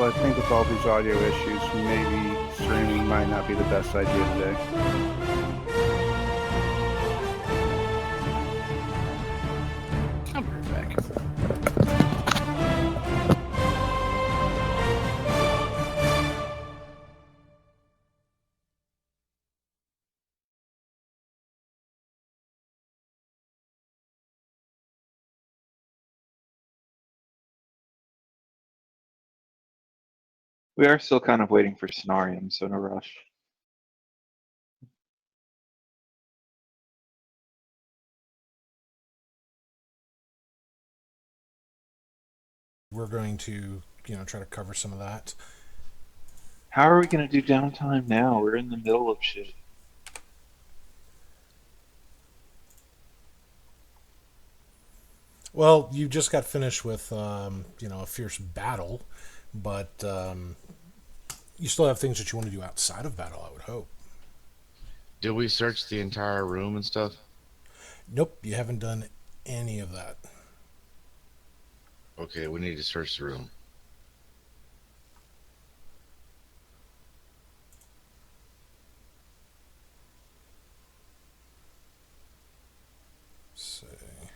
I think with all these audio issues, maybe streaming might not be the best idea today. I'll be right back. We are still kind of waiting for Scenarium, so no rush. We're going to, try to cover some of that. How are we going to do downtime now? We're in the middle of shit. Well, you just got finished with, a fierce battle, but you still have things that you want to do outside of battle, I would hope. Did we search the entire room and stuff? Nope, you haven't done any of that. Okay, we need to search the room.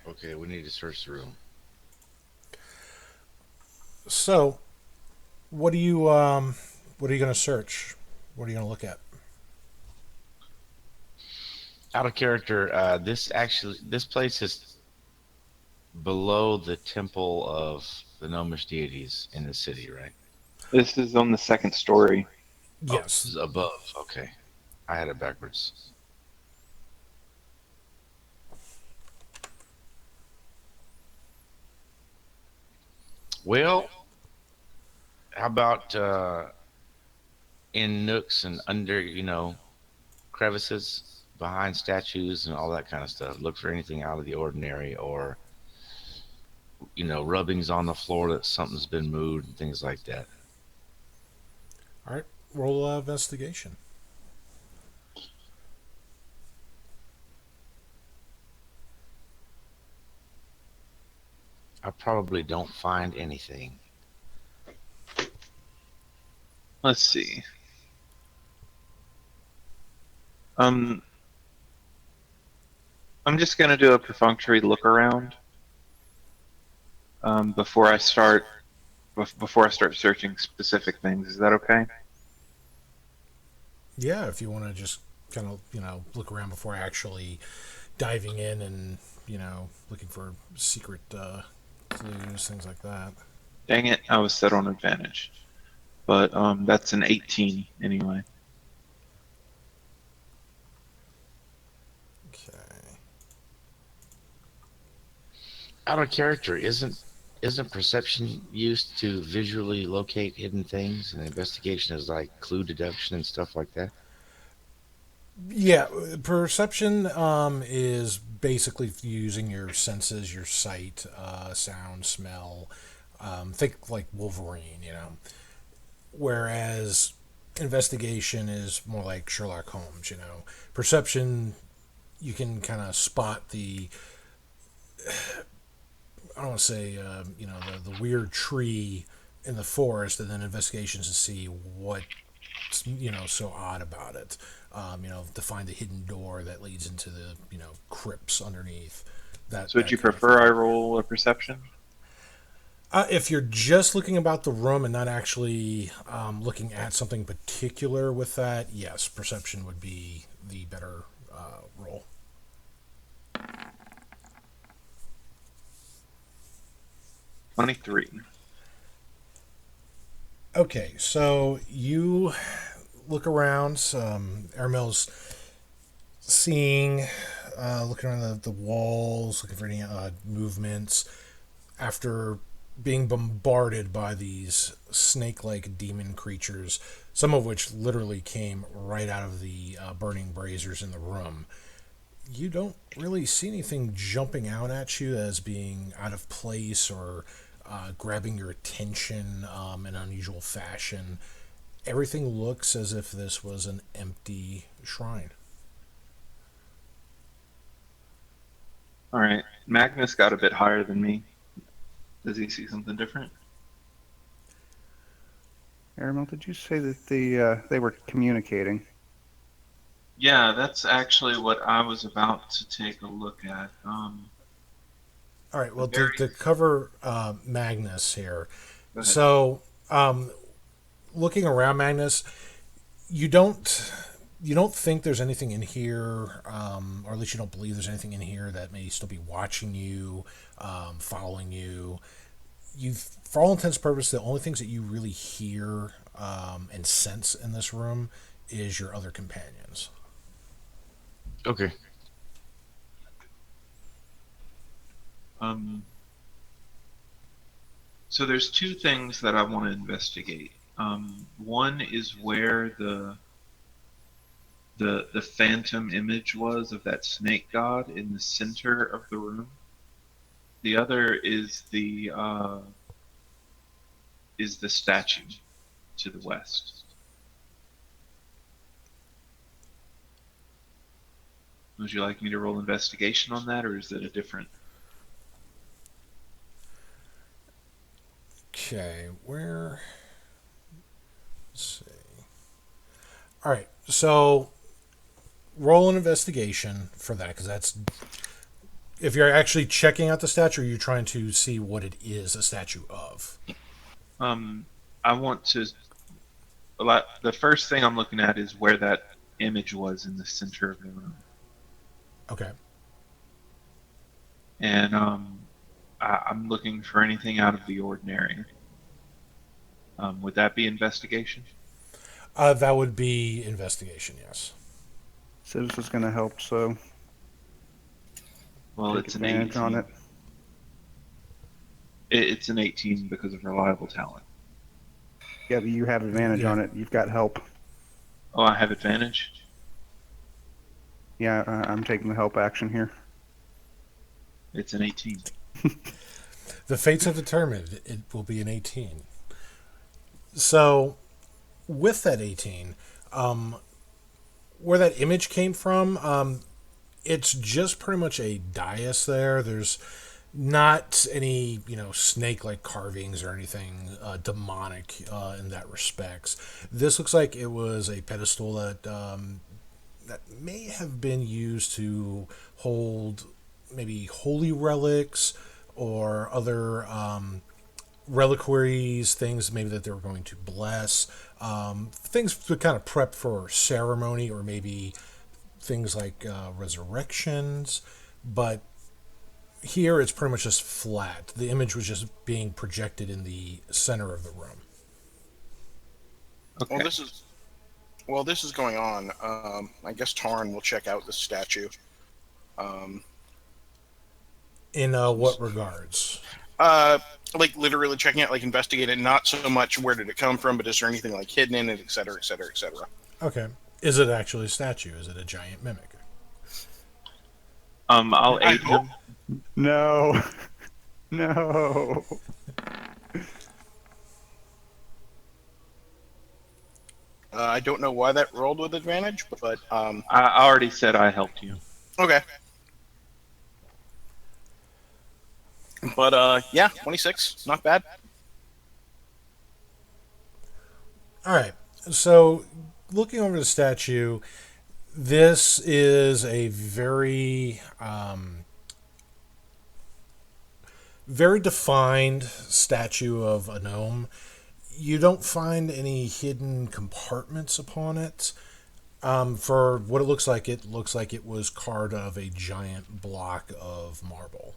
Okay, we need to search the room. So, what are you going to search? What are you going to look at? Out of character, this place is below the temple of the gnomish deities in the city, right? This is on the second story. Yes. Oh, this is above. Okay. I had it backwards. Well, how about in nooks and under, crevices behind statues and all that kind of stuff? Look for anything out of the ordinary or, rubbings on the floor that something's been moved and things like that. All right, roll investigation. I probably don't find anything. Let's see. I'm just gonna do a perfunctory look around before I start searching specific things. Is that okay? Yeah, if you want to just kind of, look around before actually diving in and, looking for secret clues, things like that. Dang it, I was set on advantage. But that's an 18 anyway. Okay. Out of character, isn't perception used to visually locate hidden things, and investigation is like clue deduction and stuff like that? Yeah, perception is basically using your senses, your sight, sound, smell. Think like Wolverine, Whereas investigation is more like Sherlock Holmes. Perception, you can kind of spot I don't want to say, the weird tree in the forest, and then investigations to see what's, so odd about it. To find the hidden door that leads into the, crypts underneath. So would you prefer I roll a perception? If you're just looking about the room and not actually looking at something particular with that, yes, perception would be the better roll. $23. Okay, so you look around. Airmail's seeing, looking around the walls, looking for any movements. After being bombarded by these snake-like demon creatures, some of which literally came right out of the burning braziers in the room, you don't really see anything jumping out at you as being out of place or grabbing your attention in an unusual fashion. Everything looks as if this was an empty shrine. All right. Magnus got a bit higher than me. Does he see something different? Aramel, did you say that they were communicating? Yeah, that's actually what I was about to take a look at. All right. The Well, to, very to cover Magnus here, Go ahead. so looking around Magnus, you don't you don't think there's anything in here, or at least you don't believe there's anything in here that may still be watching you, following you. You, for all intents and purposes, the only things that you really hear and sense in this room is your other companions. Okay. Um, so there's two things that I want to investigate. One is where the phantom image was of that snake god in the center of the room. The other is the statue to the west. Would you like me to roll investigation on that, or is it a different? Okay, where? Let's see. All right, so roll an investigation for that, because that's if you're actually checking out the statue, or you're trying to see what it is a statue of. I want to. The first thing I'm looking at is where that image was in the center of the room, Okay. and I'm looking for anything out of the ordinary. Would that be investigation? That would be investigation, yes. So this is going to help, so Well, take it's an advantage 18. on it. It's an 18 because of reliable talent. Yeah, but you have advantage Yeah. on it. You've got help. Oh, I have advantage? Yeah, I'm taking the help action here. It's an 18. The fates have determined it will be an 18. So, with that 18, where that image came from, it's just pretty much a dais there. There's not any, snake-like carvings or anything demonic in that respects. This looks like it was a pedestal that may have been used to hold maybe holy relics or other reliquaries, things maybe that they were going to bless, things to kind of prep for ceremony, or maybe things like resurrections. But here it's pretty much just flat. The image was just being projected in the center of the room. Okay. This is going on. I guess Tarn will check out the statue. In what regards? Like literally checking out, like investigate it. Not so much where did it come from, but is there anything like hidden in it, et cetera, et cetera, et cetera. Okay. Is it actually a statue? Is it a giant mimic? I'll I aid hope. him. No. No. I don't know why that rolled with advantage, but I already said I helped you. okay. But yeah, 26, not bad. All right. So, looking over the statue, this is a very defined statue of a gnome. You don't find any hidden compartments upon it. For what it looks like it was carved out of a giant block of marble.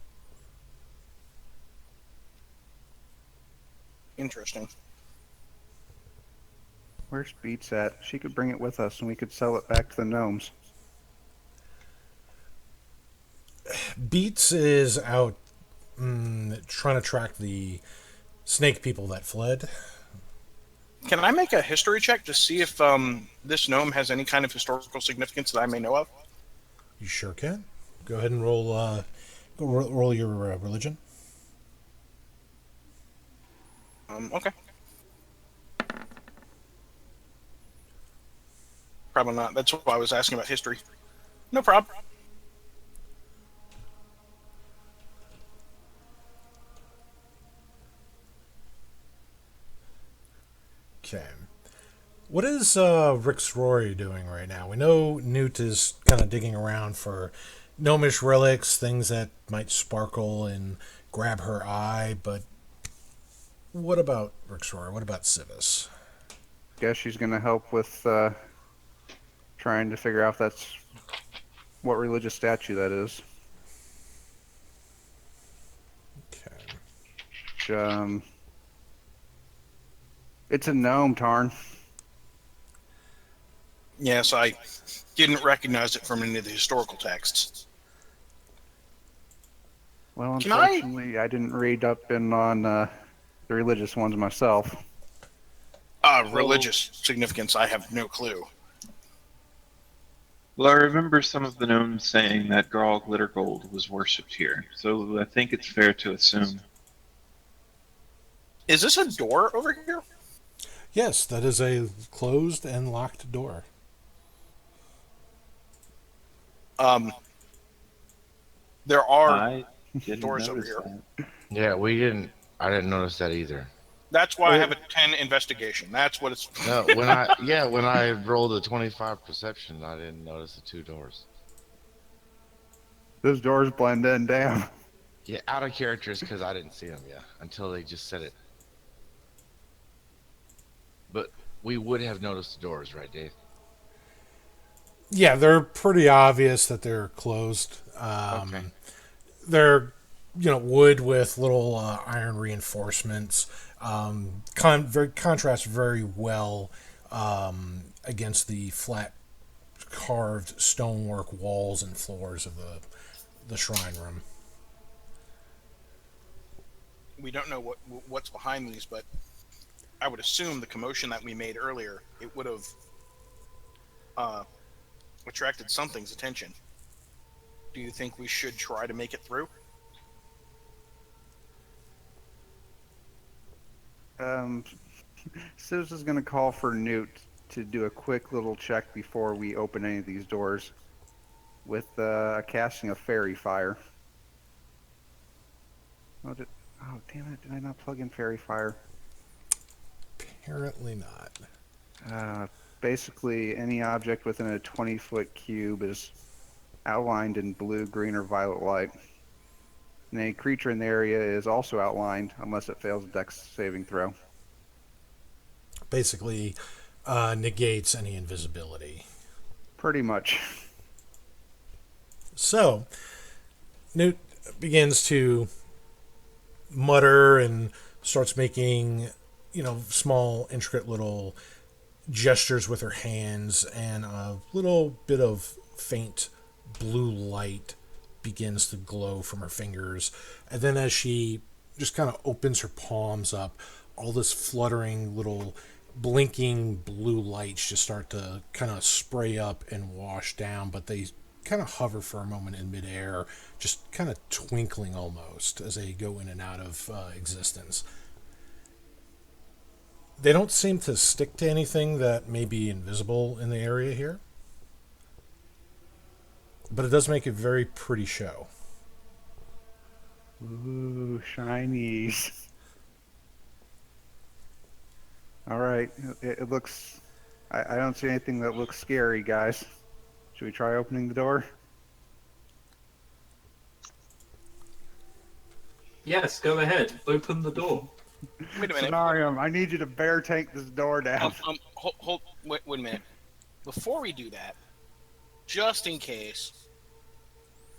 Interesting. Where's Beats at? She could bring it with us and we could sell it back to the gnomes. Beats is out trying to track the snake people that fled. Can I make a history check to see if this gnome has any kind of historical significance that I may know of? You sure can. Go ahead and roll your religion. Okay. Probably not. That's why I was asking about history. No problem. Okay. What is Rick's Rory doing right now? We know Newt is kind of digging around for gnomish relics, things that might sparkle and grab her eye, but what about Rick's Rory? What about Civis? Guess she's gonna help with trying to figure out if that's what religious statue that is. Okay. Which, it's a gnome, Tarn. Yes, I didn't recognize it from any of the historical texts. Well, Can I- unfortunately, I didn't read up on the religious ones myself. Religious significance, I have no clue. Well, I remember some of the gnomes saying that Garl Glittergold was worshipped here, so I think it's fair to assume. Is this a door over here? Yes, that is a closed and locked door. There are. I didn't doors over notice here. that. Yeah, I didn't notice that either. That's why I have a 10 investigation. That's what it's. No, when I rolled a 25 perception, I didn't notice the two doors. Those doors blend in, damn. Yeah, out of characters because I didn't see them until they just said it. But we would have noticed the doors, right, Dave? Yeah, they're pretty obvious that they're closed. Okay. They're, wood with little iron reinforcements. Contrast very well against the flat carved stonework walls and floors of the shrine room. We don't know what's behind these, but I would assume the commotion that we made earlier, it would have attracted something's attention. Do you think we should try to make it through? Sis is going to call for Newt to do a quick little check before we open any of these doors with casting a fairy fire. Oh, damn it. Did I not plug in fairy fire? Apparently not. Basically, any object within a 20-foot cube is outlined in blue, green, or violet light. And any creature in the area is also outlined unless it fails a dex saving throw. Basically, negates any invisibility. Pretty much. So, Newt begins to mutter and starts making, small, intricate little gestures with her hands, and a little bit of faint blue light begins to glow from her fingers. And then as she just kind of opens her palms up, all this fluttering little blinking blue lights just start to kind of spray up and wash down, but they kind of hover for a moment in midair, just kind of twinkling almost as they go in and out of existence. They don't seem to stick to anything that may be invisible in the area here, but it does make a very pretty show. Ooh, shinies. All right, it looks... I don't see anything that looks scary, guys. Should we try opening the door? Yes, go ahead. Open the door. Wait a minute. Scenarium, I need you to bear tank this door down. Wait a minute. Before we do that, just in case,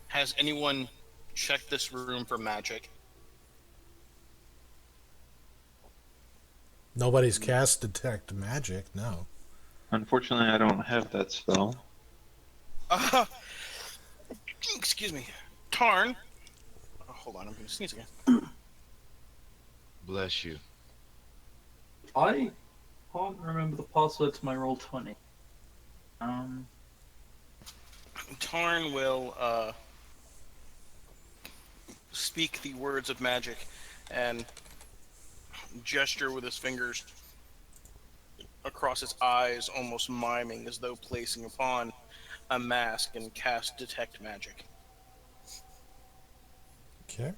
has anyone checked this room for magic? Nobody's cast Detect Magic, no. Unfortunately, I don't have that spell. Excuse me. Tarn. Oh, hold on, I'm going to sneeze again. Bless you. I can't remember the password to my Roll20. Tarn will speak the words of magic and gesture with his fingers across his eyes, almost miming as though placing upon a mask, and cast Detect Magic. Okay.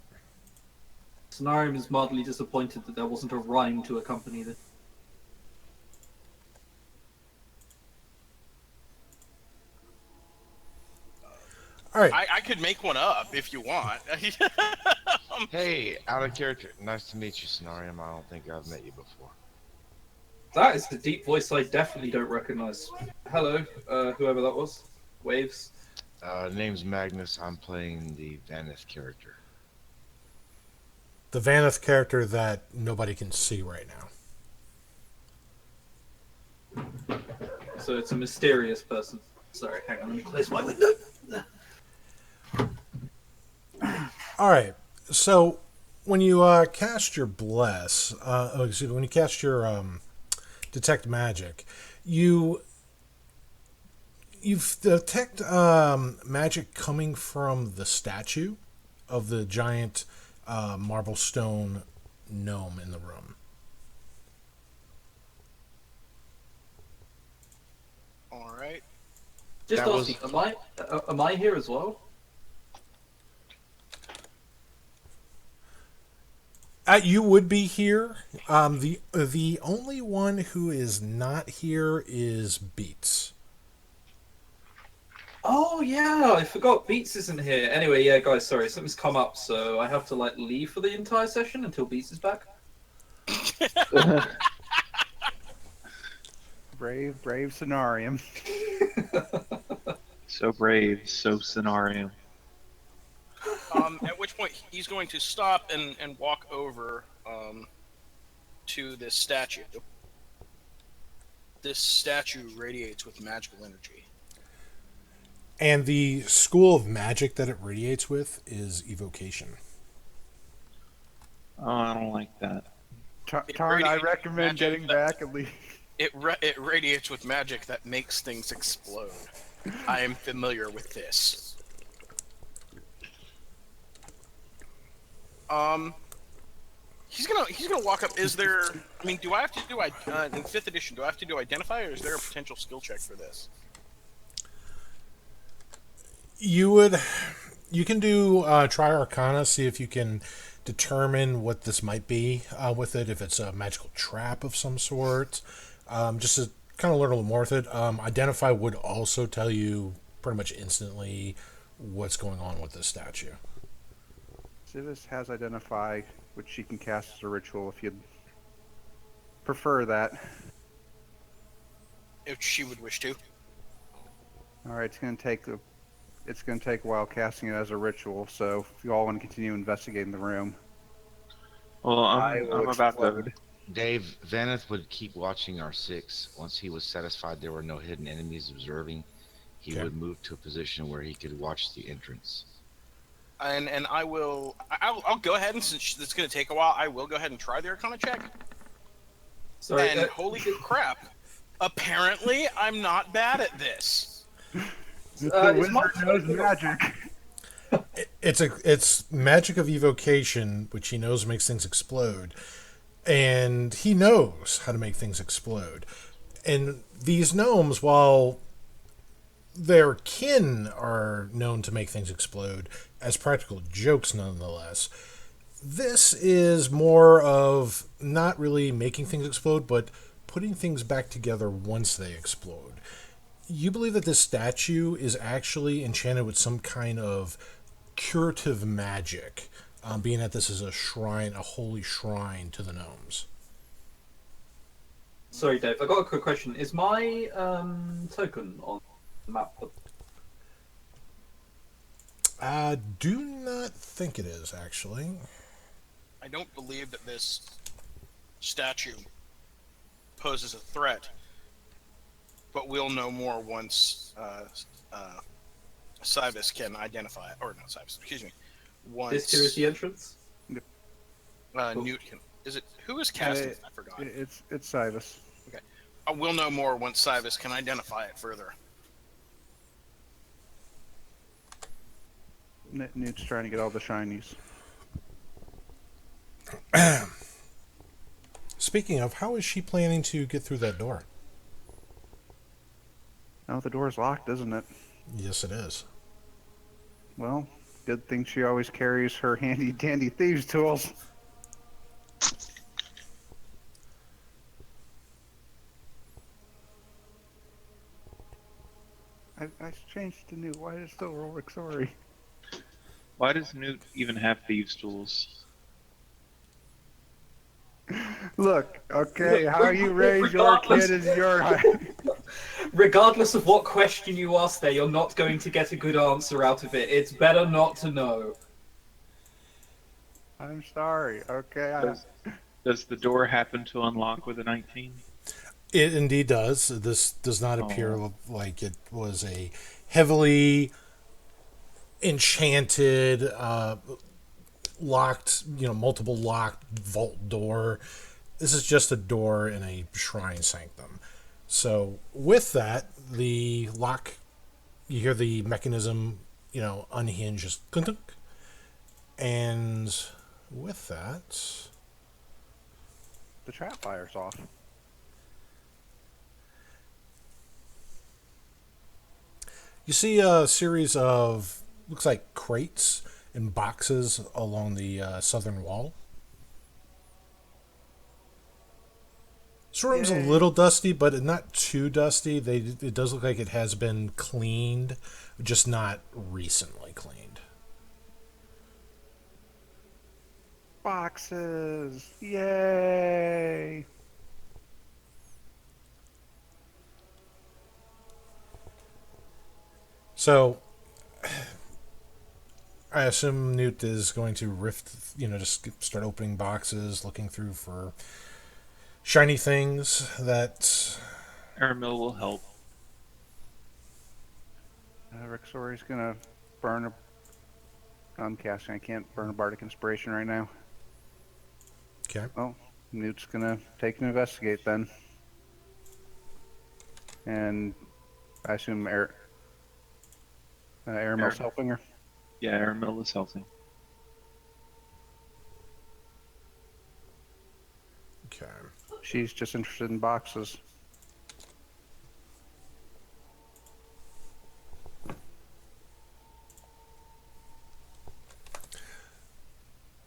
Scenarium is mildly disappointed that there wasn't a rhyme to accompany this. All right. I could make one up if you want. Hey, out of character. Nice to meet you, Cenarium. I don't think I've met you before. That is the deep voice I definitely don't recognize. Hello, whoever that was. Waves. Name's Magnus. I'm playing the Vaneth character. The Vaneth character that nobody can see right now. So it's a mysterious person. Sorry, hang on, let me close my window. All right. So when you cast your bless, excuse me, when you cast your detect magic, you detect magic coming from the statue of the giant marble stone gnome in the room. All right. Just That asking, am I here as well? You would be here. The only one who is not here is Beats. Oh yeah, I forgot Beats isn't here. Anyway, yeah, guys, sorry, something's come up, so I have to like leave for the entire session until Beats is back. Brave Cenarium. So brave, so scenario. At which point he's going to stop and walk over to this statue. This statue radiates with magical energy. And the school of magic that it radiates with is evocation. Oh, I don't like that. Tarn, I recommend getting back and leave. It radiates with magic that makes things explode. I am familiar with this. He's gonna walk up. Is there? I mean, do I have to do in 5th edition? Do I have to do identify, or is there a potential skill check for this? You can do try Arcana, see if you can determine what this might be with it. If it's a magical trap of some sort, just to kind of learn a little more with it. Identify would also tell you pretty much instantly what's going on with this statue. Civis has Identify, which she can cast as a ritual if you'd prefer that. If she would wish to. All right, it's going to take a while casting it as a ritual, so if you all want to continue investigating the room. Well, I will I'm about to. explode. Dave, Vaneth would keep watching our 6. Once he was satisfied there were no hidden enemies observing, he Okay. would move to a position where he could watch the entrance. And I'll go ahead, and since it's going to take a while, I will go ahead and try the Arcana check. Sorry, And holy crap! Apparently, I'm not bad at this. The is my wizard knows magic. It's magic of evocation, which he knows makes things explode, and he knows how to make things explode. And these gnomes, while their kin are known to make things explode, as practical jokes nonetheless, this is more of not really making things explode, but putting things back together once they explode. You believe that this statue is actually enchanted with some kind of curative magic, being that this is a shrine, a holy shrine to the gnomes. Sorry, Dave. I got a quick question. Is my token on the map? Do not think it is, actually. I don't believe that this statue poses a threat, but we'll know more once Cybus can identify it. Or not Cybus, excuse me. Once This here is the entrance. Newt can. Is it who is casting? I forgot. It's Cybus. We'll know more once Cybus can identify it further. Newt's trying to get all the shinies. Speaking of, how is she planning to get through that door? Oh, the door's locked, isn't it? Yes, it is. Well, good thing she always carries her handy dandy thieves tools. I changed to new. Why is it still Rolric? Sorry. Why does Newt even have thieves' tools? Look, okay, how you raise your Regardless, kid is your. regardless of what question you ask there, you're not going to get a good answer out of it. It's better not to know. I'm sorry. Okay, Does the door happen to unlock with a 19? It indeed does. This does not appear Oh. like it was a heavily enchanted, locked, multiple locked vault door. This is just a door in a shrine sanctum. So with that, the lock, you hear the mechanism, unhinge, just clunk, clunk. And with that, the trap fire's off. you see a series of, looks like crates and boxes along the southern wall. This room's a Yay. little dusty, but not too dusty. It does look like it has been cleaned, just not recently cleaned. Boxes! Yay! So, I assume Newt is going to just start opening boxes, looking through for shiny things that. Aramil will help. Rixori's gonna burn a. I'm casting. I can't burn a Bardic Inspiration right now. Okay. Well, Newt's gonna take and investigate then. And I assume Aramil's helping her. Yeah, Aramil is helping. Okay. She's just interested in boxes.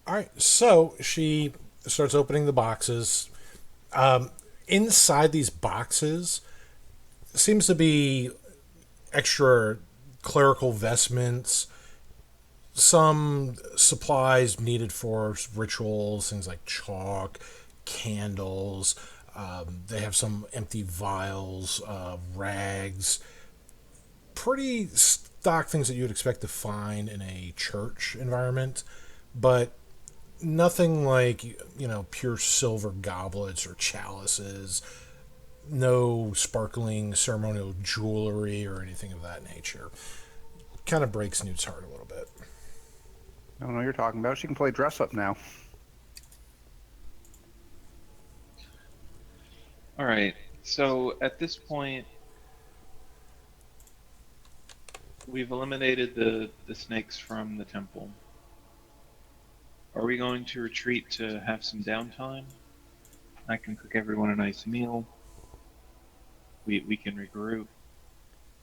All right. So she starts opening the boxes. Inside these boxes seems to be extra clerical vestments, some supplies needed for rituals, things like chalk, candles. They have some empty vials, rags, pretty stock things that you would expect to find in a church environment, but nothing like, pure silver goblets or chalices. No sparkling ceremonial jewelry or anything of that nature. Kind of breaks Newt's heart a little bit. I don't know what you're talking about. She can play dress up now. Alright, so at this point, we've eliminated the snakes from the temple. Are we going to retreat to have some downtime? I can cook everyone a nice meal. We can regroup.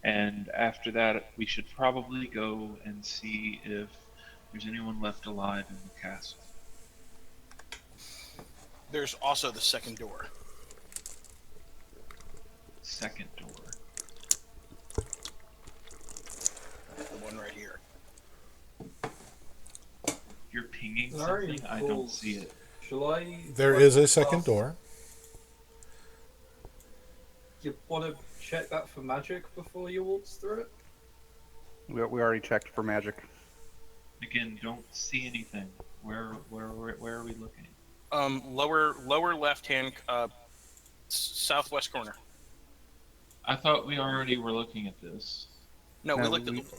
And after that, we should probably go and see if there's anyone left alive in the castle. There's also the second door. Second door. The one right here. You're pinging Very something? I don't cool. see it. Shall I? There is a second door. You want to check that for magic before you waltz through it? We already checked for magic. Again, don't see anything. Where are we looking? Lower left hand, southwest corner. I thought we already were looking at this. No, we No, looked at we- the.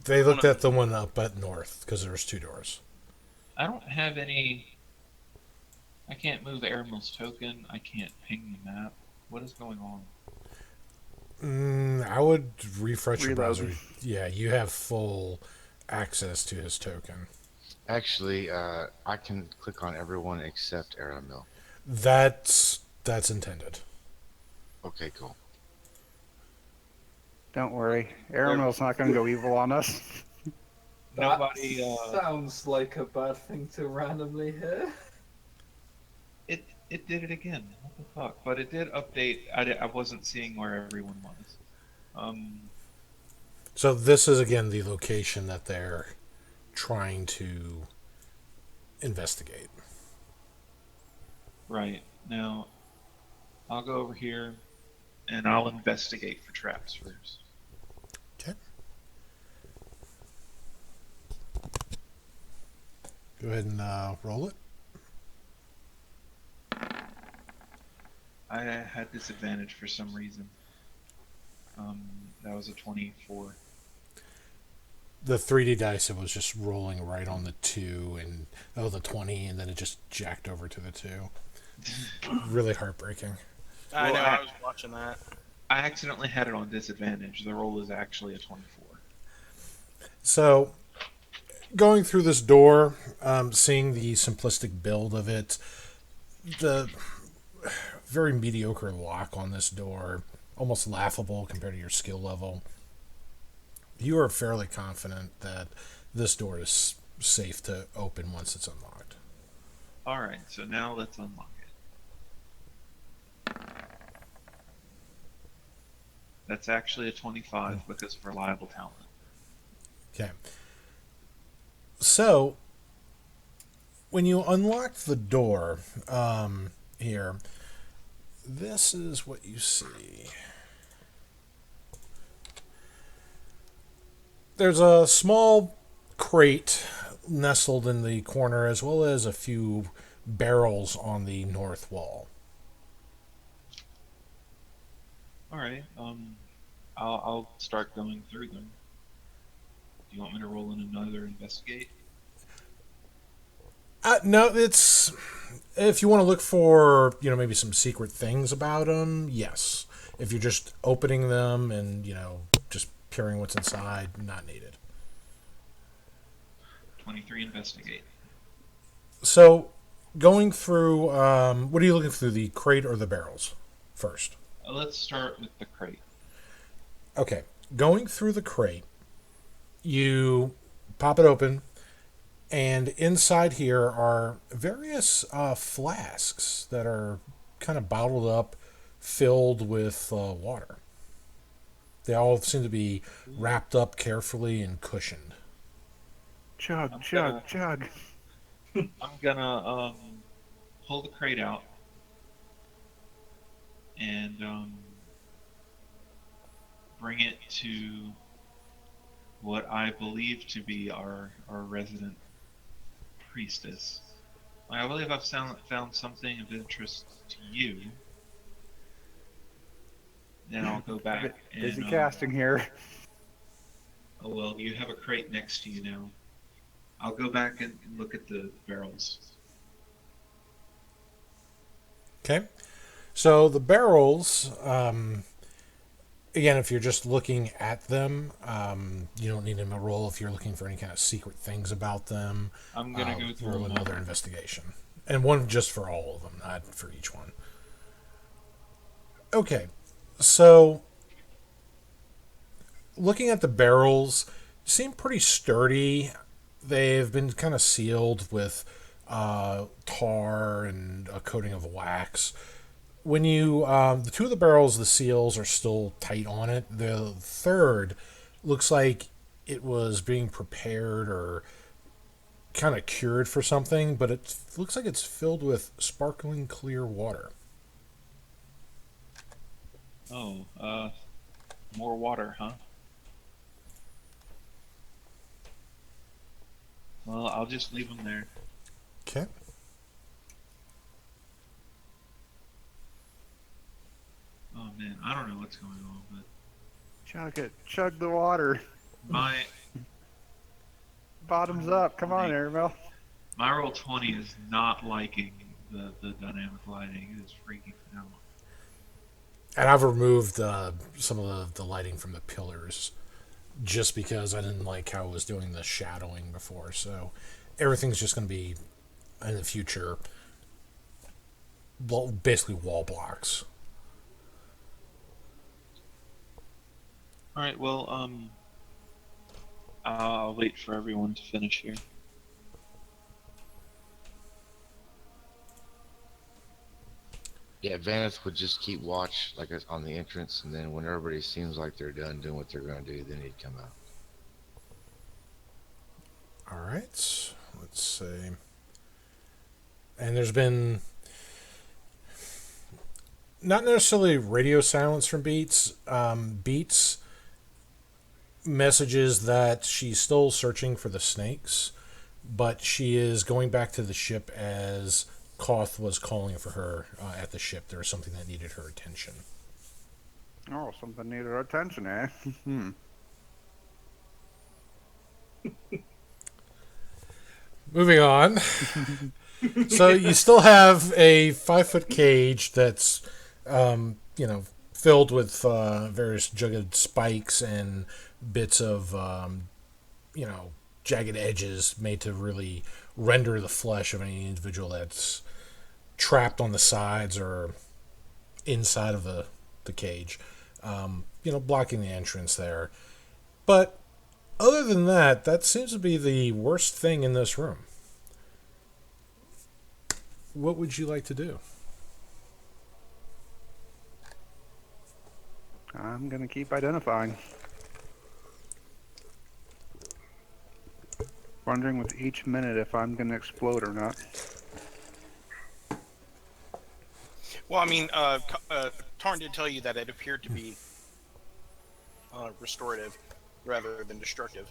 They looked at the one up at north because there's two doors. I don't have any. I can't move Aramil's token. I can't ping the map. What is going on? I would refresh your Reload. browser. Yeah, you have full access to his token. Actually, I can click on everyone except Aramil. That's intended. Okay, cool. Don't worry. Aramil's not going to go evil on us. Nobody. Sounds like a bad thing to randomly hear. It did it again. What the fuck? But it did update. I wasn't seeing where everyone was. So this is again the location that they're trying to investigate. Right. Now, I'll go over here and I'll investigate for traps first. Okay. Go ahead and roll it. I had disadvantage for some reason. That was a 24. The 3D dice, it was just rolling right on the 2 and the 20, and then it just jacked over to the 2. Really heartbreaking. I Well, know. I was watching that. I accidentally had it on disadvantage. The roll is actually a 24. So, going through this door, seeing the simplistic build of it, the very mediocre lock on this door, almost laughable compared to your skill level. You are fairly confident that this door is safe to open once it's unlocked. Alright, so now let's unlock it. That's actually a 25 because of reliable talent. Okay. So, when you unlock the door here, this is what you see. There's a small crate nestled in the corner, as well as a few barrels on the north wall. Alright, I'll start going through them. Do you want me to roll in another investigate? No, it's if you want to look for maybe some secret things about them. Yes, if you're just opening them and just peering what's inside, not needed. 23 investigate. So, going through, what are you looking through, the crate or the barrels first? Let's start with the crate. Okay, going through the crate, you pop it open, and inside here are various flasks that are kind of bottled up, filled with water. They all seem to be wrapped up carefully and cushioned. Chug, I'm chug, gonna- chug. I'm gonna pull the crate out and bring it to what I believe to be our resident priestess. I believe I've found something of interest to you. Then I'll go back and Busy casting here. oh well, you have a crate next to you now. I'll go back and look at the barrels. Okay, so the barrels, again, if you're just looking at them, you don't need them to roll if you're looking for any kind of secret things about them. I'm gonna go through Roll them another all. investigation, and one just for all of them, not for each one. Okay, so looking at the barrels, seem pretty sturdy. They've been kind of sealed with tar and a coating of wax. When you the two of the barrels, the seals are still tight on it. The third looks like it was being prepared or kind of cured for something, but it looks like it's filled with sparkling clear water. Oh, more water, huh? Well, I'll just leave them there. Okay. Oh man, I don't know what's going on, but Chug it. Chug the water. my Bottoms up. Come on, Airmail. my roll 20 is not liking the dynamic lighting. It is freaking me out. And I've removed some of the lighting from the pillars just because I didn't like how it was doing the shadowing before. So everything's just going to be, in the future, basically wall blocks. All right, well, I'll wait for everyone to finish here. Yeah, Vaneth would just keep watch like on the entrance, and then when everybody seems like they're done doing what they're going to do, then he'd come out. All right. Let's see. And there's been not necessarily radio silence from Beats. Beats messages that she's still searching for the snakes, but she is going back to the ship as Koth was calling for her at the ship. There was something that needed her attention. Oh, something needed our attention, eh? Hmm. Moving on. So you still have a 5-foot cage that's, filled with various jagged spikes and bits of, jagged edges made to really render the flesh of any individual that's trapped on the sides or inside of the cage, blocking the entrance there. But other than that, that seems to be the worst thing in this room. What would you like to do? I'm gonna keep identifying. Wondering with each minute if I'm gonna explode or not. Well, I mean, Tarn did tell you that it appeared to be restorative rather than destructive.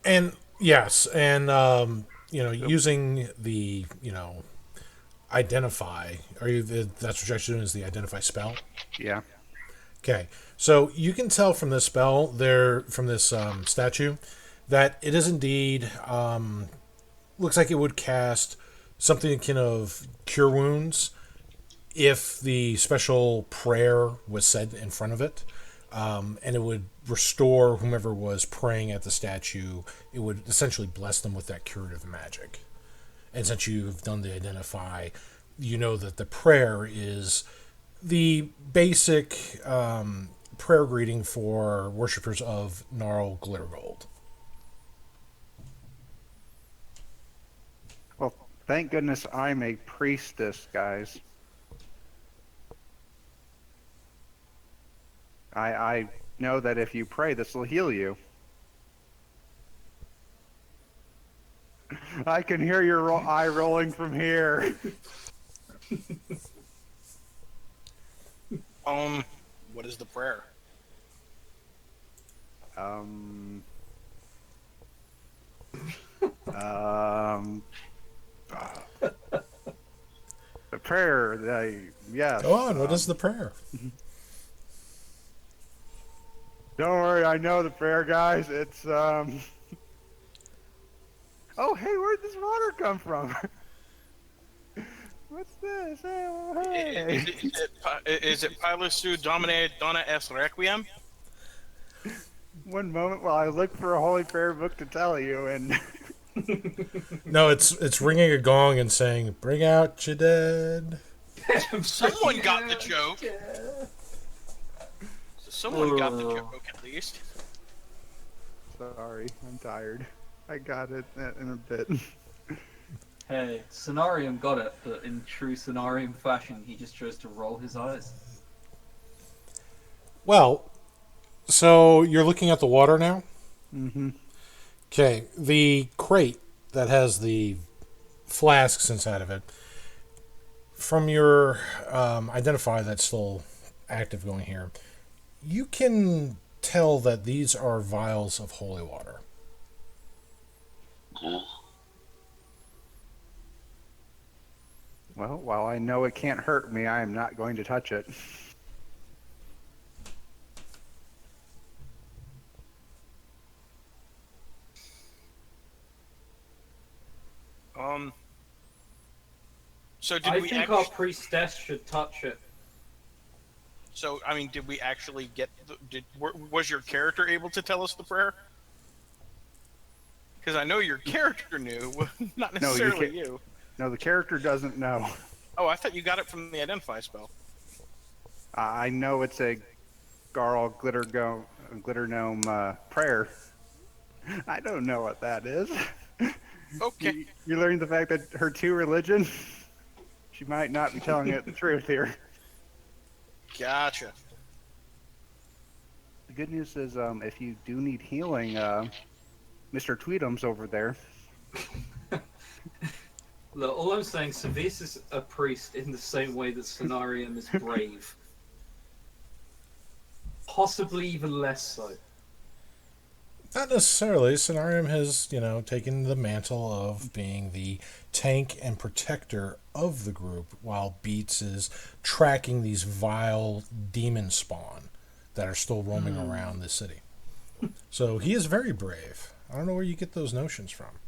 And yes, and using the identify. Are you that's what you're actually doing is the identify spell? Yeah. Okay, so you can tell from this spell there, from this statue, that it is indeed looks like it would cast something akin of cure wounds if the special prayer was said in front of it, and it would restore whomever was praying at the statue. It would essentially bless them with that curative magic. And since you've done the identify, you know that the prayer is the basic prayer greeting for worshippers of Gnarl Glittergold. Well, thank goodness I'm a priestess, guys. I know that if you pray, this will heal you. I can hear your eye rolling from here. What is the prayer? Um, the prayer, yes. Go on, what is the prayer? Don't worry, I know the prayer, guys. It's, Oh, hey, where'd this water come from? What's this? Hey. Is it Pilusu Domine Donna S Requiem? One moment while I look for a holy prayer book to tell you, and No, it's ringing a gong and saying, "Bring out your dead." Someone got the joke. Someone got the joke, at least. sorry, I'm tired. I got it in a bit. Hey, Cenarium got it, but in true Cenarium fashion, he just chose to roll his eyes. Well, so you're looking at the water now? Mm-hmm. Okay, the crate that has the flasks inside of it, from your identify that's still active going here, you can tell that these are vials of holy water. Well, while I know it can't hurt me, I am not going to touch it. So did I we think actually? our priestess should touch it. So I mean, did we actually get? Was your character able to tell us the prayer? Because I know your character knew, not No, you necessarily can't. you. No, the character doesn't know. Oh, I thought you got it from the identify spell. I know it's a Garl glitter gnome prayer. I don't know what that is. Okay. You learned the fact that her two religions, She might not be telling it the truth here. Gotcha. The good news is, if you do need healing, Mr. Tweetum's over there. Look, all I'm saying, Servis is a priest in the same way that Cenarium is brave. Possibly even less so. Not necessarily. Cenarium has, taken the mantle of being the tank and protector of the group, while Beats is tracking these vile demon spawn that are still roaming around the city. So he is very brave. I don't know where you get those notions from.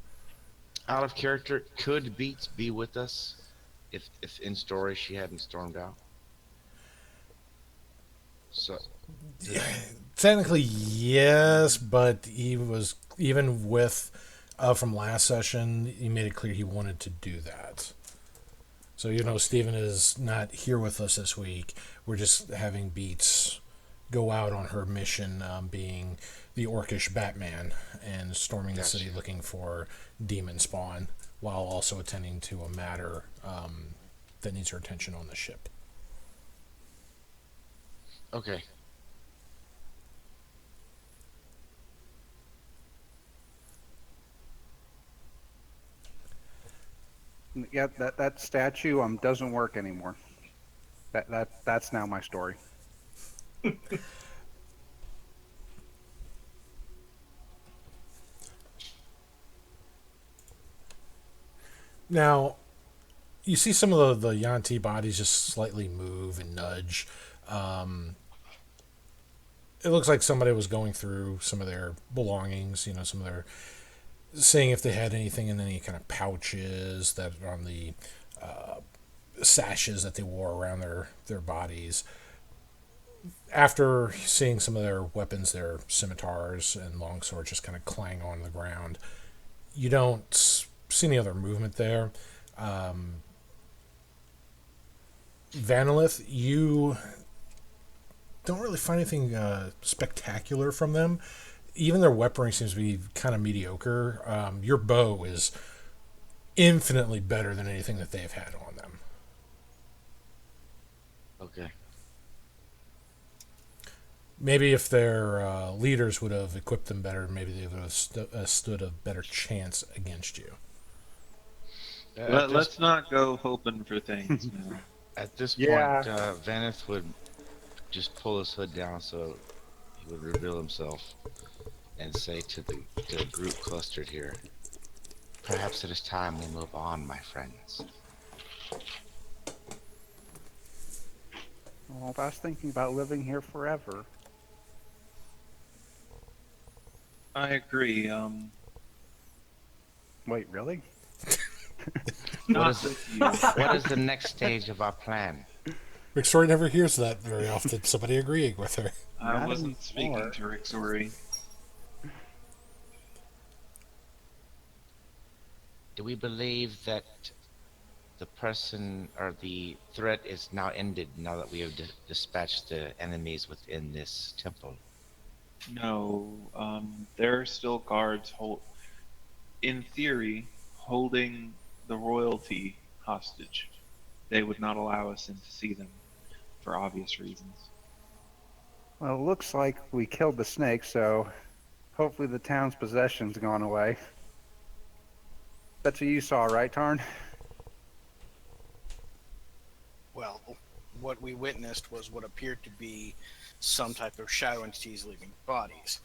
Out of character, could Beats be with us if in story she hadn't stormed out? So Technically, yes, but he was, even with from last session, he made it clear he wanted to do that. So Steven is not here with us this week. We're just having Beats go out on her mission, being the orcish Batman and storming the city looking for demon spawn, while also attending to a matter that needs her attention on the ship. okay. Yeah, that statue doesn't work anymore. That's now my story. Now, you see some of the Yanti bodies just slightly move and nudge. It looks like somebody was going through some of their belongings, some of their, seeing if they had anything in any kind of pouches that are on the sashes that they wore around their bodies. After seeing some of their weapons, their scimitars and longswords just kind of clang on the ground, you don't see any other movement there. Vanilith, you don't really find anything spectacular from them. Even their weaponry seems to be kind of mediocre. Your bow is infinitely better than anything that they've had on them. Okay. Maybe if their leaders would have equipped them better, maybe they would have stood a better chance against you. Let's not go hoping for things now. At this Yeah. point, Vanith would just pull his hood down so he would reveal himself and say to the group clustered here, "Perhaps it is time we move on, my friends." Well, I was thinking about living here forever. I agree. Wait, really? Not with you. What is the next stage of our plan? Victoria never hears that very often, somebody agreeing with her. I Not wasn't speaking anymore. to Rick, sorry. Do we believe that the person or the threat is now ended now that we have dispatched the enemies within this temple? No, there are still guards in theory, holding the royalty hostage. They would not allow us in to see them for obvious reasons. Well, it looks like we killed the snake, so hopefully the town's possession's gone away. That's what you saw, right, Tarn? Well, what we witnessed was what appeared to be some type of shadow entities leaving bodies.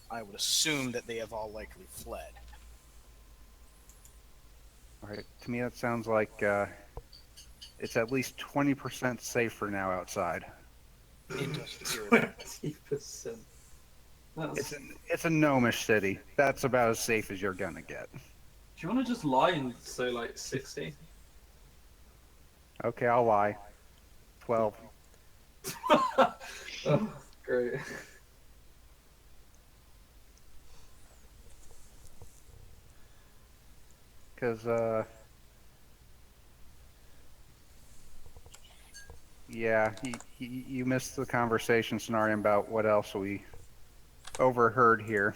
I would assume that they have all likely fled. All right. To me, that sounds like it's at least 20% safer now outside. It doesn't appear that. 20%. It's a gnomish city. That's about as safe as you're gonna get. Do you want to just lie and say like 60? Okay, I'll lie. 12. Oh, great. Because, yeah, you missed the conversation scenario about what else we overheard here.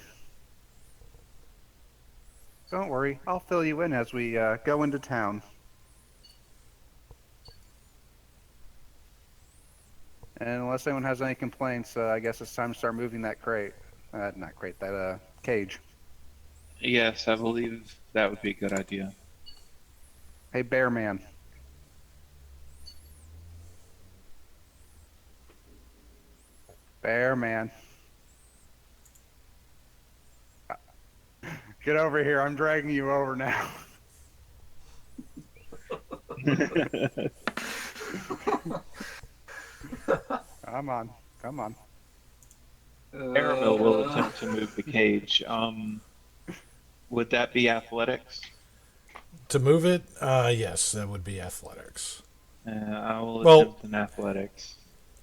Don't worry, I'll fill you in as we go into town. And unless anyone has any complaints, I guess it's time to start moving that crate. Not crate, that cage. Yes, I believe that would be a good idea. Hey, Bear Man. Bear Man. Get over here. I'm dragging you over now. Come on. Come on. Aramil will attempt to move the cage. Would that be athletics? To move it, yes, that would be athletics. I will Well- attempt an athletics.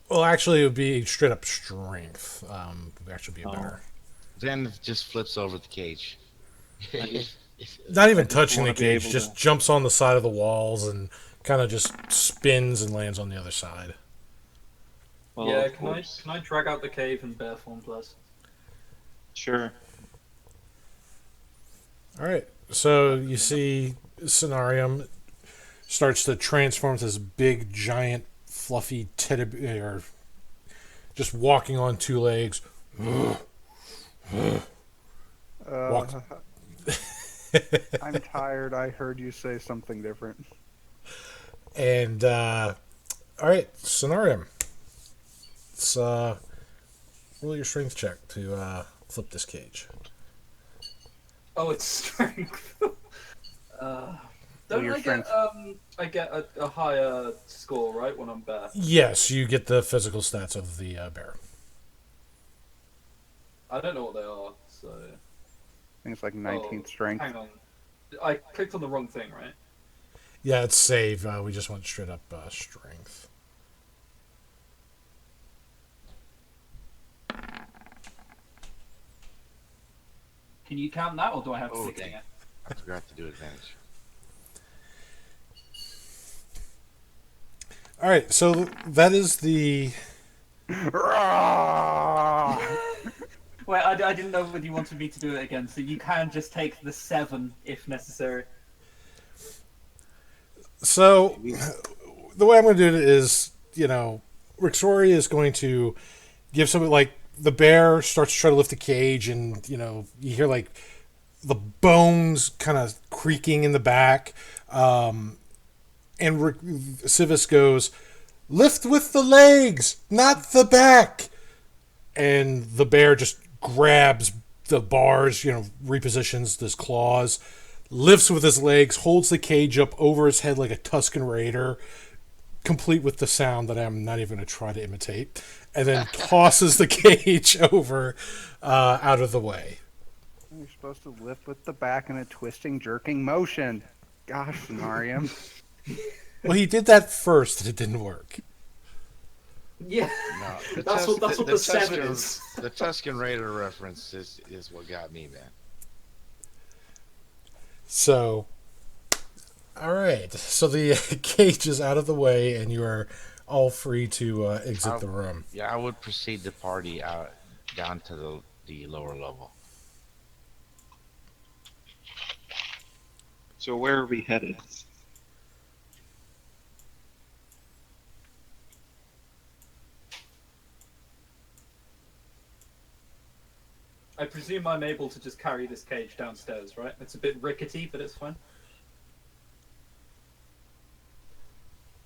Well, actually, it would be straight up strength. Would actually be Oh. better. Then just flips over the cage. Not even just touching the wanna be cage, able just to- jumps on the side of the walls and kind of just spins and lands on the other side. Well, yeah, of can I course. can I drag out the cave in bear form, please? Sure. All right, so you see Scenarium starts to transform to this big, giant, fluffy teddy bear, just walking on two legs. Walks. I'm tired. I heard you say something different. And all right, Scenarium. Let's roll your strength check to flip this cage. Oh, it's strength. Don't your I strength. get a higher score, right, when I'm bear? Yes, you get the physical stats of the bear. I don't know what they are, so. I think it's like 19th Oh, strength. hang on. I clicked on the wrong thing, right? Yeah, it's save. We just went straight up strength. Can you count that, or do I have to Oh, click it dang. again? I forgot to do advantage. All right, so that is the. Wait, I didn't know whether you wanted me to do it again, so you can just take the 7 if necessary. So the way I'm going to do it is, Rixori is going to give something like the bear starts to try to lift the cage, and you hear like the bones kind of creaking in the back, and Civis goes, "Lift with the legs, not the back," and the bear just grabs the bars, repositions his claws, lifts with his legs, holds the cage up over his head like a Tuscan Raider, complete with the sound that I'm not even going to try to imitate, and then tosses the cage over out of the way. You're supposed to lift with the back in a twisting, jerking motion. Gosh, Scenarium. Well, he did that first, and it didn't work. Yeah, No, that's what the 7 Tuscan, is. the Tuscan Raider reference is what got me, man. So, all right. So the cage is out of the way, and you are all free to exit the room. Yeah, I would proceed the party out down to the lower level. So where are we headed? I presume I'm able to just carry this cage downstairs, right? It's a bit rickety, but it's fine.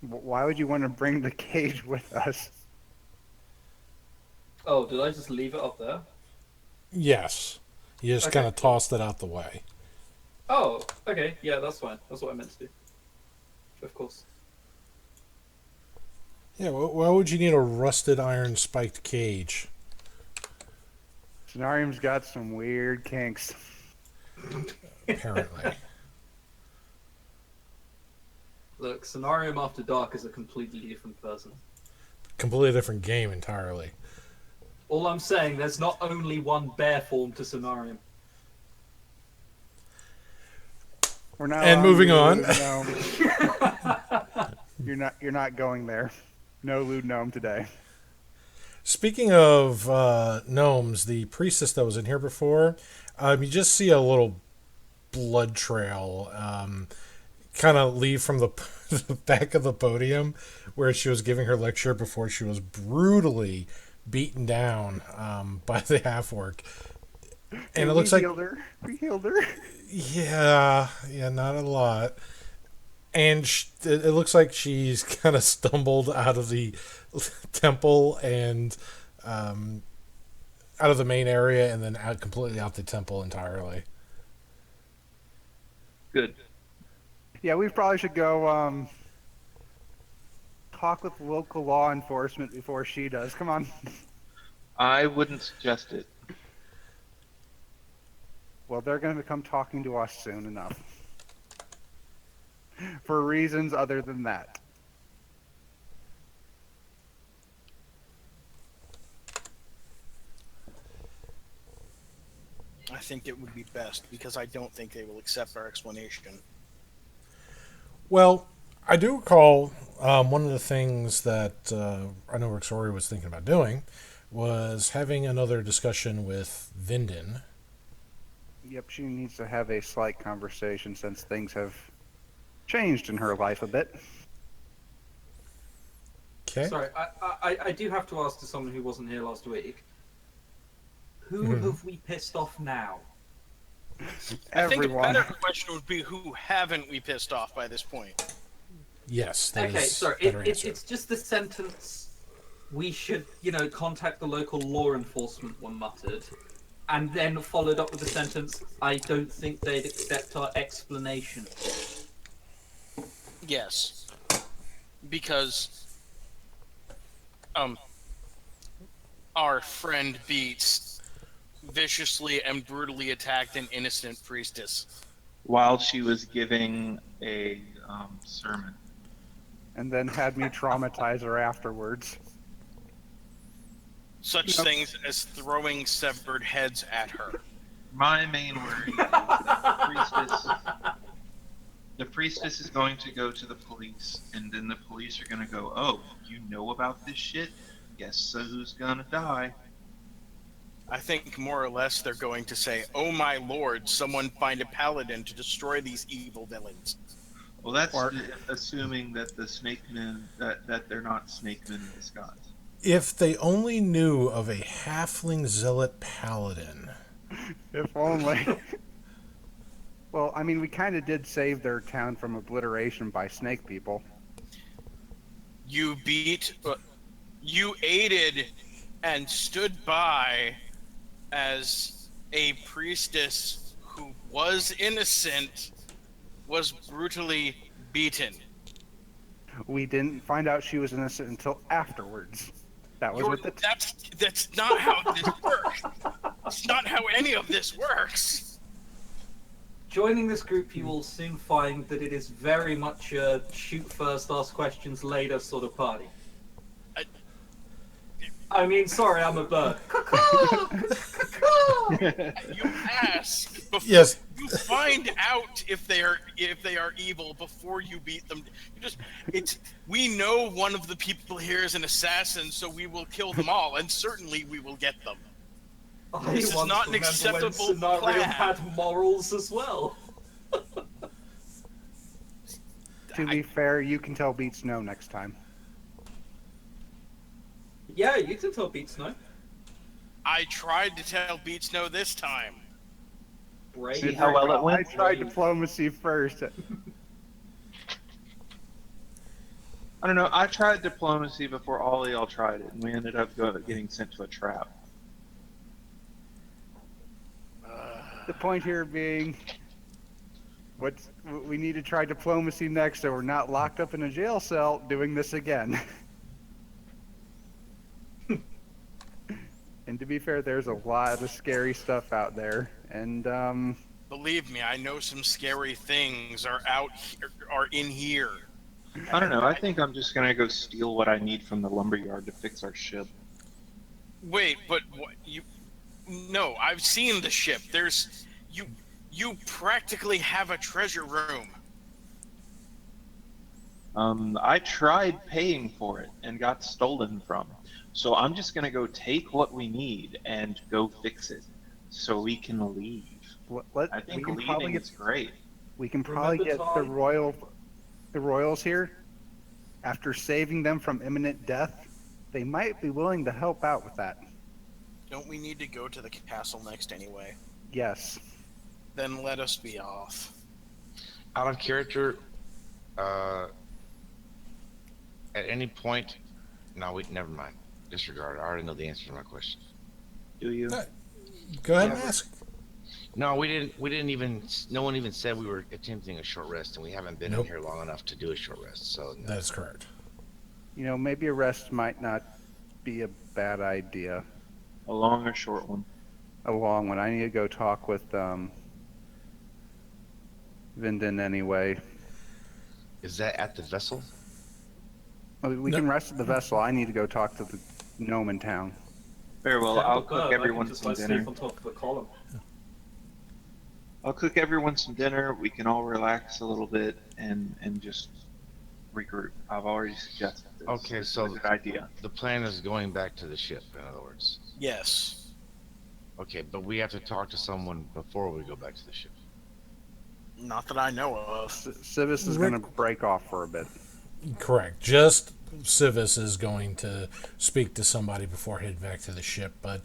Why would you want to bring the cage with us? Oh, did I just leave it up there? Yes. You just Okay. kind of tossed it out the way. Oh, okay, yeah, that's fine. That's what I meant to do. Of course. Yeah, why would you need a rusted iron spiked cage? Scenarium's got some weird kinks. Apparently. Look, Scenarium After Dark is a completely different person. Completely different game entirely. All I'm saying, there's not only one bear form to Scenarium. We're not. And moving on. Lewd Gnome. You're not going there. No lewd gnome today. Speaking of gnomes, the priestess that was in here before, you just see a little blood trail kind of leave from the, the back of the podium where she was giving her lecture before she was brutally beaten down by the half orc. And it looks like We healed her. yeah, not a lot. And it looks like she's kind of stumbled out of the temple and out of the main area, and then out completely out the temple entirely. Good. Yeah, we probably should go talk with local law enforcement before she does. Come on. I wouldn't suggest it. Well, they're going to come talking to us soon enough. For reasons other than that. I think it would be best because I don't think they will accept our explanation. Well, I do recall one of the things that I know Rixori was thinking about doing was having another discussion with Vinden. Yep, she needs to have a slight conversation since things have changed in her life a bit. Okay. Sorry, I do have to ask to someone who wasn't here last week. Who have we pissed off now? I think a Everyone. better question would be who haven't we pissed off by this point? Yes. That Okay, is sorry, better answer. it's just the sentence, we should, contact the local law enforcement one muttered, and then followed up with the sentence, I don't think they'd accept our explanation. Yes. Because our friend Beats viciously and brutally attacked an innocent priestess. While she was giving a sermon. And then had me traumatize her afterwards. Such things as throwing severed heads at her. My main worry is that the priestess is going to go to the police, and then the police are going to go, oh, you know about this shit? Guess so who's going to die? I think more or less they're going to say, oh my lord, someone find a paladin to destroy these evil villains. Well, that's assuming that the snakemen, that they're not snakemen in disguise. If they only knew of a halfling zealot paladin. If only. Well, I mean, we kind of did save their town from obliteration by snake people. You aided and stood by as a priestess who was innocent was brutally beaten. We didn't find out she was innocent until afterwards. That was what the That's not how this works. It's not how any of this works. Joining this group, you will soon find that it is very much a shoot first, ask questions later sort of party. I mean, sorry, I'm a bird. You ask before Yes. you find out if they are evil before you beat them. We know one of the people here is an assassin, so we will kill them all, and certainly we will get them. This is not an acceptable plan. Had morals as well. To be fair, you can tell Beats no next time. Yeah, you can tell Beats no. I tried to tell Beats no this time. Brave. See how well it went? I tried diplomacy first. I don't know. I tried diplomacy before all of y'all tried it, and we ended up getting sent to a trap. The point here being, we need to try diplomacy next, so we're not locked up in a jail cell doing this again. And to be fair, there's a lot of scary stuff out there, and Believe me, I know some scary things are in here. I don't know. I think I'm just gonna go steal what I need from the lumberyard to fix our ship. Wait, but what you? No, I've seen the ship. You practically have a treasure room. I tried paying for it and got stolen from. So I'm just gonna go take what we need and go fix it, so we can leave. I think leaving is great. We can probably Remember, get Ty? the royals here. After saving them from imminent death, they might be willing to help out with that. Don't we need to go to the castle next anyway? Yes. Then let us be off. Out of character, uh, at any point, no, never mind. Disregard. I already know the answer to my question. Do you? No. Go ahead and Yeah. ask. No, we didn't. We didn't even. No one even said we were attempting a short rest, and we haven't been Nope. in here long enough to do a short rest. So no. That is correct. Maybe a rest might not be a bad idea. A long or short one? A long one. I need to go talk with Vinden anyway. Is that at the vessel? We No. can rest at the vessel. I need to go talk to the gnome in town. Very well. Yeah, I'll but cook I can everyone just some like dinner. sleep on top of the column. I'll cook everyone some dinner. We can all relax a little bit and just regroup. I've already suggested this. Okay, This so is a good idea. the plan is going back to the ship. In other words. Yes. Okay, but we have to talk to someone before we go back to the ship. Not that I know of. Civis is going to break off for a bit. Correct. Just Civis is going to speak to somebody before heading back to the ship, but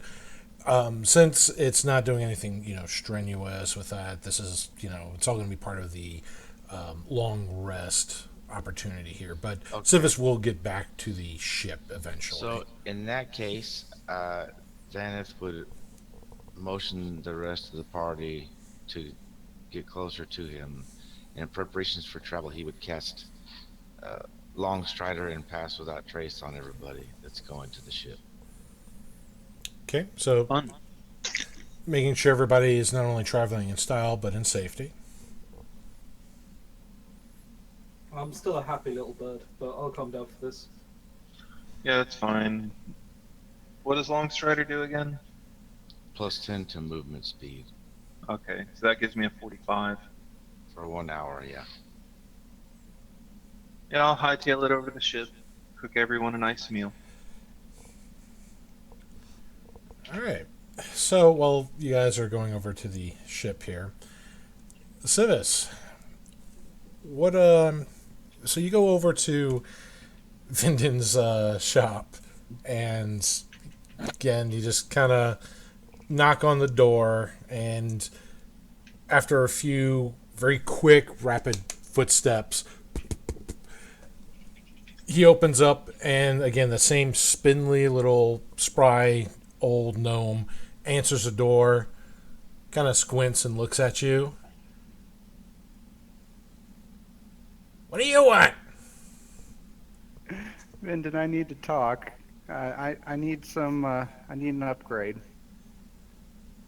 since it's not doing anything, strenuous with that, this is, it's all going to be part of the long rest opportunity here. But Okay. Civis will get back to the ship eventually. So in that case, Xanath would motion the rest of the party to get closer to him. In preparations for travel, he would cast Long Strider and pass without trace on everybody that's going to the ship. Okay, so Fun. making sure everybody is not only traveling in style but in safety. I'm still a happy little bird, but I'll calm down for this. Yeah, that's fine. What does Long Strider do again? Plus 10 to movement speed Okay, so that gives me a 45. for 1 hour, yeah. Yeah, I'll hightail it over to the ship. Cook everyone a nice meal. All right. So while you guys are going over to the ship here, Civis, what so you go over to Vinden's shop, and again you just kind of knock on the door, and after a few very quick, rapid footsteps, he opens up, and again the same spindly little spry old gnome answers the door, kind of squints and looks at you. What do you want? Vinden, I need to talk. I need some. I need an upgrade.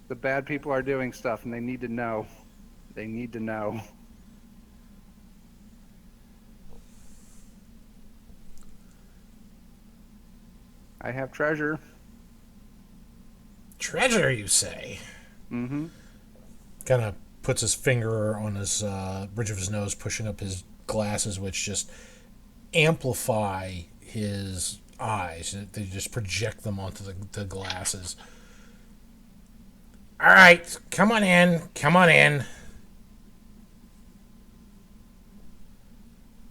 The bad people are doing stuff, and they need to know. They need to know. I have treasure. Treasure, you say? Mm-hmm. Kind of puts his finger on his bridge of his nose, pushing up his glasses, which just amplify his eyes. They just project them onto the glasses. All right, come on in. Come on in.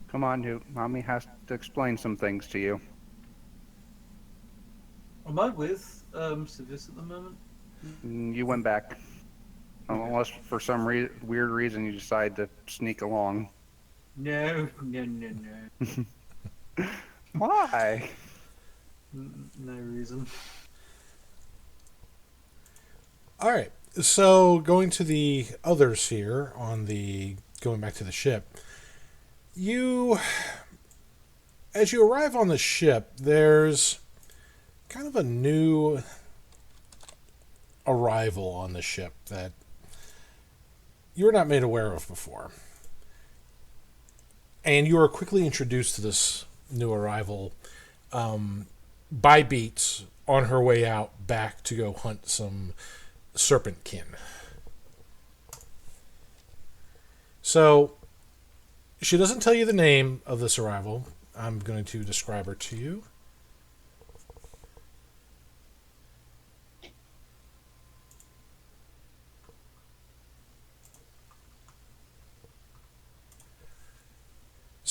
Come on, Newt. Mommy has to explain some things to you. Am I with Civis at the moment? You went back. Unless for some weird reason you decide to sneak along. No. Why? No reason. All right. So going to the others here going back to the ship. As you arrive on the ship, there's kind of a new arrival on the ship that you were not made aware of before. And you are quickly introduced to this new arrival by Beats on her way out back to go hunt some serpentkin. So, she doesn't tell you the name of this arrival. I'm going to describe her to you.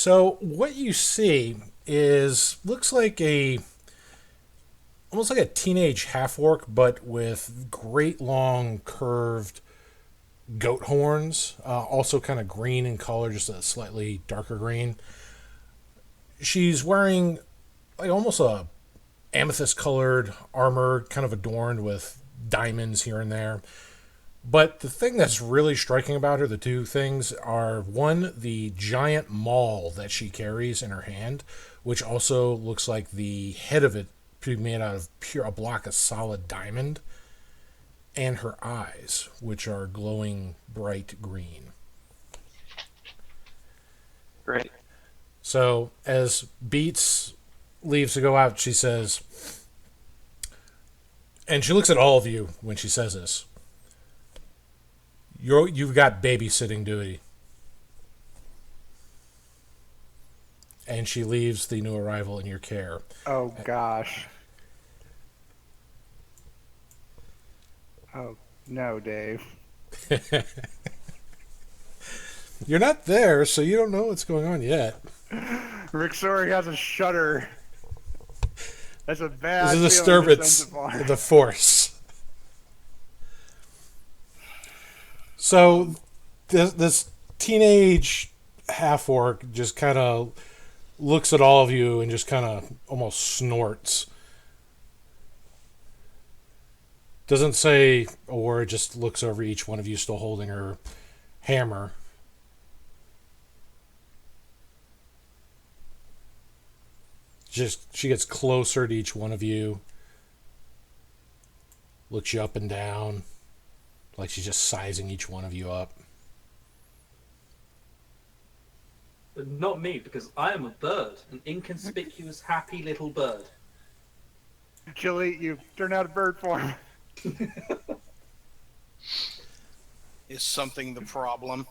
So what you see is looks like a almost like a teenage half orc, but with great long curved goat horns. Also kind of green in color, just a slightly darker green. She's wearing like almost a amethyst colored armor, kind of adorned with diamonds here and there. But the thing that's really striking about her, the two things are one, the giant maul that she carries in her hand, which also looks like the head of it made out of pure a block of solid diamond, and her eyes, which are glowing bright green. Great. So as Beats leaves to go out, she says, and she looks at all of you when she says this. You've got babysitting duty. And she leaves the new arrival in your care. Oh gosh. Oh no, Dave. You're not there, so you don't know what's going on yet. Rick Sorry has a shudder. That's a bad. There's a disturbance in the force. So this teenage half orc just kind of looks at all of you and just kind of almost snorts. Doesn't say a word, just looks over each one of you still holding her hammer. Just she gets closer to each one of you. Looks you up and down. Like she's just sizing each one of you up. But not me, because I am a bird, an inconspicuous, happy little bird. She'll eat you. Turn out a bird form. Is something the problem?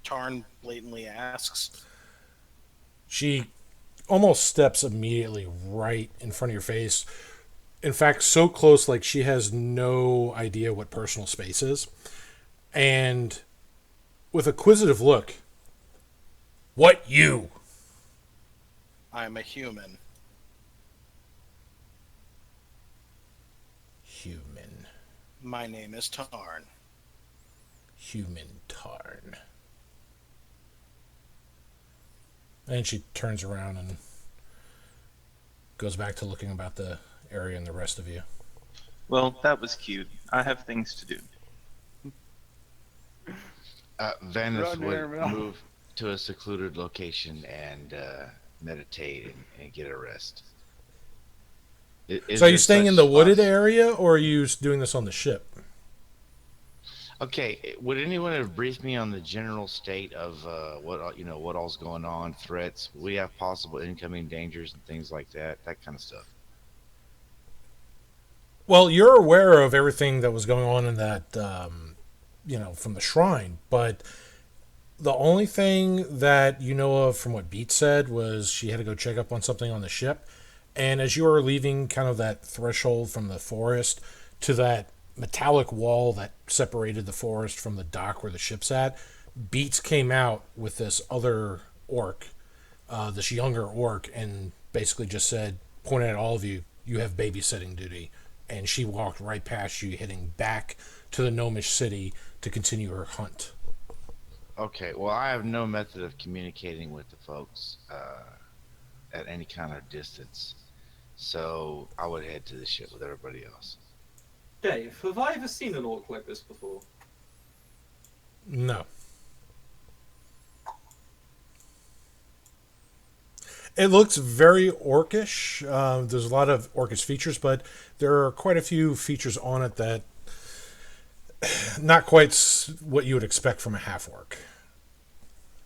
Tarn blatantly asks. She almost steps immediately right in front of your face. In fact, so close like she has no idea what personal space is. And with a quizzitive look, what you? I'm a human. Human. My name is Tarn. Human Tarn. And she turns around and goes back to looking about the area and the rest of you. Well, that was cute. I have things to do. Venice Run there, would Mel. move to a secluded location and meditate and get a rest. Is So are you there staying such in the wooded spots? area, or are you doing this on the ship? Okay, would anyone have briefed me on the general state of what all's going on, threats? We have possible incoming dangers and things like that kind of stuff. Well, you're aware of everything that was going on in that, from the shrine, but the only thing that you know of from what Beat said was she had to go check up on something on the ship. And as you were leaving kind of that threshold from the forest to that metallic wall that separated the forest from the dock where the ship's at, Beats came out with this other orc, this younger orc, and basically just said, pointed at all of you, you have babysitting duty. And she walked right past you, heading back to the gnomish city to continue her hunt. Okay, well, I have no method of communicating with the folks at any kind of distance, so I would head to the ship with everybody else. Dave, have I ever seen an orc like this before? No. It looks very orcish. There's a lot of orcish features, but there are quite a few features on it that not quite what you would expect from a half-orc.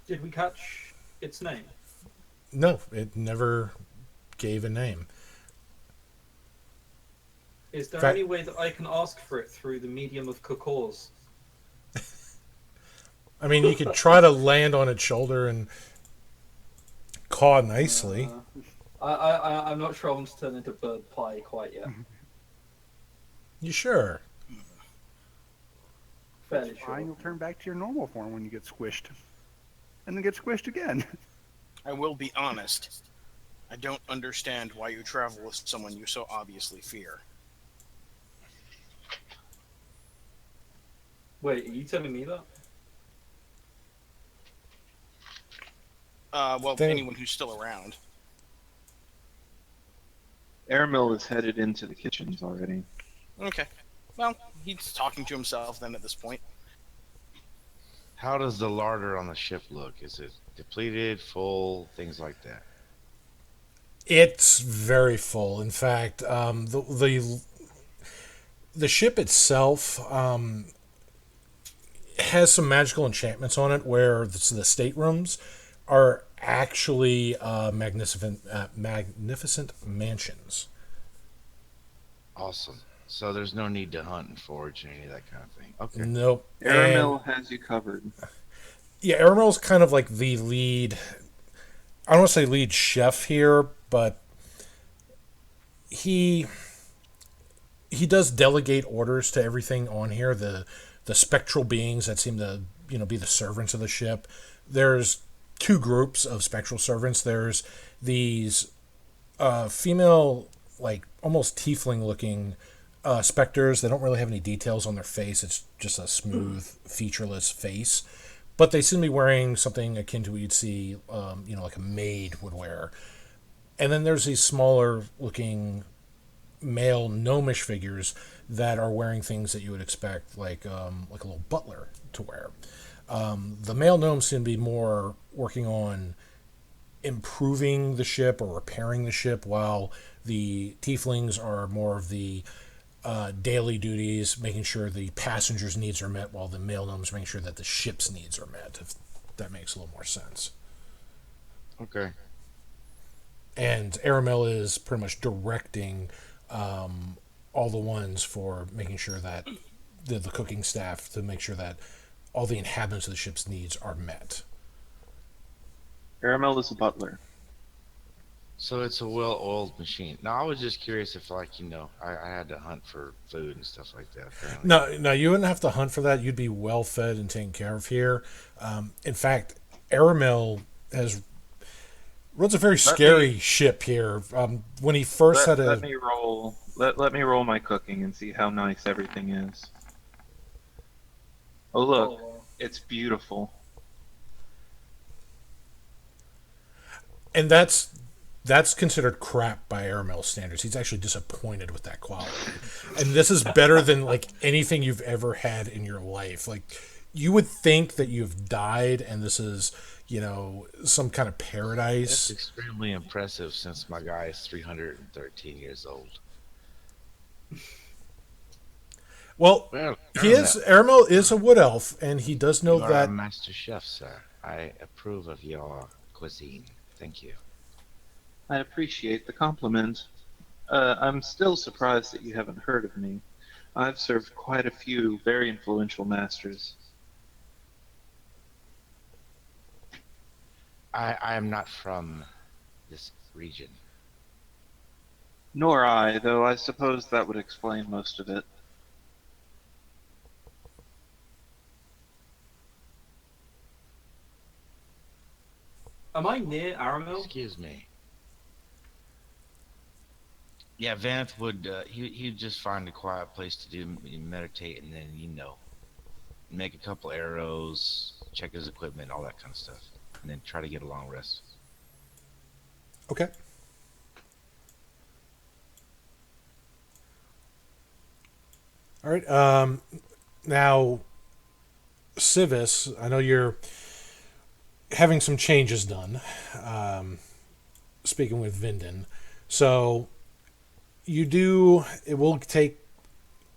Did we catch its name? No, it never gave a name. Is there Fact- any way that I can ask for it through the medium of Kokors? I mean, you could try to land on its shoulder and caw nicely. I'm not sure I want to turn into bird pie quite yet. You sure? Fairly Fine, sure. you'll turn back to your normal form when you get squished. And then get squished again. I will be honest. I don't understand why you travel with someone you so obviously fear. Wait, are you telling me that? Well, There, anyone who's still around. Airmill is headed into the kitchens already. Okay. Well, he's talking to himself then at this point. How does the larder on the ship look? Is it depleted, full, things like that? it's very full. In fact, the ship itself has some magical enchantments on it, where the staterooms are actually magnificent mansions. Awesome. So there's no need to hunt and forage and any of that kind of thing. Okay. Nope. And Airmill has you covered. yeah, Aramel's kind of like the lead. I don't want to say lead chef here, but he he does delegate orders to everything on here. The spectral beings that seem to be the servants of the ship. There's two groups of spectral servants. There's these female, like almost tiefling looking specters. They don't really have any details on their face. It's just a smooth, featureless face. But they seem to be wearing something akin to what you'd see, like a maid would wear. And then there's these smaller looking male gnomish figures that are wearing things that you would expect, like a little butler to wear. The male gnomes seem to be more working on improving the ship or repairing the ship, while the tieflings are more of the daily duties, making sure the passengers' needs are met, while the male gnomes are making sure that the ship's needs are met, if that makes a little more sense. Okay. And Aramel is pretty much directing all the ones for making sure that the cooking staff, to make sure that all the inhabitants of the ship's needs are met. Airmill is a butler. So it's a well-oiled machine. Now I was just curious if, like, I had to hunt for food and stuff like that. Apparently. No, you wouldn't have to hunt for that. You'd be well fed and taken care of here. In fact, Aramel runs a very scary ship here. When he first had Let me roll. Let me roll my cooking and see how nice everything is. Oh look, Oh, it's beautiful. and that's considered crap by Aramel standards. He's actually disappointed with that quality. And this is better than like anything you've ever had in your life. Like, you would think that you've died and this is, some kind of That's paradise. extremely impressive since my guy is 313 years old. Well, Well, Aramel is a wood elf, and he does know you are a that. master chef, sir. I approve of your cuisine. Thank you. I appreciate the compliment. I'm still surprised that you haven't heard of me. I've served quite a few very influential masters. I am not from this region. Nor I, though I suppose that would explain most of it. am I near Aramil? Excuse me. Yeah, Vanth would he'd just find a quiet place to meditate, and then make a couple arrows, check his equipment, all that kind of stuff, and then try to get a long rest. Okay. All right. Now, Civis, I know you're having some changes done. Speaking with Vinden, so it will take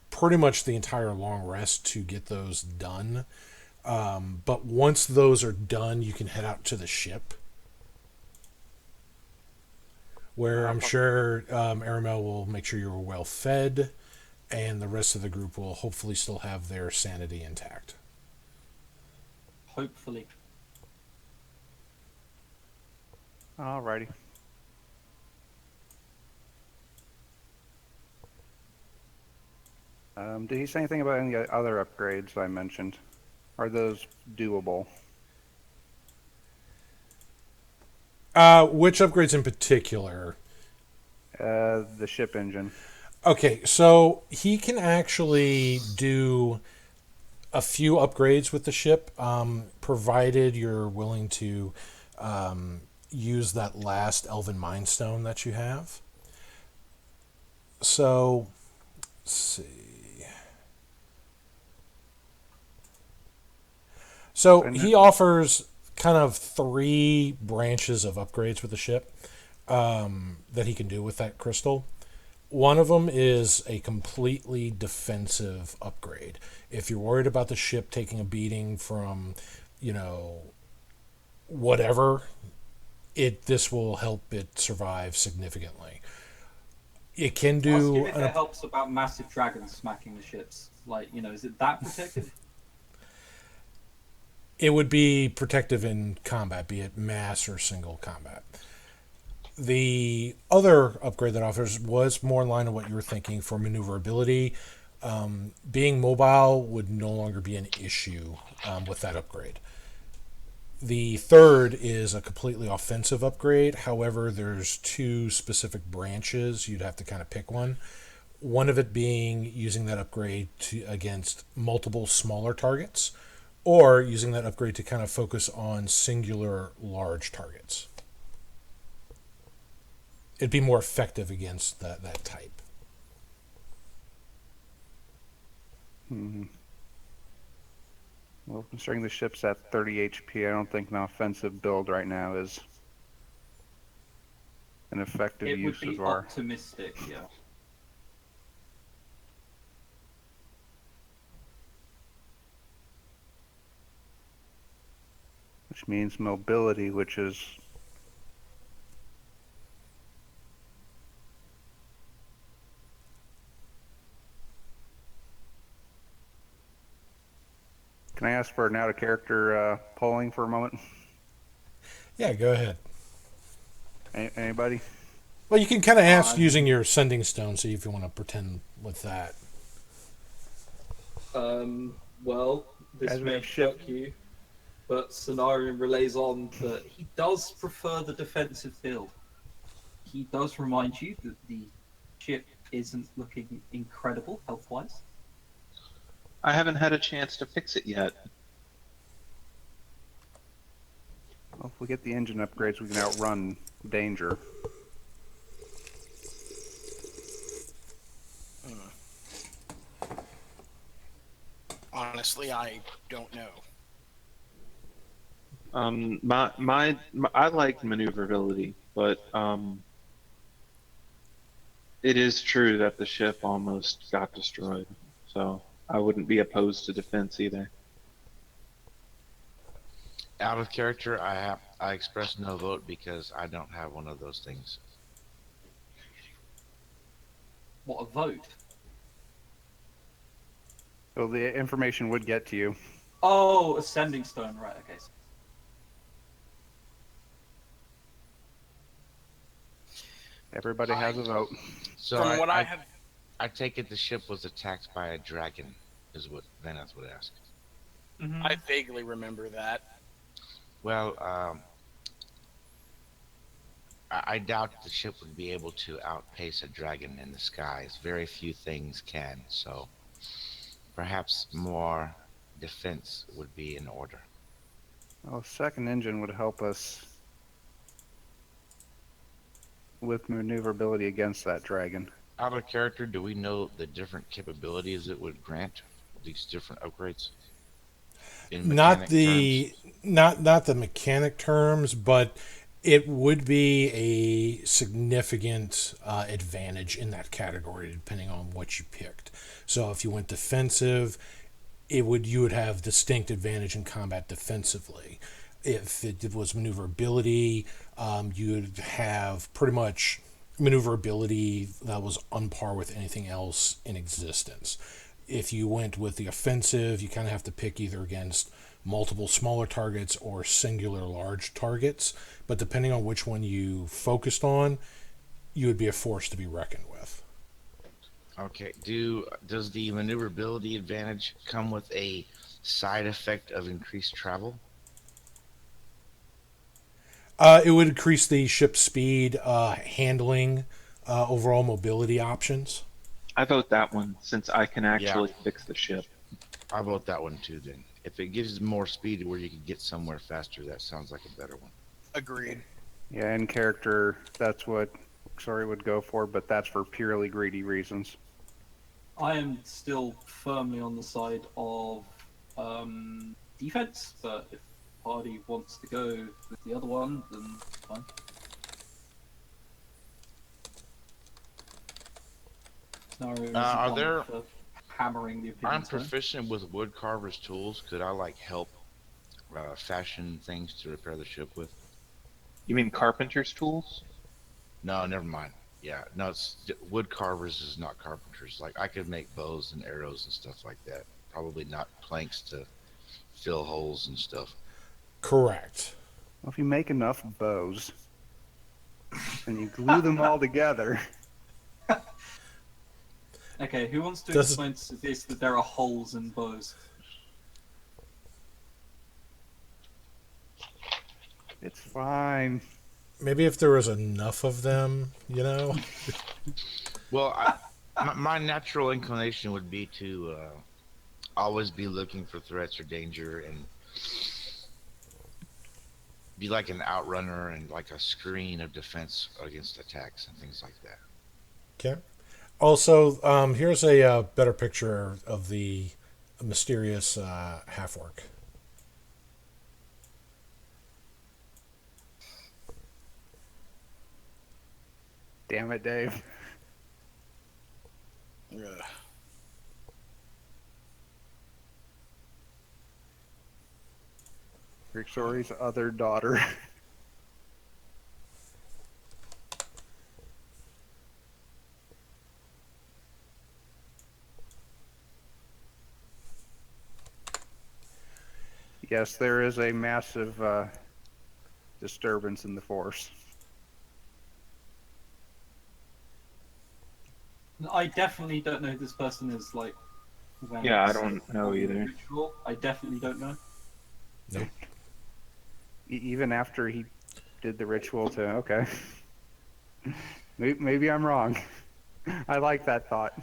pretty much the entire long rest to get those done. But once those are done, you can head out to the ship, where I'm sure Aramel will make sure you're well fed, and the rest of the group will hopefully still have their sanity intact. Hopefully. Alrighty. Did he say anything about any other upgrades I mentioned? Are those doable? Which upgrades in particular? The ship engine. Okay, so he can actually do a few upgrades with the ship, provided you're willing to use that last Elven Mind Stone that you have. So, let's see. So And he offers kind of three branches of upgrades with the ship that he can do with that crystal. One of them is a completely defensive upgrade. If you're worried about the ship taking a beating from, whatever, this will help it survive significantly. It can Ask him do if it helps about massive dragons smacking the ships. Is it that protective? it would be protective in combat, be it mass or single combat. The other upgrade that offers was more in line with what you were thinking for maneuverability. Being mobile would no longer be an issue with that upgrade. The third is a completely offensive upgrade. However, there's two specific branches. You'd have to kind of pick one. One of it being using that upgrade against multiple smaller targets, or using that upgrade to kind of focus on singular large targets. It'd be more effective against that type. Hmm. Well, considering the ship's at 30 HP, I don't think an offensive build right now is an effective It would use be of our. optimistic, yeah. Which means mobility, which is Can I ask for an out of character polling for a moment? Yeah, go ahead. Anybody? Well, you can kind of ask using your sending stone, see if you want to pretend with that. Well, this As we may have ship- shock you, but Cenarion relays on that he does prefer the defensive build. He does remind you that the ship isn't looking incredible health-wise. I haven't had a chance to fix it yet. Well, if we get the engine upgrades, we can outrun danger. Honestly, I don't know. I like maneuverability, but it is true that the ship almost got destroyed. So I wouldn't be opposed to defense either. Out of character, I express no vote because I don't have one of those things. What a vote! So the information would get to you. Oh, ascending stone, right? Okay. Everybody has a vote. So From what I have, I take it the ship was attacked by a dragon, is what Venice would ask. I vaguely remember that. Well, I doubt the ship would be able to outpace a dragon in the skies. Very few things can, so perhaps more defense would be in order. Well, a second engine would help us with maneuverability against that dragon. Out of character, do we know the different capabilities it would grant? These different upgrades? In Not mechanic the terms? not the mechanic terms, but it would be a significant advantage in that category depending on what you picked. So if you went defensive, you would have distinct advantage in combat defensively. If it was maneuverability, you'd have pretty much maneuverability that was on par with anything else in existence. If you went with the offensive, you kind of have to pick either against multiple smaller targets or singular large targets. But depending on which one you focused on, you would be a force to be reckoned with. Okay. Does the maneuverability advantage come with a side effect of increased travel? It would increase the ship speed, handling, overall mobility options. I vote that one since I can Yeah, actually fix the ship. I vote that one too. Then, if it gives more speed to where you can get somewhere faster, that sounds like a better one. Agreed. Yeah, in character, that's what Sorry would go for, but that's for purely greedy reasons. I am still firmly on the side of defense, but if party wants to go with the other one, then fine. Scenario isn't Are one there? for hammering the I'm opinions home. proficient with wood carver's tools. Could I like help fashion things to repair the ship with? You mean carpenter's tools? No, never mind. Yeah, no, it's wood carvers is not carpenters. Like I could make bows and arrows and stuff like that. Probably not planks to fill holes and stuff. Correct. Well, if you make enough bows and you glue them all together, Okay, who wants to Does explain to this that there are holes in bows? it's fine. maybe if there was enough of them, you know. Well, my natural inclination would be to always be looking for threats or danger and be like an outrunner and like a screen of defense against attacks and things like that. Okay. Also, here's a better picture of the mysterious half orc. Damn it, Dave. Ugh. Rick Sorry's other daughter. Yes, there is a massive disturbance in the force. I definitely don't know who this person is. Like, when Yeah, I it's don't know either. ritual, I definitely don't know. Nope. Even after he did the ritual to, okay. Maybe I'm wrong. I like that thought.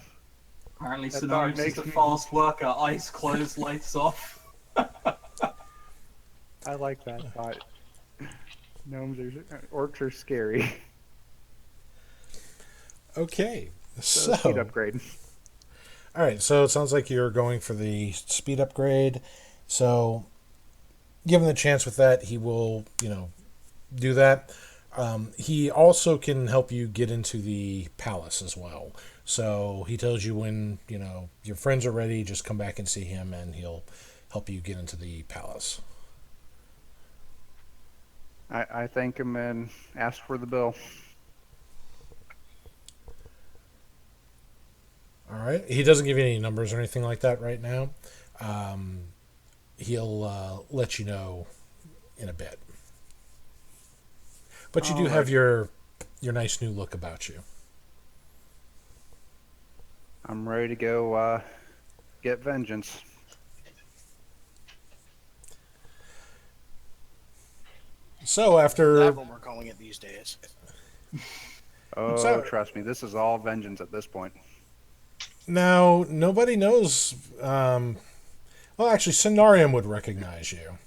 Apparently, That Scenario's thought just a makes me- fast worker. Eyes closed, lights off. I like that thought. Orcs are scary. Okay. So, speed upgrade. All right. So it sounds like you're going for the speed upgrade. So, given the chance with that, he will, do that. He also can help you get into the palace as well. So he tells you when your friends are ready, just come back and see him, and he'll help you get into the palace. I thank him and ask for the bill. All right. He doesn't give you any numbers or anything like that right now. He'll let you know in a bit. But you do have your nice new look about you. I'm ready to go get vengeance. So after That's what we're calling it these days. Oh, So- trust me, this is all vengeance at this point. now, nobody knows. Well, actually, Cenarium would recognize you.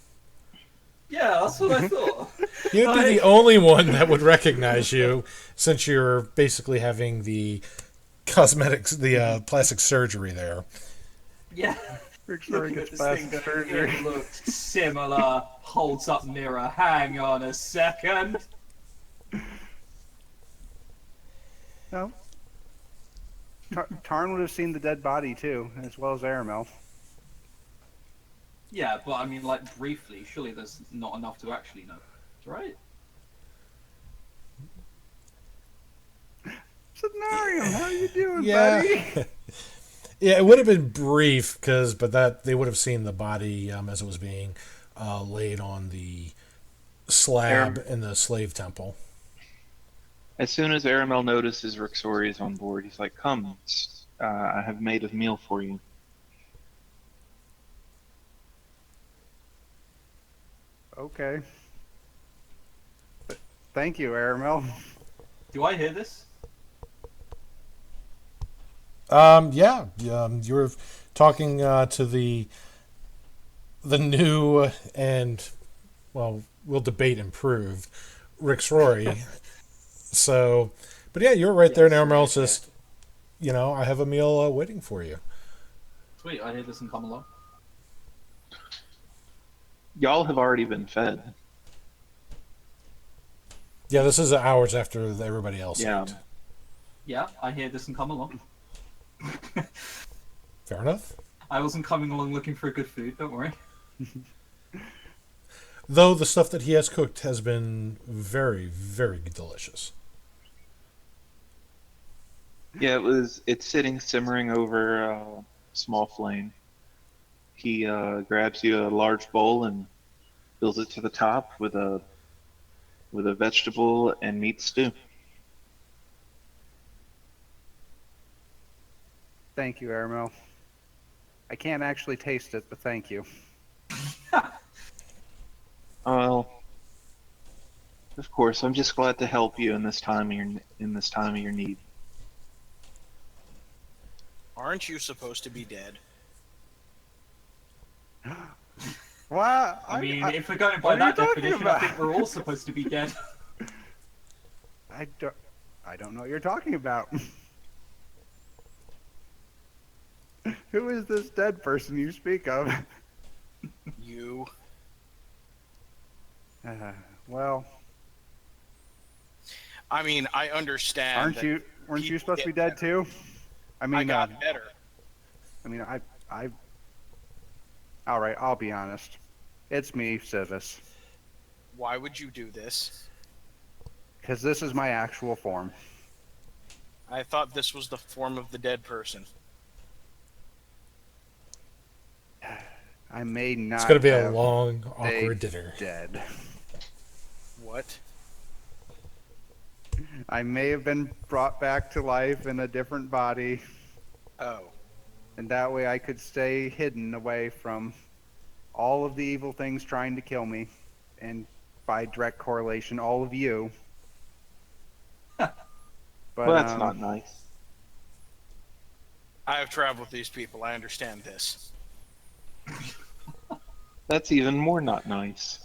Yeah, that's what I thought. You'd be the only one that would recognize you, since you're basically having the cosmetics, the plastic surgery there. Yeah. Rick Sorry Looking at gets this thing plastic going, surgery. it looks similar. Holds up mirror. Hang on a second. No. Tarn would have seen the dead body too, as well as Aramel. Yeah, but I mean, like, briefly. Surely there's not enough to actually know, right? Cenarium, how you doing, Yeah. buddy? Yeah, it would have been brief, but that they would have seen the body as it was being laid on the slab in the slave temple. As soon as Aramel notices Rixori is on board, he's like, "Come, I have made a meal for you. Okay. Thank you, Aramel. Do I hear this? Yeah. You were talking to the new and, well, we'll debate improved Rick's Rory. So, but yeah, you're right there, and Yes, Emerald right there. just, I have a meal waiting for you. Sweet, I hear this and come along. Y'all have already been fed. Yeah, this is hours after everybody else Yeah. ate. Yeah, I hear this and come along. Fair enough. I wasn't coming along looking for good food, don't worry. Though the stuff that he has cooked has been very, very delicious. Yeah, it's sitting simmering over a small flame. He grabs you a large bowl and fills it to the top with a vegetable and meat stew. Thank you, Aramel. I can't actually taste it, but thank you. Well, of course, I'm just glad to help you in this time of your need. Aren't you supposed to be dead? Wow. I mean, if we're going by what are you that talking definition, about? I think we're all supposed to be dead. I don't know what you're talking about. Who is this dead person you speak of? You. Well, I mean, I understand. weren't you people supposed to be get dead too? I mean, I got better. I. All right, I'll be honest. It's me, Civis. Why would you do this? Because this is my actual form. I thought this was the form of the dead person. I may not. It's going to be a have long, awkward stayed dinner. Dead. What? I may have been brought back to life in a different body, Oh. and that way I could stay hidden away from all of the evil things trying to kill me, and by direct correlation, all of you. But Well, that's not nice. I have traveled with these people. I understand this. That's even more not nice.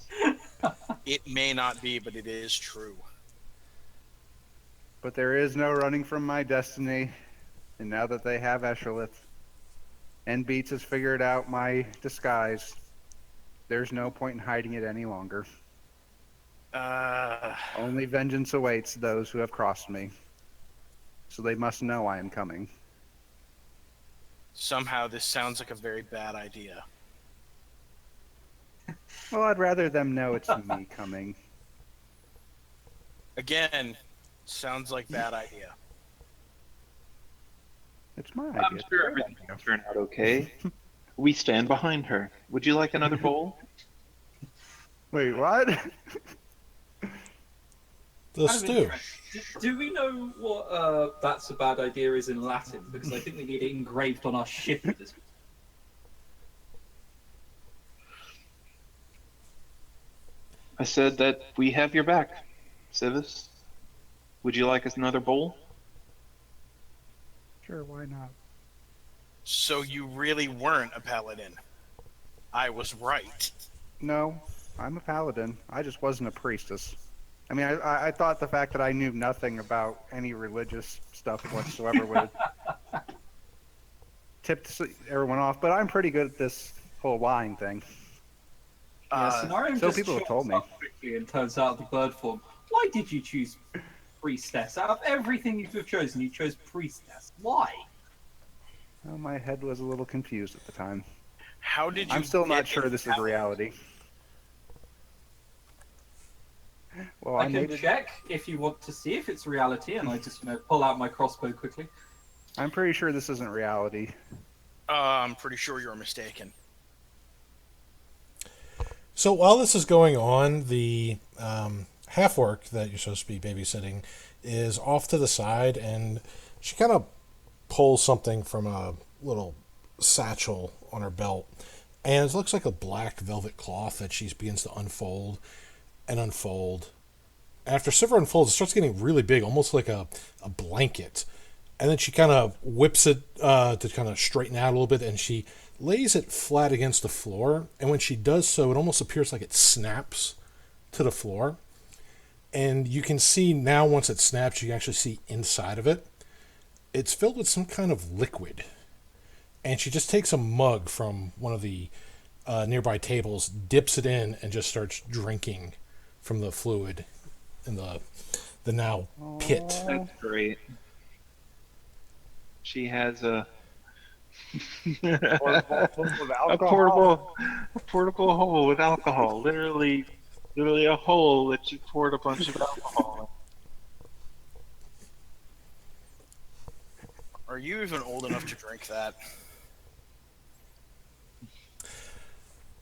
It may not be, but it is true. But there is no running from my destiny, and now that they have Eshelith, and Beats has figured out my disguise, there's no point in hiding it any longer. Only vengeance awaits those who have crossed me. So they must know I am coming. Somehow this sounds like a very bad idea. Well, I'd rather them know it's me coming. Again, sounds like bad idea. It's my I'm idea. sure everything will turn out okay. We stand behind her. Would you like another bowl? Wait, what? The Out of stew. interest, do we know what "that's a bad idea" is in Latin? Because I think we need it engraved on our ship at this point. I said that we have your back, Civis. Would you like us another bowl? Sure, why not? So you really weren't a paladin. I was right. No, I'm a paladin. I just wasn't a priestess. I mean, I thought the fact that I knew nothing about any religious stuff whatsoever would have tipped everyone off, but I'm pretty good at this whole lying thing. Yeah, Cenarium so just people have shows told me. up quickly and turns out the bird form. Why did you choose priestess? Out of everything you could have chosen, you chose priestess. Why? Well, my head was a little confused at the time. How did you I'm still not get sure this is paladin? reality. Well, I I can made it. check if you want to see if it's reality, and I just pull out my crossbow quickly. I'm pretty sure this isn't reality. I'm pretty sure you're mistaken. So while this is going on, the half-orc that you're supposed to be babysitting is off to the side, and she kind of pulls something from a little satchel on her belt, and it looks like a black velvet cloth that she begins to unfold and unfold. After several unfolds, it starts getting really big, almost like a blanket. And then she kind of whips it to kind of straighten out a little bit, and she lays it flat against the floor. And when she does so, it almost appears like it snaps to the floor. And you can see now, once it snaps, you can actually see inside of it. It's filled with some kind of liquid. And she just takes a mug from one of the nearby tables, dips it in, and just starts drinking from the fluid in the now pit. That's great. She has a With a portable hole with alcohol. Literally a hole that you poured a bunch of alcohol in. Are you even old enough to drink that?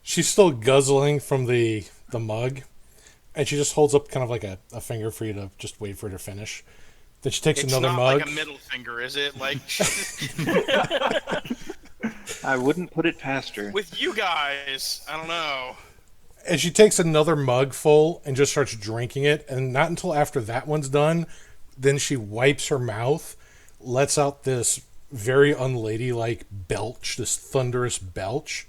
She's still guzzling from the mug, and she just holds up kind of like a finger for you to just wait for her to finish. Then she takes It's another not mug. like a middle finger, is it? Like I wouldn't put it past her. with you guys, I don't know. And she takes another mug full and just starts drinking it. And not until after that one's done, then she wipes her mouth, lets out this very unladylike belch, this thunderous belch.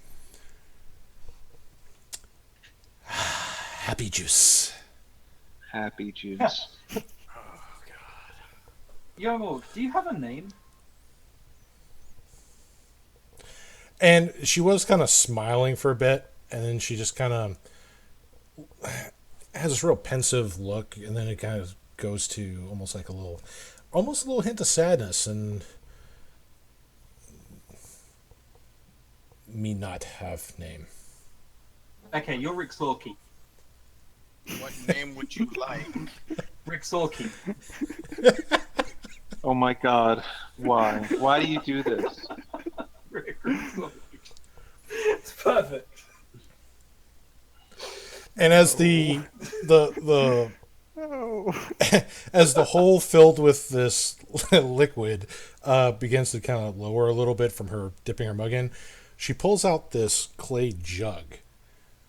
Happy juice. Happy juice. Yo, do you have a name? And she was kind of smiling for a bit, and then she just kind of has this real pensive look, and then it kind of goes to almost a little hint of sadness, and me not have name. Okay, you're Rick Sorky. What name would you like? Rick Sorky. Oh my god. Why? Why do you do this? Rick Sorky. It's perfect. And as the Oh. as the hole filled with this liquid begins to kind of lower a little bit from her dipping her mug in, she pulls out this clay jug,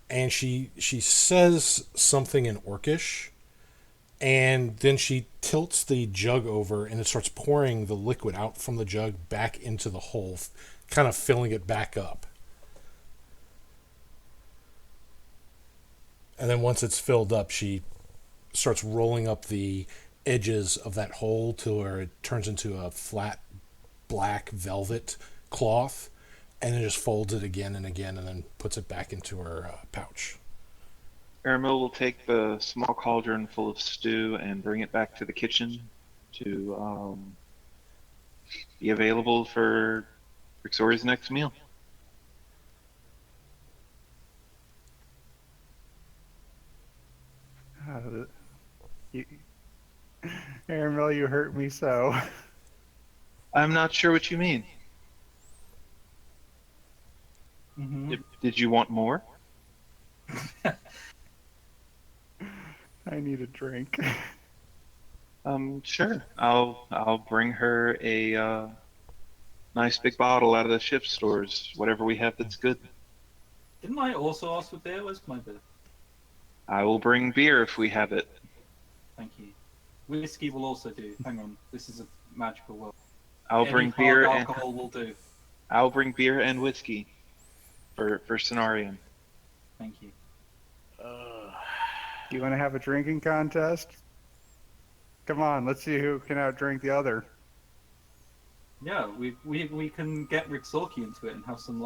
and she says something in Orcish, and then she tilts the jug over, and it starts pouring the liquid out from the jug back into the hole, kind of filling it back up. And then once it's filled up, she starts rolling up the edges of that hole till where it turns into a flat black velvet cloth, and then just folds it again and again, and then puts it back into her pouch. Aramil will take the small cauldron full of stew and bring it back to the kitchen to be available for Rixori's next meal. Aramil, you hurt me so. I'm not sure what you mean. Mm-hmm. Did you want more? I need a drink. Sure. I'll bring her a nice big bottle out of the ship stores. Whatever we have that's good. Didn't I also ask for beer? Where's my beer? I will bring beer if we have it. Thank you. Whiskey will also do. Hang on, this is a magical world. I'll Any bring hard beer and alcohol will do. I'll bring beer and whiskey for Cenarium. Thank you. You want to have a drinking contest? Come on, let's see who can outdrink the other. Yeah, we can get Rick Sorky into it and have some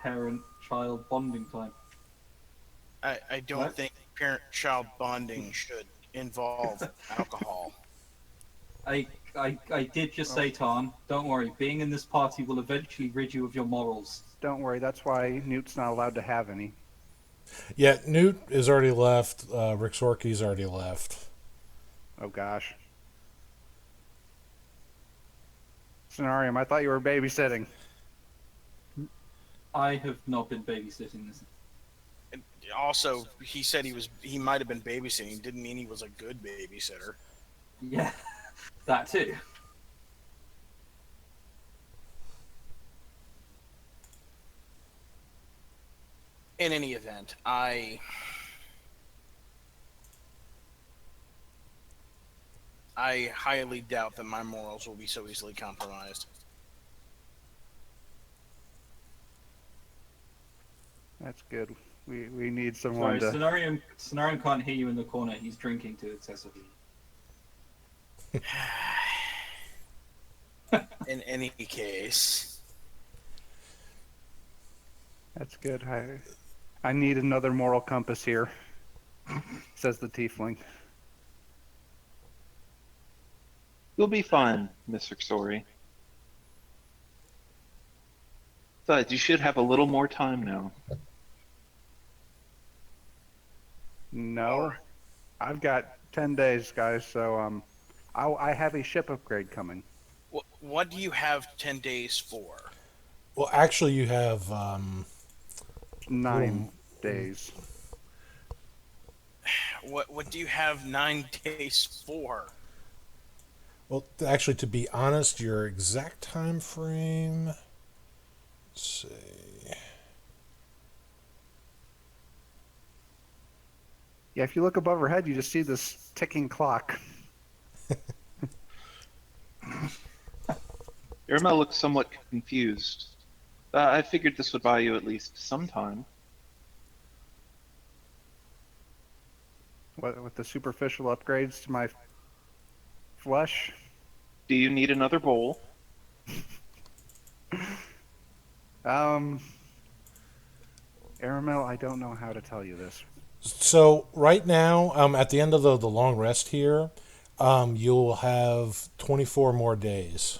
parent-child bonding time. I don't What? think parent-child bonding should involve alcohol. I did just say, Tarn, don't worry, being in this party will eventually rid you of your morals. Don't worry, that's why Newt's not allowed to have any. Yeah, Newt is already left. Rick Sorky's already left. Oh gosh. Scenarium, I thought you were babysitting. I have not been babysitting this. And also, he said he might have been babysitting. Didn't mean he was a good babysitter. Yeah, that too. In any event, I highly doubt that my morals will be so easily compromised. That's good. We need someone Sorry, to. Scenario can't hear you in the corner. He's drinking too excessively. In any case, That's good. I need another moral compass here, says the tiefling. You'll be fine, Miss Rixori. Besides, you should have a little more time now. No, I've got 10 days, guys. So I have a ship upgrade coming. what do you have 10 days for? Well, actually, you have 9 days. What do you have 9 days for? well, actually, to be honest, your exact time frame. Let's see. Yeah, if you look above her head, you just see this ticking clock. Irma looks somewhat confused. I figured this would buy you at least some time. What with the superficial upgrades to my flesh? Do you need another bowl? Aramel, I don't know how to tell you this. So right now, at the end of the long rest here, you'll have 24 more days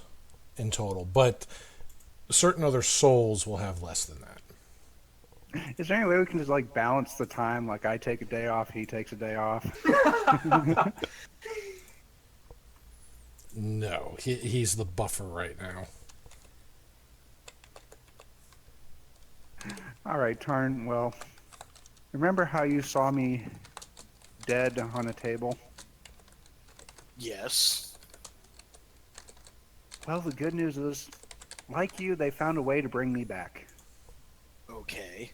in total, but certain other souls will have less than that. Is there any way we can just like balance the time? Like I take a day off, he takes a day off. No, he's the buffer right now. All right, Tarn. Well, remember how you saw me dead on a table? Yes. Well, the good news is, like you, they found a way to bring me back. Okay.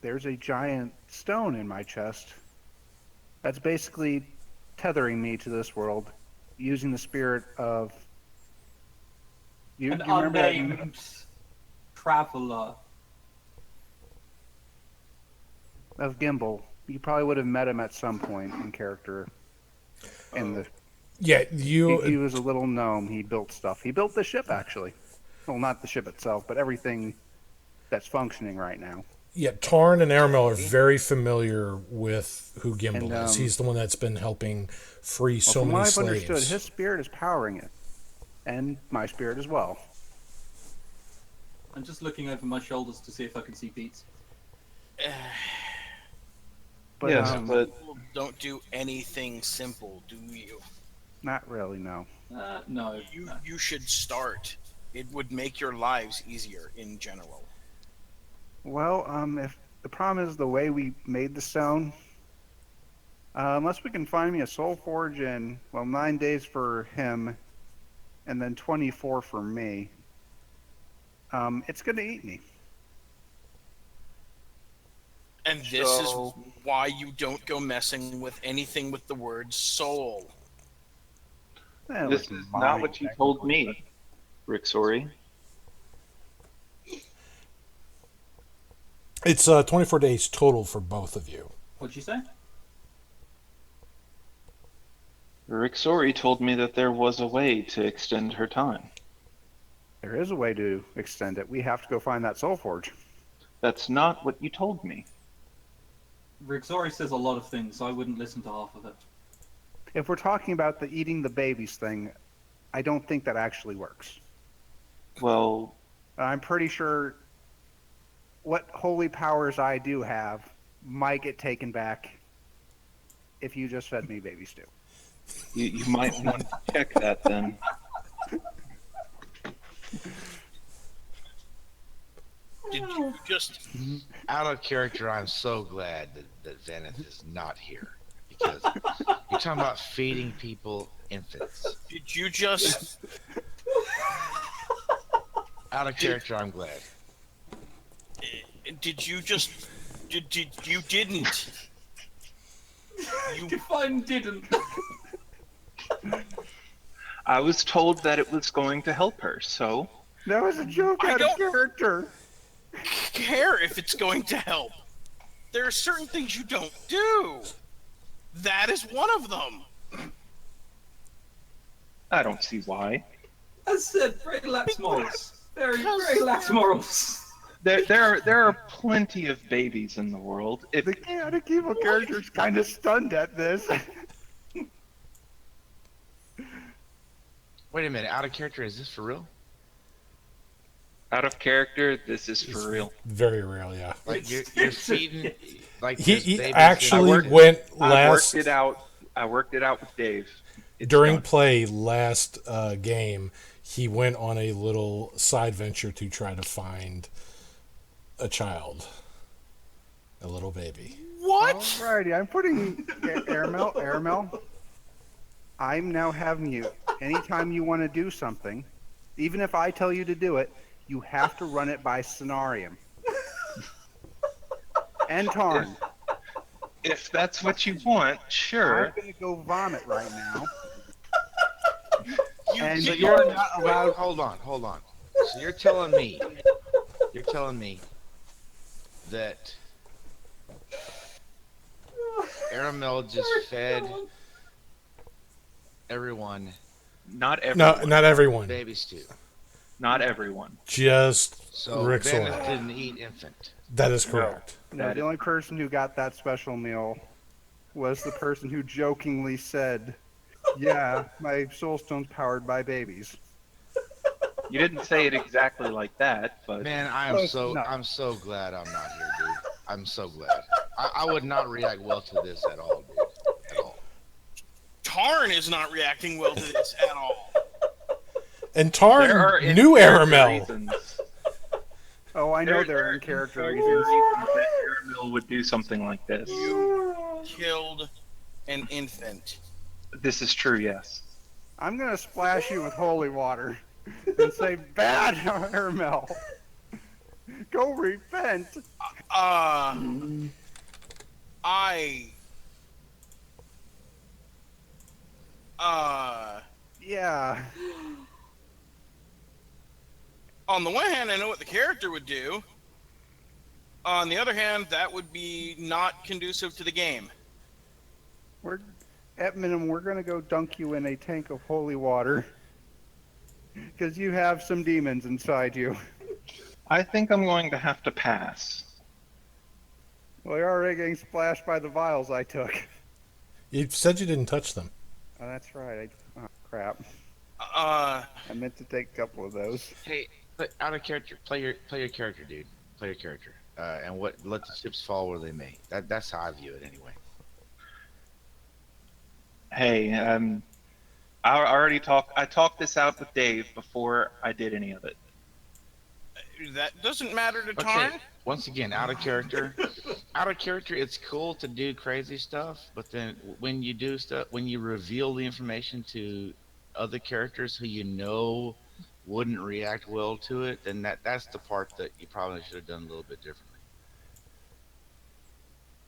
There's a giant stone in my chest that's basically tethering me to this world, using the spirit of. You An remember that? unnamed traveler. Of Gimbal. You probably would have met him at some point in character. In the Yeah, he was a little gnome. He built stuff. He built the ship actually. Well, not the ship itself, but everything that's functioning right now. Yeah, Tarn and Aramel are very familiar with who Gimbal And, is. He's the one that's been helping free Well, so from many what I've slaves. understood, his spirit is powering it, and my spirit as well. I'm just looking over my shoulders to see if I can see Pete's. But Yes, but People don't do anything simple, do you? not really. No. No. You should start. It would make your lives easier in general. Well, if the problem is the way we made the stone, unless we can find me a soul forge in 9 days for him, and then 24 for me, it's gonna eat me. And this is why you don't go messing with anything with the word soul. this is not what you told me, Rixori. It's 24 days total for both of you. What'd you say? Rixori told me that there was a way to extend her time. There is a way to extend it. We have to go find that soul forge. That's not what you told me. Rixori says a lot of things, so I wouldn't listen to half of it. If we're talking about the eating the babies thing, I don't think that actually works. Well, I'm pretty sure what holy powers I do have might get taken back if you just fed me baby stew. you might want to check that then. Did you just... Out of character, I'm so glad that Zenith is not here. Because you're talking about feeding people infants. Did you just... Out of character, I'm glad. Did you just? Did you didn't? You Define didn't. I was told that it was going to help her, so That was a joke I out of don't- character. care if it's going to help. There are certain things you don't do. That is one of them. I don't see why. As said, very lax morals. Very lax morals. There are plenty of babies in the world. If The chaotic evil character's kind of stunned at this. Wait a minute, out of character, is this for real? out of character, this is for real. Very real, yeah. Like you're feeding like He, this he baby's actually gonna- went I last worked it out. I worked it out with Dave. It's during done. play last game. He went on a little side venture to try to find a child, a little baby. What? Alrighty, I'm putting Airmel. I'm now having you. Anytime you want to do something, even if I tell you to do it, you have to run it by Scenarium. And Tarn. If that's what you want, sure. I'm gonna go vomit right now. You, And you- you're Wait, not allowed. hold on. So you're telling me that Aramel just fed everyone Not No, everyone. not everyone. baby stew. Not everyone. Just So Rick Bennett Sawyer. didn't eat infant. That is correct. No, the only person who got that special meal was the person who jokingly said, "Yeah, my soulstone's powered by babies." You didn't say it exactly like that, but Man, Close enough. I'm so glad I'm not here, dude. I'm so glad. I would not react well to this at all, dude. At all. Tarn is not reacting well to this at all. And there are Tarn knew in-character Aramel. reasons. Oh, I know There they're are in character in-character reasons. reasons that Aramil would do something like this. You killed an infant. This is true, yes. I'm gonna splash you with holy water and say, "Bad, Hermel. Go repent." I. Yeah. On the one hand, I know what the character would do. On the other hand, that would be not conducive to the game. We're at minimum. We're gonna go dunk you in a tank of holy water because you have some demons inside you. I think I'm going to have to pass. Well, you're already getting splashed by the vials I took. You said you didn't touch them. Oh, that's right. Oh, crap. Uh, I meant to take a couple of those. Hey, but out of character, play your character, dude. Play your character. And let the chips fall where they may. That's how I view it anyway. Hey, I talked this out with Dave before I did any of it. that doesn't matter to Okay. Tarn. Once again, out of character. Out of character, it's cool to do crazy stuff, but then when you do stuff, when you reveal the information to other characters who you know wouldn't react well to it, then that's the part that you probably should have done a little bit differently.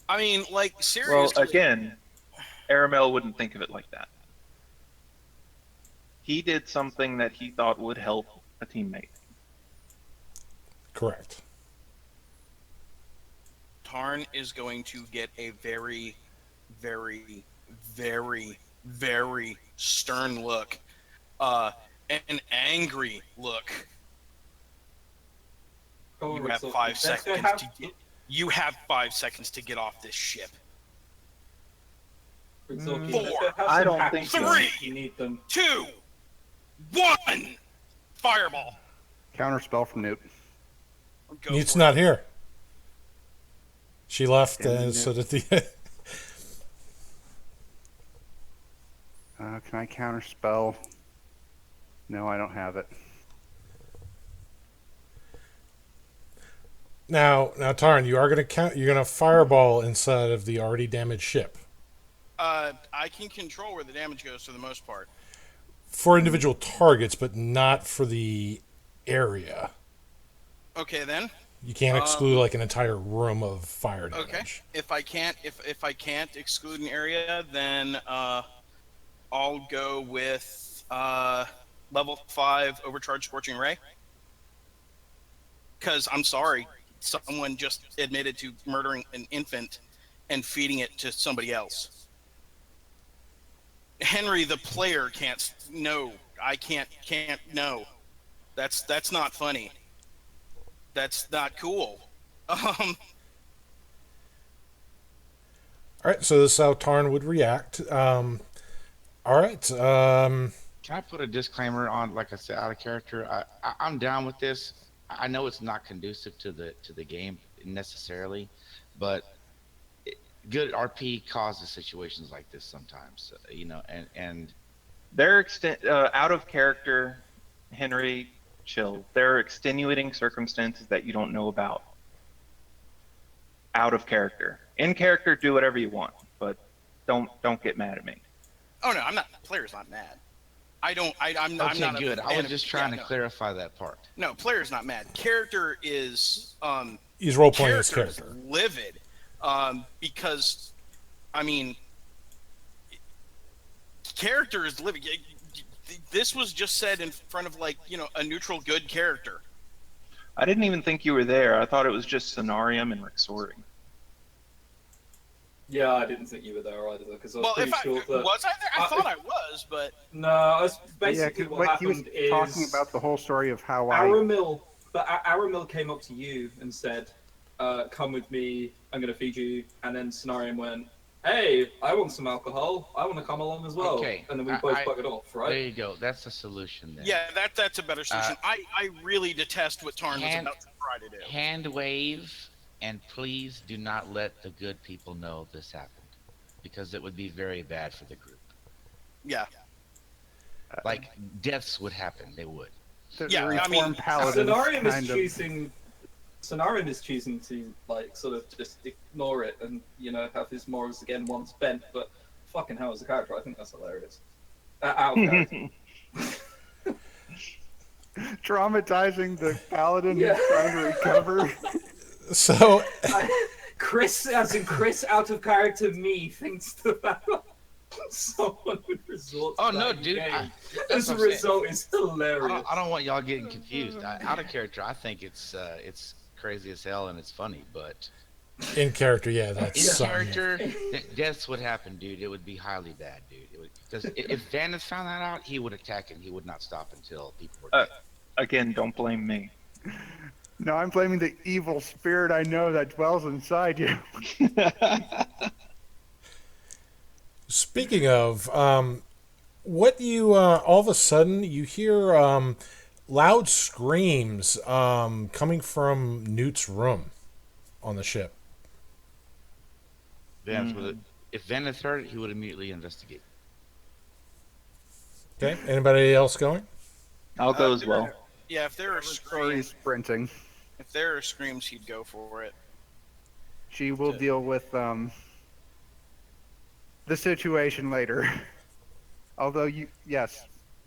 I mean, like, Well, seriously. again, Aramel wouldn't think of it like that. He did something that he thought would help a teammate. Correct. Tarn is going to get a very, very, very, very stern look. An angry look. Go on, You Rick have Sawyer. 5 Let's go seconds have- to get. You have 5 seconds to get off this ship. Rick Sawyer, let's 4, go have I some don't happy think so. songs. 3, You need them. 2, 1. Fireball. Counterspell from Newt. Go Newt's for not here. She left, Damn it. so did the. Can I counterspell? No, I don't have it. Now, Tarn, you are going to count. You're going to fireball inside of the already damaged ship I can control where the damage goes for the most part. for individual targets, but not for the area. Okay, then. You can't exclude like an entire room of fire damage. Okay. If I can't exclude an area, then I'll go with level 5 overcharge scorching ray. Because I'm sorry, someone just admitted to murdering an infant and feeding it to somebody else. Henry, the player, can't. No, I can't. No, that's not funny. That's not cool. All right, so this is how Tarn would react. All right. Can I put a disclaimer on, like I said, out of character? I'm down with this. I know it's not conducive to the game necessarily, but good RP causes situations like this sometimes. And They're out of character, Henry. Chill. There are extenuating circumstances that you don't know about. Out of character. In character, do whatever you want, but don't get mad at me. Oh no, I'm not. The player's not mad. I'm okay, not good. I was just trying to clarify that part. No, player's not mad. Character is he's role playing his character character. is livid, because, I mean, character is livid. This was just said in front of, like, a neutral good character. I didn't even think you were there. I thought it was just Cenarium and Rexori. Yeah, I didn't think you were there either, because I was pretty sure that... Was I there? I thought I was, but... No, I was basically Yeah, what happened he was is... talking about the whole story of how Aramil came up to you and said, come with me, I'm going to feed you. And then Cenarium went, hey, I want some alcohol. I want to come along as well. Okay. And then we both buggered off, right? There you go. That's the solution then. Yeah, that's a better solution. I really detest what Tarn was about to try to do. Hand wave, and please do not let the good people know this happened, because it would be very bad for the group. Yeah. Like, deaths would happen. They would. Yeah, I mean, Cenarium is choosing to, like, sort of just ignore it and, have his morals again once bent, but fucking hell, as a character, I think that's hilarious. Out of character. Traumatizing the paladin who's trying to recover. So... Chris out of character me thinks that someone would resort to no, dude. As a result, it's hilarious. I don't want y'all getting confused. Out of character, I think it's crazy as hell and it's funny, but in character, yeah, that's in character, deaths would happen, dude. It would be highly bad, dude. Because if Vanus found that out, he would attack and he would not stop until people were dead. Again, don't blame me. No, I'm blaming the evil spirit I know that dwells inside you. Speaking of, what you all of a sudden you hear loud screams coming from Newt's room on the ship. If Vanith heard it, he would immediately investigate. Okay. Anybody else going? I'll go as well. Yeah, if there are Sorry, screams, sprinting. if there are screams, he'd go for it. She will deal with the situation later. Although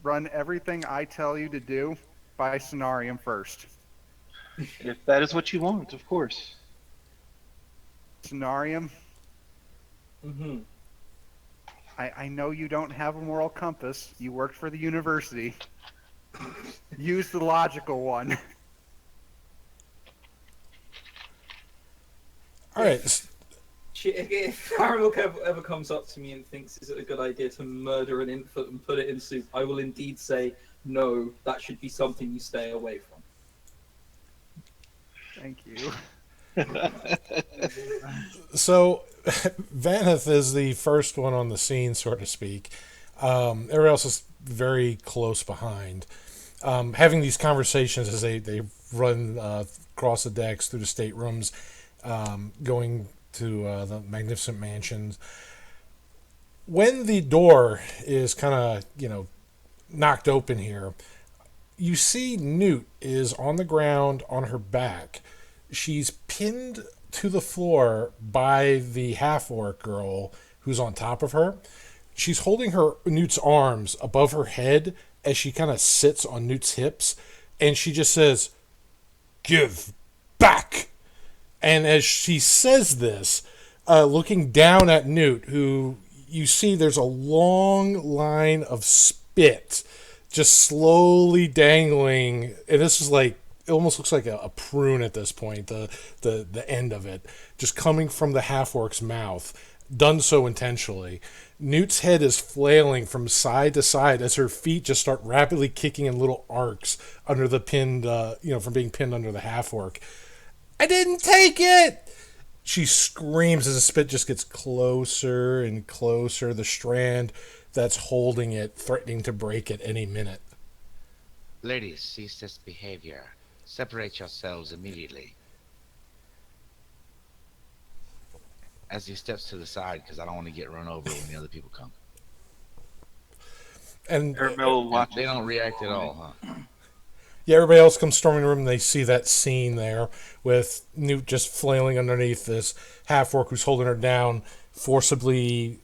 run everything I tell you to do by Cenarium first. If that is what you want, of course. Cenarium, Mm-hmm. I know you don't have a moral compass. You worked for the university. Use the logical one. All right. If Haramilk ever comes up to me and thinks, is it a good idea to murder an infant and put it in soup, I will indeed say, no, that should be something you stay away from. Thank you. So, Vanith is the first one on the scene, so to speak. Everybody else is very close behind. Having these conversations as they run across the decks, through the staterooms, going to the magnificent mansions. When the door is kind of, knocked open here, you see Newt is on the ground on her back. She's pinned to the floor by the half-orc girl who's on top of her. She's holding Newt's arms above her head as she kind of sits on Newt's hips, and she just says, "Give back And as she says this, looking down at Newt, who you see there's a long line of spit just slowly dangling. And this is like, it almost looks like a prune at this point, the end of it, just coming from the half-orc's mouth, done so intentionally. Newt's head is flailing from side to side as her feet just start rapidly kicking in little arcs under the pinned, from being pinned under the half-orc. I didn't take it! She screams as the spit just gets closer and closer, the strand that's holding it threatening to break at any minute. Ladies, cease this behavior. Separate yourselves immediately. As he steps to the side, because I don't want to get run over when the other people come. And Ermil watches. They don't react at all, huh? yeah, everybody else comes storming the room and they see that scene there with Newt just flailing underneath this half-orc who's holding her down, forcibly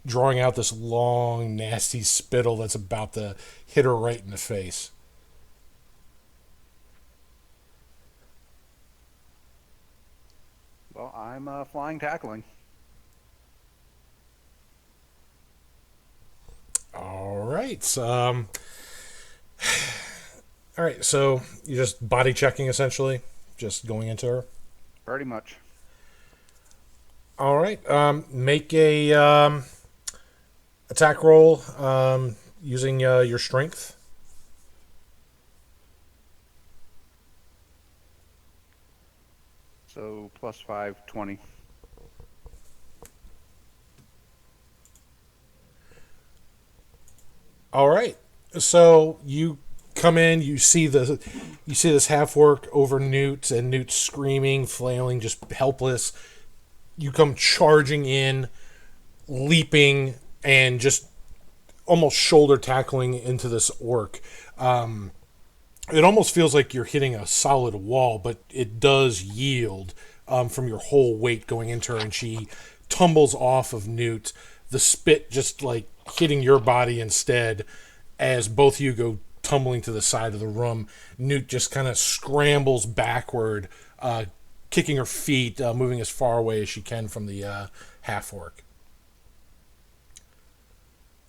drawing out this long, nasty spittle that's about to hit her right in the face. Well, I'm flying tackling. All right. All right, so you're just body checking essentially, just going into her. Pretty much. All right. Make a attack roll using your strength. So +5, 20. All right. So you come in, you see this half orc over Newt, and Newt screaming, flailing, just helpless. You come charging in, leaping, and just almost shoulder tackling into this orc. It almost feels like you're hitting a solid wall, but it does yield from your whole weight going into her, and she tumbles off of Newt. The spit just like hitting your body instead, as both of you go tumbling to the side of the room. Newt just kind of scrambles backward, kicking her feet, moving as far away as she can from the half-orc.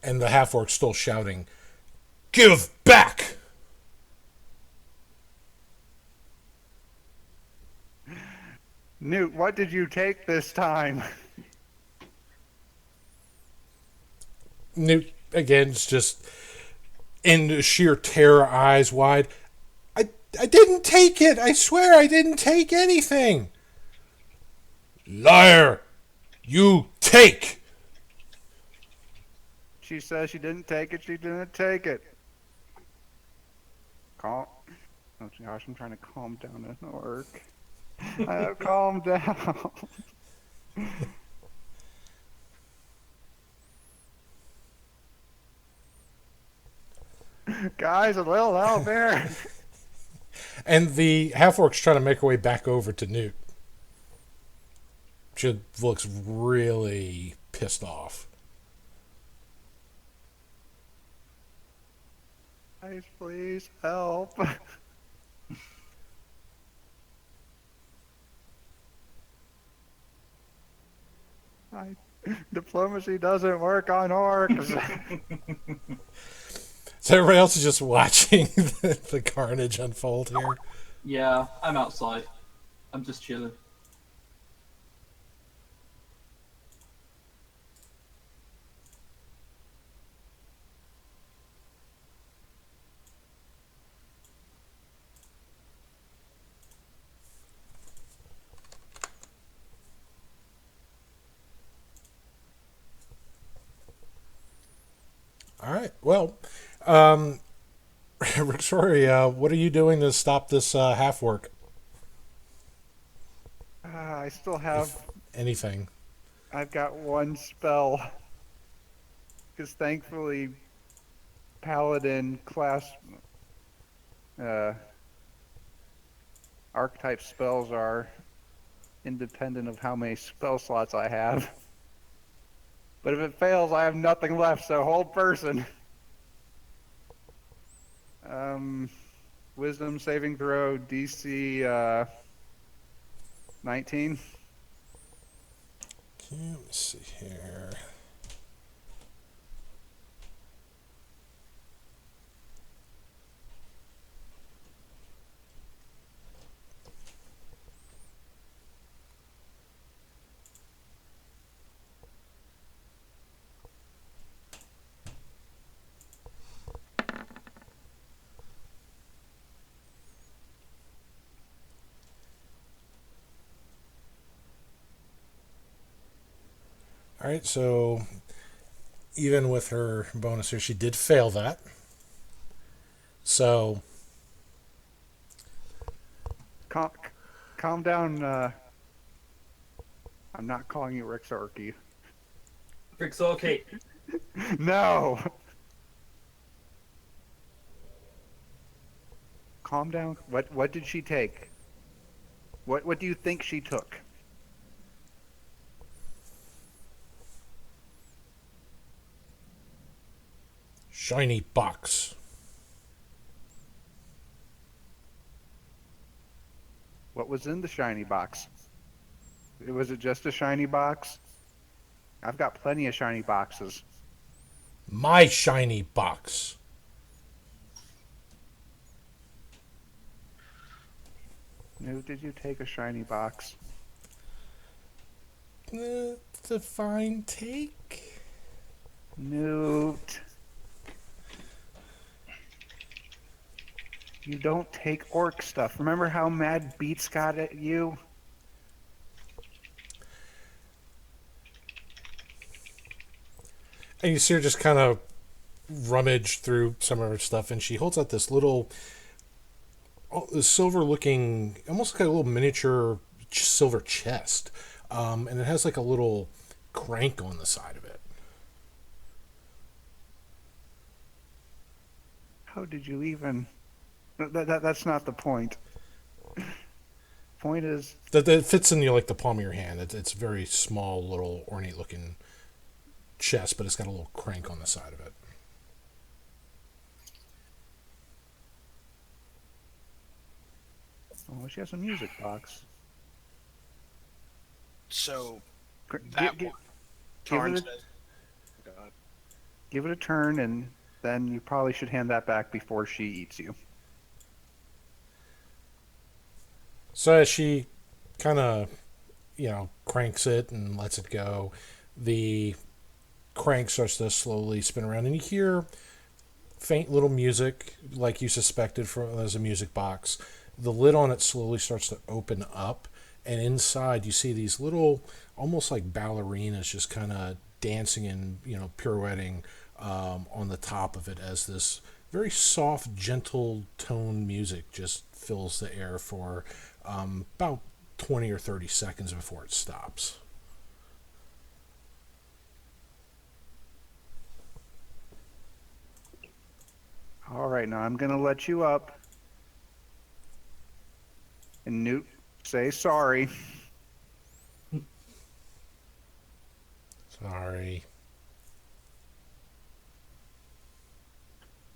And the half-orc's still shouting, "Give back!" Newt, what did you take this time? Newt, again, is just in sheer terror, eyes wide. I didn't take it! I swear I didn't take anything! Liar! You take! She says she didn't take it. She didn't take it. Calm. Oh gosh, I'm trying to calm down at work. Calm down. Guys, a little help here. And the half-orc's trying to make her way back over to Newt. She looks really pissed off. Guys, please help. Diplomacy doesn't work on orcs. So everybody else is just watching the carnage unfold here. Yeah, I'm outside. I'm just chilling. All right. Well, Victoria, what are you doing to stop this half-orc? I still have. Anything. I've got one spell. Because thankfully, Paladin class archetype spells are independent of how many spell slots I have. But if it fails, I have nothing left, so hold person. Wisdom saving throw, DC 19. Okay, let me see here. All right, so even with her bonus here, she did fail that. So, Calm, calm down. I'm not calling you Rixarchy. Rixorky, No! Calm down. What did she take? What do you think she took? shiny box. What was in the shiny box? Was it just a shiny box? I've got plenty of shiny boxes. My shiny box. No, did you take a shiny box? It's a fine take. Newt. You don't take orc stuff. Remember how mad Beats got at you? And you see her just kind of rummage through some of her stuff, and she holds out this little silver-looking, almost like a little miniature silver chest, and it has like a little crank on the side of it. How did you even... That's not the point. Point is... That fits in like the palm of your hand. It's a very small, little ornate-looking chest, but it's got a little crank on the side of it. Oh, she has a music box. So Gi- that gi- one, give Tarn it a- says, God. Give it a turn, and then you probably should hand that back before she eats you. So as she kind of, cranks it and lets it go, the crank starts to slowly spin around, and you hear faint little music, like you suspected from as a music box. The lid on it slowly starts to open up, and inside you see these little, almost like ballerinas, just kind of dancing and pirouetting on the top of it as this very soft, gentle tone music just fills the air for about 20 or 30 seconds before it stops. All right, now I'm going to let you up. And Newt, say sorry. Sorry.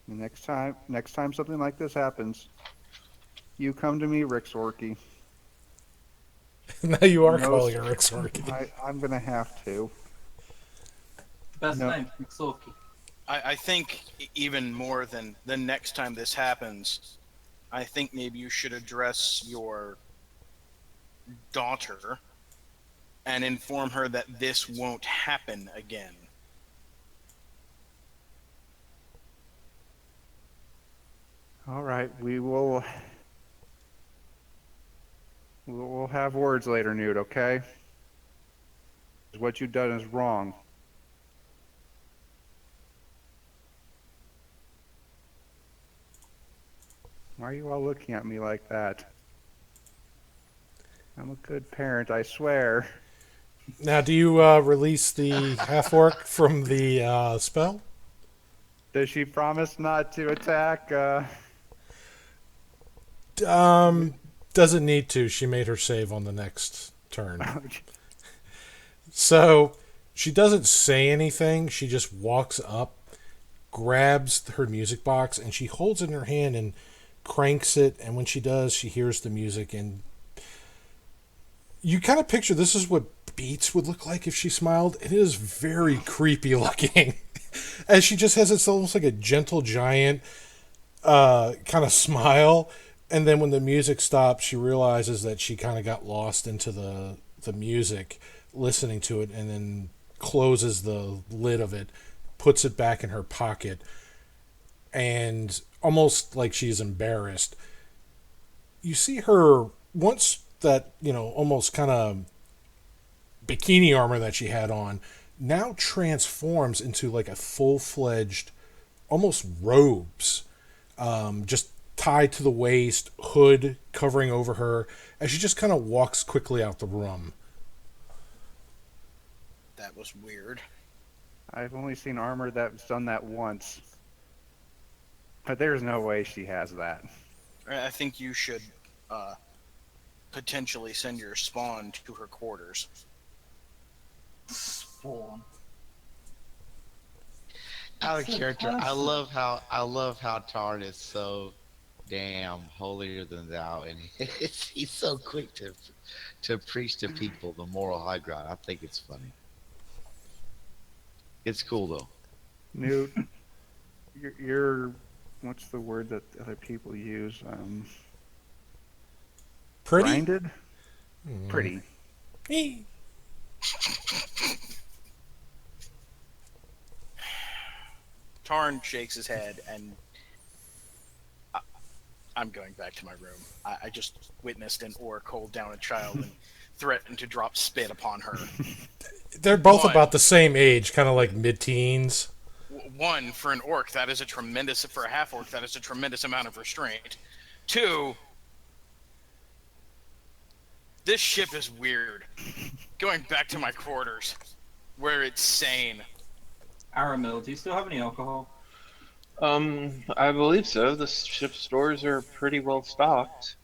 Next time something like this happens, you come to me, Rixorky. Now you are No, calling her Rixorky. I'm going to have to. best No. name, Rixorky. I think even more than the next time this happens, I think maybe you should address your daughter and inform her that this won't happen again. All right, we'll have words later, Newt, okay? What you've done is wrong. Why are you all looking at me like that? I'm a good parent, I swear. Now, do you release the half-orc from the spell? Does she promise not to attack? Doesn't need to. She made her save on the next turn. So, she doesn't say anything. She just walks up, grabs her music box, and she holds it in her hand and cranks it. And when she does, she hears the music, and You kind of picture this is what Beats would look like if she smiled. It is very creepy looking. As she just has this almost like a gentle giant kind of smile. And then when the music stops, she realizes that she kind of got lost into the music, listening to it, and then closes the lid of it, puts it back in her pocket, and almost like she's embarrassed. You see her once that, almost kind of bikini armor that she had on now transforms into like a full-fledged almost robes, just tied to the waist, hood covering over her as she just kind of walks quickly out the room. That was weird. I've only seen armor that's done that once. But there's no way she has that. I think you should potentially send your spawn to her quarters. Spawn. Out of Full character, person. I love how Tarn is so damn holier than thou, and he's so quick to preach to people the moral high ground. I think it's funny. It's cool though. Newt, you're what's the word that other people use? Pretty? Grinded? Mm. Pretty. Eh. Tarn shakes his head, and I'm going back to my room. I just witnessed an orc hold down a child and threaten to drop spit upon her. They're both One. about the same age, kind of like mid-teens. One, for an orc, that is for a half-orc, that is a tremendous amount of restraint. Two, this ship is weird. Going back to my quarters, where it's sane. Aramil, do you still have any alcohol? I believe so. The ship stores are pretty well stocked.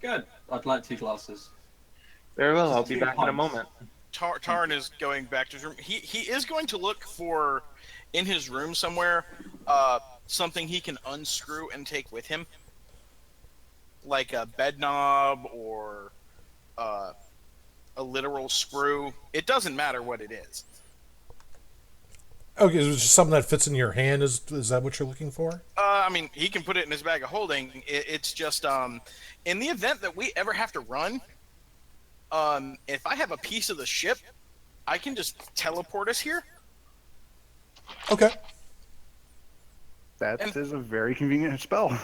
Good. I'd like 2 glasses. Very well, Just I'll be 2 back in a pints. moment. Tarn is going back to his room. He is going to look for, in his room somewhere, something he can unscrew and take with him. Like a bed knob or a literal screw. It doesn't matter what it is. Okay, is it just something that fits in your hand? Is that what you're looking for? I mean, he can put it in his bag of holding. It's just, in the event that we ever have to run, if I have a piece of the ship, I can just teleport us here. Okay. That is a very convenient spell.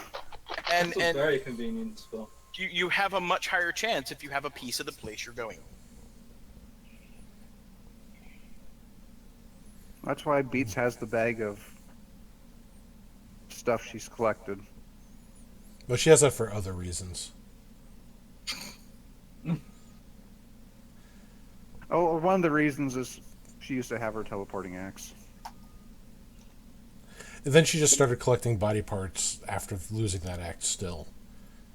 And It's a very convenient spell. you have a much higher chance if you have a piece of the place you're going. That's why Beats has the bag of stuff she's collected. But she has that for other reasons. Oh, one of the reasons is she used to have her teleporting axe. And then she just started collecting body parts after losing that act still.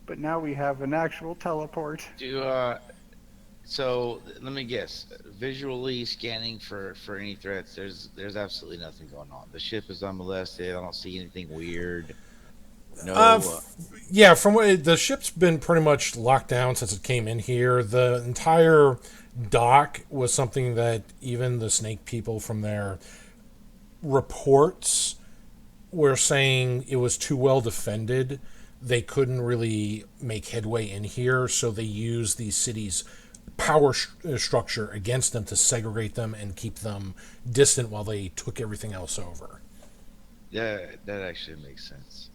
But now we have an actual teleport. So let me guess. Visually scanning for any threats, there's absolutely nothing going on. The ship is unmolested. I don't see anything weird. No. Yeah, from what the ship's been pretty much locked down since it came in here. The entire dock was something that even the snake people from their reports were saying it was too well defended. They couldn't really make headway in here, so they used the city's power structure against them to segregate them and keep them distant while they took everything else over. Yeah, that actually makes sense.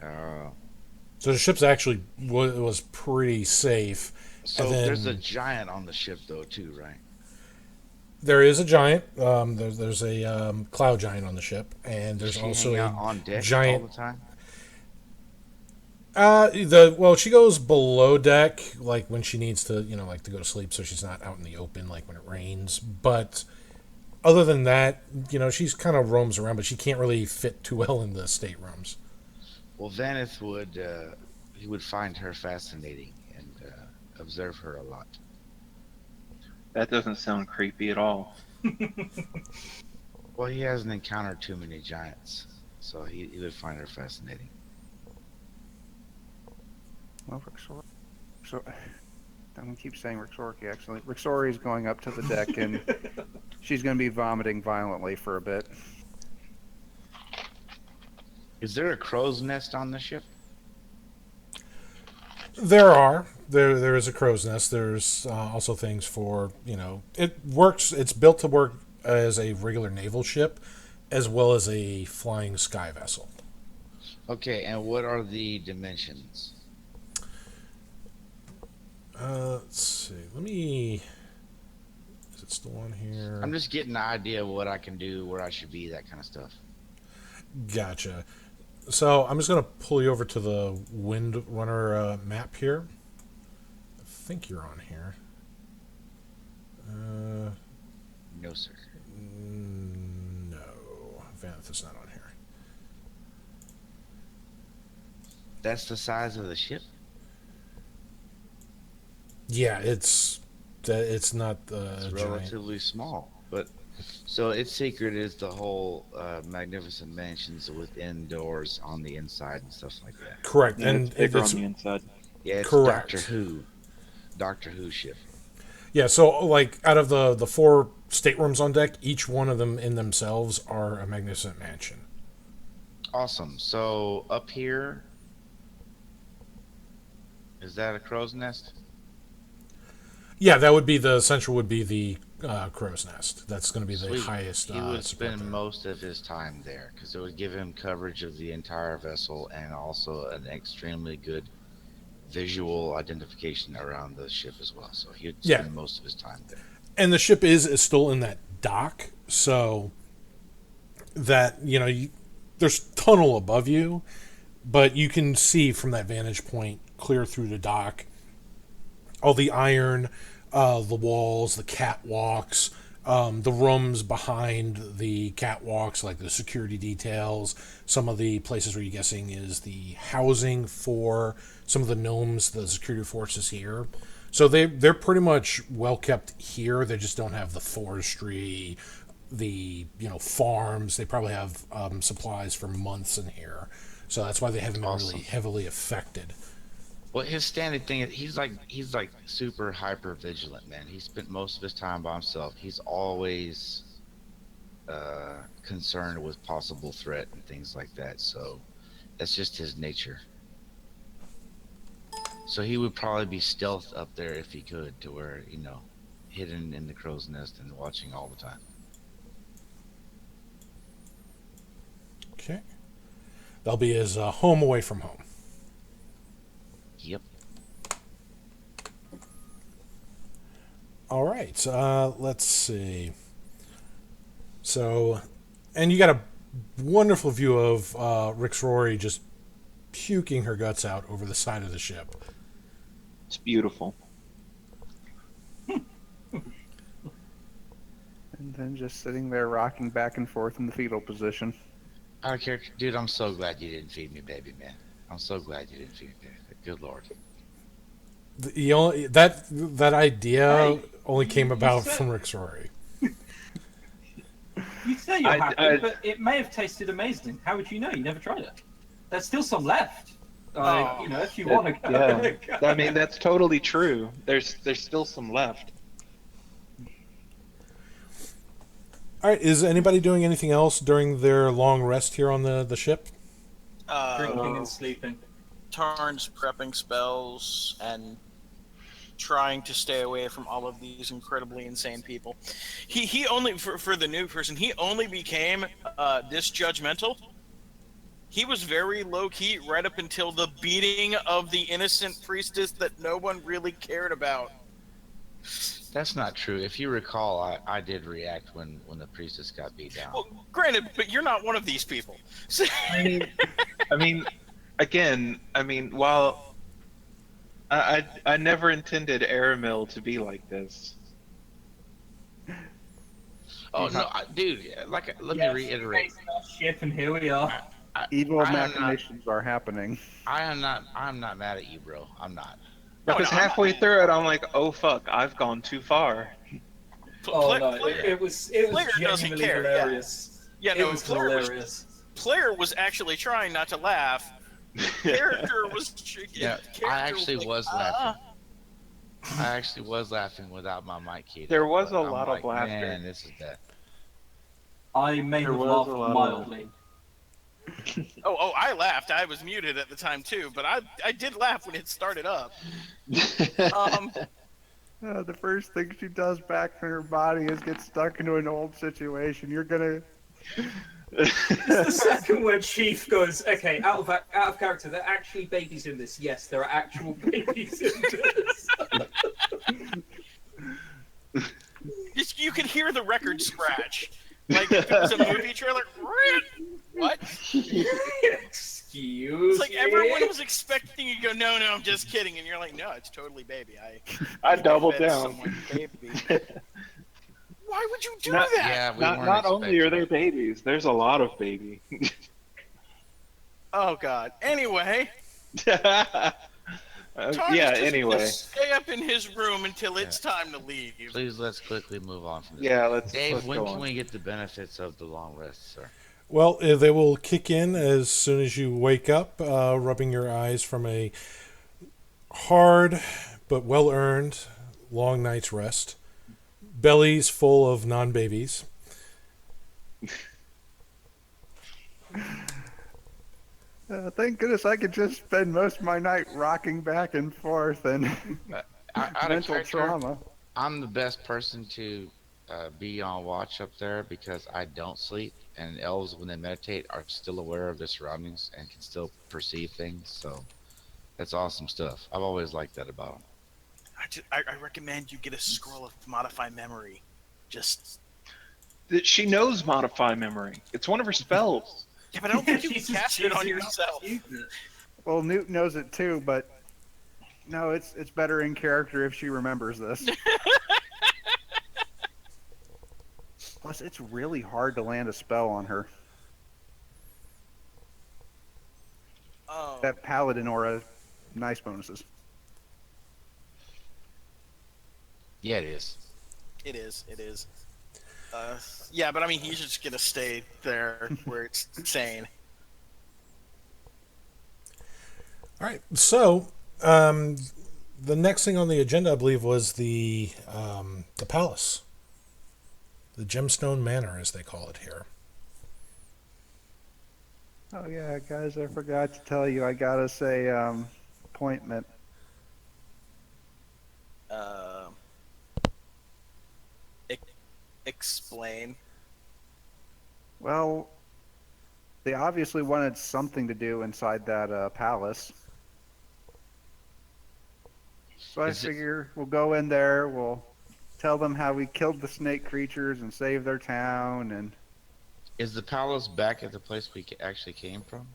So the ship's actually was pretty safe. So And then there's a giant on the ship though too, right? there is a giant. There's a cloud giant on the ship, and there's She also hang a out on deck giant. all the time. She goes below deck like when she needs to, like to go to sleep, so she's not out in the open like when it rains. But other than that, she's kind of roams around, but she can't really fit too well in the staterooms. Well, Vanith would find her fascinating and observe her a lot. That doesn't sound creepy at all. Well, he hasn't encountered too many giants, so he would find her fascinating. Well, so I'm gonna keep saying Rixorki. Actually, Rixori is going up to the deck, and she's gonna be vomiting violently for a bit. Is there a crow's nest on the ship? There is a crow's nest. There's also things for, it works. It's built to work as a regular naval ship, as well as a flying sky vessel. Okay, and what are the dimensions? Let's see. Let me. Is it still on here? I'm just getting an idea of what I can do, where I should be, that kind of stuff. Gotcha. So I'm just going to pull you over to the Windrunner map here. I think you're on here. No, sir. No. Vanth is not on here. That's the size of the ship? Yeah, it's not It's giant. relatively small. But so its secret is the whole magnificent mansions within doors on the inside and stuff like that. Correct. Yeah, And it's bigger it's on the inside. Yeah, it's correct. Doctor Who ship. Yeah, so like out of the 4 staterooms on deck, each one of them in themselves are a magnificent mansion. Awesome. So up here, is that a crow's nest? Yeah, that would be the central. Would be the crow's nest. That's going to be the Sweet. highest. He would support spend there. most of his time there because it would give him coverage of the entire vessel and also an extremely good visual identification around the ship as well. So he would spend most of his time there. And the ship is still in that dock, so that there's tunnel above you, but you can see from that vantage point clear through the dock all the iron, the walls, the catwalks, the rooms behind the catwalks, like the security details. Some of the places where you're guessing is the housing for some of the gnomes, the security forces here. So they're pretty much well kept here. They just don't have the forestry, the farms. They probably have supplies for months in here. So that's why they haven't been really heavily affected. Well, his standard thing is he's like super hyper vigilant, man. He spent most of his time by himself. He's always concerned with possible threat and things like that. So that's just his nature. So he would probably be stealth up there if he could, to where hidden in the crow's nest and watching all the time. Okay, that'll be his home away from home. Yep. All right, let's see. So, and you got a wonderful view of Rixrory just puking her guts out over the side of the ship. It's beautiful. And then just sitting there rocking back and forth in the fetal position. I don't care, dude. I'm so glad you didn't feed me, baby, man. I'm so glad you didn't feed me, baby. Good Lord. That idea only came you about said- from Rixrory. You say you're happy, but it may have tasted amazing. How would you know? You never tried it. There's still some left. If you want to go. Yeah, I mean that's totally true. There's still some left. All right, is anybody doing anything else during their long rest here on the ship? Drinking and sleeping. Tarn's prepping spells and trying to stay away from all of these incredibly insane people. He only, for the new person, he only became this judgmental. He was very low-key right up until the beating of the innocent priestess that no one really cared about. That's not true. If you recall, I did react when the priestess got beat down. Well, granted, but you're not one of these people. While I never intended Aramil to be like this. Oh no, dude! Let me reiterate. Ship, and here we are. Evil I am not- machinations are happening. I'm not mad at you, bro. I'm not. Because halfway through it, I'm like, oh fuck, I've gone too far. Oh no, it was Player doesn't genuinely care, yeah. hilarious. Yeah, It no, was hilarious. Player was actually trying not to laugh. Character was. Yeah, I actually was laughing. I actually was laughing without my mic keyed There up, was but a I'm lot of like, laughter. man, this is bad. I may There have was a laughed lot of mildly. Oh, I laughed. I was muted at the time too, but I did laugh when it started up. Um, The first thing she does back from her body is get stuck into an old situation. You're gonna. It's the second where Chief goes, okay, out of character, there are actually babies in this. Yes, there are actual babies in this. just you could hear the record scratch, like if it was a movie trailer. What? Excuse It's like me? everyone was expecting you to go, no, I'm just kidding, and you're like, no, it's totally baby. I doubled fed down. someone baby. Why would you do Not- that? Yeah, we Not weren't not only are there expecting babies, there's a lot of baby. Oh God. Anyway, Tom Yeah. is just Anyway. gonna stay up in his room until it's time to leave. it. Please, let's quickly move on from this. Yeah. Let's Dave, when go can on. we get the benefits of the long rest, sir? Well, they will kick in as soon as you wake up, rubbing your eyes from a hard but well earned long night's rest. Bellies full of non babies. Thank goodness I could just spend most of my night rocking back and forth and Out of mental character, trauma. I'm the best person to be on watch up there because I don't sleep, and elves, when they meditate, are still aware of their surroundings and can still perceive things. So that's awesome stuff. I've always liked that about them. I recommend you get a scroll of modify memory. Just That she knows modify memory. It's one of her spells. yeah, but I don't think you can Jesus, cast it on Jesus, yourself. Jesus. Well, Newt knows it too, but no, it's better in character if she remembers this. Plus, it's really hard to land a spell on her. Oh, That paladin aura, nice bonuses. Yeah, it is. it is. It is. Yeah, but I mean, he's just gonna stay there where it's sane. All right. So, the next thing on the agenda, I believe, was the palace, the Gemstone Manor, as they call it here. Oh yeah, guys, I forgot to tell you. I gotta say, appointment. Uh, explain. Well, they obviously wanted something to do inside that palace. So I Is it- figure we'll go in there, we'll tell them how we killed the snake creatures and saved their town, and Is the palace back at the place we actually came from?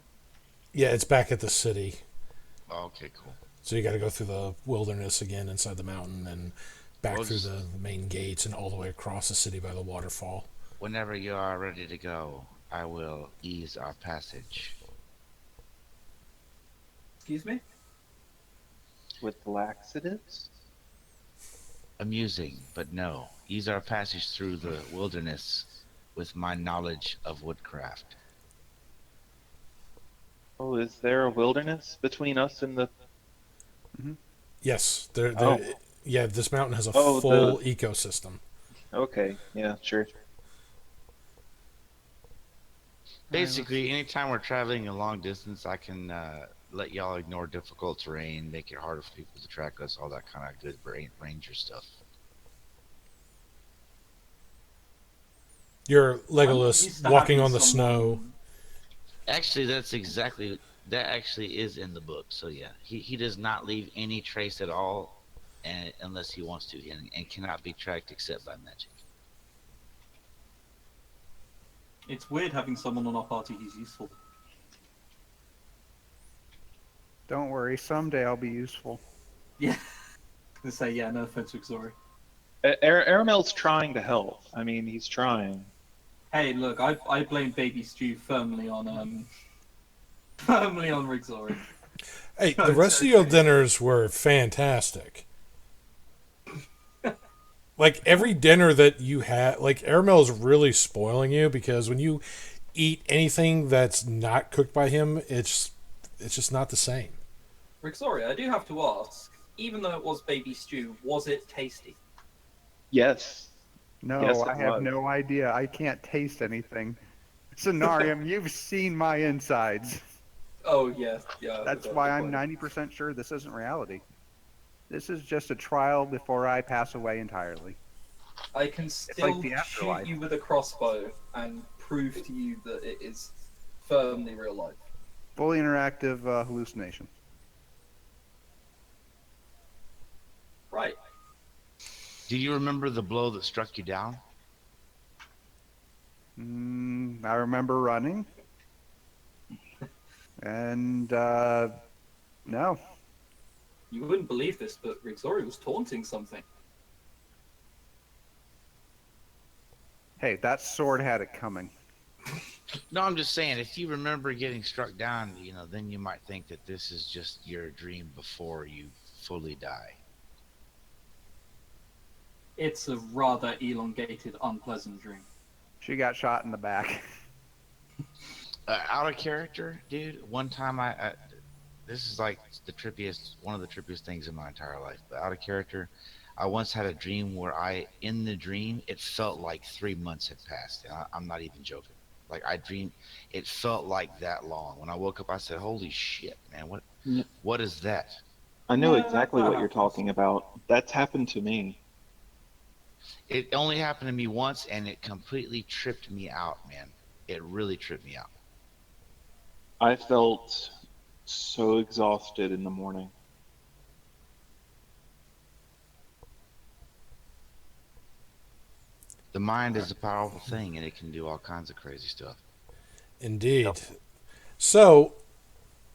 Yeah, it's back at the city. Oh, okay, cool. So you got to go through the wilderness again inside the mountain and back Well, through just- the main gates and all the way across the city by the waterfall. Whenever you are ready to go, I will ease our passage. Excuse me? With laxatives? Amusing, but no. Ease our passage through the wilderness with my knowledge of woodcraft. Oh, is there a wilderness between us and the? Yes, Oh. yeah, this mountain has a Oh, full ecosystem. Okay, yeah, sure. Basically, anytime we're traveling a long distance, I can let y'all ignore difficult terrain, make it harder for people to track us, all that kind of good ranger stuff. You're I'm used Legolas to walking having on the snow. someone- Actually, that actually is in the book. So yeah, he does not leave any trace at all, and unless he wants to, and cannot be tracked except by magic. It's weird having someone on our party who's useful. don't worry, someday I'll be useful. Yeah. To say, yeah, no offense, Xori. Aramel's trying to help. I mean, he's trying. Hey, look, I blame Baby Stew firmly on Rigzori. Hey, the rest of your dinners were fantastic. Like every dinner that you had, like Aramel is really spoiling you because when you eat anything that's not cooked by him, it's just not the same. Rigzori, I do have to ask, even though it was baby stew, was it tasty? Yes. No, Yes, it I have was. no idea. I can't taste anything. Scenarium, you've seen my insides. Oh yeah, yeah. That's good why I'm point. 90% sure this isn't reality. This is just a trial before I pass away entirely. I can like still the shoot afterlife. you with a crossbow and prove to you that it is firmly real life. Fully interactive hallucination. Right. Do you remember the blow that struck you down? I remember running. And, no. You wouldn't believe this, but Rixori was taunting something. Hey, that sword had it coming. No, I'm just saying, if you remember getting struck down, then you might think that this is just your dream before you fully die. It's a rather elongated, unpleasant dream. She got shot in the back. Out of character, dude. One time this is like one of the trippiest things in my entire life. But out of character, I once had a dream where in the dream, it felt like 3 months had passed. And I'm not even joking. Like I dreamed, it felt like that long. When I woke up, I said, "Holy shit, man! What is that?" I know Yeah, exactly that what you're happens. talking about. That's happened to me. It only happened to me once, and it completely tripped me out, man. It really tripped me out. I felt so exhausted in the morning. The mind is a powerful thing, and it can do all kinds of crazy stuff. Indeed. So,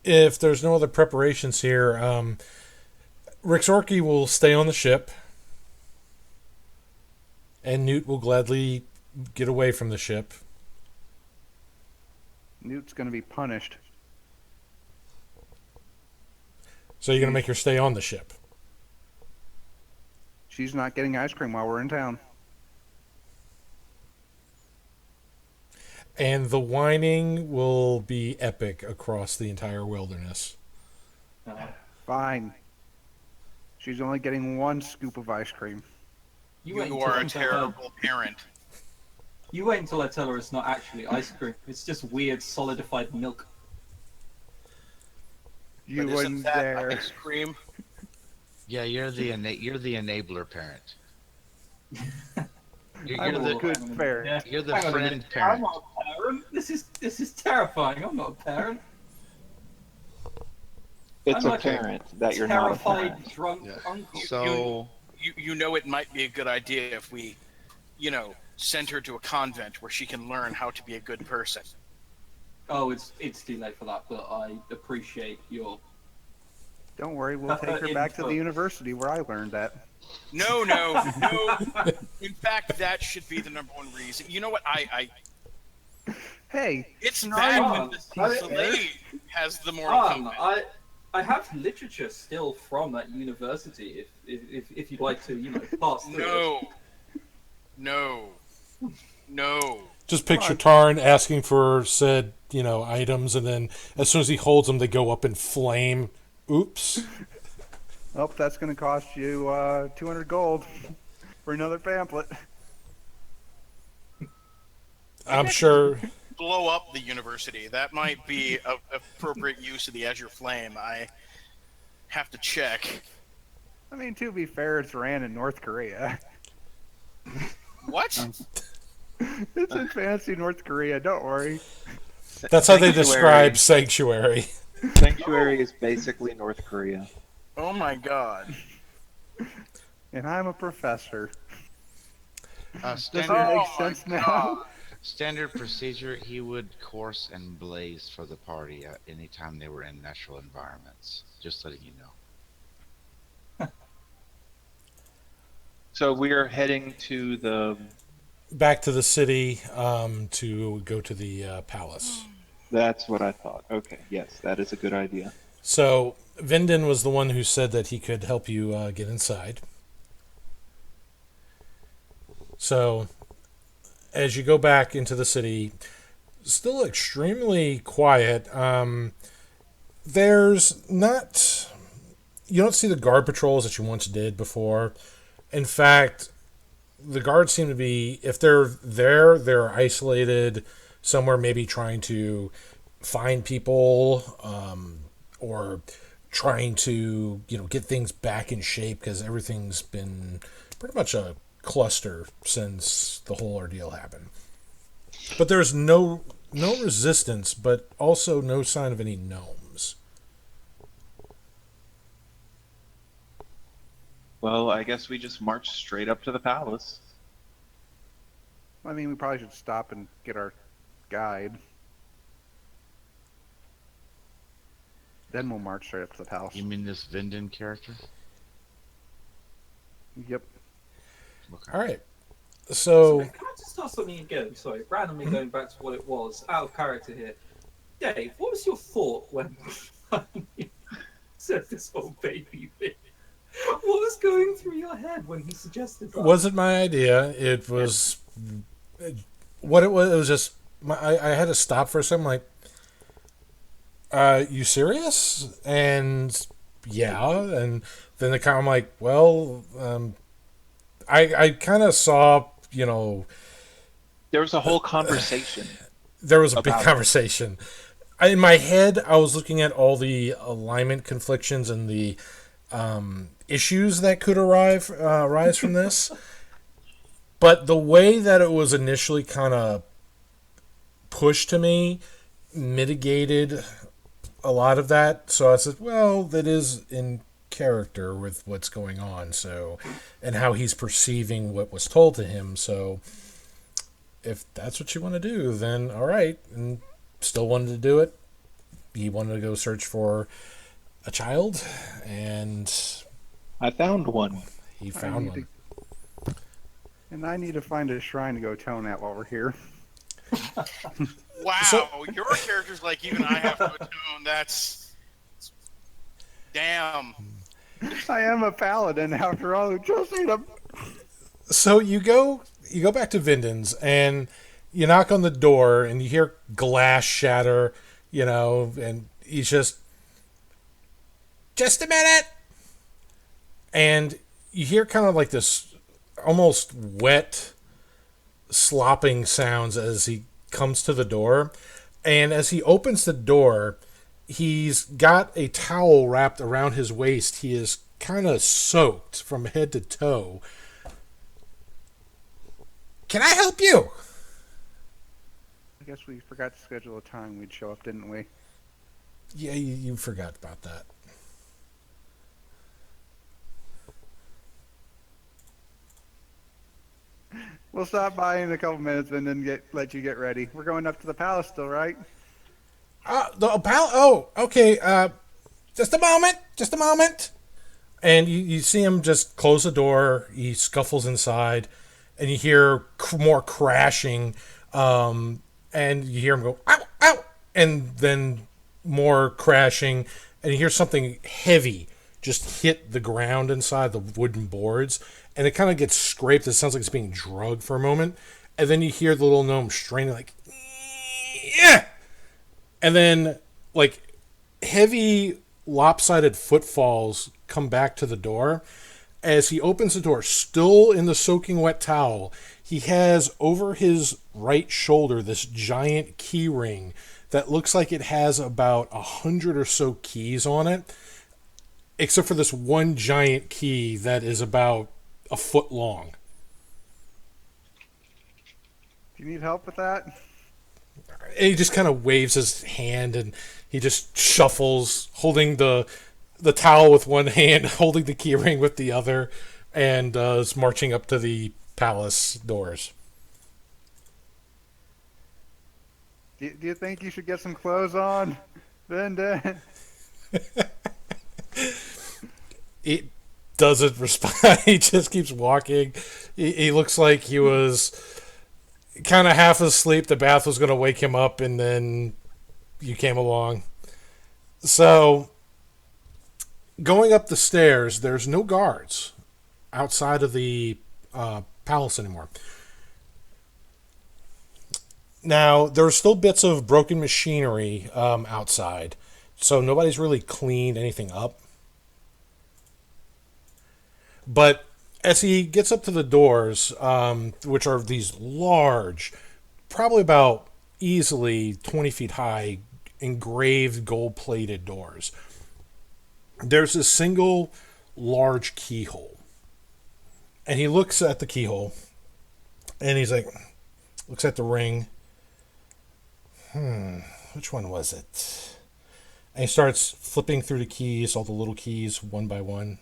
if there's no other preparations here, Rixorki will stay on the ship, and Newt will gladly get away from the ship. Newt's going to be punished. So you're going to make her stay on the ship. She's not getting ice cream while we're in town. And the whining will be epic across the entire wilderness. Fine. She's only getting one scoop of ice cream. You wait You until are I a tell her- terrible parent. You wait until I tell her it's not actually ice cream. It's just weird solidified milk. You But wouldn't isn't that dare. ice cream? Yeah, you're the enabler parent. You're, I'm you're a the good parent. Yeah. you're the Hang on a friend minute. I'm parent. not a parent. This is terrifying. I'm not a parent. It's I'm a like a parent that you're not a Terrified, parent. drunk Yeah. uncle. So You know it might be a good idea if we, send her to a convent where she can learn how to be a good person. Oh, it's too late for that, but I appreciate your. Don't worry, we'll take her back to the Input. university where I learned that. No. In fact, that should be the number one reason. You know what? Hey, It's No, bad I'm when not. the slave has the moral compass. I have literature still from that university. If you'd like to, pass through it. No. Just picture Tarn asking for said, items, and then as soon as he holds them, they go up in flame. Oops. oh, that's going to cost you 200 gold for another pamphlet. I'm sure. Blow up the university. That might be appropriate use of the Azure Flame. I have to check. I mean, to be fair, it's ran in North Korea. What? It's in fancy North Korea, don't worry. That's how they describe Sanctuary. Sanctuary is basically North Korea. Oh my god. And I'm a professor. Does it standard make Oh my sense now? God. standard procedure. He would course and blaze for the party anytime they were in natural environments. Just letting you know. So we are heading to the. Back to the city to go to the palace. That's what I thought. Okay, yes, that is a good idea. So Vindon was the one who said that he could help you get inside. So as you go back into the city, still extremely quiet. There's not you don't see the guard patrols that you once did before. In fact, the guards seem to be, if they're there, they're isolated somewhere, maybe trying to find people, or trying to, get things back in shape because everything's been pretty much a cluster since the whole ordeal happened. But there's no resistance, but also no sign of any gnomes. Well, I guess we just march straight up to the palace. I mean, we probably should stop and get our guide. Then we'll march straight up to the palace. You mean this Vinden character? Yep. Okay. All right. So, Sorry, can I just ask something again? Sorry, randomly going back to what it was, out of character here. Dave, what was your thought when you said this whole baby thing? What was going through your head when he suggested that? wasn't my idea. It was what it was. It was just I had to stop for a second. Like, you serious? And yeah, and then I'm like, well, I kind of saw, There was a whole conversation. there was a big About it. conversation. In my head, I was looking at all the alignment conflictions and the issues that could arise from this. But the way that it was initially kind of pushed to me mitigated a lot of that. So I said, well, that is in character with what's going on. So, and how he's perceiving what was told to him. So, if that's what you want to do, then all right. And still wanted to do it. He wanted to go search for a child, and I found one. he found need one. And I need to find a shrine to go tone at while we're here. Wow, So- your character's like even I have to attune. That's damn. I am a paladin after all. Who just need a... So you go back to Vinden's, and you knock on the door, and you hear glass shatter, and he's just a minute, and you hear kind of like this almost wet slopping sounds as he comes to the door, and as he opens the door, he's got a towel wrapped around his waist. He is kind of soaked from head to toe. Can I help you? I guess we forgot to schedule a time we'd show up, didn't we? Yeah, you forgot about that. We'll stop by in a couple minutes and then let you get ready. We're going up to the palace still, right? Okay. Just a moment. And you see him just close the door. He scuffles inside, and you hear more crashing. And you hear him go, ow, ow, and then more crashing, and you hear something heavy just hit the ground inside the wooden boards, and it kind of gets scraped. It sounds like it's being drugged for a moment, and then you hear the little gnome straining like, yeah, and then like heavy lopsided footfalls come back to the door. As he opens the door, still in the soaking wet towel, he has over his right shoulder this giant key ring that looks like it has about 100 or so keys on it, except for this one giant key that is about a foot long. Do you need help with that? And he just kind of waves his hand, and he just shuffles, holding the towel with one hand, holding the key ring with the other, and is marching up to the palace doors. Do you think you should get some clothes on, Vinda? He doesn't respond. He just keeps walking. He looks like he was kind of half asleep. The bath was going to wake him up, and then you came along. So, going up the stairs, there's no guards outside of the palace anymore. Now, there's still bits of broken machinery outside, so nobody's really cleaned anything up. But as he gets up to the doors, which are these large, probably about easily 20 feet high, engraved gold-plated doors, there's a single large keyhole. And he looks at the keyhole, and he's like, looks at the ring. Which one was it? And he starts flipping through the keys, all the little keys, one by one.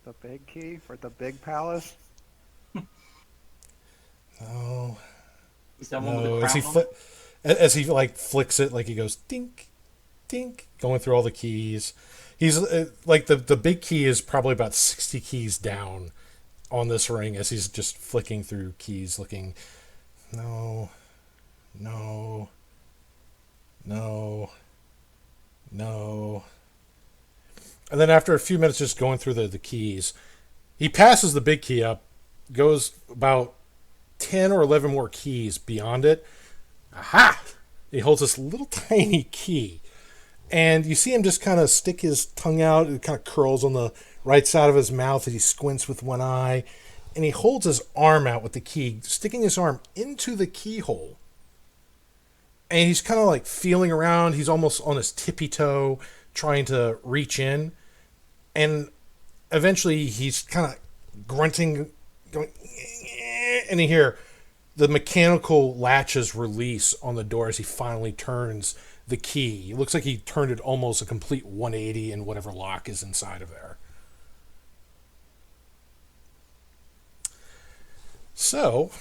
The big key for the big palace? No. Is that one with the As he crown on it? as he like flicks it, like he goes dink, dink, going through all the keys. He's like the big key is probably about 60 keys down on this ring as he's just flicking through keys, looking. No, no, no, no. And then after a few minutes just going through the keys, he passes the big key up, goes about 10 or 11 more keys beyond it. Aha! He holds this little tiny key. And you see him just kind of stick his tongue out. It kind of curls on the right side of his mouth as he squints with one eye. And he holds his arm out with the key, sticking his arm into the keyhole. And he's kind of like feeling around. He's almost on his tippy toe, trying to reach in. And eventually he's kind of grunting, going, and you hear the mechanical latches release on the door as he finally turns the key. It looks like he turned it almost a complete 180 in whatever lock is inside of there. So,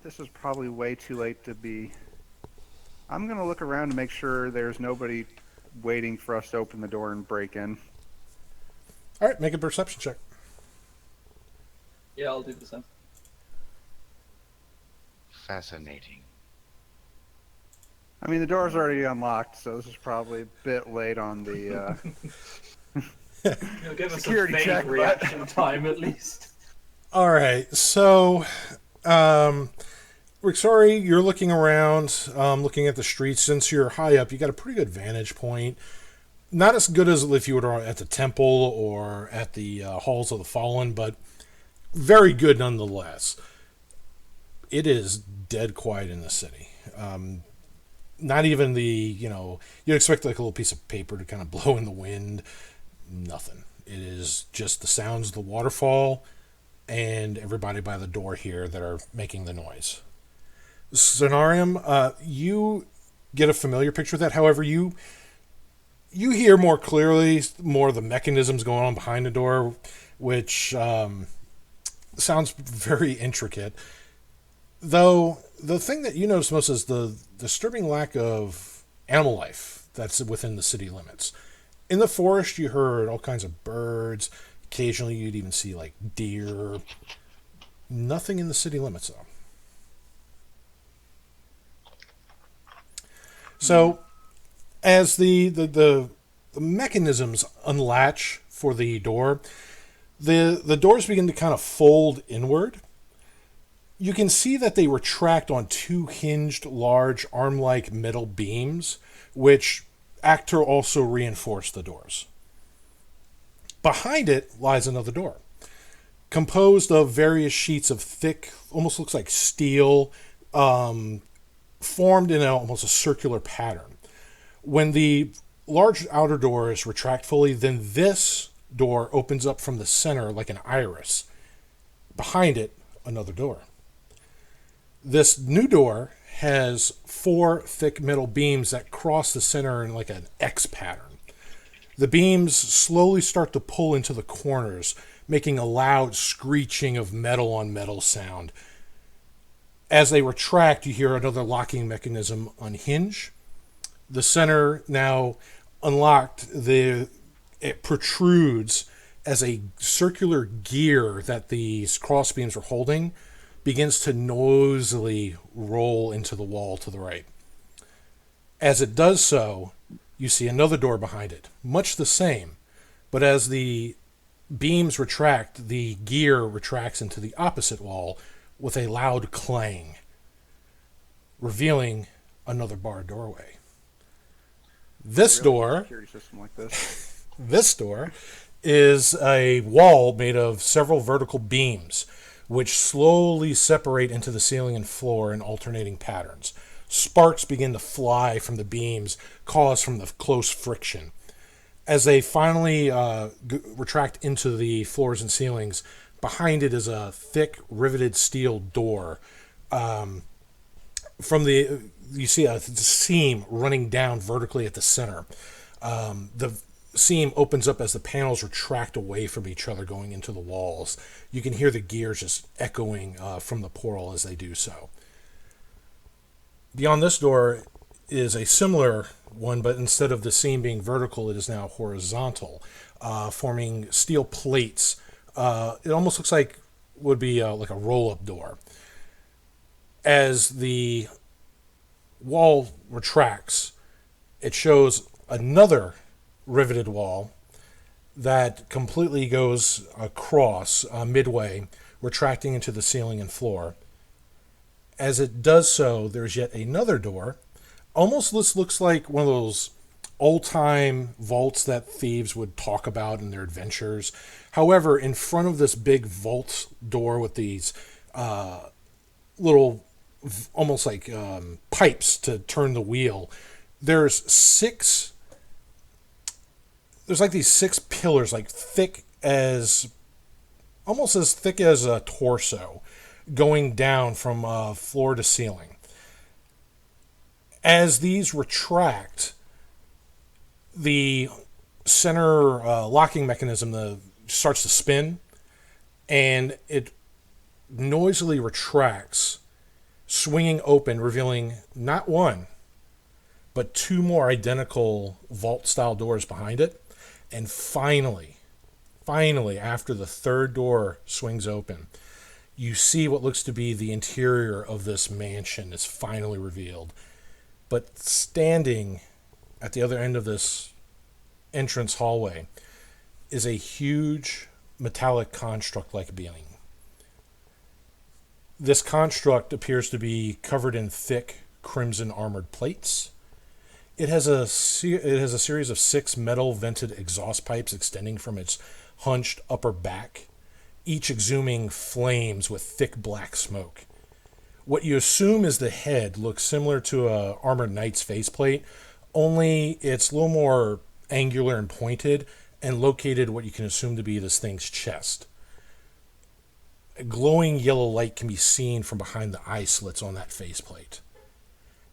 This is probably way too late to be. I'm gonna look around to make sure there's nobody waiting for us to open the door and break in. all right, make a perception check. Yeah, I'll do the same. Fascinating. I mean, the door's already unlocked, so this is probably a bit late on the. You'll give us Security a vague check, but- reaction time at least. All right, so, Rick, sorry, you're looking around, looking at the streets. Since you're high up, you got a pretty good vantage point. Not as good as if you were at the temple or at the Halls of the Fallen, but very good nonetheless. It is dead quiet in the city. Not even you'd expect like a little piece of paper to kind of blow in the wind. Nothing. It is just the sounds of the waterfall and everybody by the door here that are making the noise. Scenarium, you get a familiar picture of that. However, you hear more clearly more of the mechanisms going on behind the door, which sounds very intricate. Though the thing that you notice most is the disturbing lack of animal life that's within the city limits. In the forest, you heard all kinds of birds. Occasionally, you'd even see like deer. Nothing in the city limits, though. So, as the mechanisms unlatch for the door, the doors begin to kind of fold inward. You can see that they retract on two hinged, large, arm-like metal beams, which act to also reinforce the doors. Behind it lies another door, composed of various sheets of thick, almost looks like steel, formed in almost a circular pattern. When the large outer doors retract fully, then this door opens up from the center like an iris. Behind it, another door. This new door has four thick metal beams that cross the center in like an X pattern. The beams slowly start to pull into the corners, making a loud screeching of metal on metal sound. As they retract, you hear another locking mechanism unhinge. The center now unlocked, it protrudes as a circular gear that these crossbeams are holding begins to noisily roll into the wall to the right. As it does so, you see another door behind it, much the same, but as the beams retract, the gear retracts into the opposite wall with a loud clang, revealing another barred doorway. This door, Security system like this. this door is a wall made of several vertical beams, which slowly separate into the ceiling and floor in alternating patterns. Sparks begin to fly from the beams, caused from the close friction. As they finally retract into the floors and ceilings, behind it is a thick, riveted steel door. You see a seam running down vertically at the center. The seam opens up as the panels retract away from each other, going into the walls. You can hear the gears just echoing from the portal as they do so. Beyond this door is a similar one, but instead of the seam being vertical, it is now horizontal, forming steel plates. It almost looks like would be like a roll-up door. As the wall retracts, it shows another riveted wall that completely goes across midway, retracting into the ceiling and floor. As it does so, there's yet another door. Almost this looks like one of those old-time vaults that thieves would talk about in their adventures. However, in front of this big vault door with these little, almost like pipes to turn the wheel, there's like these 6 pillars, like almost as thick as a torso, going down from floor to ceiling. As these retract, the center locking mechanism starts to spin, and it noisily retracts, swinging open, revealing not one, but 2 more identical vault-style doors behind it. And finally, after the third door swings open, you see what looks to be the interior of this mansion is finally revealed. But standing at the other end of this entrance hallway is a huge metallic construct-like being. This construct appears to be covered in thick crimson armored plates. It has a series of 6 metal vented exhaust pipes extending from its hunched upper back, each exhuming flames with thick black smoke. What you assume is the head looks similar to a armored knight's faceplate, only it's a little more angular and pointed, and located what you can assume to be this thing's chest. A glowing yellow light can be seen from behind the eye slits on that faceplate.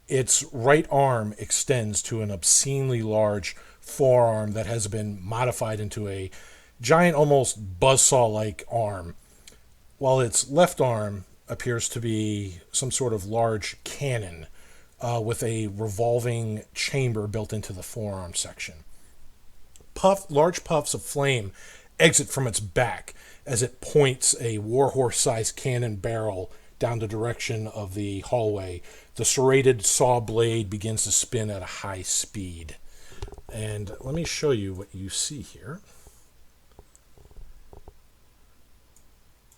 Its right arm extends to an obscenely large forearm that has been modified into a giant, almost buzzsaw-like arm, while its left arm appears to be some sort of large cannon with a revolving chamber built into the forearm section. Large puffs of flame exit from its back as it points a warhorse-sized cannon barrel down the direction of the hallway. The serrated saw blade begins to spin at a high speed. And let me show you what you see here.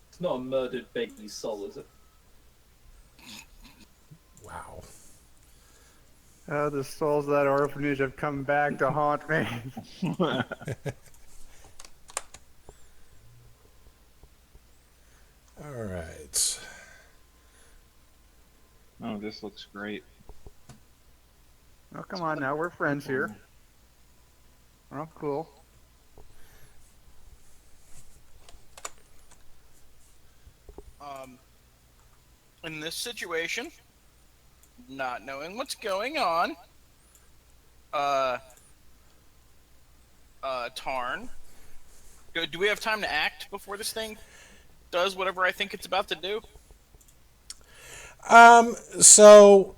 It's not a murdered baby soul, is it? Wow. The souls of that orphanage have come back to haunt me. All right. Oh, this looks great. Oh, come on now. We're friends here. Oh, cool. In this situation, not knowing what's going on, Tarn, do we have time to act before this thing does whatever I think it's about to do? So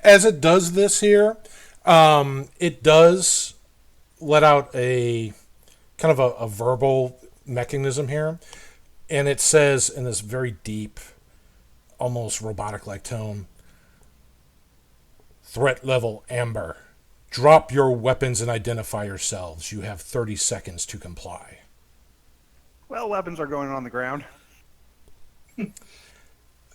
as it does this here, it does let out a kind of a verbal mechanism here, and it says in this very deep, almost robotic-like tone, "Threat level amber. Drop your weapons and identify yourselves. You have 30 seconds to comply." Well, weapons are going on the ground.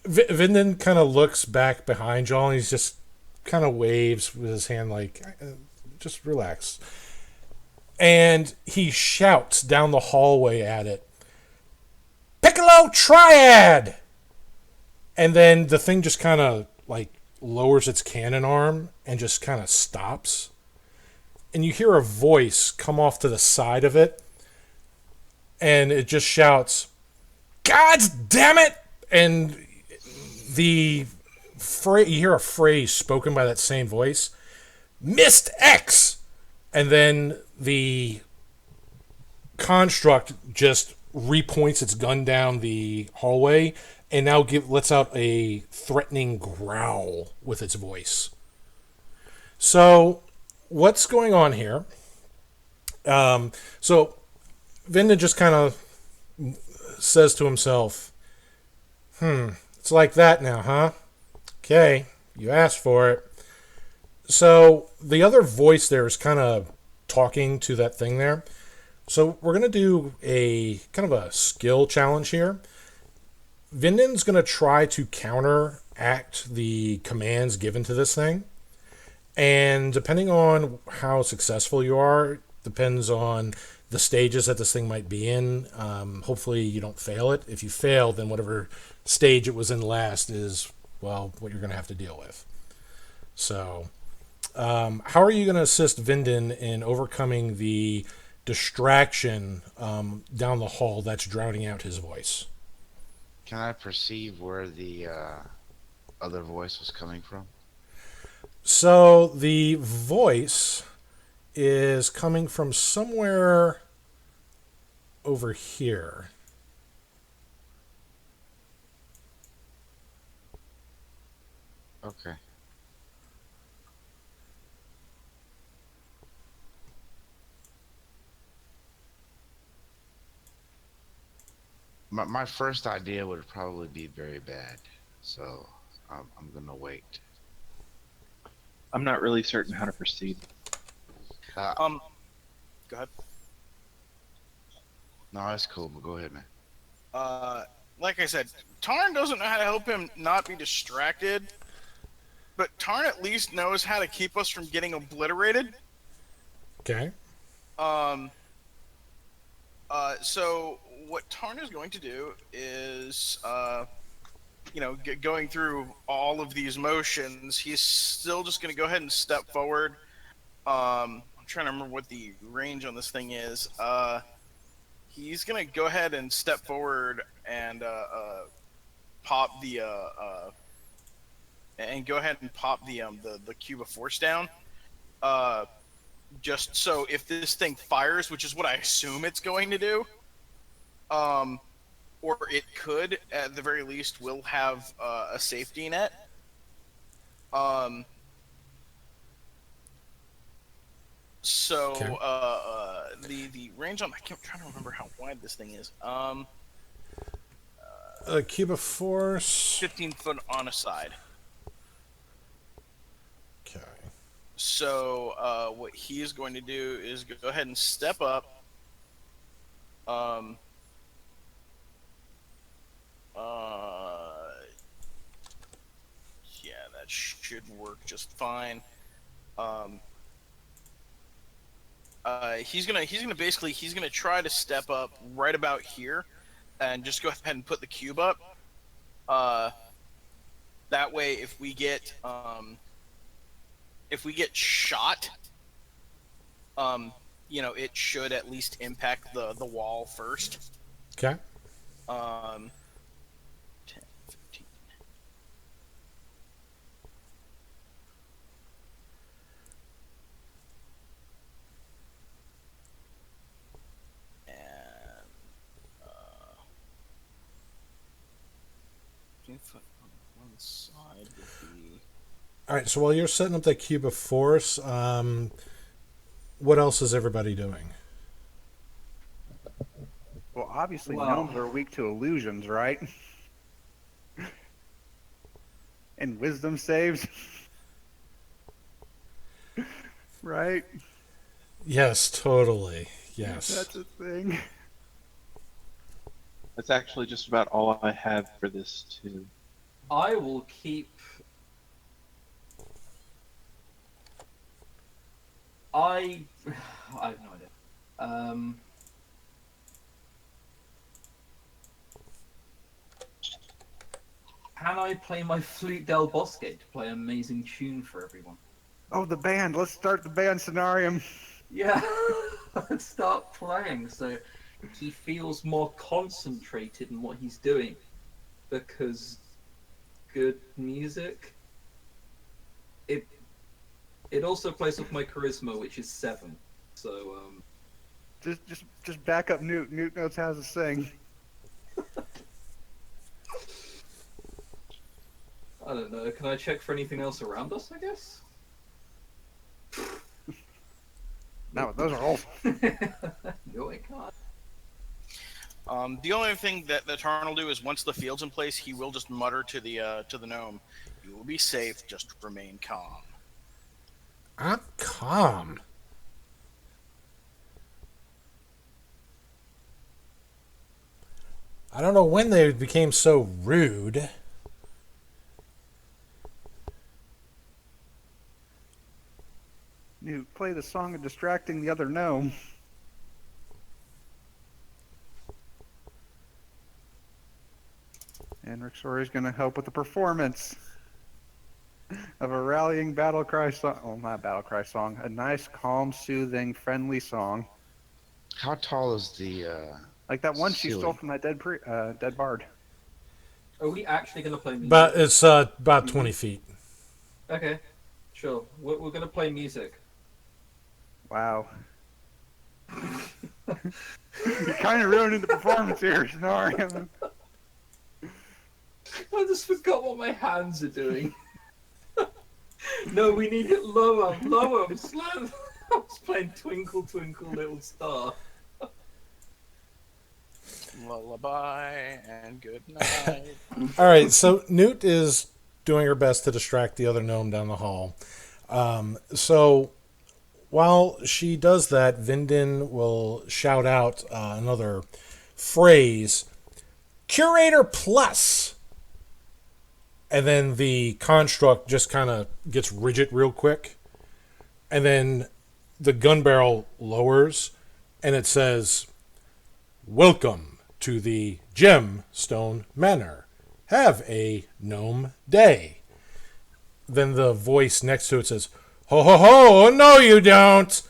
Vinden kind of looks back behind y'all, and he's just kind of waves with his hand like, just relax. And he shouts down the hallway at it, Piccolo Triad! And then the thing just kind of like lowers its cannon arm and just kind of stops. And you hear a voice come off to the side of it, and it just shouts, God damn it! And the you hear a phrase spoken by that same voice, Missed X! And then the construct just repoints its gun down the hallway and now lets out a threatening growl with its voice. So, what's going on here? So, Vinda just kind of says to himself, it's like that now, huh? Okay, you asked for it. So, the other voice there is kind of talking to that thing there. So, we're going to do a kind of a skill challenge here. Vinden's going to try to counteract the commands given to this thing. And depending on how successful you are, depends on the stages that this thing might be in. Hopefully you don't fail it. If you fail, then whatever stage it was in last is, well, what you're going to have to deal with. So, how are you going to assist Vinden in overcoming the distraction down the hall that's drowning out his voice? Can I perceive where the other voice was coming from? So the voice is coming from somewhere over here. Okay. My first idea would probably be very bad, so I'm gonna wait. I'm not really certain how to proceed. Uh, Go ahead. no, that's cool, but go ahead, man. Like I said, Tarn doesn't know how to help him not be distracted, but Tarn at least knows how to keep us from getting obliterated. Okay. So what Tarn is going to do is, going through all of these motions, he's still just going to go ahead and step forward. I'm trying to remember what the range on this thing is. He's going to go ahead and step forward and pop the the cube of force down. Just so if this thing fires, which is what I assume it's going to do, or it could, at the very least, will have a safety net. So Okay. the range on, I'm trying to remember how wide this thing is. A cube of force. 15 foot on a side. Okay. So what he is going to do is go ahead and step up. Yeah, that should work just fine. He's gonna try to step up right about here, and just go ahead and put the cube up. That way, if we get shot, it should at least impact the wall first. Okay. 10, 15. And 15 foot on one side would be. All right. So while you're setting up that cube of force, what else is everybody doing? Well, obviously, Well- gnomes are weak to illusions, right? And wisdom saves. Right? Yes, totally. Yes. That's a thing. That's actually just about all I have for this too. I will keep. I have no idea. Um, can I play my flute del Bosque to play an amazing tune for everyone? Oh, the band. Let's start the band scenario. Yeah, let's start playing so he feels more concentrated in what he's doing. Because good music, it it also plays with my charisma, which is 7. So Just back up Newt. Newt knows how to sing. I don't know. Can I check for anything else around us? I guess. No, those are all. No, I can't. The only thing that Tarn will do is once the field's in place, he will just mutter to the gnome, "You will be safe. Just remain calm." I'm calm. I don't know when they became so rude. Newt, play the song of distracting the other gnome. And Rixori's going to help with the performance of a rallying battle cry song. Oh, not battle cry song. A nice, calm, soothing, friendly song. How tall is the Like that one she ceiling? stole from that dead bard. Are we actually going to play music? But it's about 20 feet. Okay, sure. We're going to play music. Wow. You're kind of ruining the performance here, Scenario. I just forgot what my hands are doing. No, we need it lower, lower, slow. I was playing Twinkle Twinkle Little Star. Lullaby and good night. All right, so Newt is doing her best to distract the other gnome down the hall. So while she does that, Vindin will shout out another phrase, Curator Plus. And then the construct just kind of gets rigid real quick. And then the gun barrel lowers and it says, Welcome to the Gemstone Manor. Have a gnome day. Then the voice next to it says, Ho ho ho, no you don't.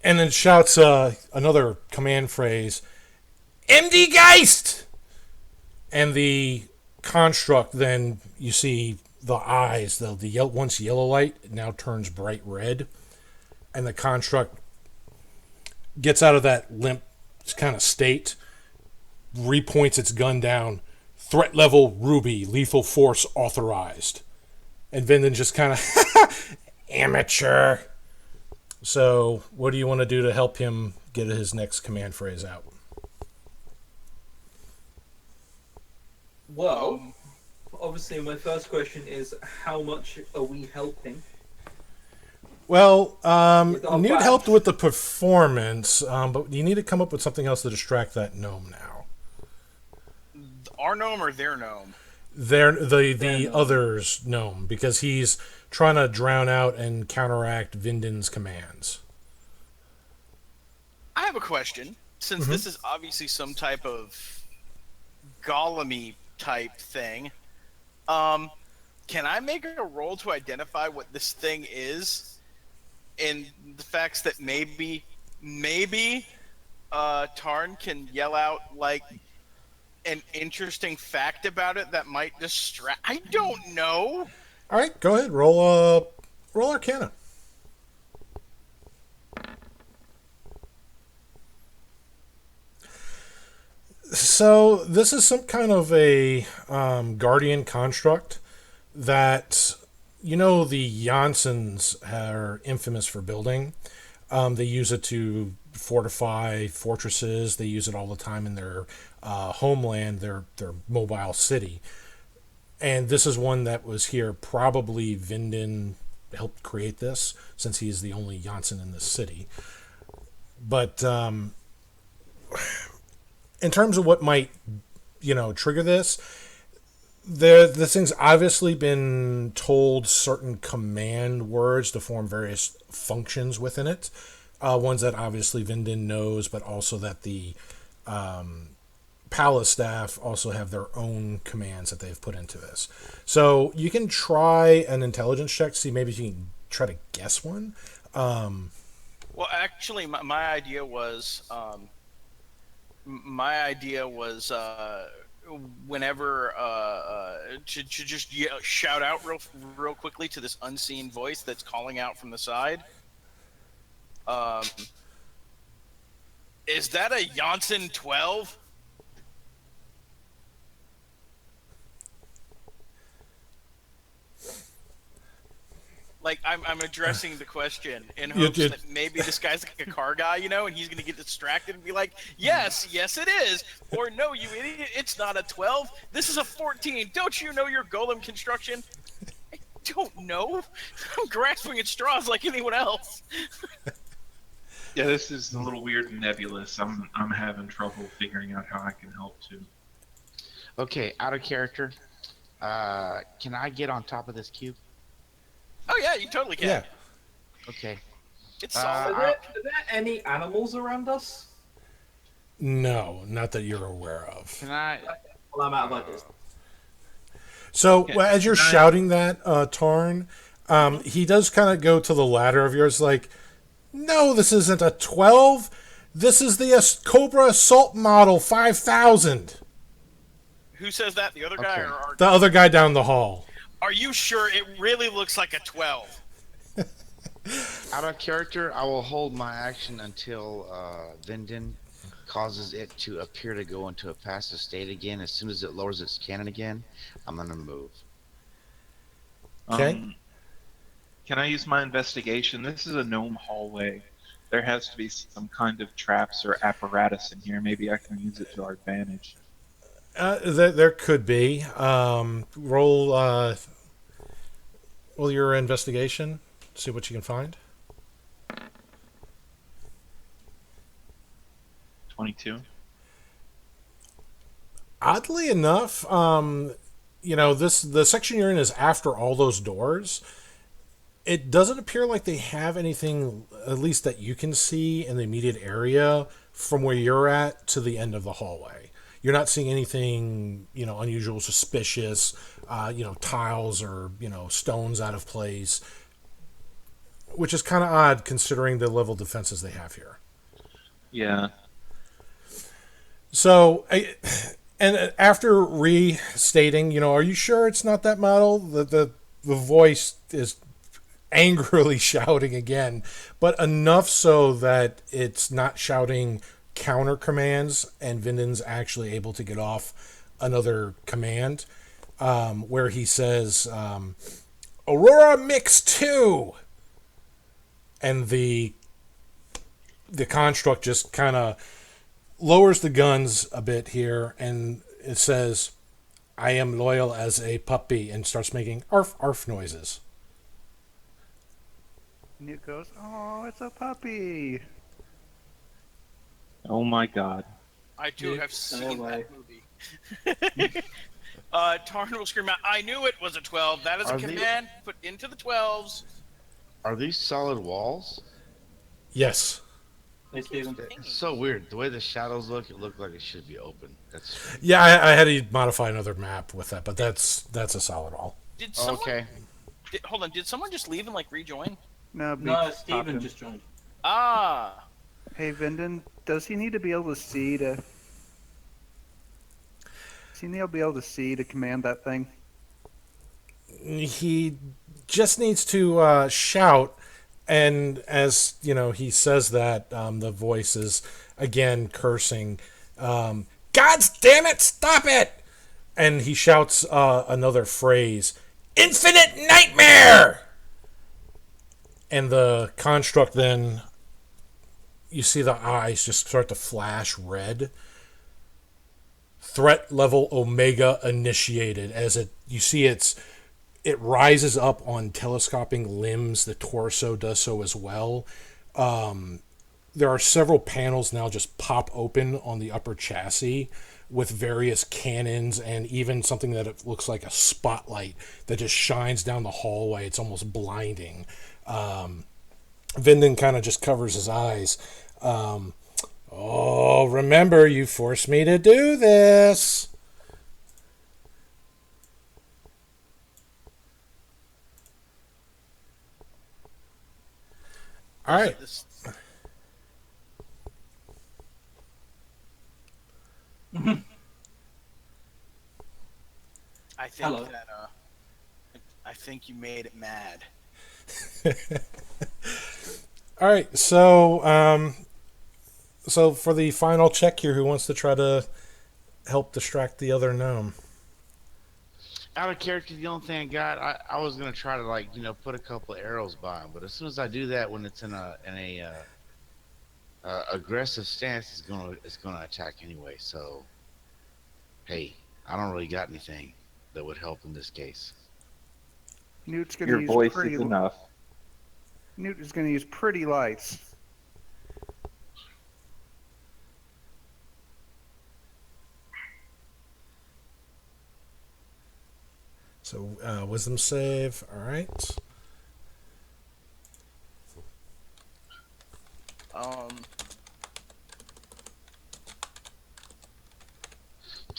And then shouts another command phrase, MD Geist! And the construct, then you see the eyes, the once yellow light now turns bright red. And the construct gets out of that limp kind of state, repoints its gun down, threat level ruby, lethal force authorized. And Vindon just kind of, amateur. So, what do you want to do to help him get his next command phrase out? Well, obviously, my first question is how much are we helping? Well, With our Newt badge. helped with the performance, but you need to come up with something else to distract that gnome now. Our gnome or their gnome? The gnome. other's gnome, because he's trying to drown out and counteract Vindon's commands. I have a question. Since this is obviously some type of Golem-y type thing, can I make a roll to identify what this thing is? And the facts that maybe Tarn can yell out like an interesting fact about it that might distract. I don't know. All right, go ahead. Roll Arcana. So this is some kind of a guardian construct that, you know, the Jansens are infamous for building. They use it to fortify fortresses. They use it all the time in their homeland, their mobile city. And this is one that was here. Probably Vindon helped create this, since he is the only Jansen in this city. But in terms of what might, trigger this, this thing's obviously been told certain command words to form various functions within it. ones that obviously Vindon knows, but also that the palace staff also have their own commands that they've put into this. So you can try an intelligence check, see maybe you can try to guess one. Well, actually, my idea was whenever to just shout out real quickly to this unseen voice that's calling out from the side. Is that a Janssen 12? Like, I'm addressing the question in hopes that maybe this guy's like a car guy, and he's going to get distracted and be like, yes, it is. Or, no, you idiot, it's not a 12. This is a 14. Don't you know your golem construction? I don't know. I'm grasping at straws like anyone else. Yeah, this is a little weird and nebulous. I'm having trouble figuring out how I can help too. Okay, out of character. Can I get on top of this cube? Oh yeah, you totally can. Yeah. Okay. It's solid. Are there any animals around us? No, not that you're aware of. Can I? Well, I'm out of ideas. So Okay, as you're shouting that, Tarn, he does kind of go to the ladder of yours like, no, this isn't a 12. This is the Cobra Assault Model 5000. Who says that? The other guy Okay. or The other guy down the hall. Are you sure it really looks like a 12? Out of character, I will hold my action until Vindon causes it to appear to go into a passive state again. As soon as it lowers its cannon again, I'm gonna move. Okay. Can I use my investigation? This is a gnome hallway. There has to be some kind of traps or apparatus in here. Maybe I can use it to our advantage. There could be. Roll your investigation. See what you can find. 22. Oddly enough, the section you're in is after all those doors. It doesn't appear like they have anything, at least that you can see in the immediate area from where you're at to the end of the hallway. You're not seeing anything, unusual, suspicious, tiles or, stones out of place, which is kind of odd considering the level of defenses they have here. Yeah. So, and after restating, are you sure it's not that model? The voice is angrily shouting again, but enough so that it's not shouting counter commands, and Vindon's actually able to get off another command where he says, Aurora Mix 2! And the construct just kind of lowers the guns a bit here, and it says, I am loyal as a puppy, and starts making arf arf noises. And it goes, oh, it's a puppy. Oh my god. I too have seen way. that movie. Tarn will scream out, I knew it was a 12. That is a Are they- command. Put into the 12s. Are these solid walls? Yes. Hey, Steven. It's so weird. The way the shadows look, it looked like it should be open. That's Yeah, I had to modify another map with that, but that's a solid wall. Did someone, okay. hold on, did someone just leave and rejoin? No, No, Beats Steven popped in. just joined. Ah. Hey, Vindon, does he need to be able to see to... Does he need to be able to see to command that thing? He just needs to shout, and as he says that, the voice is again cursing, God damn it, stop it! And he shouts another phrase, Infinite Nightmare! And the construct then, you see the eyes just start to flash red. Threat level Omega initiated, as you see it rises up on telescoping limbs. The torso does so as well. There are several panels now just pop open on the upper chassis with various cannons and even something that it looks like a spotlight that just shines down the hallway. It's almost blinding. Vinden kind of just covers his eyes. Oh, remember, you forced me to do this. All right. I think Hello. that I think you made it mad. All right. So for the final check here, who wants to try to help distract the other gnome? Out of character, the only thing I got, I was gonna try to like put a couple of arrows by him, but as soon as I do that, when it's in a aggressive stance, it's gonna attack anyway. So hey, I don't really got anything that would help in this case. Newt's gonna Your use voice pretty. is enough. Newt is gonna use pretty lights. So wisdom save. All right. Um,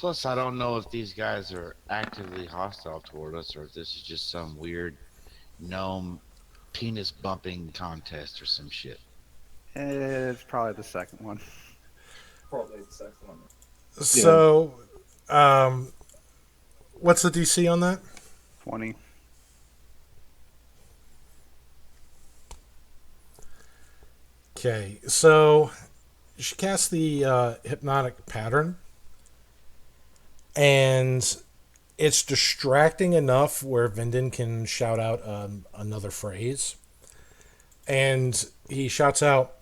Plus, I don't know if these guys are actively hostile toward us or if this is just some weird gnome penis bumping contest or some shit. It's probably the second one. Probably the second one. So, what's the DC on that? 20. Okay, so she casts the hypnotic pattern, and it's distracting enough where Vinden can shout out another phrase. And he shouts out,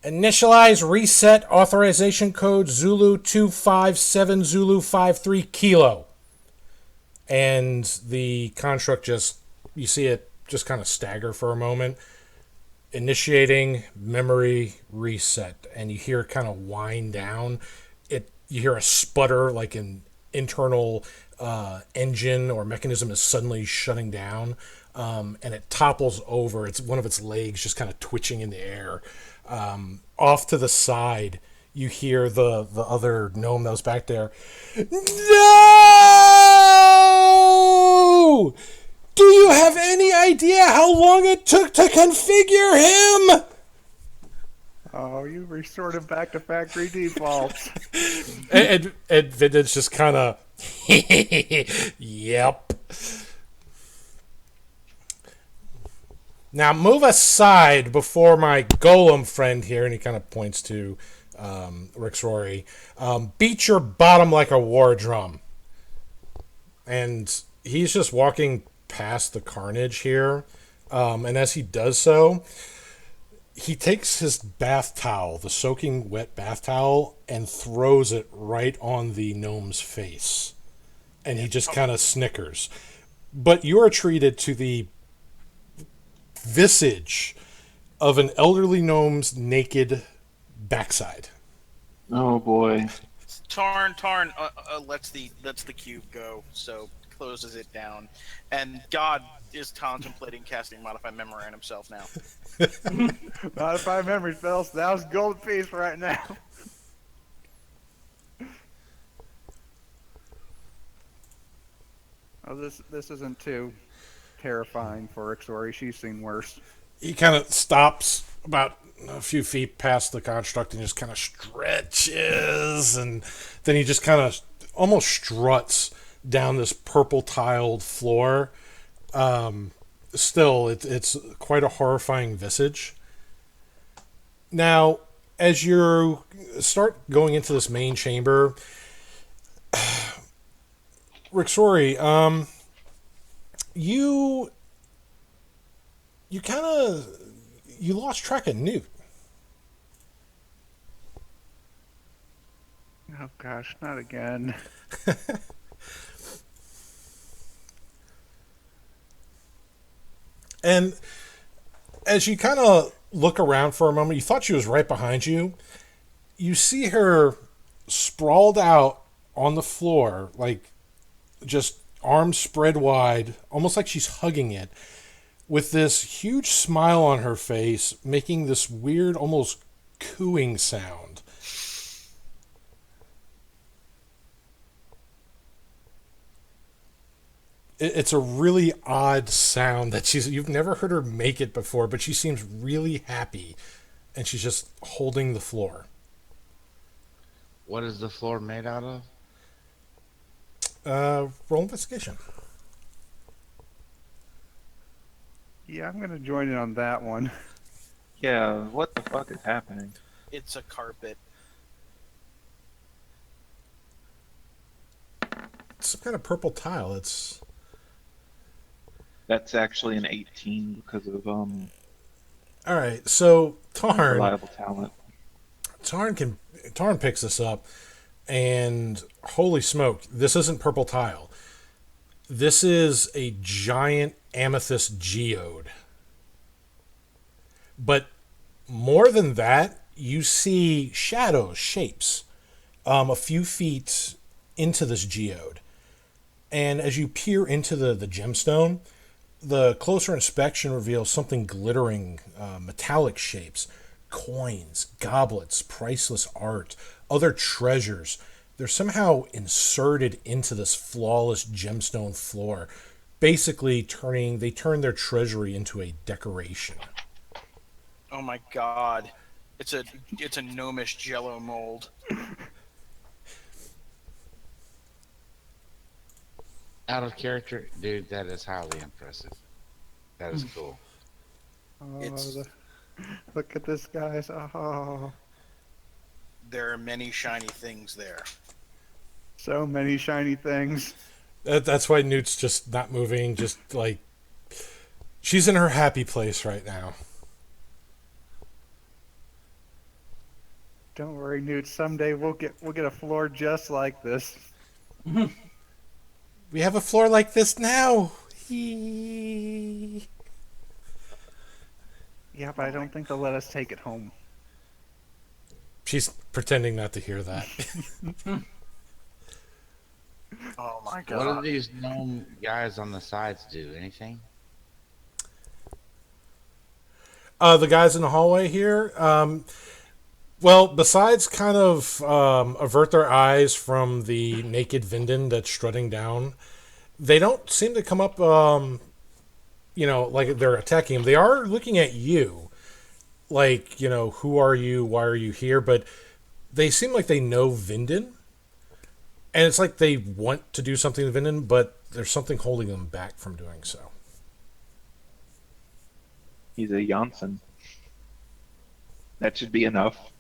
"Initialize reset authorization code Zulu 257 Zulu 53 Kilo." And the construct just, you see it just kind of stagger for a moment. Initiating memory reset, and you hear it kind of wind down. You hear a sputter, like an internal engine or mechanism is suddenly shutting down, and it topples over. It's one of its legs just kind of twitching in the air. Off to the side, you hear the other gnome that was back there. No! Do you have any idea how long it took to configure him? Oh, you restored him back to factory defaults. And Vinden's just kind of, yep. Now move aside before my golem friend here, and he kind of points to Rick's Rory, beat your bottom like a war drum. And he's just walking past the carnage here, and as he does so, he takes his bath towel, the soaking wet bath towel, and throws it right on the gnome's face. And he just kind of snickers. But you are treated to the visage of an elderly gnome's naked backside. Oh boy. Tarn lets the cube go, so closes it down, and God is contemplating casting Modify Memory on himself now. Modify memory spells. That was gold piece right now. Oh, this isn't too terrifying for Ixori. She's seen worse. He kind of stops about a few feet past the construct and just kind of stretches, and then he just kind of almost struts down this purple tiled floor. Still, it's quite a horrifying visage. Now, as you start going into this main chamber, Rixori, you kind of lost track of Newt. Oh gosh, not again. And as you kind of look around for a moment, you thought she was right behind you. You see her sprawled out on the floor, like just arms spread wide, almost like she's hugging it, with this huge smile on her face, making this weird, almost cooing sound. It's a really odd sound that you've never heard her make it before, but she seems really happy, and she's just holding the floor. What is the floor made out of? Roll investigation. Yeah, I'm gonna join in on that one. Yeah, what the fuck is happening? It's a carpet. It's some kind of purple tile. It's That's actually an 18 because of all right. So reliable talent. Tarn picks this up, and holy smoke, this isn't purple tile. This is a giant amethyst geode. But more than that, you see shadows, shapes, a few feet into this geode. And as you peer into the gemstone, the closer inspection reveals something glittering, metallic shapes, coins, goblets, priceless art, other treasures. They're somehow inserted into this flawless gemstone floor, basically they turn their treasury into a decoration. Oh my god. It's a gnomish jello mold. Out of character, dude. That is highly impressive. That is cool. Oh, It's- look at this, guys. Oh, There are many shiny things there. so many shiny things. That's why Newt's just not moving, just like she's in her happy place right now. Don't worry, Newt. Someday we'll get a floor just like this. We have a floor like this now. Hee. Yeah, but I don't think they'll let us take it home. She's pretending not to hear that. Oh my What do god. these gnome guys on the sides do? Anything? The guys in the hallway here, well, besides kind of avert their eyes from the naked Vinden that's strutting down, they don't seem to come up, like they're attacking him. They are looking at you, like, who are you? Why are you here? But they seem like they know Vinden, and it's like they want to do something to Vinden, but there's something holding them back from doing so. He's a Janssen. That should be enough.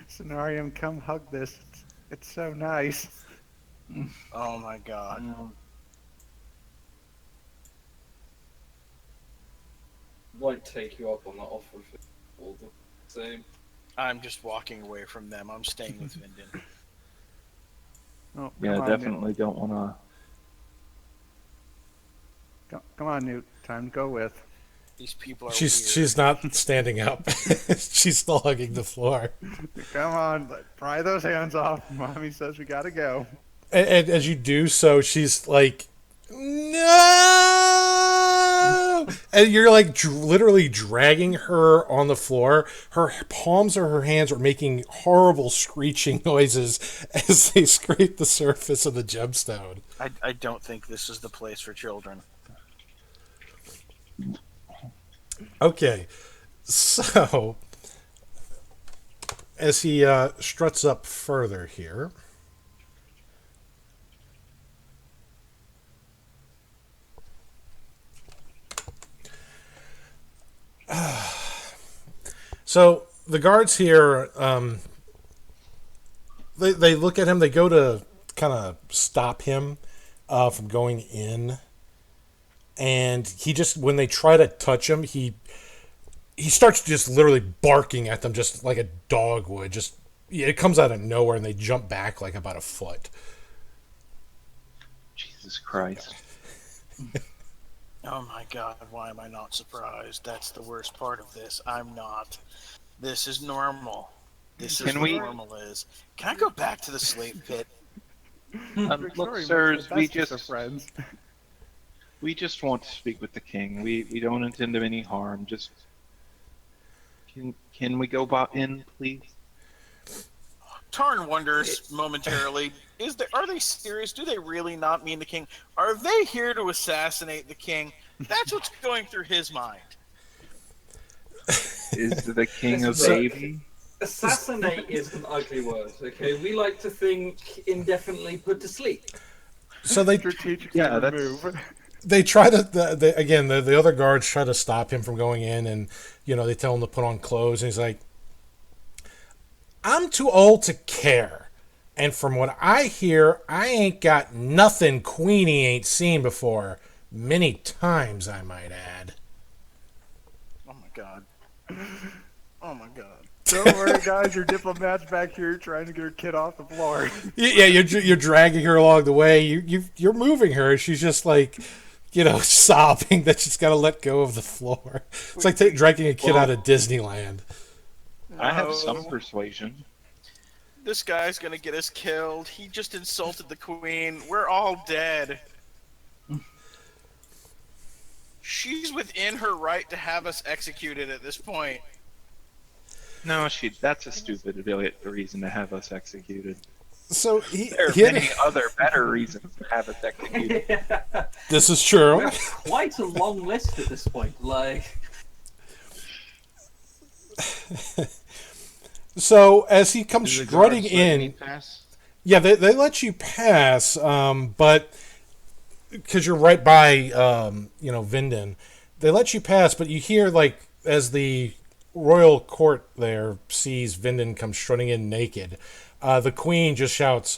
Scenarium, come hug this. It's so nice. Oh my god. Won't take you up on that offer if it's all the same. I'm just walking away from them. I'm staying with Vinden. Oh, Yeah, come on, definitely don't want to. Newt. Come on, Newt. Time to go with. These people are She's weird. not standing up. She's still hugging the floor. Come on, pry those hands off. Mommy says we gotta go. And as you do so, she's like, no! And you're like literally dragging her on the floor. Her palms or her hands are making horrible screeching noises as they scrape the surface of the gemstone. I don't think this is the place for children. Okay, so as he struts up further here. So the guards here, they look at him. They go to kind of stop him from going in, and he just when they try to touch him, he starts just literally barking at them, just like a dog would. Just it comes out of nowhere, and they jump back like about a foot. Jesus Christ. Oh my god, why am I not surprised? That's the worst part of this. I'm not. This is normal. This is Can what we- normal is. Can I go back to the slave pit? Look, Sorry, sirs, my we bestest are just friends. we just want to speak with the king. We don't intend him any harm. Just can we go in, please? Tarn wonders momentarily. Are they serious? Do they really not mean the king? Are they here to assassinate the king? That's what's going through his mind. Is the king a Listen, baby? Assassinate is an ugly word, okay? We like to think indefinitely put to sleep. So they Strategically Yeah, that's- remove. they try to the other guards try to stop him from going in, and they tell him to put on clothes, and he's like, I'm too old to care, and from what I hear, I ain't got nothing Queenie ain't seen before, many times I might add. Oh my god. Oh my god. Don't worry, guys. Your diplomat's back here trying to get her kid off the floor. Yeah, you're dragging her along the way. You're moving her. She's just like, sobbing that she's got to let go of the floor. It's like dragging a kid out of Disneyland. I have some No. persuasion. This guy's gonna get us killed. He just insulted the queen. We're all dead. She's within her right to have us executed at this point. No, that's a stupid reason to have us executed. So There are many other better reasons to have us executed. this is true. We have quite a long list at this point. Like, So as he comes Do the strutting guards let me in, pass? yeah, they let you pass, but because you're right by, Vinden, they let you pass, but you hear, like, as the royal court there sees Vinden come strutting in naked, the queen just shouts,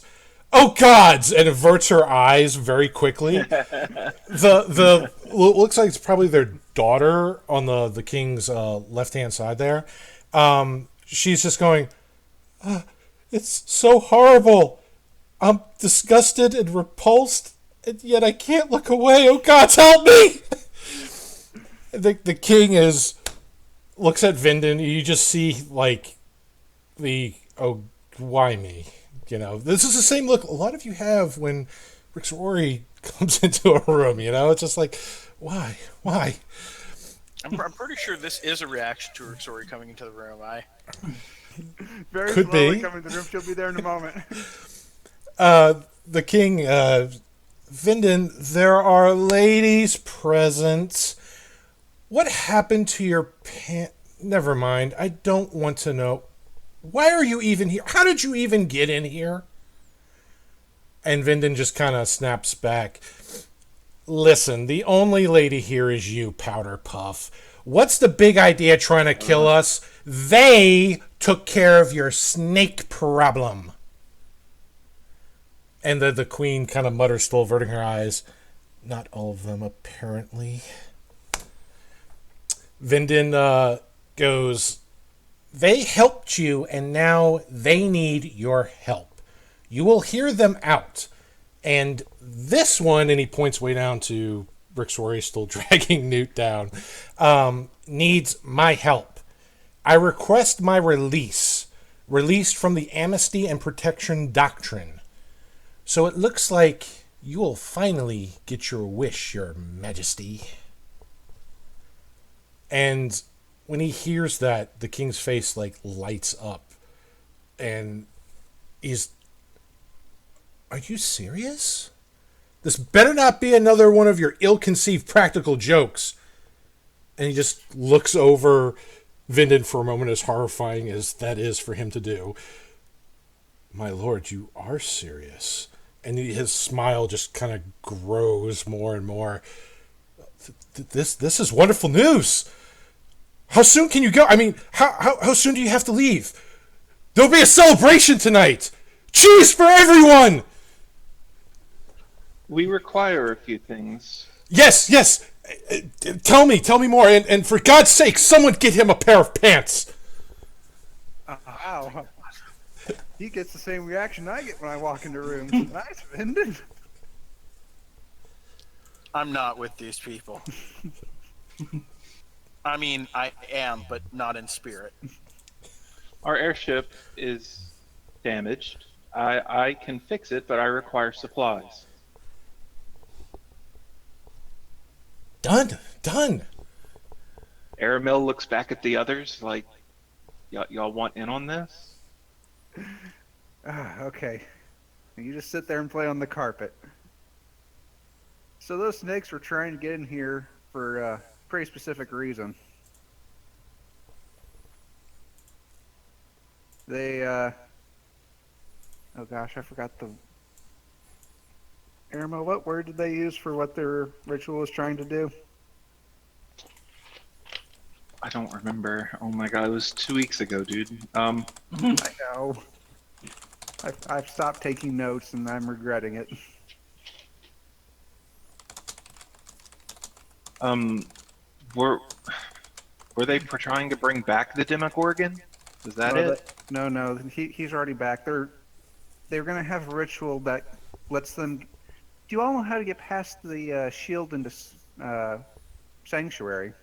"Oh gods!" and averts her eyes very quickly. The looks like it's probably their daughter on the king's left hand side there. She's just going, "It's so horrible. I'm disgusted and repulsed, and yet I can't look away. Oh gods, help me!" The king looks at Vinden. You just see like oh, why me? This is the same look a lot of you have when Rixori comes into a room. It's just like, why? I'm pretty sure this is a reaction to Uxori coming into the room. Very Could slowly be. coming to the room. She'll be there in a moment. The king, Vinden, there are ladies present. What happened to your pants? Never mind. I don't want to know. Why are you even here? How did you even get in here? And Vinden just kind of snaps back. Listen, the only lady here is you, Powder Puff. What's the big idea trying to kill us? They took care of your snake problem. And the queen kind of mutters, still averting her eyes. Not all of them, apparently. Vinden goes, they helped you, and now they need your help. You will hear them out. And this one, and he points way down to Rixori, still dragging Newt down, needs my help. I request my released from the Amnesty and Protection Doctrine. So it looks like you will finally get your wish, Your Majesty. And when he hears that, the king's face like lights up, and he's, "Are you serious? This better not be another one of your ill-conceived practical jokes." And he just looks over Vinden for a moment, as horrifying as that is for him to do. "My lord, you are serious." And his smile just kind of grows more and more. This is wonderful news. How soon can you go? I mean, how soon do you have to leave? There'll be a celebration tonight. Cheese for everyone. We require a few things. Yes. Tell me more. And for God's sake, someone get him a pair of pants. Wow. He gets the same reaction I get when I walk into rooms. Nice, Vinden. I'm not with these people. I mean, I am, but not in spirit. Our airship is damaged. I can fix it, but I require supplies. Done. Done. Aramil looks back at the others like, y'all want in on this? Okay. You just sit there and play on the carpet. So those snakes were trying to get in here for a pretty specific reason. They, oh gosh, I forgot the... Irma, what word did they use for what their ritual was trying to do? I don't remember. Oh my god, it was 2 weeks ago, dude. I know. I've stopped taking notes and I'm regretting it. Um, were were they trying to bring back the Demogorgon? Is that No, it? no, he's already back. They're gonna have a ritual that lets them. Do you all know how to get past the shield into sanctuary?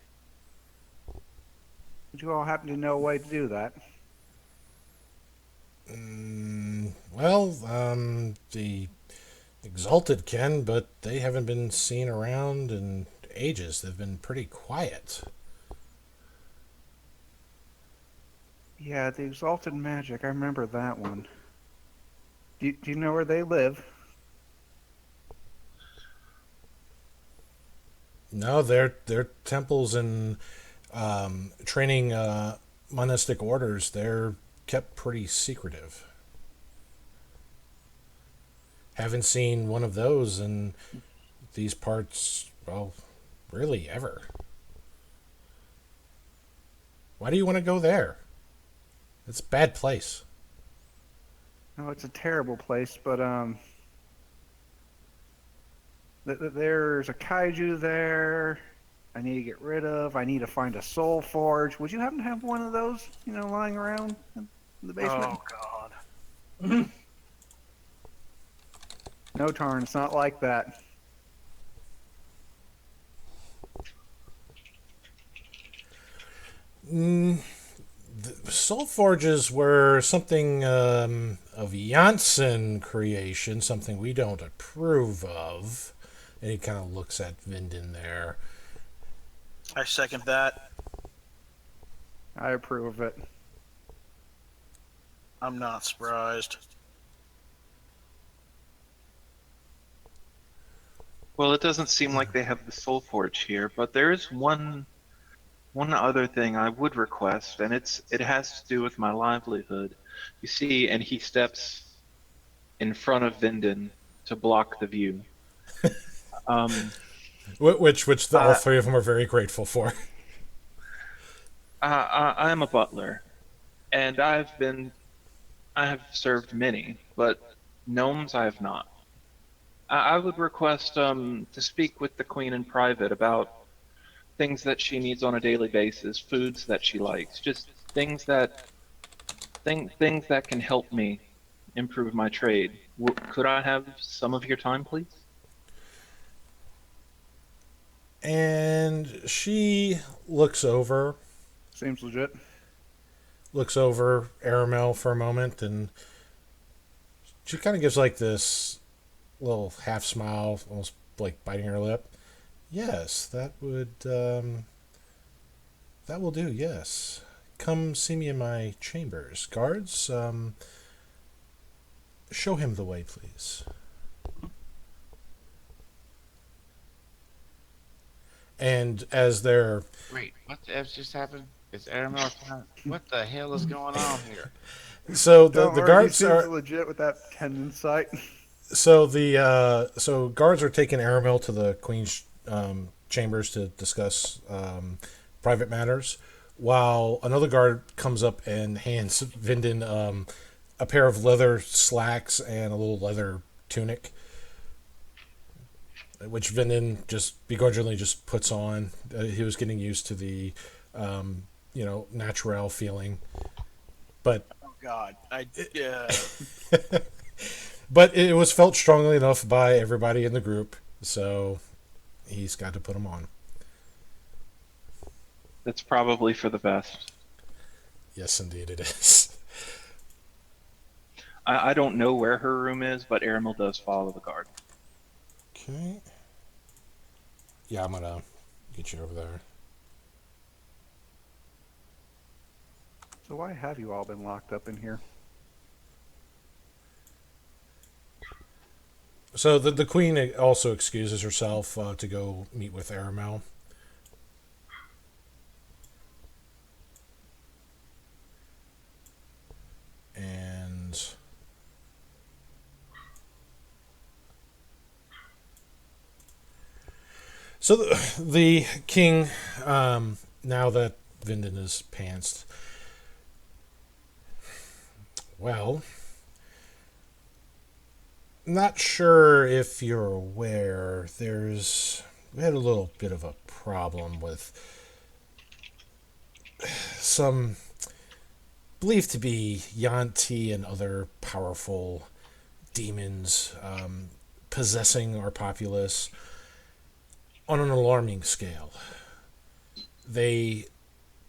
Would you all happen to know a way to do that? Well, the Exalted can, but they haven't been seen around in ages. They've been pretty quiet. Yeah, the exalted magic. I remember that one. Do you know where they live? No, their temples and training monastic orders, they're kept pretty secretive. Haven't seen one of those in these parts, well, really ever. Why do you want to go there? It's a bad place. Oh, it's a terrible place, but there's a kaiju there. I need to get rid of. I need to find a soul forge. Would you happen to have one of those, lying around in the basement? Oh God. No, Tarn, it's not like that. Soul forges were something of Janssen creation, something we don't approve of. And he kind of looks at Vinden there. I second that. I approve of it. I'm not surprised. Well, it doesn't seem like they have the Soul Forge here, but there is one other thing I would request, and it has to do with my livelihood. You see, and he steps in front of Vinden to block the view. Which all three of them are very grateful for. I'm a butler, and I have served many, but gnomes I have not. I would request to speak with the queen in private about things that she needs on a daily basis, foods that she likes, just things that can help me improve my trade. Could I have some of your time, please? And she looks over Seems legit. Aramel for a moment, and she kind of gives like this little half smile, almost like biting her lip. Yes, that will do. Yes, come see me in my chambers. Guards, show him the way, please. And as they're Wait, what the F just happened? Is Aramel what the hell is going on here? so the Don't worry, guards he seems are legit with that tendon sight. so guards are taking Aramel to the queen's chambers to discuss private matters, while another guard comes up and hands Vinden a pair of leather slacks and a little leather tunic, which Vinden just begrudgingly just puts on. He was getting used to the natural feeling, but Oh God. but it was felt strongly enough by everybody in the group, so he's got to put them on. That's probably for the best. Yes, indeed it is. I don't know where her room is, but Aramil does follow the guard. Okay. Yeah, I'm gonna get you over there. So why have you all been locked up in here? So the queen also excuses herself to go meet with Aramel. And so the king, now that Vinden is pantsed, well, not sure if you're aware, we had a little bit of a problem with some believed to be Yanti and other powerful demons possessing our populace on an alarming scale. They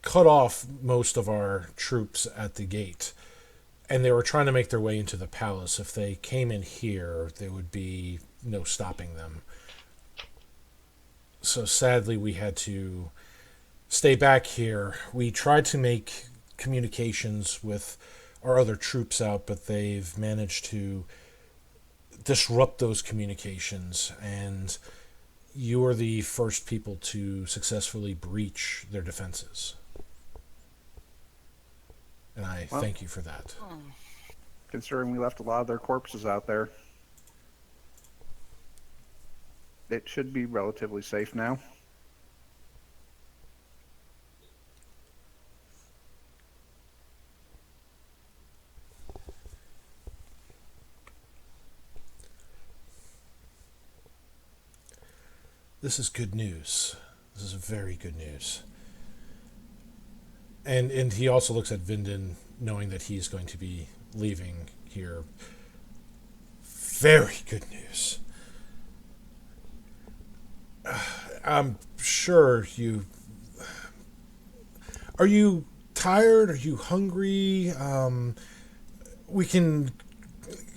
cut off most of our troops at the gate, and they were trying to make their way into the palace. If they came in here, there would be no stopping them. So sadly, we had to stay back here. We tried to make communications with our other troops out, but they've managed to disrupt those communications, and you are the first people to successfully breach their defenses. And I thank you for that. Considering we left a lot of their corpses out there, it should be relatively safe now. This is good news. This is very good news. And he also looks at Vinden, knowing that he's going to be leaving here. Very good news. I'm sure you... Are you tired? Are you hungry? We can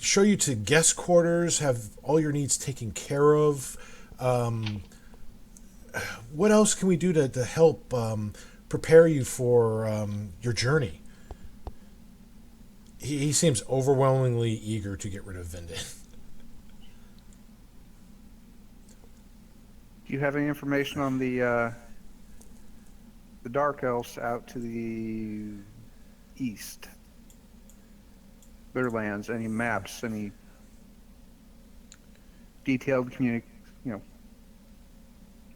show you to guest quarters, have all your needs taken care of. What else can we do to help prepare you for your journey? He seems overwhelmingly eager to get rid of Vinden. Do you have any information on the Dark Elves out to the east? Their lands, any maps, any detailed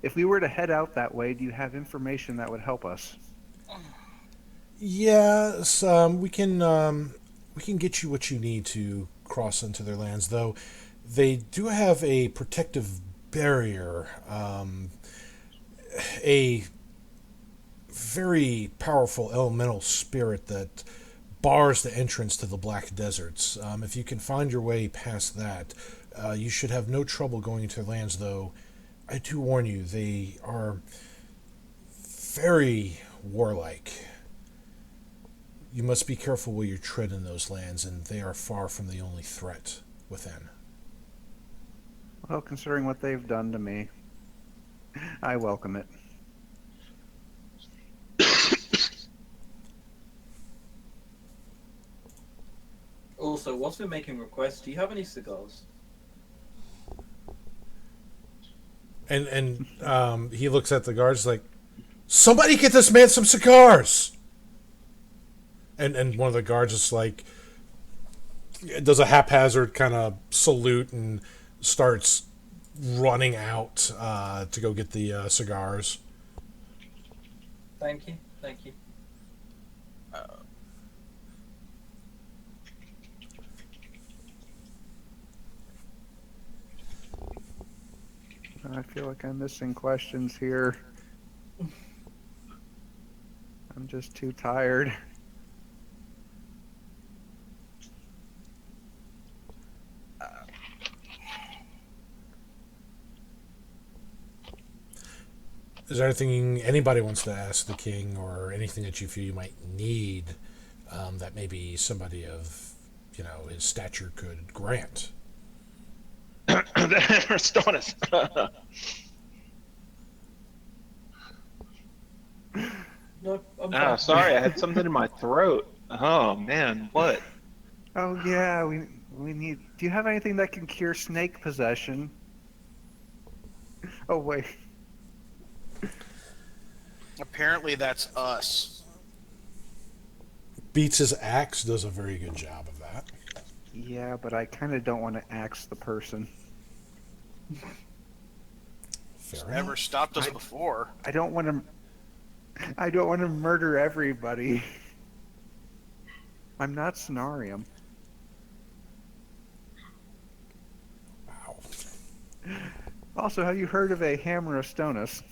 if we were to head out that way, do you have information that would help us? Yes, we can get you what you need to cross into their lands, though they do have a protective barrier, a very powerful elemental spirit that bars the entrance to the Black Deserts. If you can find your way past that, you should have no trouble going into their lands, though I do warn you, they are very warlike. You must be careful where you tread in those lands, and they are far from the only threat within. Well, considering what they've done to me, I welcome it. Also, whilst we're making requests, do you have any cigars? And he looks at the guards like, somebody get this man some cigars! And one of the guards is like, does a haphazard kind of salute and starts running out to go get the cigars. Thank you, thank you. I feel like I'm missing questions here. I'm just too tired. Is there anything anybody wants to ask the king, or anything that you feel you might need that maybe somebody of his stature could grant. Astonis. No, I'm fine. Sorry, I had something in my throat. Oh man, what? Oh yeah, we need. Do you have anything that can cure snake possession? Oh wait. Apparently, that's us. Beats' axe does a very good job of that. Yeah, but I kind of don't want to axe the person. Fair Never enough. stopped us before. I don't want to. I don't want to murder everybody. I'm not Cenarium. Wow. Also, have you heard of a hammer of Stonus?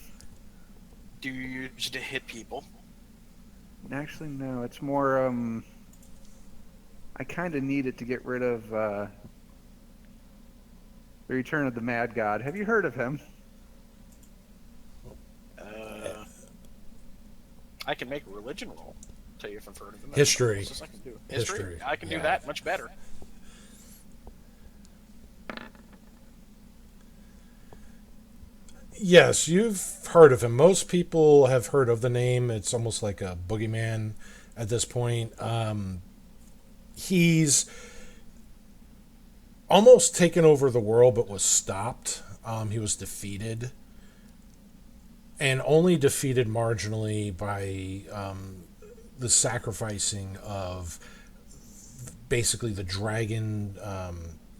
Do you use it to hit people? Actually, no. It's more. I kind of need it to get rid of the Return of the Mad God. Have you heard of him? I can make a religion roll. Tell you if I've heard of him. History. I can do. History. I can do Yeah. that much better. Yes, you've heard of him. Most people have heard of the name. It's almost like a boogeyman at this point. He's almost taken over the world, but was stopped. He was defeated, and only defeated marginally by the sacrificing of basically the dragon.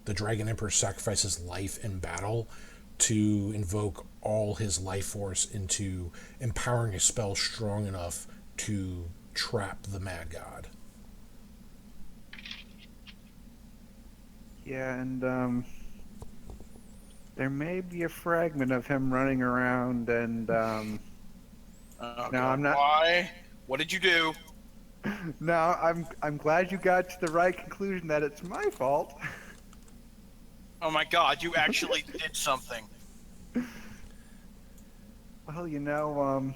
The dragon emperor sacrifices life in battle to invoke all his life force into empowering a spell strong enough to trap the mad god. Yeah, and there may be a fragment of him running around, and Oh, no, God. I'm not. Why? What did you do? No, I'm glad you got to the right conclusion that it's my fault. Oh my God! You actually did something. Well,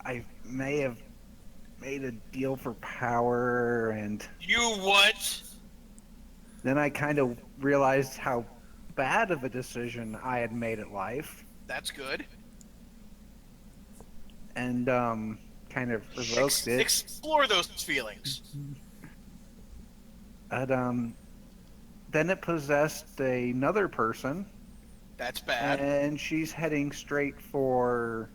I may have made a deal for power, and You what? then I kind of realized how bad of a decision I had made at life, That's good. and kind of revoked it. Explore those feelings. And then it possessed another person, That's bad. and she's heading straight for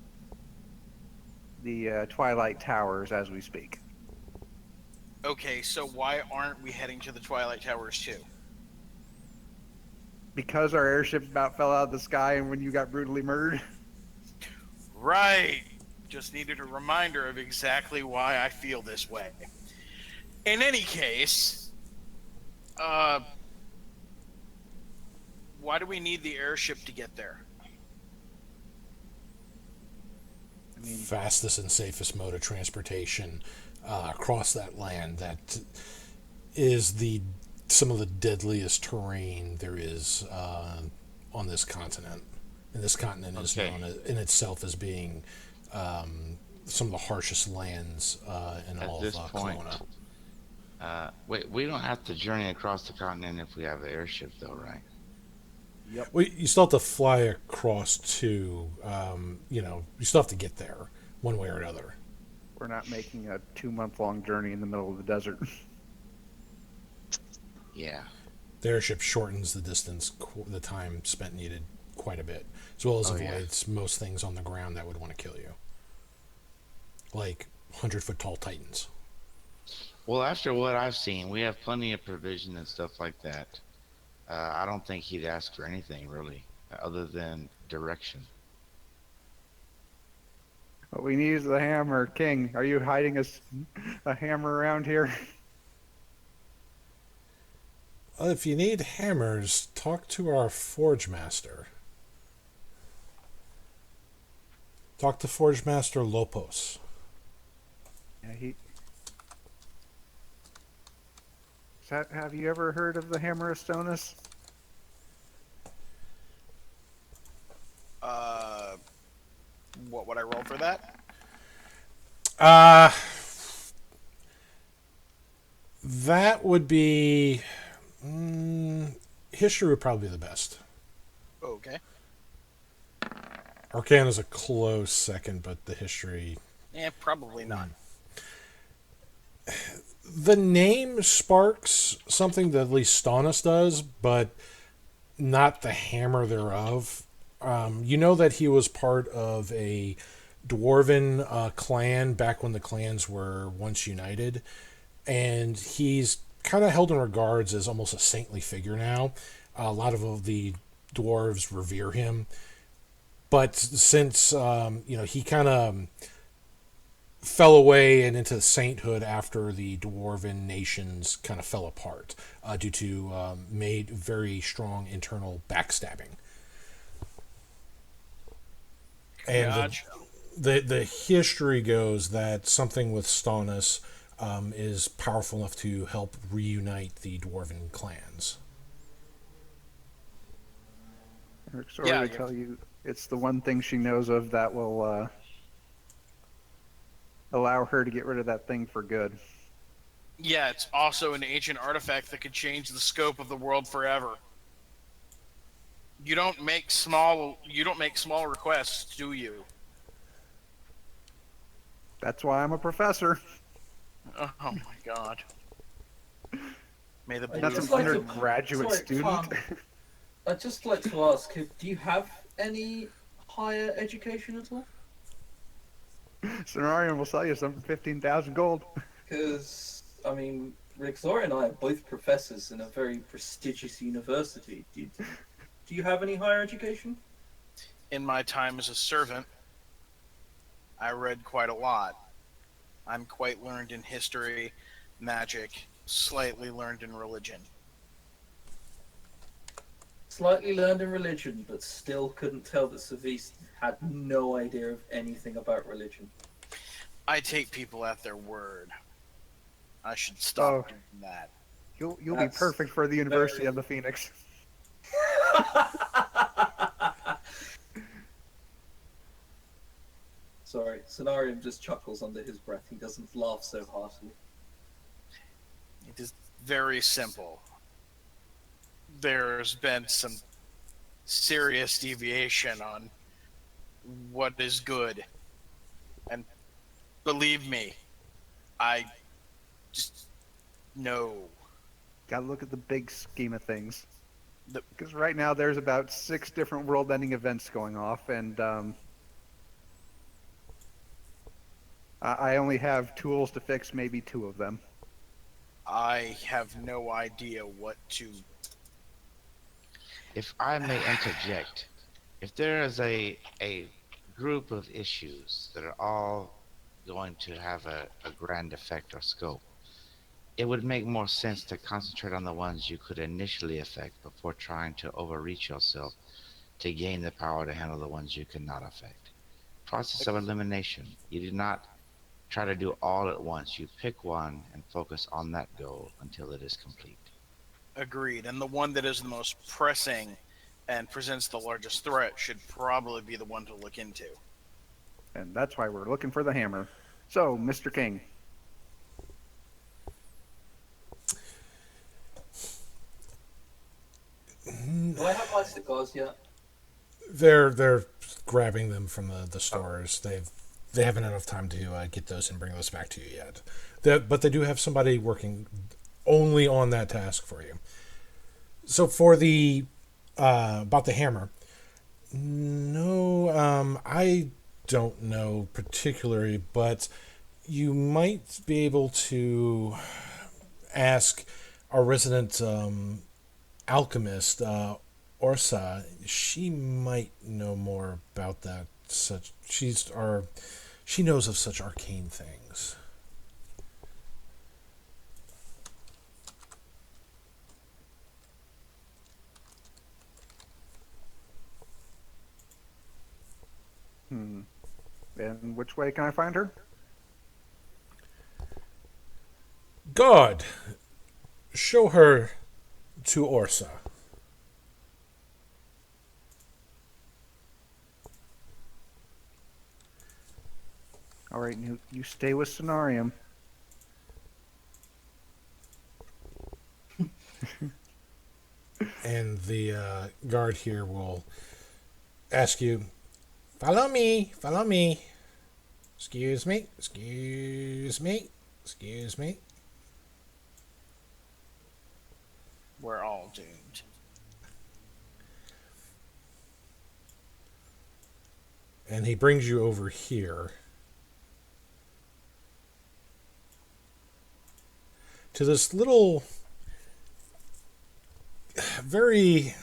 the Twilight Towers as we speak. Okay, so why aren't we heading to the Twilight Towers too? Because our airship about fell out of the sky and when you got brutally murdered. Right. Just needed a reminder of exactly why I feel this way. In any case, why do we need the airship to get there? I mean, Fastest and safest mode of transportation across that land that is some of the deadliest terrain there is on this continent. And this continent is known in itself as being some of the harshest lands in all this of point, Kelowna. wait, we don't have to journey across the continent if we have the airship, though, right? Well, you still have to fly across to, you still have to get there one way or another. we're not making a 2-month-long journey in the middle of the desert. Yeah. The airship shortens the distance, the time spent needed quite a bit, as well as Oh, yeah. avoids most things on the ground that would want to kill you. Like 100-foot tall titans. Well, after what I've seen, we have plenty of provision and stuff like that. I don't think he'd ask for anything really, other than direction. What we need is the hammer. King, are you hiding a hammer around here? Well, if you need hammers, talk to our forge master. Talk to Forge Master Lopos. Yeah, have you ever heard of the Hammer of Stonus? What would I roll for that? That would be history would probably be the best. Okay. Arcana is a close second, but the history. Probably not. The name sparks something that at least Stannis does, but not the hammer thereof. You know that he was part of a dwarven clan back when the clans were once united, and he's kind of held in regards as almost a saintly figure now. A lot of the dwarves revere him, but since he kind of fell away and into sainthood after the dwarven nations kind of fell apart due to made very strong internal backstabbing. And Gotcha. the history goes that something with Stannis is powerful enough to help reunite the dwarven clans. Eric's already Yeah, to tell you it's the one thing she knows of that will allow her to get rid of that thing for good. Yeah, it's also an ancient artifact that could change the scope of the world forever. You don't make small requests, do you? That's why I'm a professor. Oh my god. May the I'd That's blue just an like to- undergraduate sorry, student. I'd just like to ask, do you have any higher education at all? Scenarion will sell you some for 15,000 gold. Because, I mean, Rixor and I are both professors in a very prestigious university. Do you have any higher education? in my time as a servant, I read quite a lot. I'm quite learned in history, magic, slightly learned in religion. Slightly learned in religion, but still couldn't tell that Savis had no idea of anything about religion. I take people at their word. I should Oh. stop doing that. You'll be That's perfect for the University very- of the Phoenix. Sorry, Cenarium just chuckles under his breath. He doesn't laugh so heartily. It is very simple. There's been some serious deviation on what is good. And believe me, I just know. Gotta look at the big scheme of things. The- Because right now there's about 6 different world-ending events going off, and I only have tools to fix maybe 2 of them. I have no idea what to. If I may interject, if there is a group of issues that are all going to have a grand effect or scope, it would make more sense to concentrate on the ones you could initially affect before trying to overreach yourself to gain the power to handle the ones you cannot affect. Process of elimination. You do not try to do all at once. You pick one and focus on that goal until it is complete. Agreed. And the one that is the most pressing and presents the largest threat should probably be the one to look into. And that's why we're looking for the hammer. So, Mr. King, Do I have my cigars yet? They're grabbing them from the stores. They haven't enough time to get those and bring those back to you yet. But they do have somebody working only on that task for you. So for the about the hammer, no, I don't know particularly, but you might be able to ask our resident alchemist, Orsa. She might know more about that. She knows of such arcane things. and which way can I find her? God, show her to Orsa. All right, you stay with Scenarium. the guard here will ask you, follow me, follow me. Excuse me, excuse me, excuse me. We're all doomed. And he brings you over here to this little, very,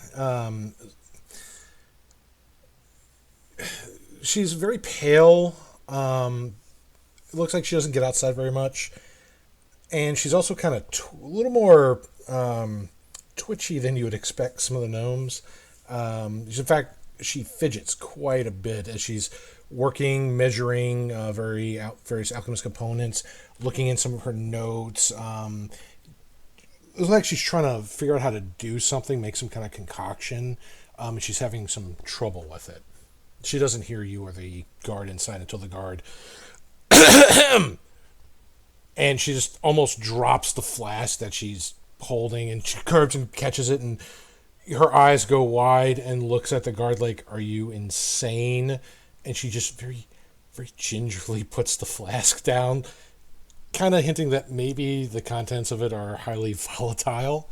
she's very pale. It looks like she doesn't get outside very much. And she's also kind of a little more twitchy than you would expect some of the gnomes. In fact, she fidgets quite a bit as she's working, measuring various alchemist components, looking in some of her notes. It looks like she's trying to figure out how to do something, make some kind of concoction, and she's having some trouble with it. She doesn't hear you or the guard inside until the guard... and she just almost drops the flask that she's holding, and she curves and catches it, and her eyes go wide and looks at the guard like, are you insane? And she just very, very gingerly puts the flask down, kind of hinting that maybe the contents of it are highly volatile.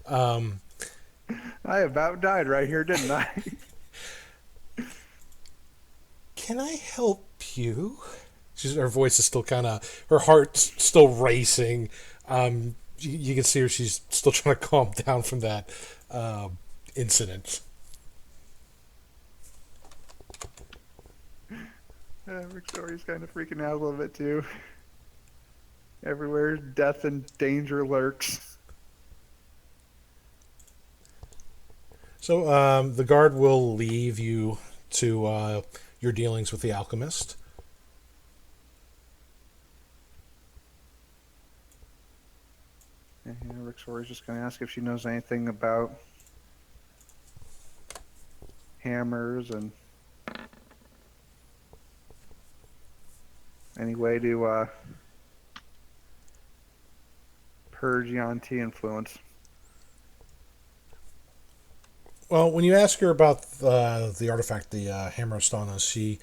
I about died right here, didn't I? Can I help you? Her voice is still kind of, her heart's still racing. You can see her, she's still trying to calm down from that incident. Victoria's kind of freaking out a little bit too. Everywhere death and danger lurks. So the guard will leave you to your dealings with the alchemist. And Victoria's just going to ask if she knows anything about hammers and any way to purge Yanti influence. Well, when you ask her about the artifact, the hammer of Stanas, she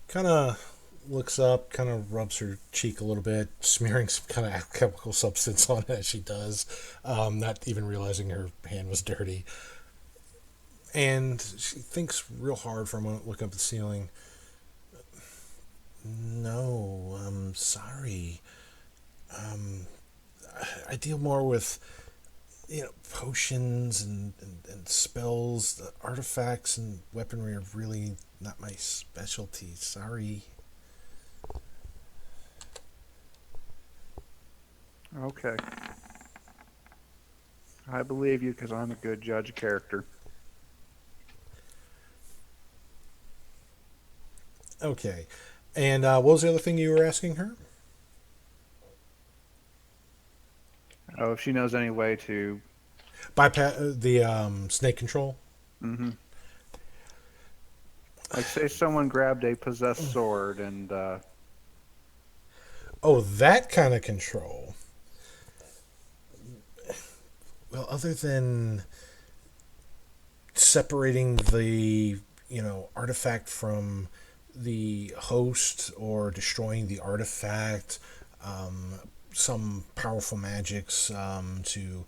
kind of looks up, kind of rubs her cheek a little bit, smearing some kind of alchemical substance on it as she does, not even realizing her hand was dirty. And she thinks real hard for a moment, looking up at the ceiling. No, I'm sorry. I deal more with, potions and spells. The artifacts and weaponry are really not my specialty. Sorry. Okay. I believe you because I'm a good judge of character. Okay. And what was the other thing you were asking her? Oh, if she knows any way to... Bypass the snake control? Mm-hmm. Like, say someone grabbed a possessed sword and... Oh, that kind of control. Well, other than separating the, artifact from the host or destroying the artifact, some powerful magics to,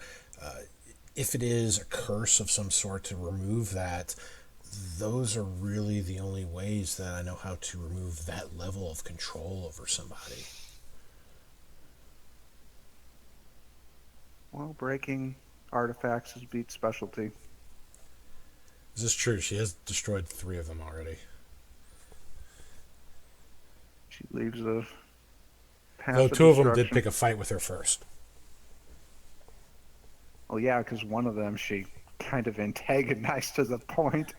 if it is a curse of some sort, to remove that, those are really the only ways that I know how to remove that level of control over somebody. Well, breaking artifacts is Beat's specialty. Is this true? She has destroyed 3 of them already. She leaves a path Though of 2 of them did destruction. pick a fight with her first. Well, yeah, because one of them she kind of antagonized to the point.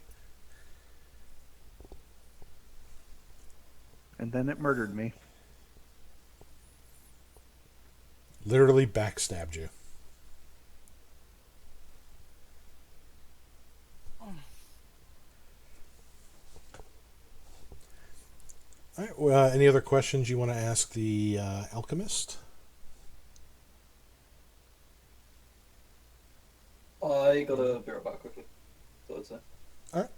And then it murdered me. Literally backstabbed you. All right, well, any other questions you want to ask the alchemist? I gotta be right back quickly. Thursday. All right.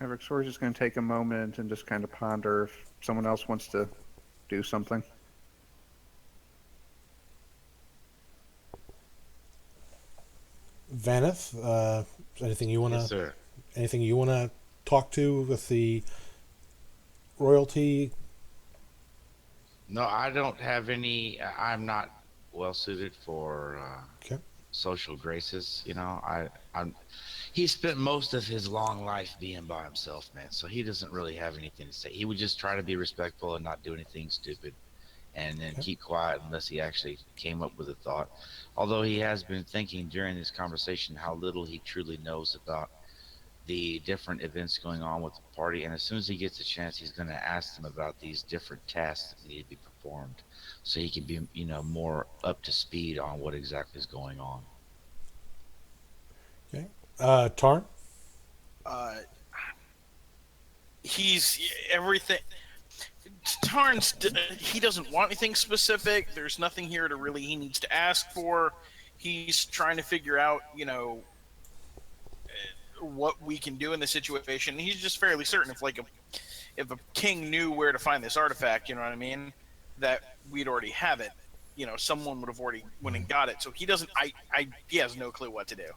Rixor's just going to take a moment and just kind of ponder if someone else wants to do something. Vaneth, anything you Yes, wanna sir. anything you wanna talk to with the royalty? No, I don't have any. I'm not well suited for Okay. social graces. I'm. He spent most of his long life being by himself, man. So he doesn't really have anything to say. He would just try to be respectful and not do anything stupid, and then Okay. keep quiet unless he actually came up with a thought. Although he has been thinking during this conversation how little he truly knows about the different events going on with the party, and as soon as he gets a chance, he's going to ask them about these different tasks that need to be performed, so he can be, more up to speed on what exactly is going on. Okay. Tarn. Uh, he's everything. Tarn's he doesn't want anything specific. There's nothing here to really he needs to ask for. He's trying to figure out, what we can do in this situation. He's just fairly certain if a king knew where to find this artifact, you know what I mean, that we'd already have it. Someone would have already went and got it. So he doesn't. He has no clue what to do.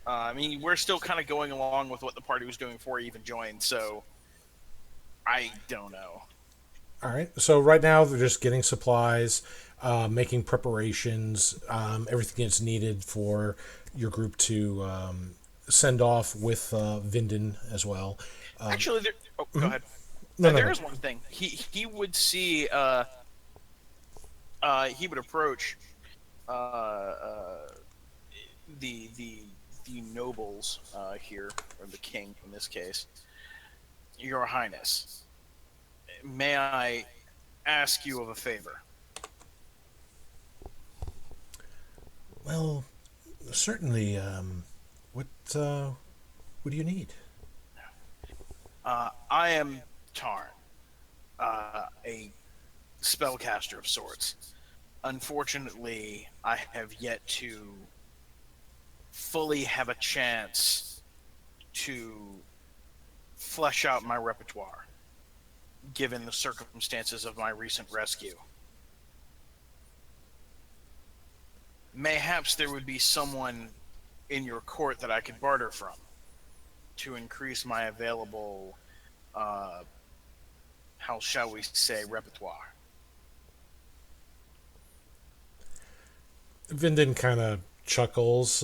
We're still kind of going along with what the party was doing before he even joined. So I don't know. All right. So right now they're just getting supplies, making preparations, everything that's needed for your group to send off with Vinden as well. Actually, go ahead. No, There no. is one thing. He would see. He would approach the nobles here, or the king in this case. Your Highness, may I ask you of a favor? Well, certainly. What do you need? I am Tarn, a spellcaster of sorts. Unfortunately, I have yet to fully have a chance to flesh out my repertoire, given the circumstances of my recent rescue. Mayhaps there would be someone in your court that I could barter from to increase my available, how shall we say, repertoire. Vinden kind of chuckles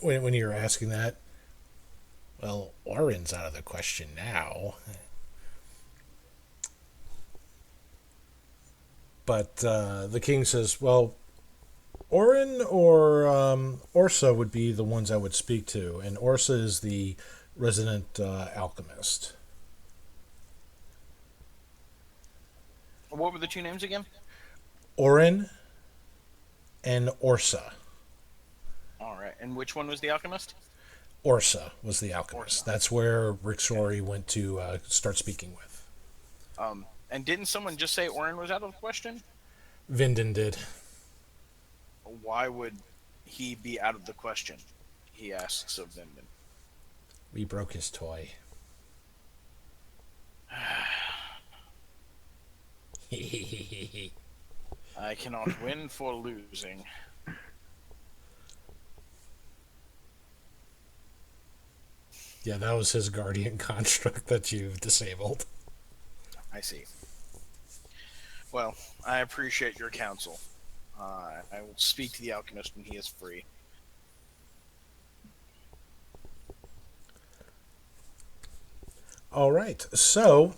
when you're asking that. Well, Orin's out of the question now. But the king says, well, Orin or Orsa would be the ones I would speak to. And Orsa is the resident alchemist. What were the two names again? Orin and Orsa. All right. And which one was the alchemist? Orsa was the alchemist. Orsa. That's where Rixori went to start speaking with. And didn't someone just say Orin was out of the question? Vinden did. Why would he be out of the question? He asks of Vinden. We broke his toy. I cannot win for losing. Yeah, that was his guardian construct that you've disabled. I see. Well, I appreciate your counsel. I will speak to the alchemist when he is free. All right, so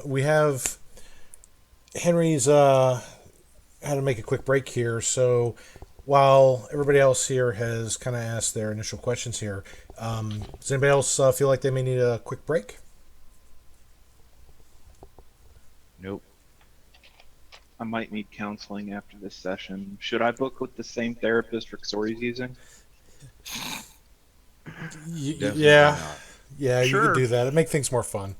we have Henry's had to make a quick break here. So while everybody else here has kind of asked their initial questions here, does anybody else feel like they may need a quick break? Nope. I might need counseling after this session. Should I book with the same therapist Rixori's using? Definitely Yeah, not. yeah, you Sure. could do that. It'd make things more fun.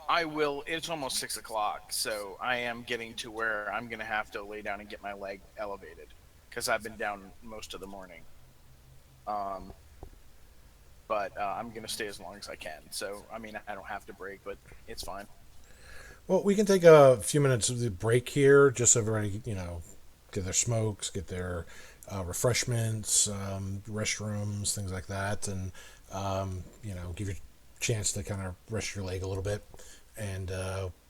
I will. It's almost 6 o'clock, so I am getting to where I'm gonna have to lay down and get my leg elevated because I've been down most of the morning. Um, but I'm gonna stay as long as I can. So I mean, I don't have to break, but it's fine. Well, we can take a few minutes of the break here, just so everybody, get their smokes, get their refreshments, restrooms, things like that, and give you a chance to kind of rest your leg a little bit, and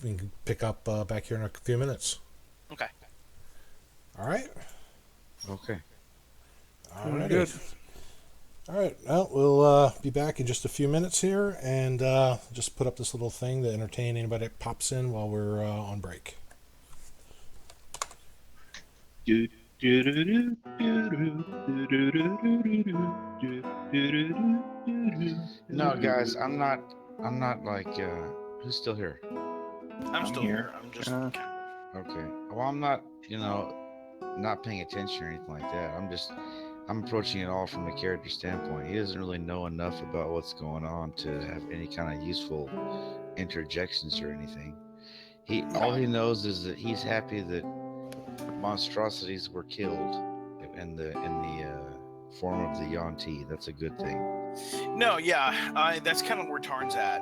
we can pick up back here in a few minutes. Okay. All right. Okay. Alrighty. Good. All right. Well, we'll be back in just a few minutes here, and just put up this little thing to entertain anybody that pops in while we're on break. No, guys, I'm not. I'm not like. Who's still here? I'm still here. here. I'm just. Okay. Well, I'm not. Not paying attention or anything like that. I'm approaching it all from a character standpoint. He doesn't really know enough about what's going on to have any kind of useful interjections or anything. All he knows is that he's happy that monstrosities were killed in the form of the Yuan-Ti. That's a good thing. No, yeah, that's kind of where Tarn's at.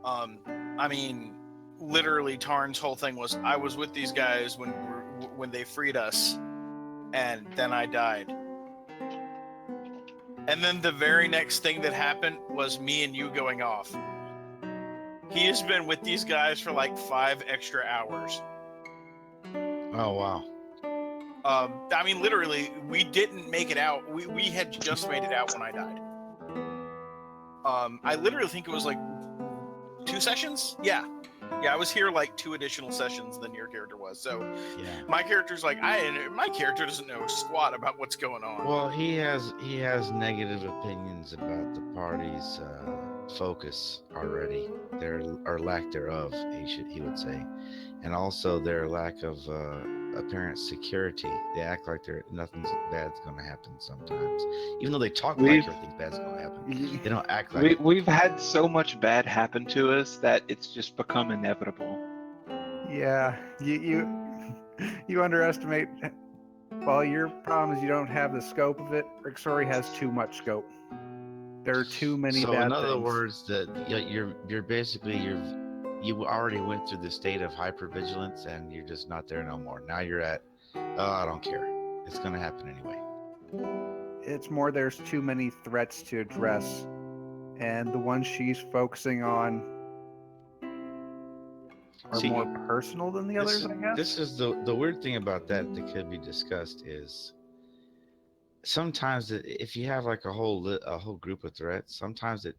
I mean, literally, Tarn's whole thing was I was with these guys when they freed us, and then I died. And then the very next thing that happened was me and you going off. He has been with these guys for like 5 extra hours. Oh wow. I mean, literally, we didn't make it out. We had just made it out when I died. I literally think it was like 2 sessions. Yeah, I was here like 2 additional sessions than your character was. So Yeah. my character's like, my character doesn't know squat about what's going on. Well, he has negative opinions about the party's focus already, or lack thereof. He would say, and also their lack of apparent security. They act like nothing's bad's going to happen sometimes, even though they talk like everything's bad's going to happen. They don't act like We've had so much bad happen to us that it's just become inevitable. Yeah, you underestimate. Well, your problem is you don't have the scope of it. Rixori has too much scope. There are too many So bad in other things. words, that you're basically you already went through the state of hypervigilance, and you're just not there no more. Now you're at, I don't care. It's going to happen anyway. It's more there's too many threats to address, and the ones she's focusing on are more personal than the others, I guess. This is the weird thing about that could be discussed is sometimes if you have like a whole group of threats, sometimes it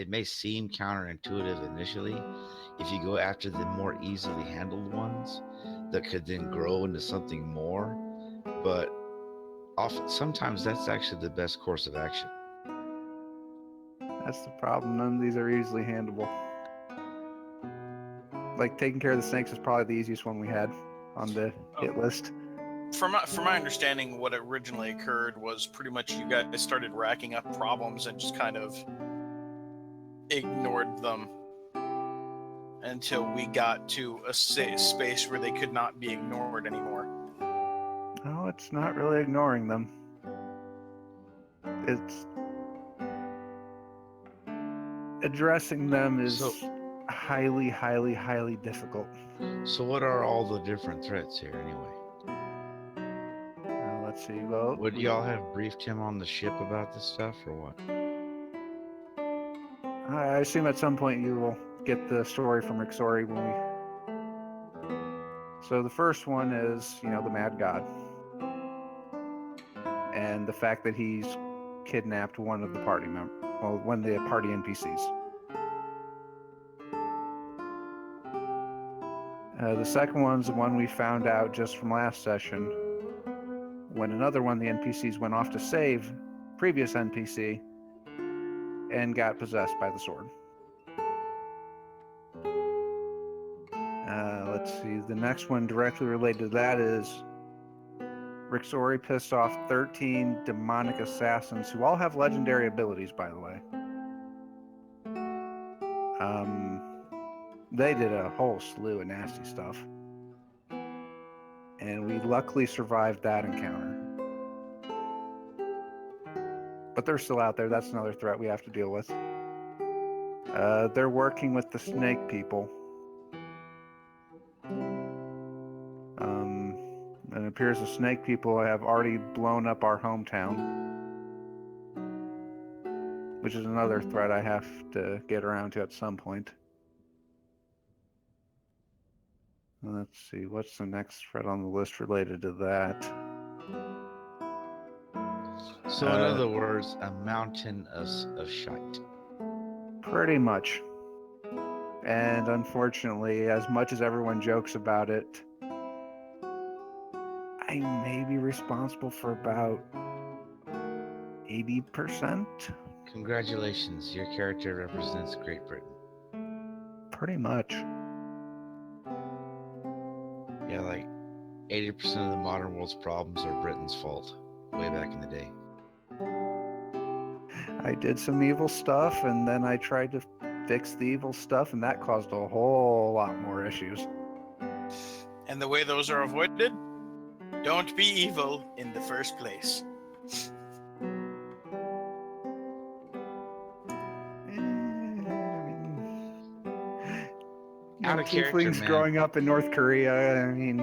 may seem counterintuitive initially if you go after the more easily handled ones that could then grow into something more, but sometimes that's actually the best course of action. That's the problem. None of these are easily handleable. Like taking care of the snakes is probably the easiest one we had on the hit list. From my understanding, what originally occurred was pretty much you guys started racking up problems and just kind of ignored them until we got to a space where they could not be ignored anymore. No, it's not really ignoring them. It's addressing them is highly, highly, highly difficult. So what are all the different threats here anyway? Let's see. Well, would y'all have briefed him on the ship about this stuff or what? I assume at some point you will get the story from Rixori when we. So the first one is, the Mad God, and the fact that he's kidnapped one of the party members. Well, one of the party NPCs. The second one's the one we found out just from last session, when another one of the NPCs went off to save previous NPC and got possessed by the sword. Let's see, the next one directly related to that is Rixori pissed off 13 demonic assassins who all have legendary abilities, by the way. They did a whole slew of nasty stuff. And we luckily survived that encounter. But they're still out there. That's another threat we have to deal with. They're working with the snake people. And it appears the snake people have already blown up our hometown, which is another threat I have to get around to at some point. Let's see, what's the next threat on the list related to that? So, in other words, a mountain of shite. Pretty much. And unfortunately, as much as everyone jokes about it, I may be responsible for about 80%. Congratulations, your character represents Great Britain. Pretty much. Yeah, like 80% of the modern world's problems are Britain's fault, way back in the day. I did some evil stuff, and then I tried to fix the evil stuff, and that caused a whole lot more issues. And the way those are avoided? Don't be evil in the first place. Out of character, tieflings man. growing up in North Korea, I mean,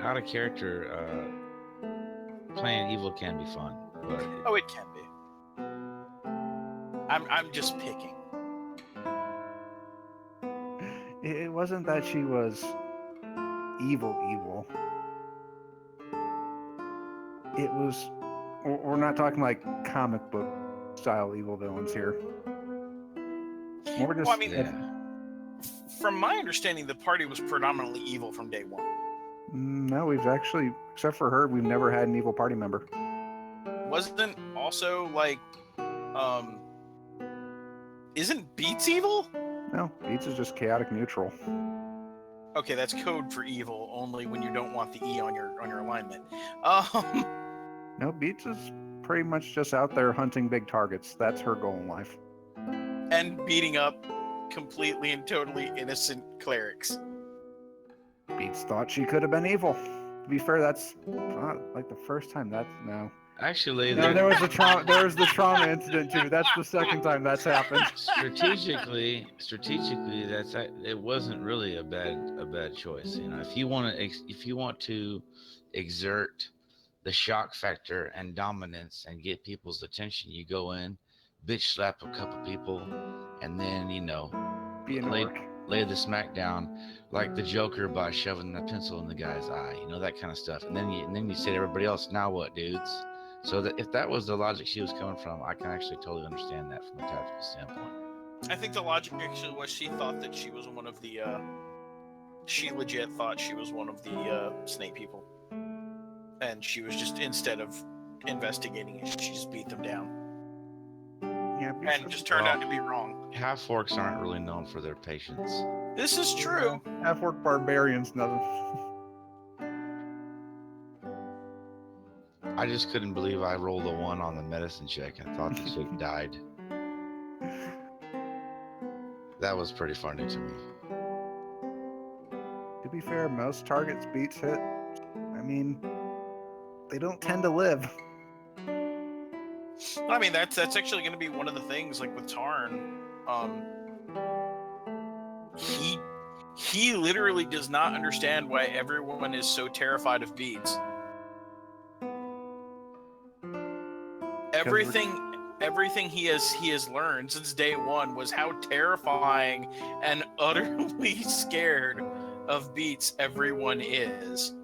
Out of character, playing evil can be fun, but Oh, it can be. I'm just picking. it wasn't that she was evil. It was, we're not talking like comic book style evil villains here. More just, Well, I mean, yeah. From my understanding, the party was predominantly evil from day one. no, we've actually, except for her, we've never had an evil party member. Wasn't also like, isn't Beats evil? No, Beats is just chaotic neutral. Okay, that's code for evil. Only when you don't want the E on your alignment. No, Beats is pretty much just out there hunting big targets. That's her goal in life. And beating up completely and totally innocent clerics. Beats thought she could have been evil. To be fair, that's not like the first time. That's no. Actually, No, there was the trauma. There was the trauma incident too. That's the second time that's happened. strategically, it wasn't really a bad choice. You know, if you want to exert the shock factor and dominance and get people's attention, you go in, bitch slap a couple people, and then Be an orc. lay the smack down like the Joker by shoving the pencil in the guy's eye, that kind of stuff. And then you say to everybody else, now what, dudes? So that if that was the logic she was coming from, I can actually totally understand that from a tactical standpoint. I think the logic actually was she thought that she was one of the. She legit thought she was one of the snake people, and she was just, instead of investigating it, she just beat them down, Yeah, and just turned out to be wrong. Half orcs aren't really known for their patience. This is true. half orc barbarians. Nothing. I just couldn't believe I rolled a 1 on the medicine check and thought the chick died. That was pretty funny to me. To be fair, most targets Beats hit. I mean, they don't tend to live. I mean, that's actually going to be one of the things, like with Tarn. He literally does not understand why everyone is so terrified of beads. Everything he has learned since day one was how terrifying and utterly scared of beats everyone is.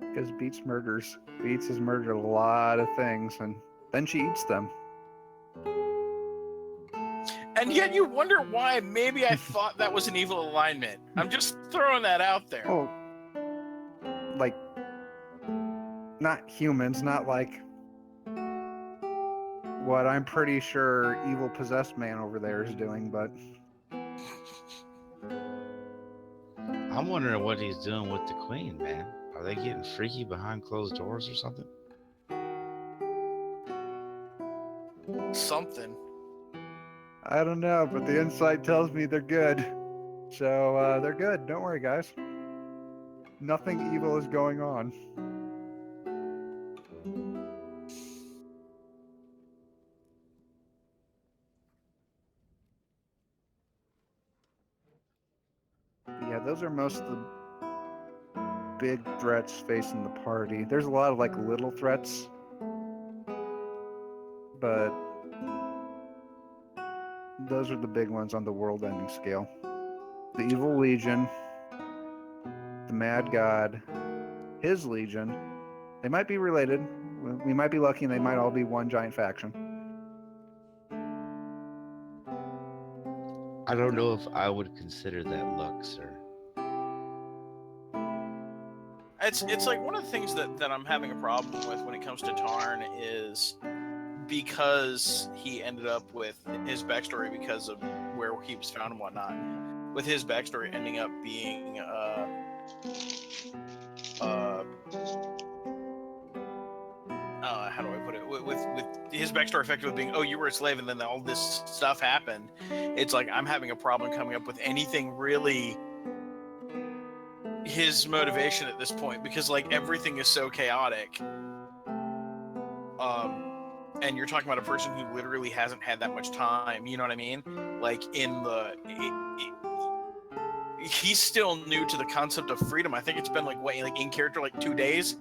Because Beats murders. Beats has murdered a lot of things, and then she eats them. And yet you wonder why maybe I thought that was an evil alignment. I'm just throwing that out there. Oh, like, not humans, not like what I'm pretty sure evil possessed man over there is doing, but I'm wondering what he's doing with the queen, man. Are they getting freaky behind closed doors or something? Something. I don't know, but the insight tells me they're good. So they're good. Don't worry, guys. Nothing evil is going on. Yeah, those are most of the big threats facing the party. There's a lot of like little threats, but those are the big ones on the world-ending scale. The Evil Legion, the Mad God, his Legion. They might be related. We might be lucky and they might all be one giant faction. I don't know if I would consider that luck, sir. It's like one of the things that I'm having a problem with when it comes to Tarn is because he ended up with his backstory because of where he was found and whatnot. With his backstory ending up being how do I put it? With his backstory effectively being, oh, you were a slave, and then all this stuff happened. It's like I'm having a problem coming up with anything really his motivation at this point, because like everything is so chaotic. And you're talking about a person who literally hasn't had that much time. You know what I mean? Like he's still new to the concept of freedom. I think it's been like in character like 2 days.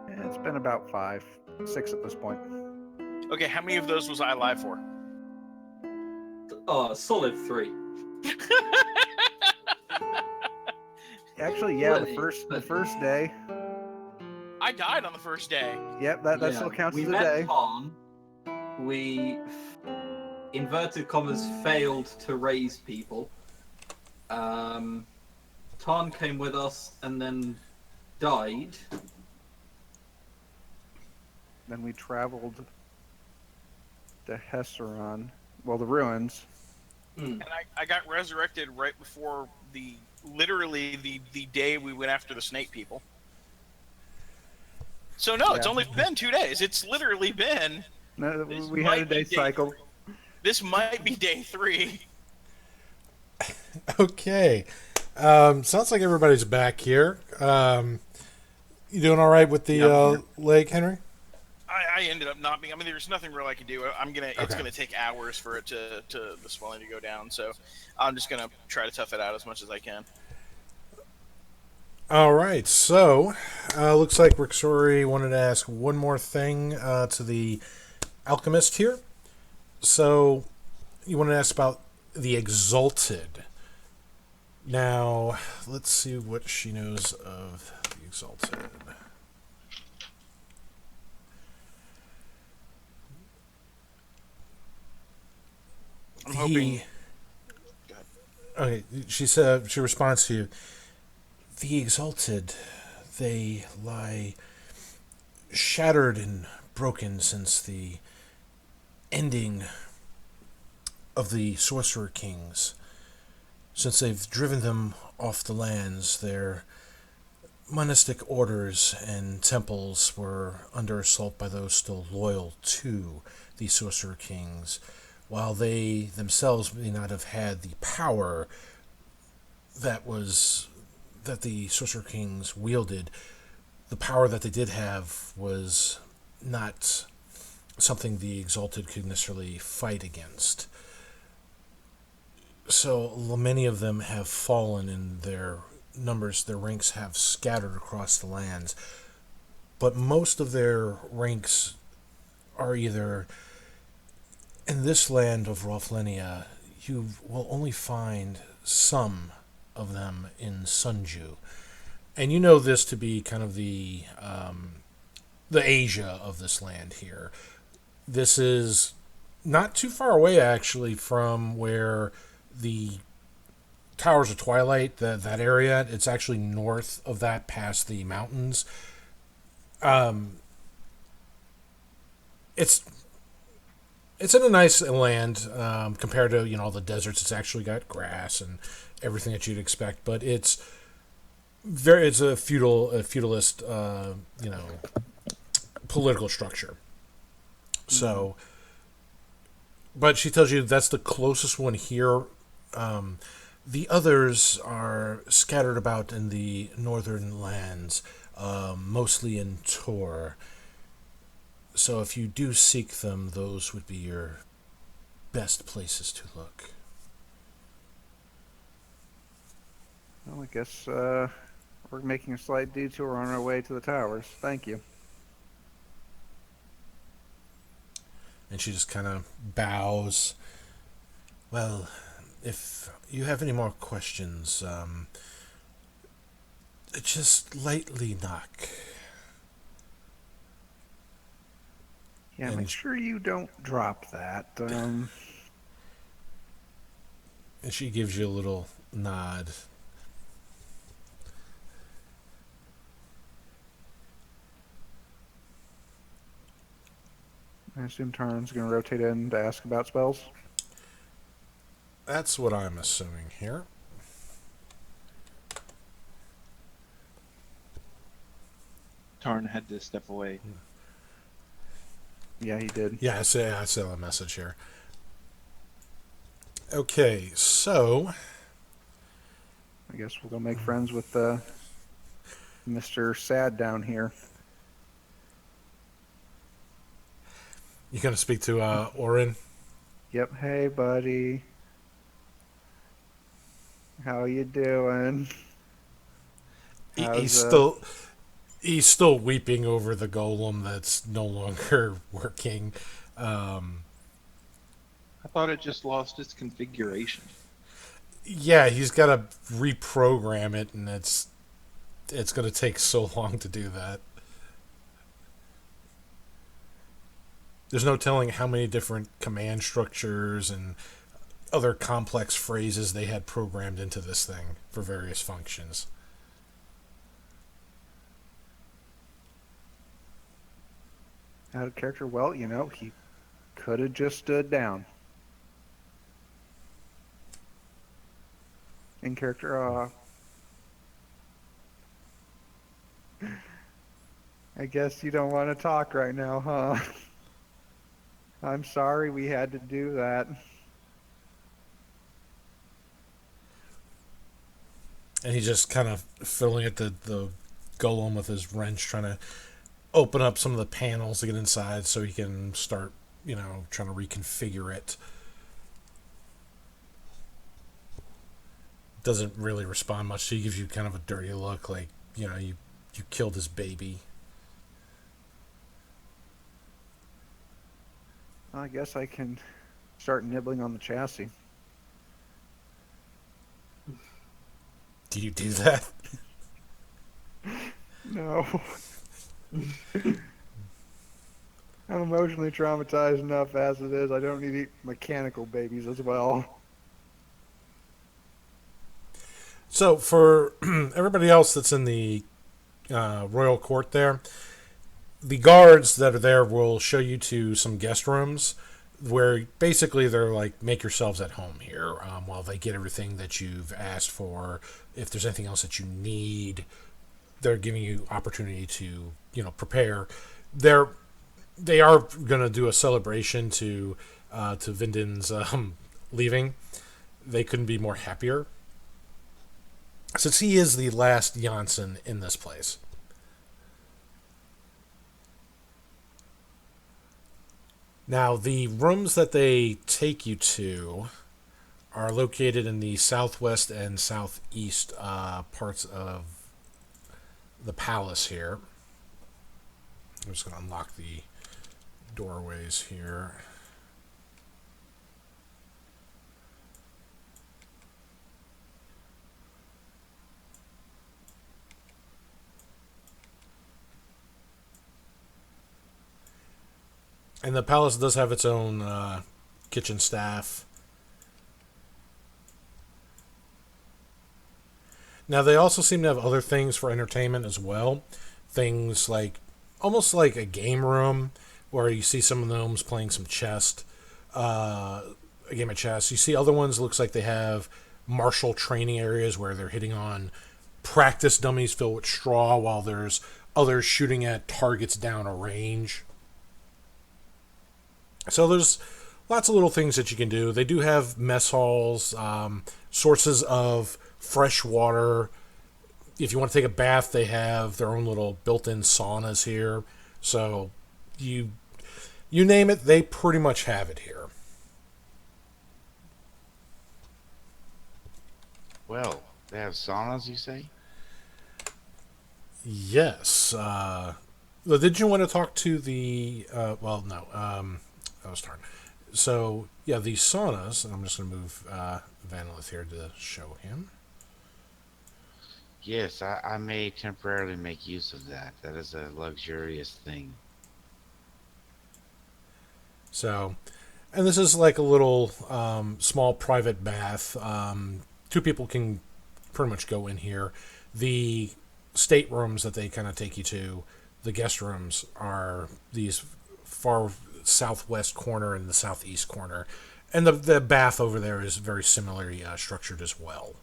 It's been about 5, 6 at this point. Okay, how many of those was I alive for? Solid 3. Actually, yeah, Plenty, the first day. I died on the first day. Yep, that still counts we as a met day. Tarn. We, inverted commas, failed to raise people. Tarn came with us and then died. Then we traveled to Hesseron. Well, the ruins. And I got resurrected right before literally the day we went after the snake people. So no, it's only been 2 days. It's literally been. No, we had a day cycle. This might be day 3. Okay. Sounds like everybody's back here. You doing all right with the leg, Henry? I ended up not being. I mean, there's nothing real I can do. It's gonna take hours for it to the swelling to go down. So I'm just gonna try to tough it out as much as I can. All right. So looks like Rixori wanted to ask one more thing to the alchemist here. So you want to ask about the Exalted. Now, let's see what she knows of the Exalted. I'm hoping. Okay, she said, she responds to you. The Exalted, they lie shattered and broken since the ending of the Sorcerer Kings. Since they've driven them off the lands, their monastic orders and temples were under assault by those still loyal to the Sorcerer Kings, while they themselves may not have had the power that the Sorcerer Kings wielded. The power that they did have was not something the Exalted could necessarily fight against. So many of them have fallen in their numbers, their ranks have scattered across the lands. But most of their ranks are either in this land of Rolflenia. You will only find some of them in Sunju. And you know this to be kind of the Asia of this land here. This is not too far away, actually, from where the Towers of Twilight, that area. It's actually north of that, past the mountains. It's in a nice land compared to all the deserts. It's actually got grass and everything that you'd expect, but it's a feudalist political structure. So But she tells you that's the closest one here. The others are scattered about in the northern lands, mostly in Tor. So if you do seek them, those would be your best places to look. Well, I guess we're making a slight detour on our way to the towers. Thank you. And she just kind of bows. Well, if you have any more questions, just lightly knock. Yeah, And make sure you don't drop that. And she gives you a little nod. I assume Tarn's going to rotate in to ask about spells. That's what I'm assuming here. Tarn had to step away. Yeah, he did. Yeah, I saw a message here. Okay, so I guess we'll go make friends with Mr. Sad down here. you're gonna speak to Orin. Yep. Hey, buddy. How you doing? He's How's, still weeping over the golem that's no longer working. I thought it just lost its configuration. Yeah, he's got to reprogram it, and it's going to take so long to do that. There's no telling how many different command structures and other complex phrases they had programmed into this thing for various functions. out of character? Well, you know, he could have just stood down. In character, I guess you don't want to talk right now, huh? I'm sorry we had to do that. And he's just kind of fiddling at the golem with his wrench, trying to open up some of the panels to get inside so he can start, trying to reconfigure it. Doesn't really respond much, so he gives you kind of a dirty look, like, you killed his baby. I guess I can start nibbling on the chassis. Do you do that? No. I'm emotionally traumatized enough as it is. I don't need to eat mechanical babies as well. So for everybody else that's in the royal court there, the guards that are there will show you to some guest rooms where basically they're like, make yourselves at home here while they get everything that you've asked for. If there's anything else that you need, they're giving you opportunity to, prepare. They are going to do a celebration to Vindon's leaving. They couldn't be more happier, since he is the last Janssen in this place. Now, the rooms that they take you to are located in the southwest and southeast parts of the palace here. I'm just going to unlock the doorways here. And the palace does have its own kitchen staff. Now, they also seem to have other things for entertainment as well. Things like, almost like a game room, where you see some gnomes playing some chess, a game of chess. You see other ones, looks like they have martial training areas where they're hitting on practice dummies filled with straw, while there's others shooting at targets down a range. So there's lots of little things that you can do. They do have mess halls, sources of fresh water. If you want to take a bath, they have their own little built-in saunas here. So you you name it, they pretty much have it here. Well, they have saunas, you say? Yes. Well, did you want to talk to the? Well, no. That was turn. So yeah, the saunas. And I'm just going to move Vanillith here to show him. Yes, I may temporarily make use of that. That is a luxurious thing. So, and this is like a little small private bath. Two people can pretty much go in here. The staterooms that they kind of take you to, the guest rooms, are these far southwest corner and the southeast corner. And the bath over there is very similarly structured as well.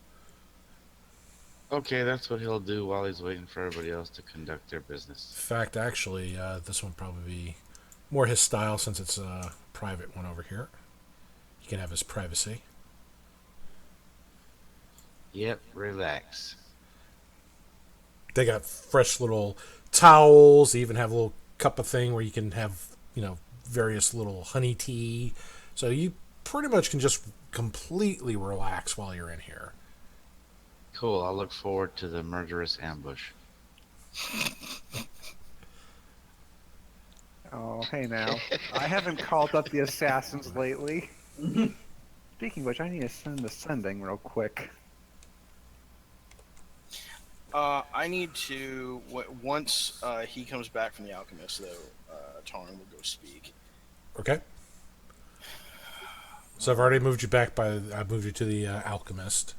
Okay, that's what he'll do while he's waiting for everybody else to conduct their In business. fact, actually, this one probably be more his style since it's a private one over here. He can have his privacy. Yep, relax. They got fresh little towels. They even have a little cup of thing where you can have, various little honey tea. So you pretty much can just completely relax while you're in here. Cool, I'll look forward to the murderous ambush. Oh, hey now. I haven't called up the assassins lately. Speaking of which, I need to send the sending real quick. I need to once he comes back from the alchemist, though. Tarn will go speak. Okay. So I've already moved you back I moved you to the alchemist.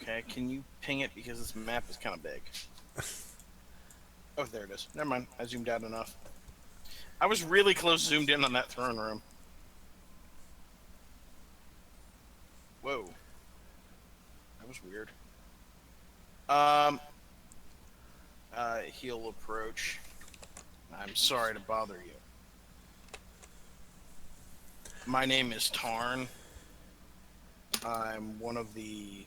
Okay, can you ping it because this map is kind of big? Oh, there it is. Never mind. I zoomed out enough. I was really close zoomed in on that throne room. Whoa. That was weird. He'll approach. I'm sorry to bother you. My name is Tarn. I'm one of the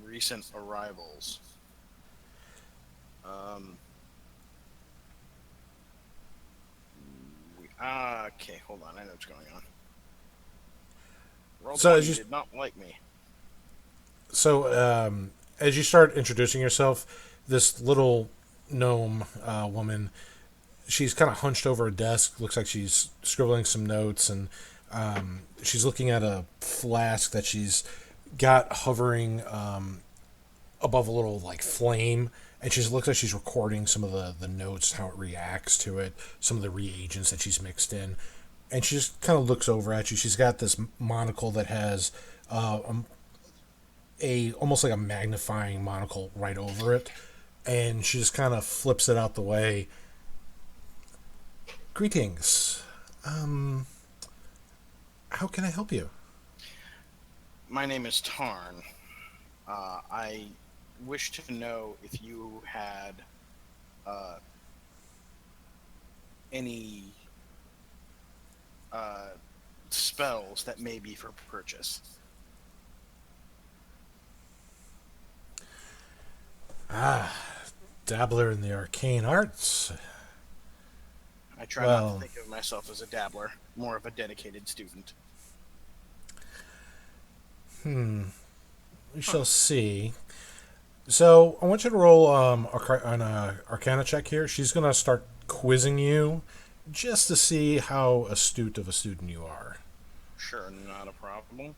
recent arrivals. Okay, hold on. I know what's going on. Roll So 20 as you- did not like me. So as you start introducing yourself, this little gnome woman, she's kind of hunched over a desk. Looks like she's scribbling some notes, and she's looking at a flask that she's got hovering above a little like flame, and she looks like she's recording some of the notes, how it reacts to it, some of the reagents that she's mixed in, and she just kind of looks over at you. She's got this monocle that has a almost like a magnifying monocle right over it, and she just kind of flips it out the way. Greetings. How can I help you? My name is Tarn. I wish to know if you had any spells that may be for purchase. Dabbler in the arcane arts. I try not to think of myself as a dabbler, more of a dedicated student. We shall see. So I want you to roll an Arcana check here. She's going to start quizzing you just to see how astute of a student you are. Sure, not a problem.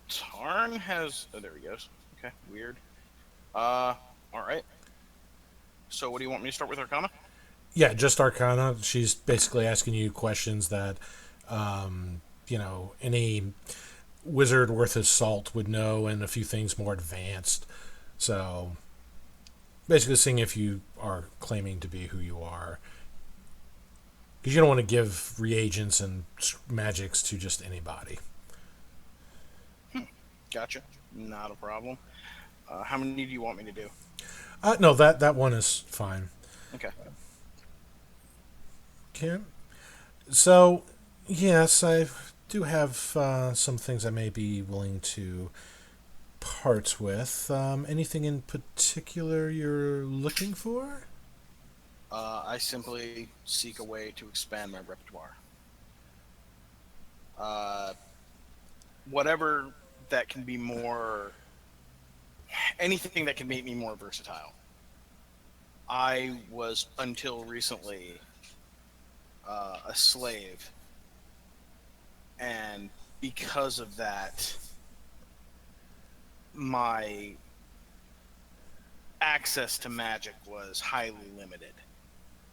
Tarn has... Oh, there he goes. Okay, weird. Alright. So what do you want me to start with, Arcana? Yeah, just Arcana. She's basically asking you questions that, any wizard worth his salt would know, and a few things more advanced. So, basically seeing if you are claiming to be who you are. Because you don't want to give reagents and magics to just anybody. Gotcha. Not a problem. How many do you want me to do? No, that one is fine. Okay. Okay. So, yes, I do have some things I may be willing to part with. Anything in particular you're looking for? I simply seek a way to expand my repertoire. Uh, whatever that can be more, anything that can make me more versatile. I was until recently a slave, and because of that, my access to magic was highly limited.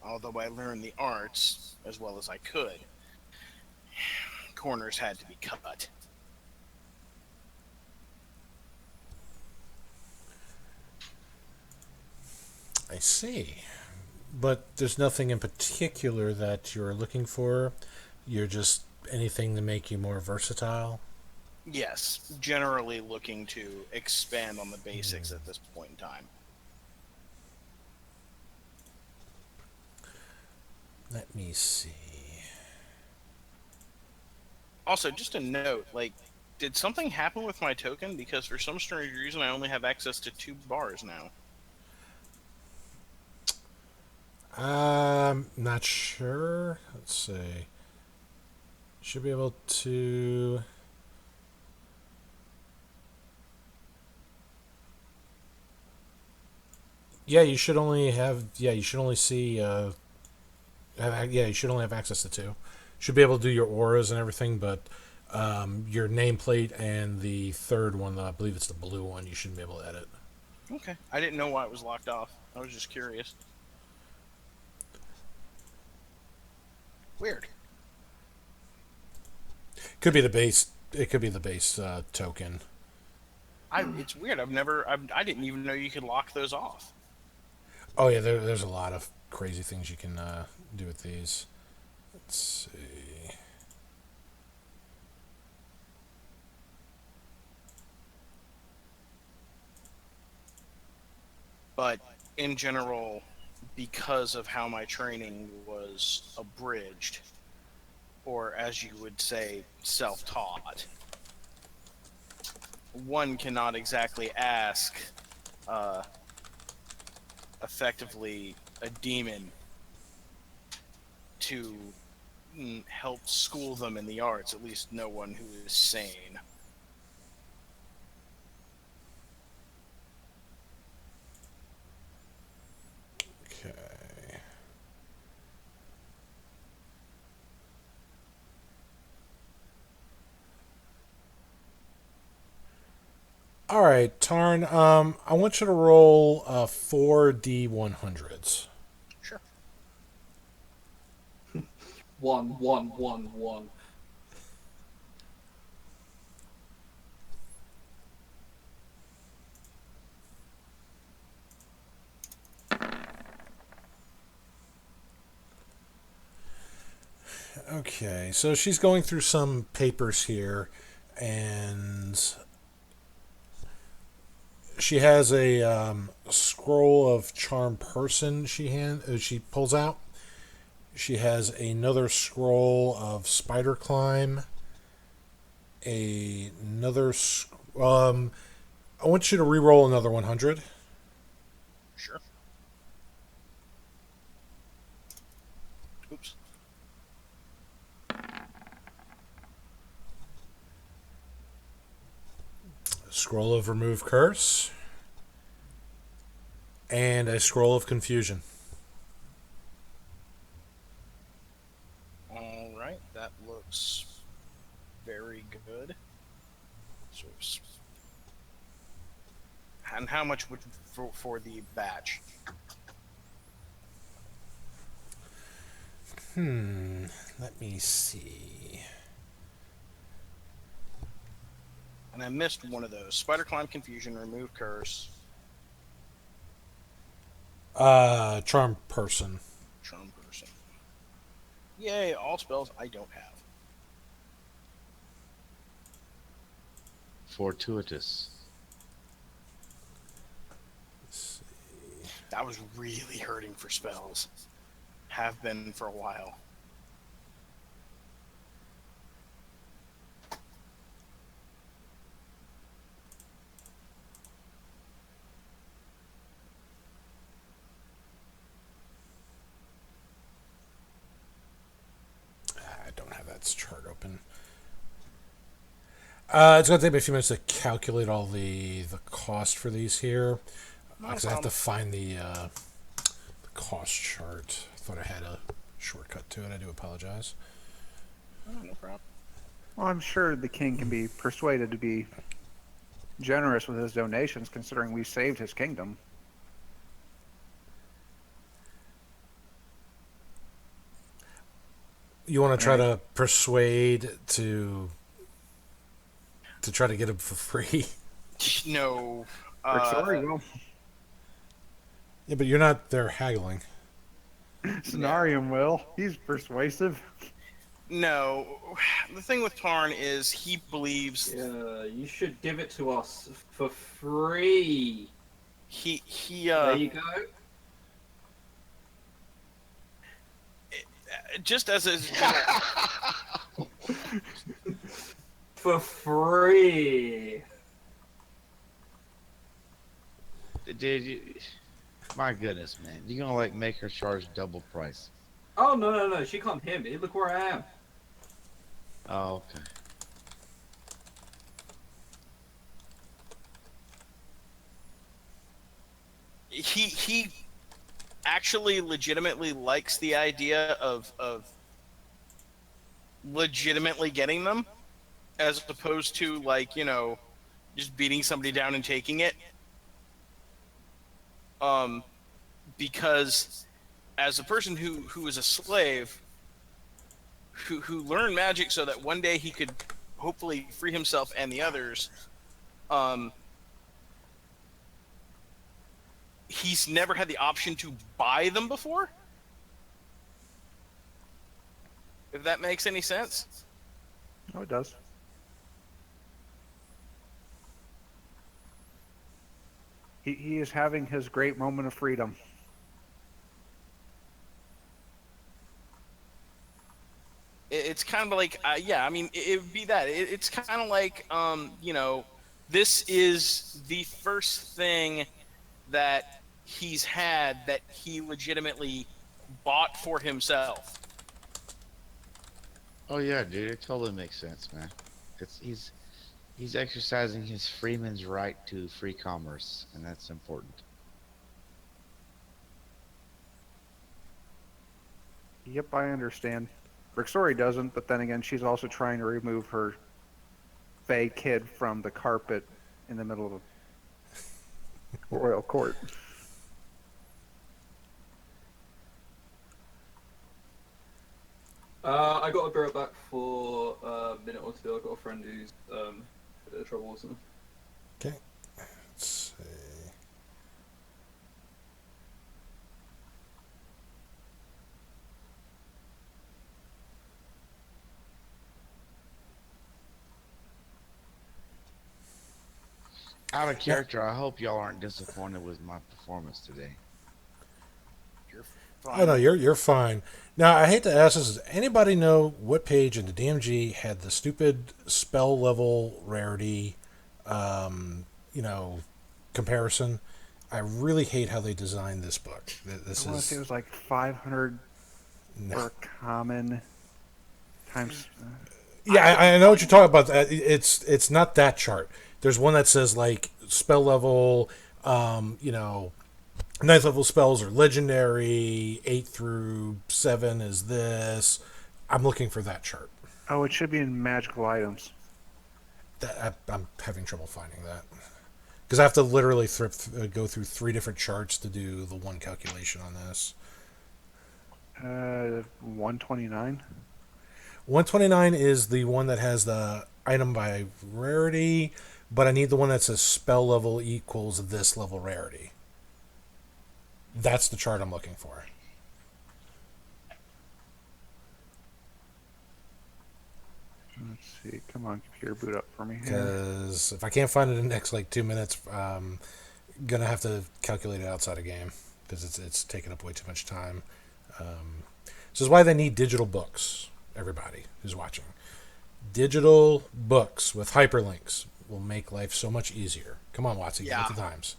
Although I learned the arts as well as I could, corners had to be cut. I see. But there's nothing in particular that you're looking for. You're just anything to make you more versatile. Yes, generally looking to expand on the basics at this point in time. Let me see. Also, just a note, like, did something happen with my token? Because for some strange reason, I only have access to 2 bars now. Not sure. Let's see. Should be able to. Yeah, you should only have. Yeah, you should only see. Yeah, you should only have access to two. Should be able to do your auras and everything, but your nameplate and the third one, I believe it's the blue one, you shouldn't be able to edit. Okay. I didn't know why it was locked off. I was just curious. Weird. Could be the base. It could be the base token. It's weird. I didn't even know you could lock those off. Oh yeah, there's a lot of crazy things you can do with these. Let's see. But in general, because of how my training was abridged, or as you would say, self-taught, one cannot exactly ask uh, effectively a demon to help school them in the arts, at least no one who is sane. Okay. All right, Tarn. I want you to roll 4D100s. Sure. 1, 1, 1, 1. Okay, so she's going through some papers here, and she has a scroll of charm person. She pulls out. She has another scroll of spider climb. Another. I want you to re-roll another 100. Sure. Oops. Scroll of remove curse. And a scroll of confusion. All right, that looks very good. So, and how much would for the batch? Let me see. And I missed one of those. Spider climb, confusion, remove curse, Charm person. charm person. Yay! All spells I don't have. Fortuitous. I was really hurting for spells. Have been for a while. I don't have that chart open. It's going to take me a few minutes to calculate all the cost for these here. No Because I have to problem. find the cost chart. I thought I had a shortcut to it. I do apologize. Oh, no problem. Well, I'm sure the king can be persuaded to be generous with his donations, considering we saved his kingdom. You want to try Right. to persuade to try to get him for free? No. Sorry, well, Yeah, but you're not there haggling. Cenarium will. He's persuasive. No. The thing with Tarn is he believes Yeah, you should give it to us for free. he There you go. just as a For free. Dude, my goodness, man. You gonna like make her charge double price? Oh no, she can't hear me. Look where I am. Oh, okay. he actually legitimately likes the idea of legitimately getting them, as opposed to like, just beating somebody down and taking it. Because as a person who is a slave, who learned magic so that one day he could hopefully free himself and the others, he's never had the option to buy them before. If that makes any sense. Oh, it does. He is having his great moment of freedom. It's kind of like, yeah, I mean, it would be that. It's kind of like, this is the first thing that he's had that he legitimately bought for himself. Oh yeah, dude, it totally makes sense, man. He's exercising his freeman's right to free commerce, and that's important. Yep, I understand. Rixori doesn't, but then again, she's also trying to remove her Fey kid from the carpet in the middle of the royal court. I got to be right back for a minute or two. I've got a friend who's a bit of trouble or something. Okay. Let's see. Out of character, I hope y'all aren't disappointed with my performance today. You're Oh fine. no, you're fine. Now I hate to ask this. Does anybody know what page in the DMG had the stupid spell level rarity, um, you know, comparison? I really hate how they designed this book. This I want to say it is was like 500 no. for common times. Yeah, I know what you're talking about. It's not that chart. There's one that says like spell level, ninth level spells are legendary. 8 through 7 is this. I'm looking for that chart. Oh, it should be in magical items. I'm having trouble finding that because I have to literally go through 3 different charts to do the one calculation on this. 129. 129 is the one that has the item by rarity, but I need the one that says spell level equals this level rarity. That's the chart I'm looking for. Let's see. Come on, computer, boot up for me here. Because if I can't find it in the next like 2 minutes, gonna have to calculate it outside of game. because it's taking up way too much time. This is why they need digital books. Everybody who's watching, digital books with hyperlinks will make life so much easier. Come on, Watsy, get Yeah. with the times.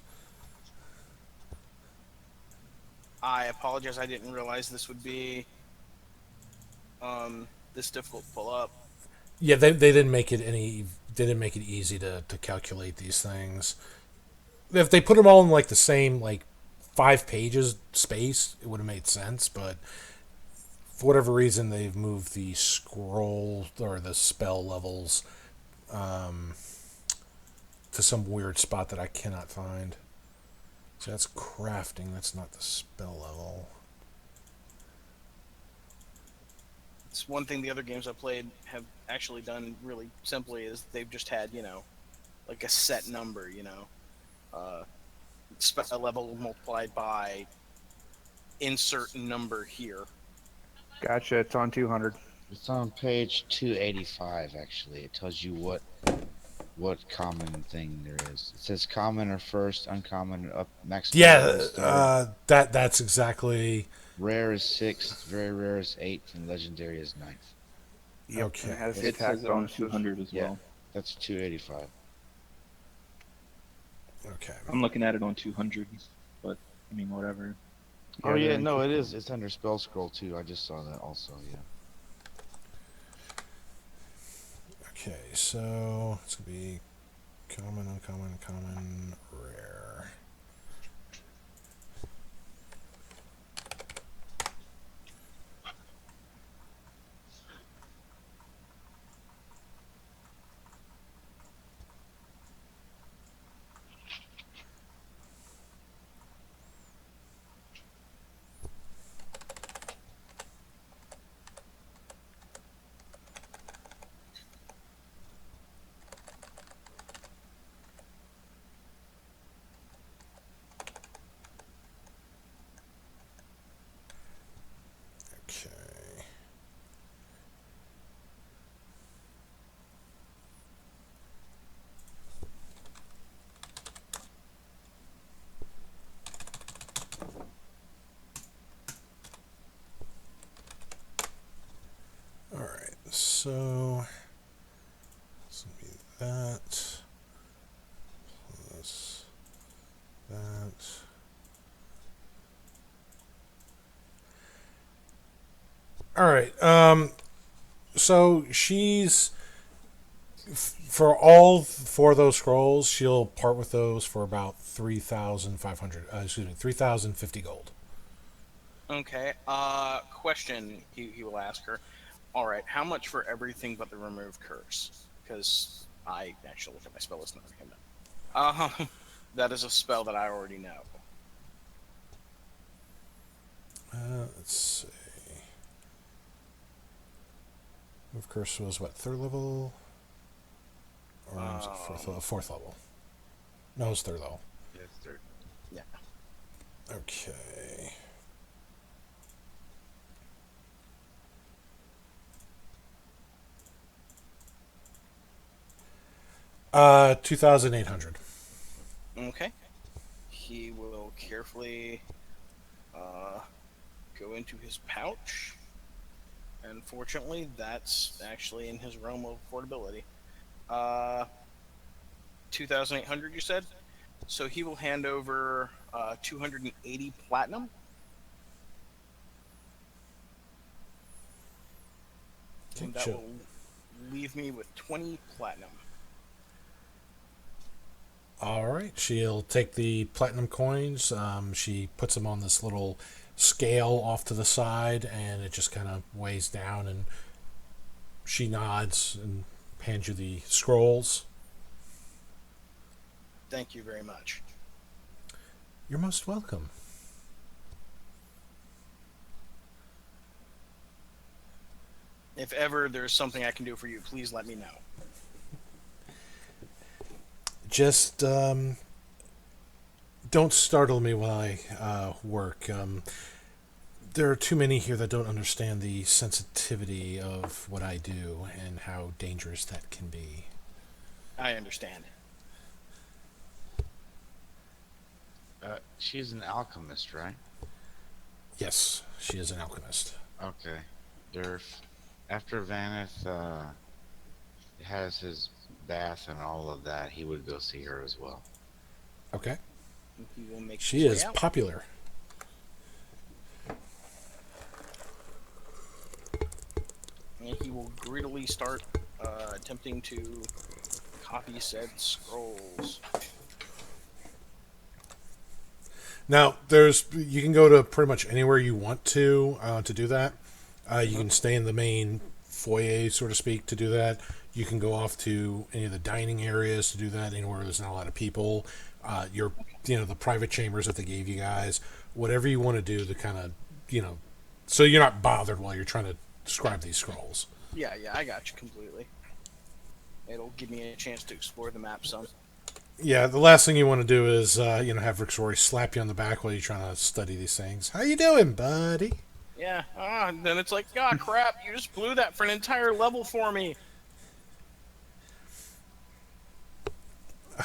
I apologize. I didn't realize this would be this difficult to pull up. Yeah, they didn't make it any. They didn't make it easy to calculate these things. If they put them all in like the same like 5 pages space, it would have made sense. But for whatever reason, they've moved the scroll or the spell levels to some weird spot that I cannot find. So that's crafting. That's not the spell level. It's one thing the other games I played have actually done really simply is they've just had, like a set number, spell level multiplied by insert number here. Gotcha. It's on 200. It's on page 285. Actually, it tells you what common thing there is. It says common or first, uncommon or up maximum. Yeah, that's exactly. Rare is 6th, very rare is 8th, and legendary is 9th. Yep. Okay. And it has the It attack says it on bonuses. 200 as Yeah. well. That's 285. Okay. I'm looking at it on 200, but I mean, whatever. Oh they're yeah, in no, two- it is. It's under spell scroll too. I just saw that also. Yeah. Okay, so it's gonna be common, uncommon, common, rare. Okay. All right, so this will be that plus that. All right. So she's for all 4 of those scrolls, she'll part with those for about 3,500. Excuse me, 3,050 gold. Okay. Question he will ask her. All right, how much for everything but the remove curse? Because I actually looked at my spell list and everything. That is a spell that I already know. Let's see. Move curse was what, 3rd level? Or was it 4th level? 4th level. No, it's 3rd level. Yeah, it's 3rd. Yeah. Okay. Uh, 2,800. Okay. He will carefully go into his pouch. And fortunately, that's actually in his realm of affordability. 2,800, you said? So he will hand over 280 platinum. And that Sure. will leave me with 20 platinum. All right. She'll take the platinum coins. She puts them on this little scale off to the side, and it just kind of weighs down, and she nods and hands you the scrolls. Thank you very much. You're most welcome. If ever there's something I can do for you, please let me know. Just don't startle me while I work. There are too many here that don't understand the sensitivity of what I do and how dangerous that can be. I understand. She's an alchemist, right? Yes, she is an alchemist. Okay. Durf. After Vaneth has his bath and all of that, he would go see her as well. Okay. He will make his She way is out, popular. and he will greedily start attempting to copy said scrolls. Now, you can go to pretty much anywhere you want to do that. You can stay in the main foyer, so to speak, to do that. You can go off to any of the dining areas to do that, anywhere there's not a lot of people. The private chambers that they gave you guys, whatever you want to do to kind of, so you're not bothered while you're trying to describe these scrolls. Yeah, I got you completely. It'll give me a chance to explore the map some. Yeah, the last thing you want to do is, have Rick Rory slap you on the back while you're trying to study these things. How you doing, buddy? Yeah, and then it's like, God, crap, you just blew that for an entire level for me.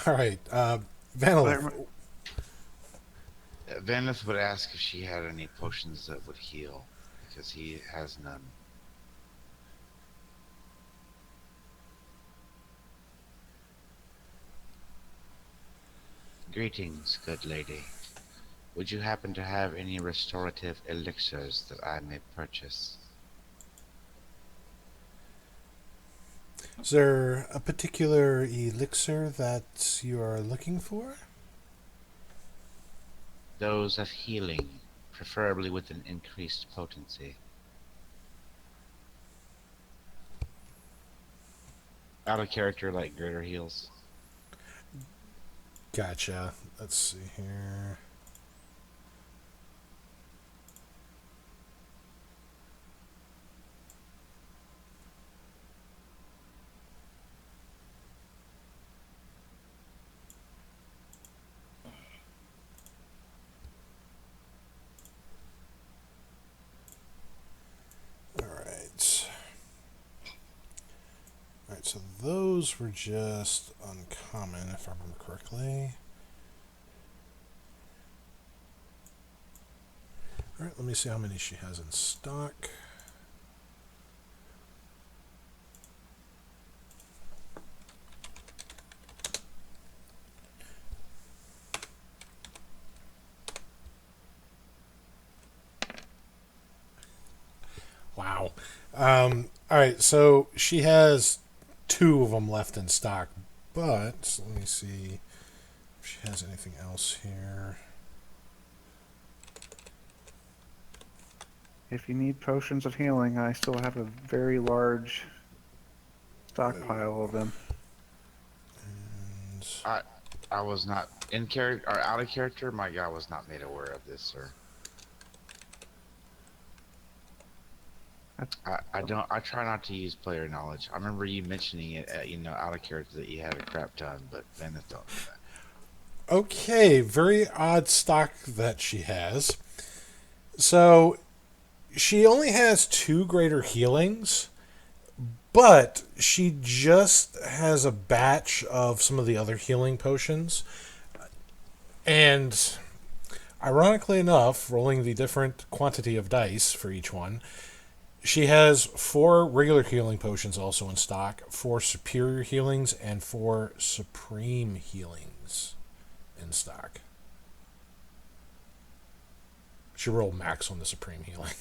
All right, Vanilla. Vaneth would ask if she had any potions that would heal, because he has none. Greetings, good lady. Would you happen to have any restorative elixirs that I may purchase? Is there a particular elixir that you are looking for? Those of healing, preferably with an increased potency. Out of character like greater heals. Gotcha. Let's see here. Alright, so those were just uncommon, if I remember correctly. Alright, let me see how many she has in stock. Wow. Alright, so she has 2 of them left in stock, but let me see if she has anything else here. If you need potions of healing, I still have a very large stockpile of them. And I was not in character or out of character. My guy was not made aware of this, sir. I try not to use player knowledge. I remember you mentioning it, out of character that you had a crap ton, but Vaneth don't do that. okay, very odd stock that she has. So she only has 2 greater healings, but she just has a batch of some of the other healing potions. And ironically enough, rolling the different quantity of dice for each one, she has 4 regular healing potions also in stock, 4 superior healings, and 4 supreme healings in stock. She rolled max on the supreme healing.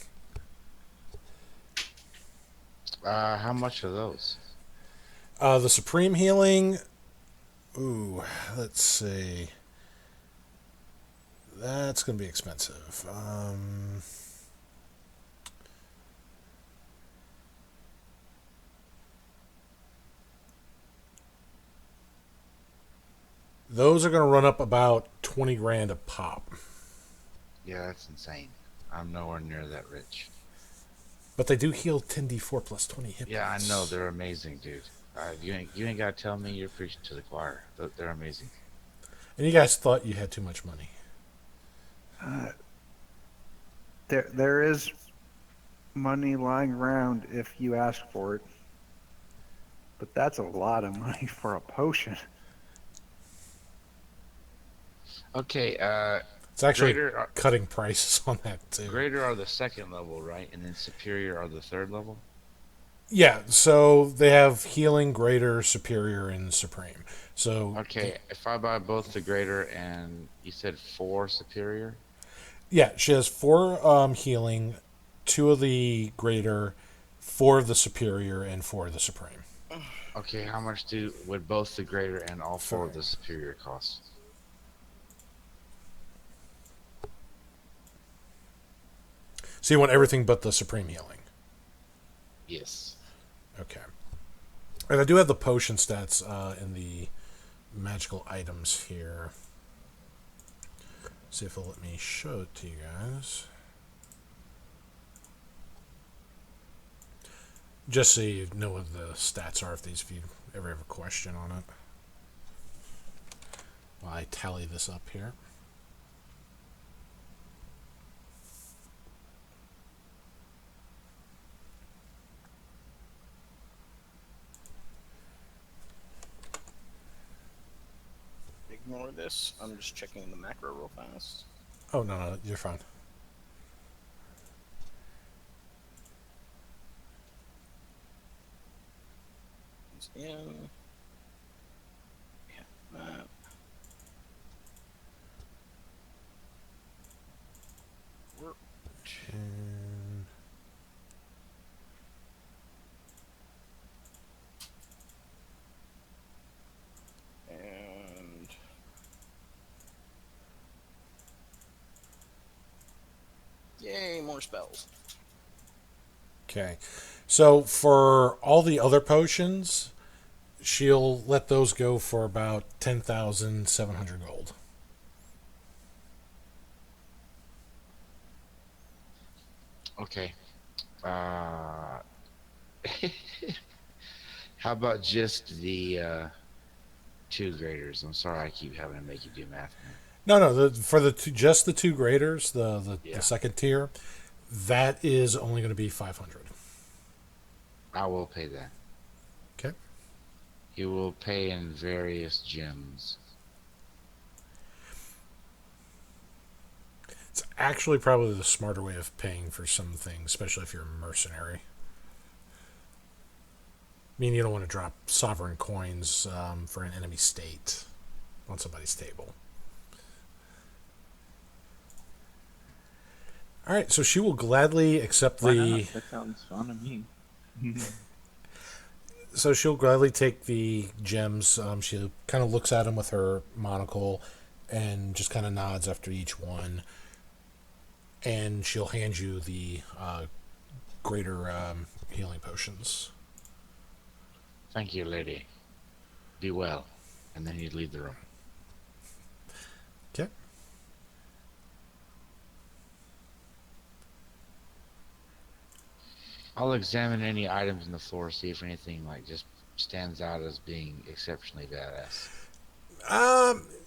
How much are those? The supreme healing, let's see. That's going to be expensive. Those are going to run up about 20 grand a pop. Yeah, that's insane. I'm nowhere near that rich. But they do heal 10d4 plus 20 hit Yeah, I points. know they're amazing, dude. You ain't gotta tell me you're preaching to the choir. They're amazing. And you guys thought you had too much money. There is money lying around if you ask for it, but that's a lot of money for a potion. Okay, It's actually greater are, cutting prices on that too. greater are the second level, right? And then superior are the third level? Yeah, so they have healing, greater, superior, and supreme. So Okay, if I buy both the greater and you said four superior? yeah, she has four healing, two of the greater, four of the superior, and four of the supreme. Okay, how much do would both the greater and all four of Fair. the superior cost? So you want everything but the supreme healing. Yes. Okay. And I do have the potion stats in the magical items here. See if it'll let me show it to you guys. Just so you know what the stats are if you ever have a question on it. While I tally this up here. Ignore this. I'm just checking the macro real fast. Oh, no, you're fine. It's in. Yeah, that. Work. And And yay, more spells. okay. So for all the other potions, she'll let those go for about 10,700 gold. Okay. Uh, how about just the two graders? I'm sorry I keep having to make you do math, man. No, for just the two graders, the Yeah, second tier, that is only going to be 500. I will pay that. Okay. You will pay in various gems. It's actually probably the smarter way of paying for some things, especially if you're a mercenary. I mean, you don't want to drop sovereign coins for an enemy state on somebody's table. All right, so she will gladly accept Why the. not? That sounds fun to me. So she'll gladly take the gems. She kind of looks at them with her monocle, and just kind of nods after each one. And she'll hand you the greater healing potions. Thank you, lady. Be well. And then you leave the room. Okay. I'll examine any items in the floor, see if anything like just stands out as being exceptionally badass.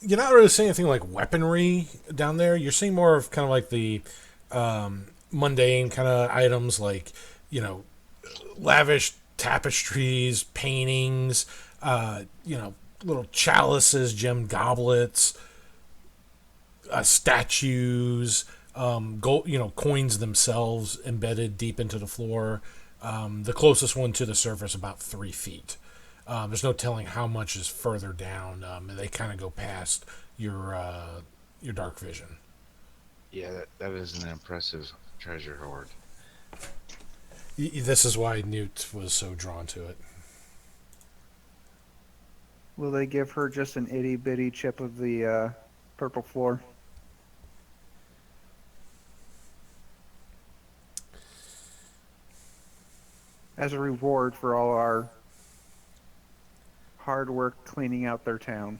You're not really seeing anything like weaponry down there. You're seeing more of kind of like the mundane kind of items, like lavish tapestries, paintings, little chalices, gem goblets, statues, gold, coins themselves embedded deep into the floor. The closest one to the surface about 3 feet. There's no telling how much is further down. They kind of go past your dark vision. Yeah, that is an impressive treasure hoard. This is why Newt was so drawn to it. Will they give her just an itty bitty chip of the purple floor? As a reward for all our hard work cleaning out their town.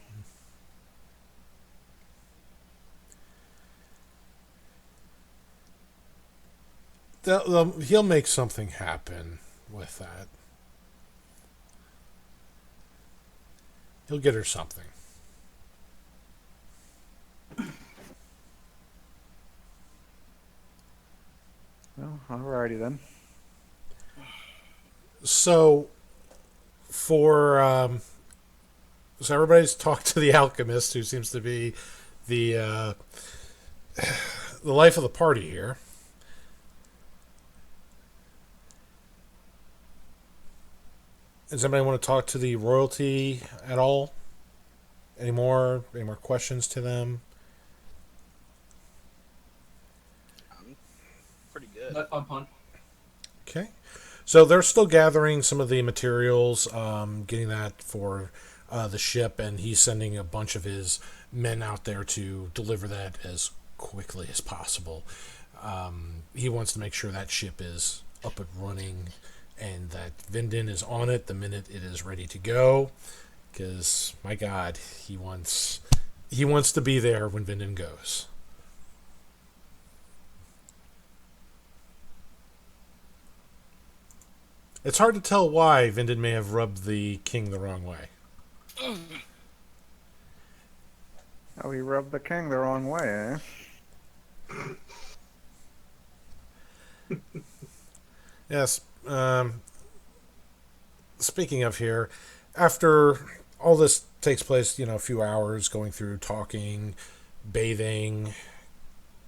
He'll make something happen with that. He'll get her something. Well, alrighty then. So, so everybody's talked to the alchemist, who seems to be the the life of the party here. Does anybody want to talk to the royalty at all? Any more questions to them? Pretty good. No, I'm fine. Okay. So they're still gathering some of the materials, getting that for the ship, and he's sending a bunch of his men out there to deliver that as quickly as possible. He wants to make sure that ship is up and running and that Vindon is on it the minute it is ready to go. Because, my God, he wants to be there when Vindon goes. It's hard to tell why Vindon may have rubbed the king the wrong way. Oh, he rubbed the king the wrong way, eh? Yes. Speaking of here, after all this takes place, a few hours going through talking, bathing,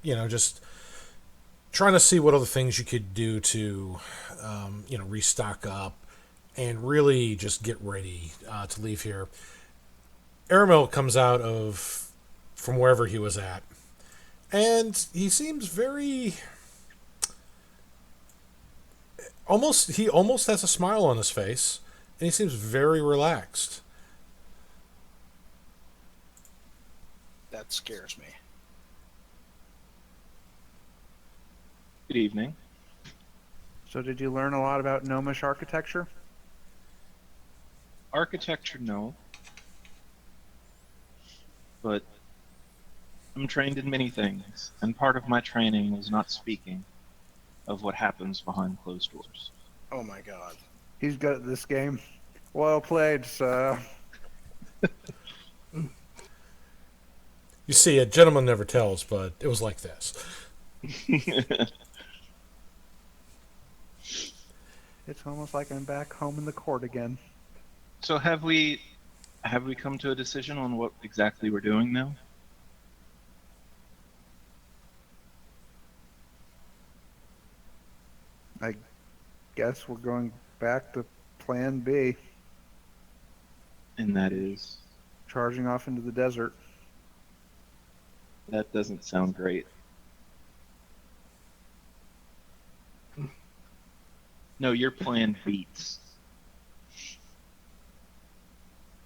just trying to see what other things you could do to, restock up and really just get ready to leave here. Aramil comes out from wherever he was at, and he seems very he almost has a smile on his face, and he seems very relaxed. That scares me. Good evening. So did you learn a lot about gnomish architecture? Architecture, no. But I'm trained in many things, and part of my training is not speaking of what happens behind closed doors. Oh my god. He's good at this game. Well played, sir. You see, a gentleman never tells, but it was like this. It's almost like I'm back home in the court again. So have we come to a decision on what exactly we're doing now? I guess we're going back to Plan B, And that is, charging off into the desert. that doesn't sound great. No, your plan beats.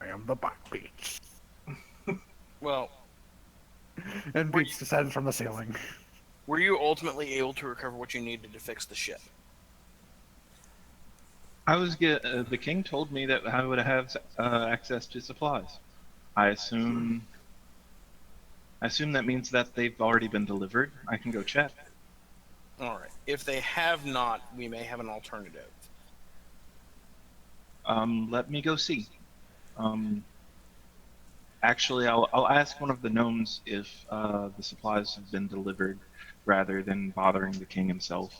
I am the Black Beats. Well, And beats descend from the ceiling. were you ultimately able to recover what you needed to fix the ship? The king told me that I would have access to supplies. I assume that means that they've already been delivered. I can go check. Alright. If they have not, we may have an alternative. Let me go see. Actually, I'll ask one of the gnomes if the supplies have been delivered, rather than bothering the king himself.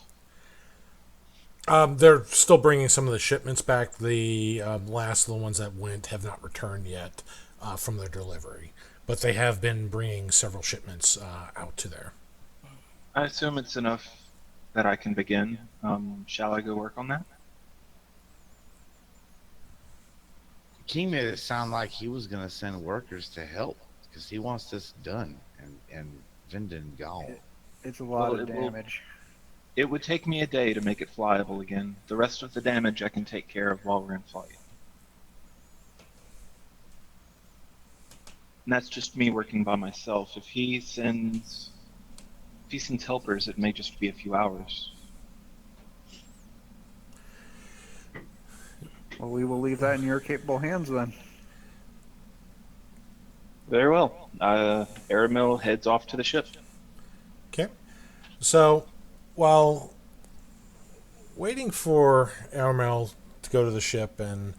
They're still bringing some of the shipments back. The last of the ones that went have not returned yet from their delivery. But they have been bringing several shipments out to there. I assume it's enough that I can begin. Shall I go work on that? King made it sound like he was going to send workers to help because he wants this done and Vindon gone. It's a lot Well, of damage. It would take me a day to make it flyable again. The rest of the damage I can take care of while we're in flight. And that's just me working by myself. If he sends helpers, it may just be a few hours. Well, we will leave that in your capable hands then. Very well. Aramil heads off to the ship. Okay. So, while waiting for Aramel to go to the ship and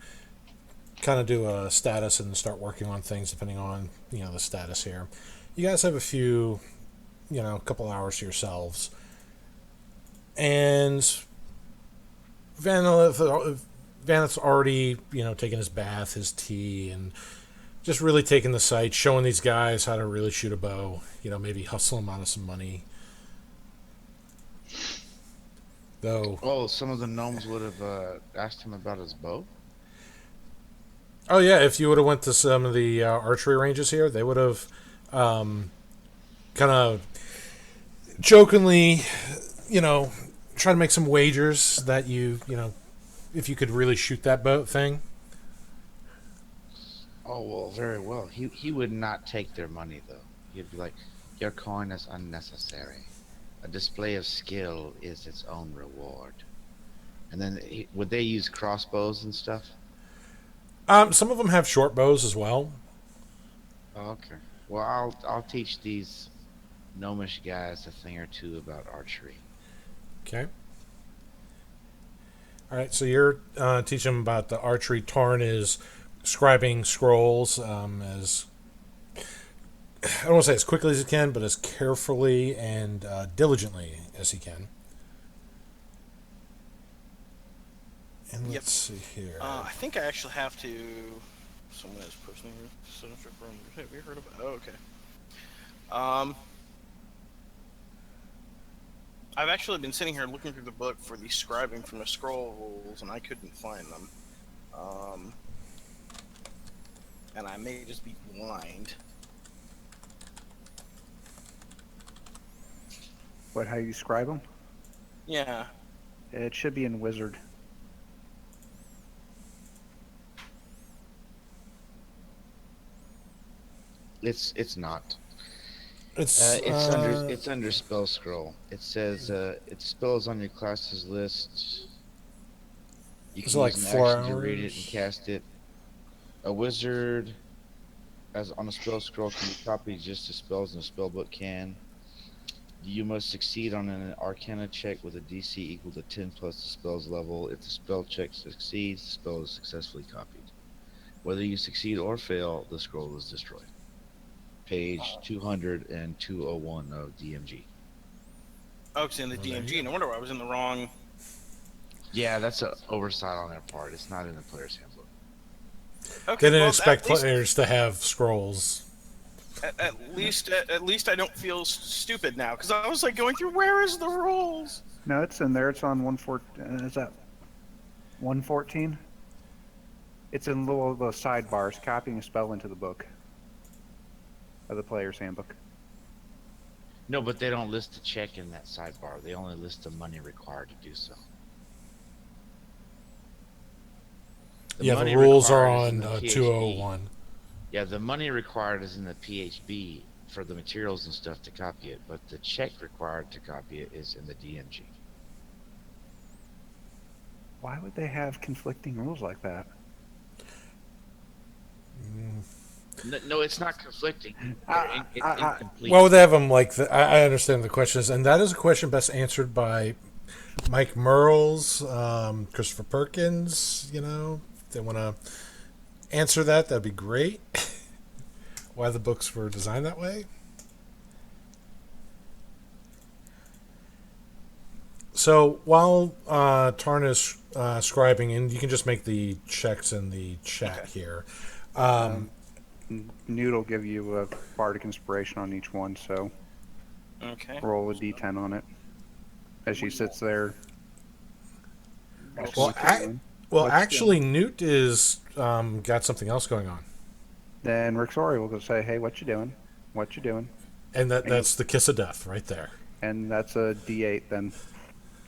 kind of do a status and start working on things depending on, the status here, you guys have a few, a couple hours to yourselves. And Vaneth's already, taken his bath, his tea, and just really taking the sight, showing these guys how to really shoot a bow. Maybe hustle them out of some money. Though, Oh, some of the gnomes would have asked him about his bow. oh yeah, if you would have went to some of the archery ranges here, they would have kind of jokingly, try to make some wagers that if you could really shoot that boat thing. Oh well, very well. He would not take their money though. He'd be like, "Your coin is unnecessary. A display of skill is its own reward." And then would they use crossbows and stuff? Some of them have short bows as well. Oh, okay. Well, I'll teach these gnomish guys a thing or two about archery. Okay. All right, so you're teaching them about the archery. Tarn is scribing scrolls as I don't want to say as quickly as he can, but as carefully and diligently as he can. And Yep. let's see here. I think I actually have to. Someone has personally signature from. Have you heard of it? Oh, okay. I've actually been sitting here looking through the book for the scribing from the scroll rules, and I couldn't find them. And I may just be blind. What? How you describe them? Yeah. It should be in Wizard. It's not. It's Under spell scroll. It says it spells on your class's list. You Is can it like use an 4 action to read it and hours? cast it. A wizard, as on a spell scroll, can be copied just as spells in a spell book can. You must succeed on an Arcana check with a DC equal to 10 plus the spell's level. If the spell check succeeds, the spell is successfully copied. Whether you succeed or fail, the scroll is destroyed. Page 200 and 201 of DMG. Oh, it's in the there you DMG. No wonder why I was in the wrong. Yeah, that's an oversight on their part. It's not in the player's handbook. Okay. They didn't well, expect at least, players to have scrolls. at least I don't feel stupid now, because I was like going through, where is the rules? No, it's in there. It's on 114. Is that 114? It's in little the sidebars, copying a spell into the book of the player's handbook. No, but they don't list the check in that sidebar. They only list the money required to do so. The money rules are required is in on the PHB. 201. Yeah, the money required is in the PHB for the materials and stuff to copy it, but the check required to copy it is in the DMG. Why would they have conflicting rules like that? No, it's not conflicting. They're incomplete. Why would they have them like that? I understand the questions, and that is a question best answered by Mike Merles, Christopher Perkins. If they want to answer that, that'd be great. Why the books were designed that way. So while Tarn is scribing, and you can just make the checks in the chat here. Newt will give you a bardic inspiration on each one, so Okay. roll a d10 on it as she sits there. Well, What's actually, Newt is got something else going on, Then Rixori will go say, "Hey, what you doing? What you doing?" and that's the kiss of death right there. And that's a d8 then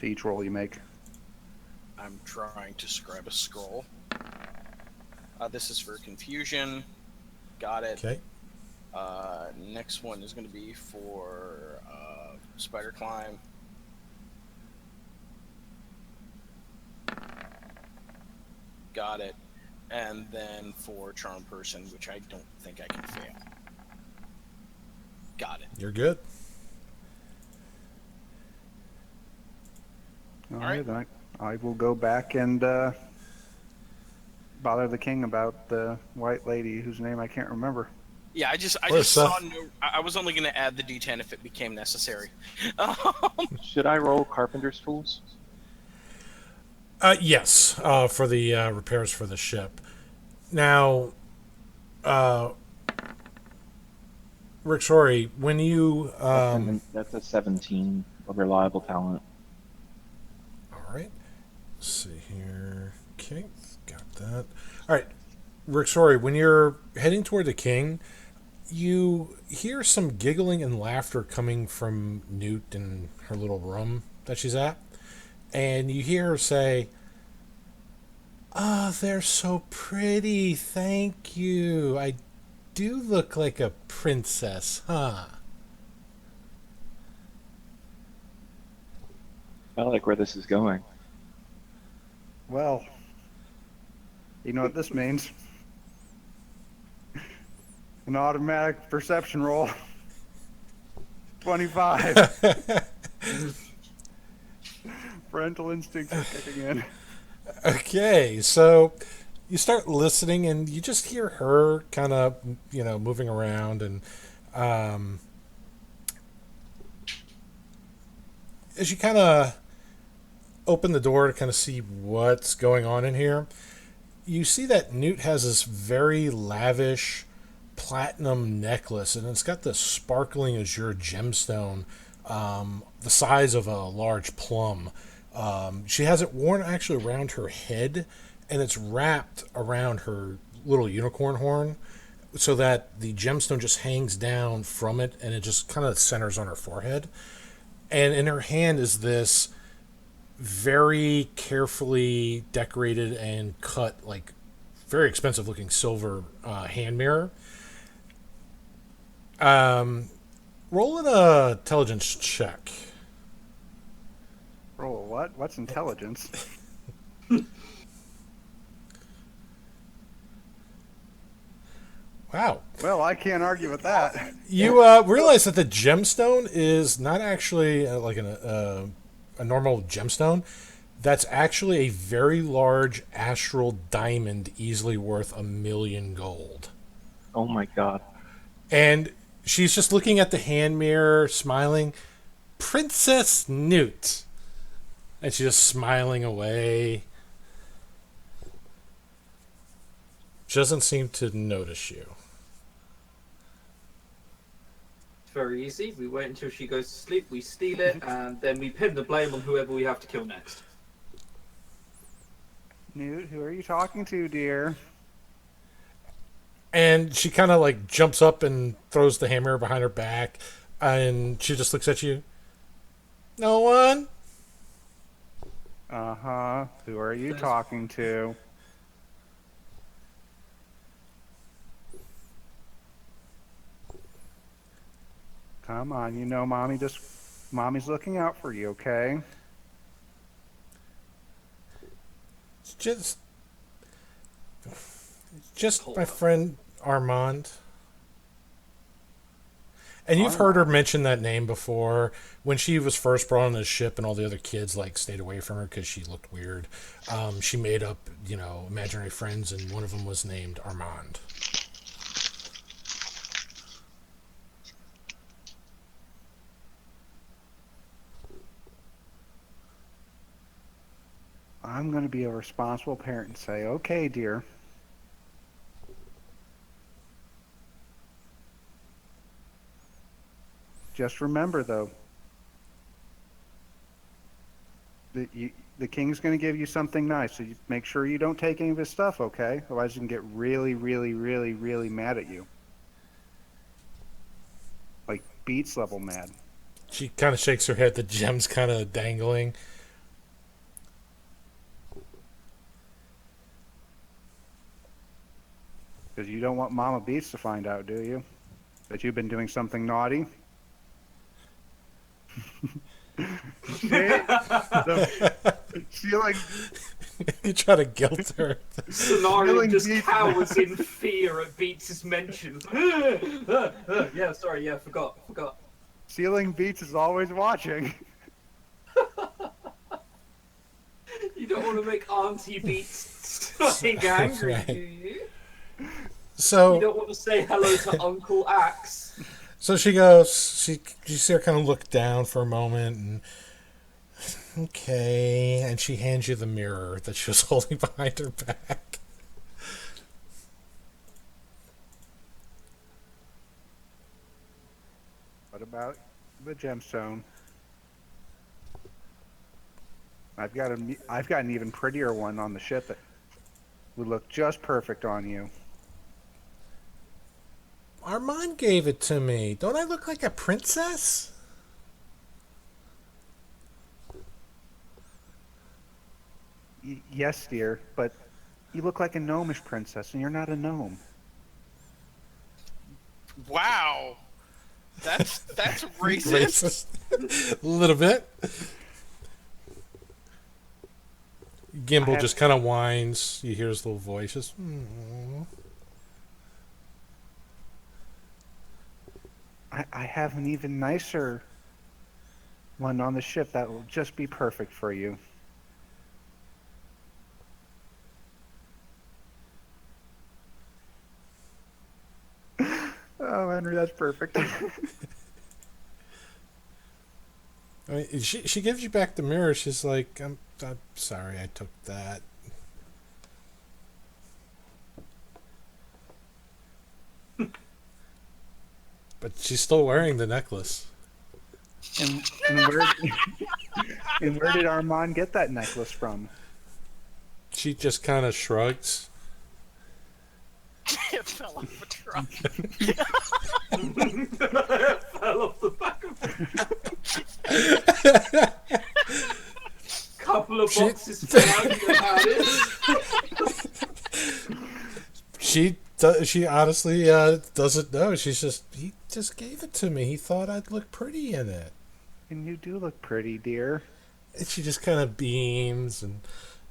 to each roll you make. I'm trying to scribe a scroll. This is for confusion. Got it. Okay. Next one is going to be for spider climb. Got it. And then for charm person, which I don't think I can fail. Got it. You're good. All right. right, then I will go back and bother the king about the white lady whose name I can't remember. Yeah, I just Seth. saw. I was only going to add the D10 if it became necessary. Should I roll Carpenter's Tools? Yes, for the repairs for the ship. Now, Uh, Rick, sorry, when you That's a 17, a reliable talent. all right. Let's see here. Okay, got that. All right, Rick, sorry, when you're heading toward the king, you hear some giggling and laughter coming from Newt in her little room that she's at, and you hear her say, "Oh, they're so pretty. Thank you. I do look like a princess, huh?" I like where this is going. Well, you know what this means? An automatic perception roll. 25. Parental instincts are kicking in. Okay, so you start listening and you just hear her kind of, moving around, and um, as you kind of open the door to kind of see what's going on in here, you see that Newt has this very lavish platinum necklace, and it's got this sparkling azure gemstone, the size of a large plum. She has it worn actually around her head, and it's wrapped around her little unicorn horn, so that the gemstone just hangs down from it, and it just kind of centers on her forehead. And in her hand is this very carefully decorated and cut, like very expensive looking silver hand mirror. Roll an intelligence check. Roll what? What's intelligence? Wow. Well, I can't argue with that. You realize that the gemstone is not actually like a normal gemstone. That's actually a very large astral diamond, easily worth 1,000,000 gold. Oh my god. And she's just looking at the hand mirror, smiling. Princess Newt. And she's just smiling away. She doesn't seem to notice you. It's very easy. We wait until she goes to sleep, we steal it, and then we pin the blame on whoever we have to kill next. Newt, who are you talking to, dear? And she kind of like jumps up and throws the hammer behind her back, and she just looks at you. No one? Uh-huh. Who are you talking to? Come on, you know Mommy's looking out for you, okay? It's just my friend Armand. And you've heard her mention that name before. When she was first brought on the ship and all the other kids like stayed away from her because she looked weird, she made up, imaginary friends, and one of them was named Armand. I'm going to be a responsible parent and say, okay, dear. Just remember, though, that the king's going to give you something nice, so you make sure you don't take any of his stuff, okay? Otherwise, he can get really, really, really, really mad at you. Like, Beats level mad. She kind of shakes her head, the gem's kind of dangling. Because you don't want Mama Beats to find out, do you? That you've been doing something naughty? She like You try to guilt her. Scenario just Beats. cowers in fear at Beats' mention. Yeah, sorry, yeah, forgot. Ceiling Beats is always watching. You don't want to make Auntie Beats like angry, Right. do you? So You don't want to say hello to Uncle Axe. So she goes, you see her kind of look down for a moment, and okay, and she hands you the mirror that she was holding behind her back. What about the gemstone? I've got an even prettier one on the ship that would look just perfect on you. Armand gave it to me. Don't I look like a princess? Yes, dear, but you look like a gnomish princess, and you're not a gnome. Wow. That's racist. A little bit. Gimbal have- just kind of whines. You hear his little voice. Just, "Mm." I have an even nicer one on the ship that will just be perfect for you. Oh, Henry, that's perfect. I mean, she gives you back the mirror. She's like, I'm sorry I took that. But she's still wearing the necklace. and where and where did Armand get that necklace from? She just kind of shrugs. It fell off a truck. Fell off the back of it. Couple of boxes fell out, you know how it is. She honestly doesn't know. He just gave it to me. He thought I'd look pretty in it. And you do look pretty, dear. And she just kind of beams and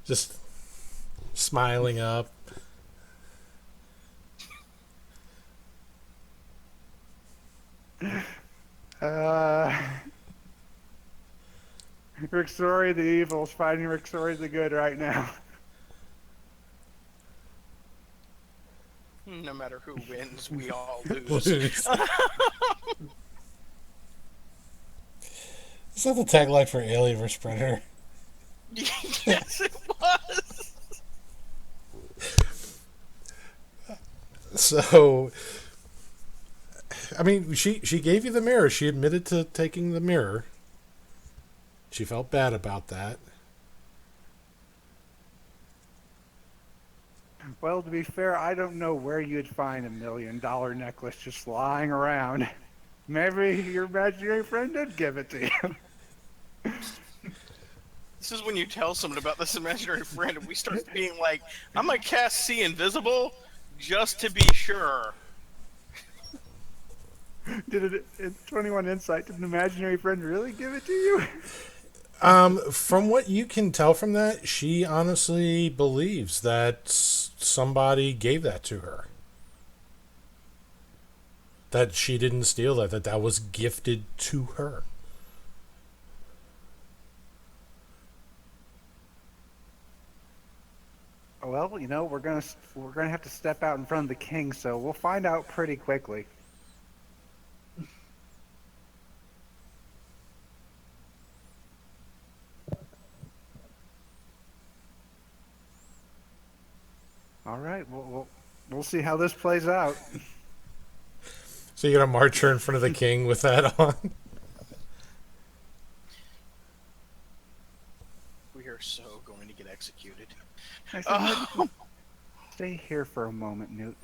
just smiling up. Rixori the evil's fighting Rixori the good right now. No matter who wins, we all lose. Is that the tagline for Alien vs. Predator? Yes, it was. So, I mean, she gave you the mirror. She admitted to taking the mirror. She felt bad about that. Well, to be fair, I don't know where you'd find $1 million necklace just lying around. Maybe your imaginary friend did give it to you. This is when you tell someone about this imaginary friend and we start being like, I'm gonna cast See Invisible just to be sure. Did it in 21 Insight, did an imaginary friend really give it to you? From what you can tell from that, she honestly believes that somebody gave that to her. That she didn't steal that was gifted to her. Well, you know, we're gonna have to step out in front of the king, so we'll find out pretty quickly. All right, we'll see how this plays out. So you're gonna march her in front of the king with that on? We are so going to get executed. Stay here for a moment, Newt.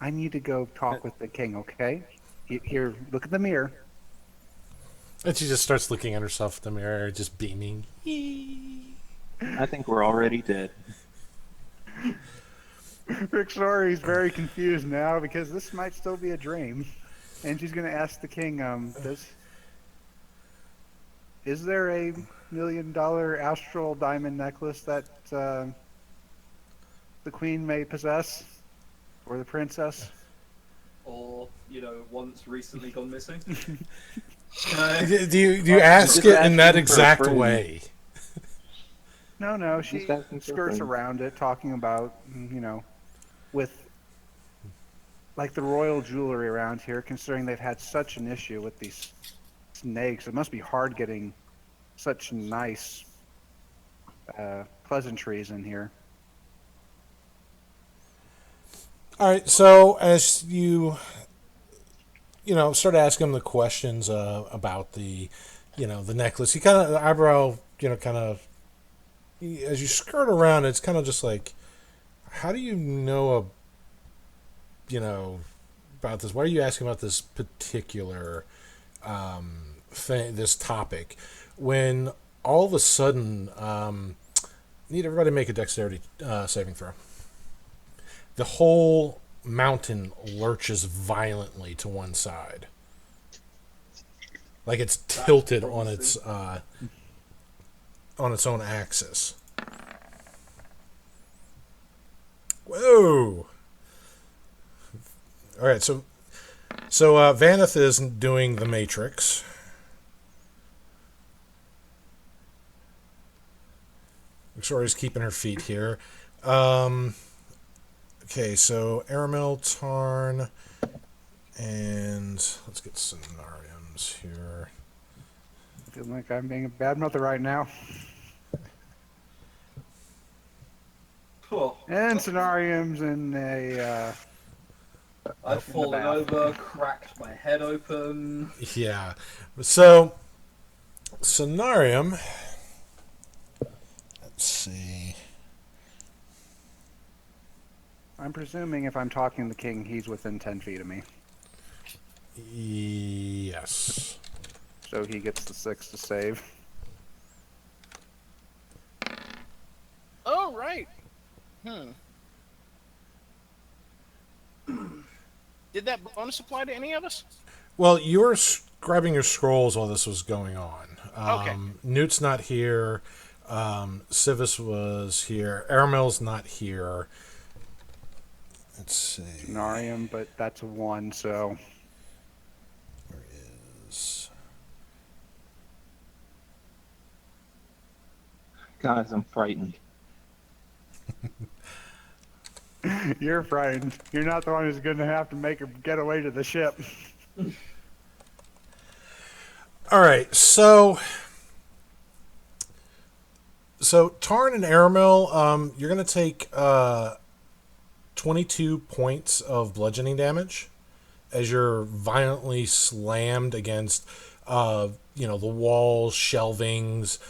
I need to go talk with the king, okay? Here, look at the mirror. And she just starts looking at herself in the mirror, just beaming. I think we're already dead. Rixori's very confused now because this might still be a dream. And she's going to ask the king, is there a $1 million astral diamond necklace that the queen may possess? Or the princess? Or, once recently gone missing. Do you ask it in that exact way? No, she Just asking for a skirts friend. around it, talking about, with like the royal jewelry around here, considering they've had such an issue with these snakes. It must be hard getting such nice pleasantries in here. All right, so as you start asking him the questions about the necklace. He kind of, the eyebrow, kind of, as you skirt around, it's kind of just like, how do you know, about this? Why are you asking about this particular thing, this topic, when all of a sudden, need everybody to make a dexterity saving throw. The whole mountain lurches violently to one side, like it's tilted on its own axis. Whoa! All right, so Vaneth is doing the Matrix. Victoria's keeping her feet here. Okay, so Aramel, Tarn, and let's get scenarios here. I feel like I'm being a bad mother right now. Oh, And scenariums in a. I've in the fallen bath. over, cracked my head open. Yeah. So, Scenarium. Let's see. I'm presuming if I'm talking to the king, he's within 10 feet of me. Yes. So he gets the 6 to save. Oh, right. Did that bonus apply to any of us? Well, you were grabbing your scrolls while this was going on. Okay. Newt's not here. Civis was here. Aramel's not here. Let's see. Cenarium, but that's a 1, so. Where is... Guys, I'm frightened. You're frightened. You're not the one who's going to have to make her get away to the ship. All right, so Tarn and Aramel, you're going to take 22 points of bludgeoning damage as you're violently slammed against, the walls, shelvings,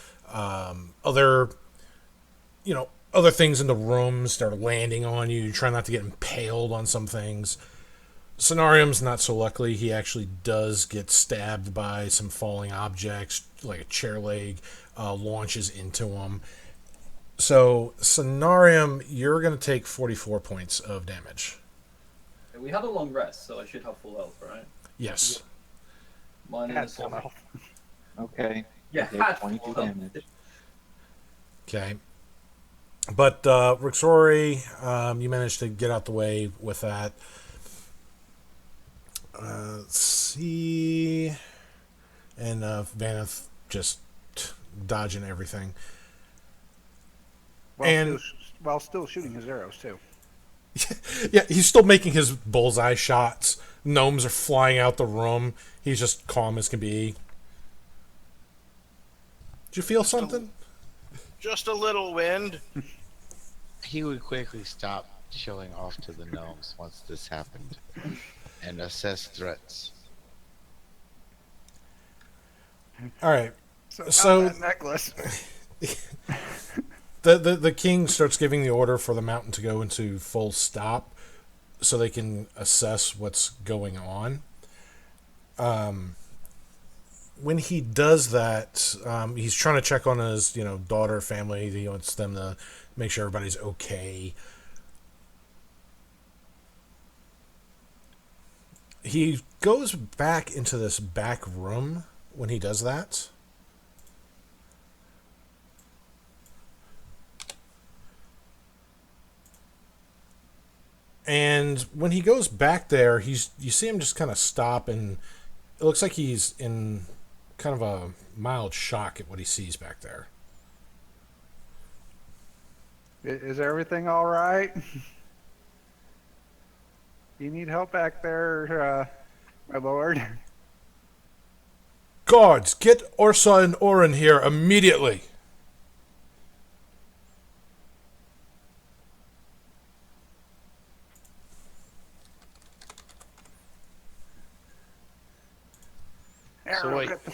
other things in the rooms that are landing on you. You try not to get impaled on some things. Scenarium's not so lucky. He actually does get stabbed by some falling objects, like a chair leg launches into him. So, Scenarium, you're going to take 44 points of damage. We had a long rest, so I should have full health, right? Yes. Mine Had is full health. Okay. Yeah, I did had 22 full health. damage. Okay. But, Rixori, you managed to get out the way with that. Let's see. And Vaneth just dodging everything. While still shooting his arrows, too. Yeah, he's still making his bullseye shots. Gnomes are flying out the room. He's just calm as can be. Did you feel something? Just a little wind. He would quickly stop showing off to the gnomes once this happened and assess threats. All right. So that necklace. The king starts giving the order for the mountain to go into full stop so they can assess what's going on. When he does that, he's trying to check on his, daughter, family. He wants them to make sure everybody's okay. He goes back into this back room when he does that. And when he goes back there, you see him just kind of stop, and it looks like he's in kind of a mild shock at what he sees back there. Is everything all right? You need help back there, my lord? Guards, get Ursa and Orin here immediately.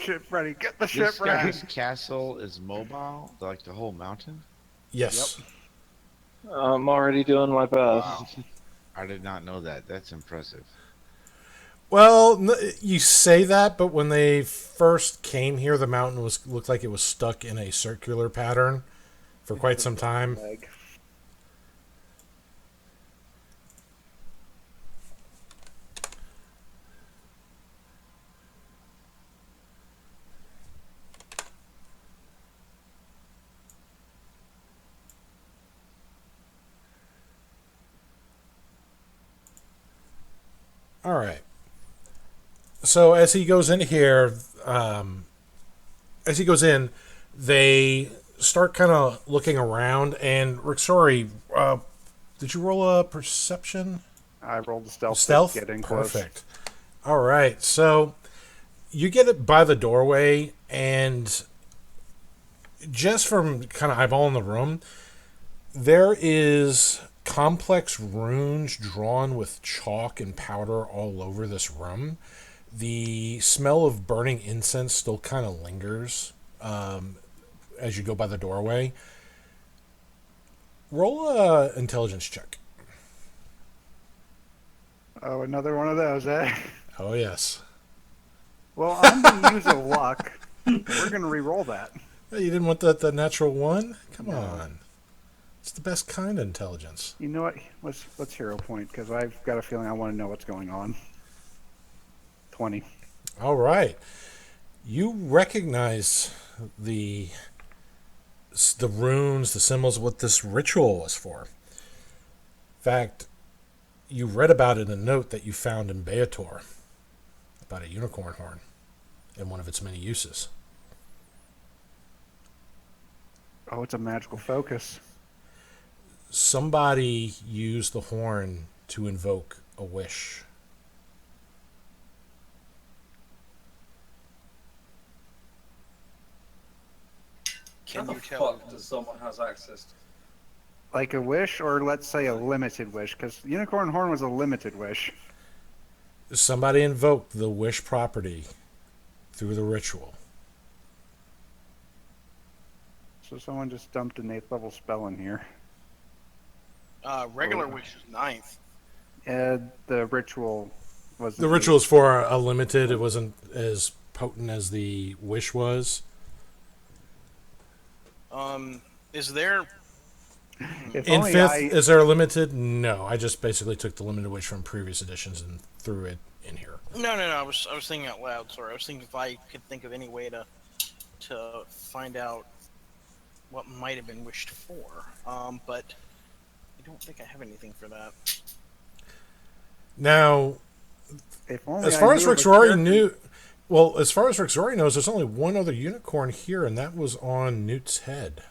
ship ready. Get the This ship ready. guy's castle is mobile, like the whole mountain. Yes. I'm already doing my best. I did not know that. That's impressive. Well, you say that, but when they first came here, the mountain looked like it was stuck in a circular pattern for quite some time. Leg. All right. So as he goes in here, as he goes in, they start kind of looking around. And Rixori, did you roll a perception? I rolled the stealth. Stealth? To get in close. Perfect. All right. So you get it by the doorway, and just from kind of eyeballing the room, there is complex runes drawn with chalk and powder all over this room. The smell of burning incense still kind of lingers as you go by the doorway. Roll a intelligence check. Oh, another one of those, eh? Oh, yes. Well, I'm gonna use a luck. We're gonna re-roll that. Hey, you didn't want the natural one? Come on. It's the best kind of intelligence. You know what? Let's hero point because I've got a feeling I want to know what's going on. 20. All right. You recognize the runes, the symbols, what this ritual was for. In fact, you read about it in a note that you found in Beator about a unicorn horn and one of its many uses. Oh, it's a magical focus. Somebody used the horn to invoke a wish. How Can the you tell? fuck does someone has access to? Like a wish, or let's say a limited wish, because unicorn horn was a limited wish. Somebody invoked the wish property through the ritual. So someone just dumped an 8th level spell in here. Regular wish is 9th. The ritual was The ritual is for a limited. It wasn't as potent as the wish was. Is there? If In only 5th, is there a limited? No, I just basically took the limited wish from previous editions and threw it in here. No. I was thinking out loud. Sorry, I was thinking if I could think of any way to find out what might have been wished for. But I don't think I have anything for that. Now, If only as I far as knew of a Rixori character- knew, well, as far as Rixori knows, there's only one other unicorn here, and that was on Newt's head.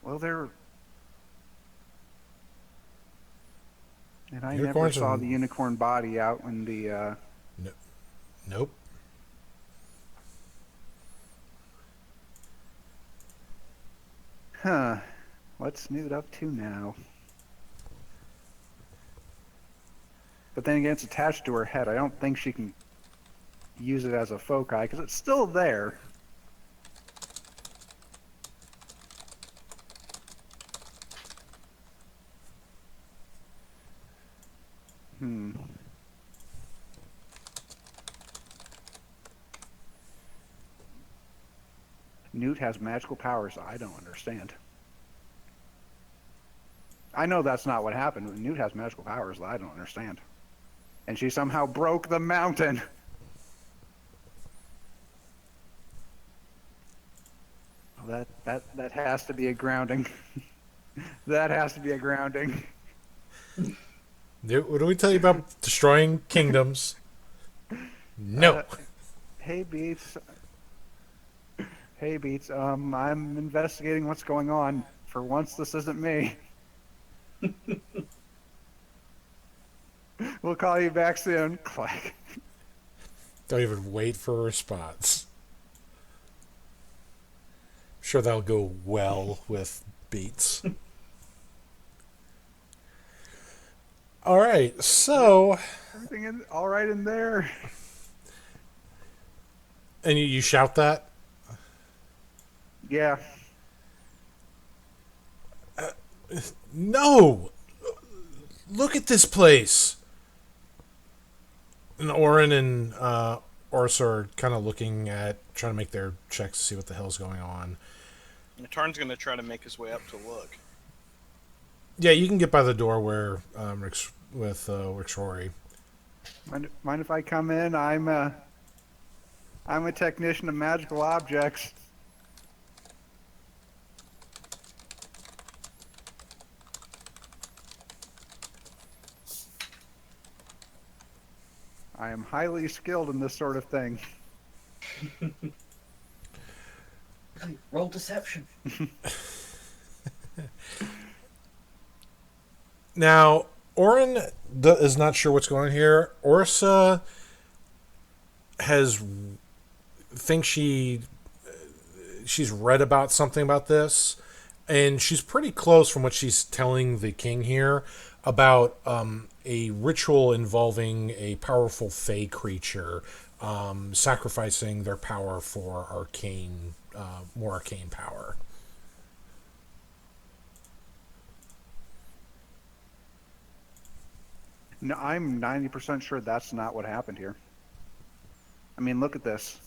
Well, there. And I never Unicorns saw are- the unicorn body out in the. Nope. Huh. What's Newt up to now? But then again, it's attached to her head. I don't think she can use it as a foci because it's still there. Newt has magical powers I don't understand. I know that's not what happened, but Newt has magical powers that I don't understand. And she somehow broke the mountain. Well, that has to be a grounding. That has to be a grounding. What do we tell you about destroying kingdoms? No. Hey Beats. Hey Beats. I'm investigating what's going on. For once, this isn't me. We'll call you back soon. Clack. Don't even wait for a response. I'm sure that'll go well with Beats. All right, so Everything all right in there? and you shout that. Yeah. No, look at this place. And Orin and Orsa are kind of looking at, trying to make their checks to see what the hell's going on. And Tarn's gonna try to make his way up to look. Yeah, you can get by the door where Rick's Rory. Mind if I come in? I'm a technician of magical objects. I am highly skilled in this sort of thing. Roll deception. Now, Orin is not sure what's going on here. Orsa thinks she's read about something about this, and she's pretty close from what she's telling the king here about a ritual involving a powerful fey creature sacrificing their power for more arcane power. No, I'm 90% sure that's not what happened here. I mean, look at this.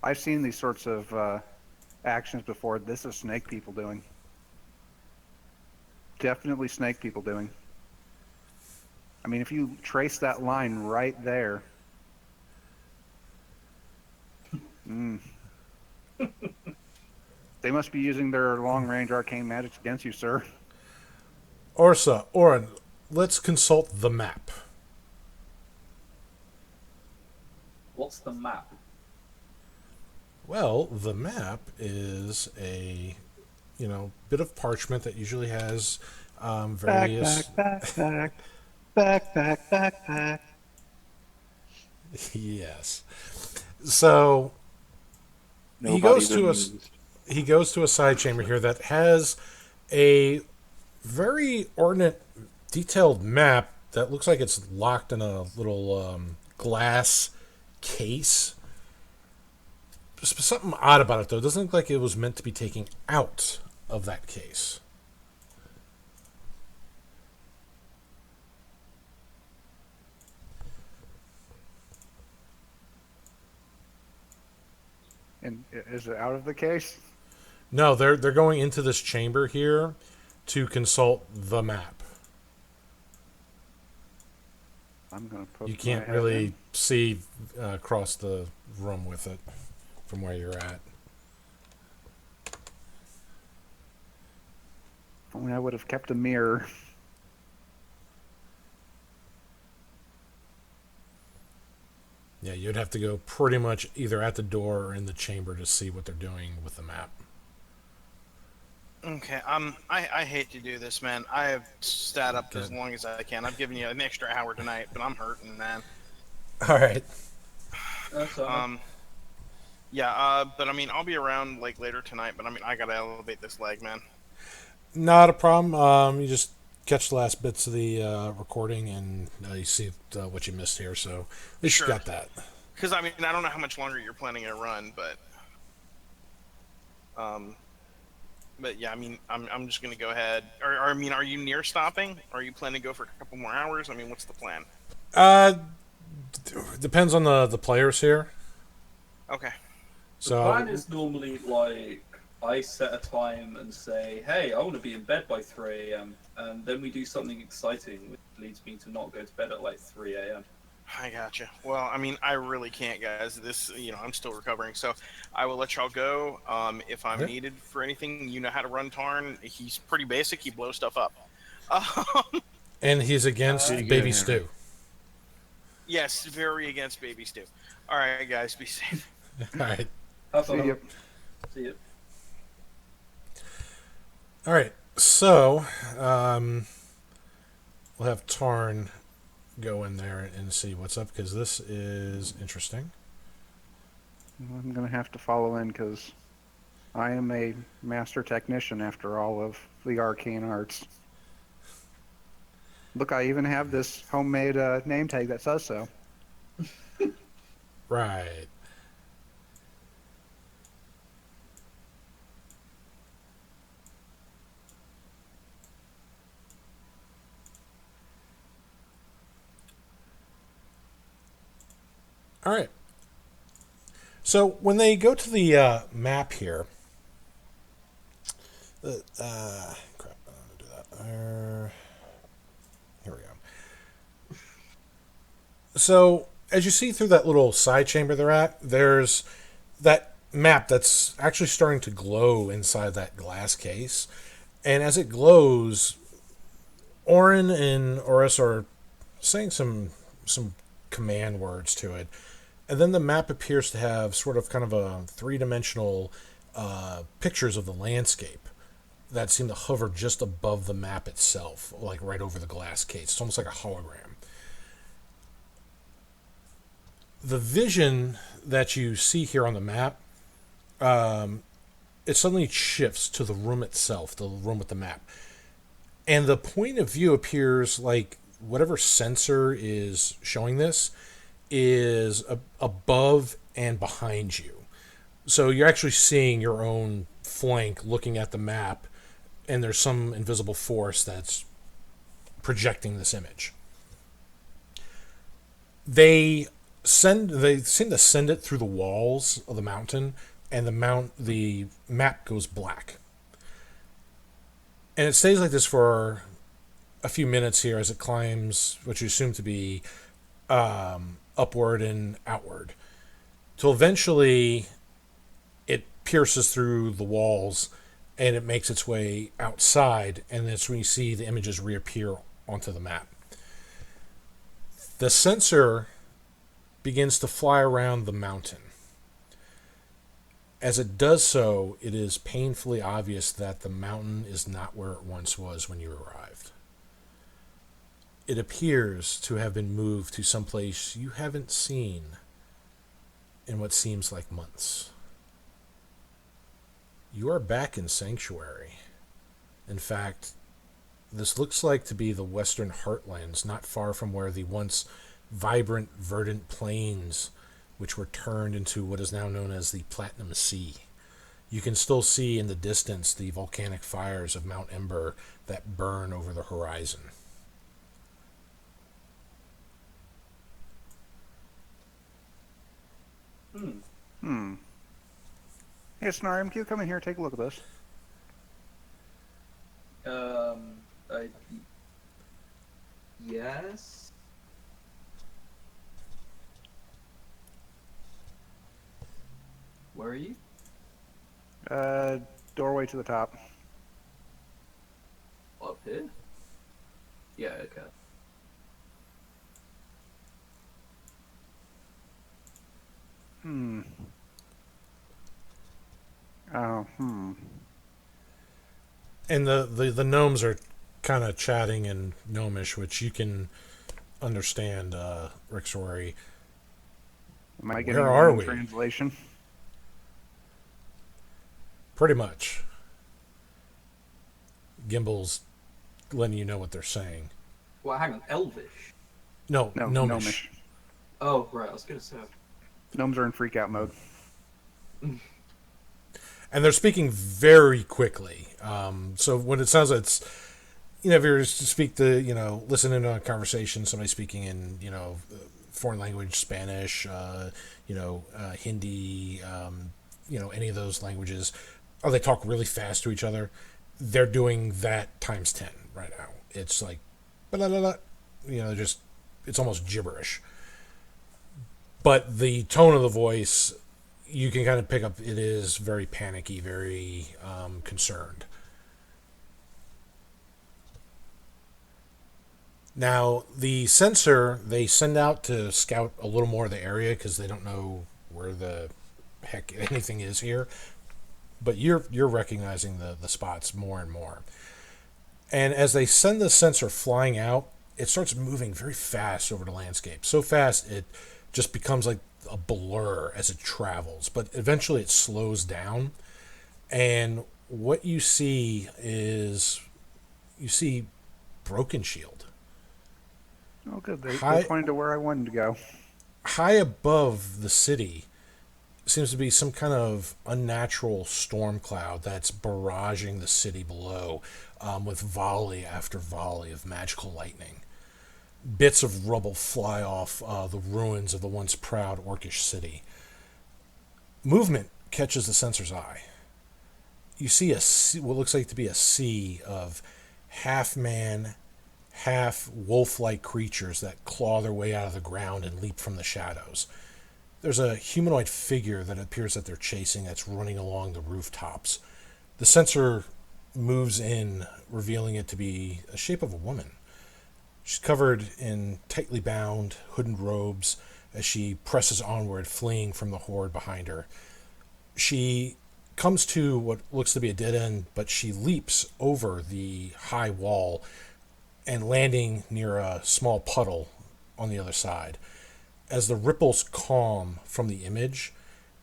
I've seen these sorts of actions before. This is snake people doing. Definitely snake people doing. I mean, if you trace that line right there. They must be using their long-range arcane magics against you, sir. Orin, let's consult the map. What's the map? Well, the map is a, bit of parchment that usually has various. Backpack. Yes. So he goes to a side chamber here that has a very ornate, detailed map that looks like it's locked in a little glass case. Something odd about it, though. It doesn't look like it was meant to be taken out of that case. And is it out of the case? No, they're going into this chamber here to consult the map. I'm gonna poke You my can't head really in. see across the room with it from where you're at. If only I would have kept a mirror. Yeah, you'd have to go pretty much either at the door or in the chamber to see what they're doing with the map. Okay, I hate to do this, man. I have sat up as long as I can. I've given you an extra hour tonight, but I'm hurting, man. All right. That's all right. Yeah, but I mean, I'll be around like later tonight. But I mean, I gotta elevate this leg, man. Not a problem. You just catch the last bits of the recording and you see what you missed here. So at least Sure. you got that. Because I mean, I don't know how much longer you're planning to run, but yeah, I mean, I'm just gonna go ahead. I mean, are you near stopping? Are you planning to go for a couple more hours? I mean, what's the plan? Depends on the players here. Okay. The So plan is normally like I set a time and say, "Hey, I want to be in bed by 3 a.m." and then we do something exciting, which leads me to not go to bed at like 3 a.m. I gotcha. Well, I mean, I really can't, guys. I'm still recovering, so I will let y'all go. If I'm Okay. needed for anything, you know how to run Tarn. He's pretty basic. He blows stuff up. and he's against Pretty Baby good. Stew. Yes, very against Baby Stew. All right, guys, be safe. All right. Have See fun. ya. See ya. All right. So we'll have Tarn go in there and see what's up because this is interesting. I'm gonna have to follow in because I am a master technician after all of the arcane arts. Look, I even have this homemade name tag that says so. Right. All right. So when they go to the map here, crap, I'm gonna do that. Here we go. So as you see through that little side chamber they're at, there's that map that's actually starting to glow inside that glass case, and as it glows, Orin and Oris are saying some command words to it, and then the map appears to have sort of kind of a three-dimensional pictures of the landscape that seem to hover just above the map itself, like right over the glass case. It's almost like a hologram. The vision that you see here on the map, it suddenly shifts to the room itself, the room with the map. And the point of view appears like whatever sensor is showing this is above and behind you. So you're actually seeing your own flank looking at the map, and there's some invisible force that's projecting this image. They seem to send it through the walls of the mountain, and the map goes black. And it stays like this for a few minutes here as it climbs what you assume to be upward and outward, till eventually it pierces through the walls and it makes its way outside, and that's when you see the images reappear onto the map. The sensor begins to fly around the mountain. As it does so, it is painfully obvious that the mountain is not where it once was when you arrived. It appears to have been moved to someplace you haven't seen in what seems like months. You are back in Sanctuary. In fact, this looks like to be the Western Heartlands, not far from where the once vibrant, verdant plains, which were turned into what is now known as the Platinum Sea. You can still see in the distance the volcanic fires of Mount Ember that burn over the horizon. Hey, Snarm, can you come in here and take a look at this? Yes. Where are you? Doorway to the top. Up here? Yeah, okay. Oh, And the gnomes are kind of chatting in gnomish, which you can understand, Rixori. Am I getting Where a are wrong we? translation? Pretty much. Gimbal's letting you know what they're saying. Well, hang on, Elvish? No, No, gnomish. Oh, right, I was gonna say. Gnomes are in freak out mode. And they're speaking very quickly. So when it sounds like it's, if you're to speak to, listen in on a conversation, somebody speaking in, foreign language, Spanish, Hindi, any of those languages, or they talk really fast to each other, they're doing that times 10 right now. It's like, blah, blah, blah, just, it's almost gibberish. But the tone of the voice, you can kind of pick up, it is very panicky, very concerned. Now, the sensor, they send out to scout a little more of the area because they don't know where the heck anything is here. But you're recognizing the spots more and more. And as they send the sensor flying out, it starts moving very fast over the landscape. So fast, it just becomes like a blur as it travels. But eventually it slows down. And what you see is, Broken Shield. Oh, good. They High, pointed to where I wanted to go. high above the city seems to be some kind of unnatural storm cloud that's barraging the city below, with volley after volley of magical lightning. Bits of rubble fly off the ruins of the once proud orcish city. Movement catches the sensor's eye. You see what looks like to be a sea of half man, half wolf like creatures that claw their way out of the ground and leap from the shadows. There's a humanoid figure that appears that they're chasing that's running along the rooftops. The sensor moves in, revealing it to be a shape of a woman. She's covered in tightly bound, hooded robes as she presses onward, fleeing from the horde behind her. She comes to what looks to be a dead end, but she leaps over the high wall and landing near a small puddle on the other side. As the ripples calm from the image,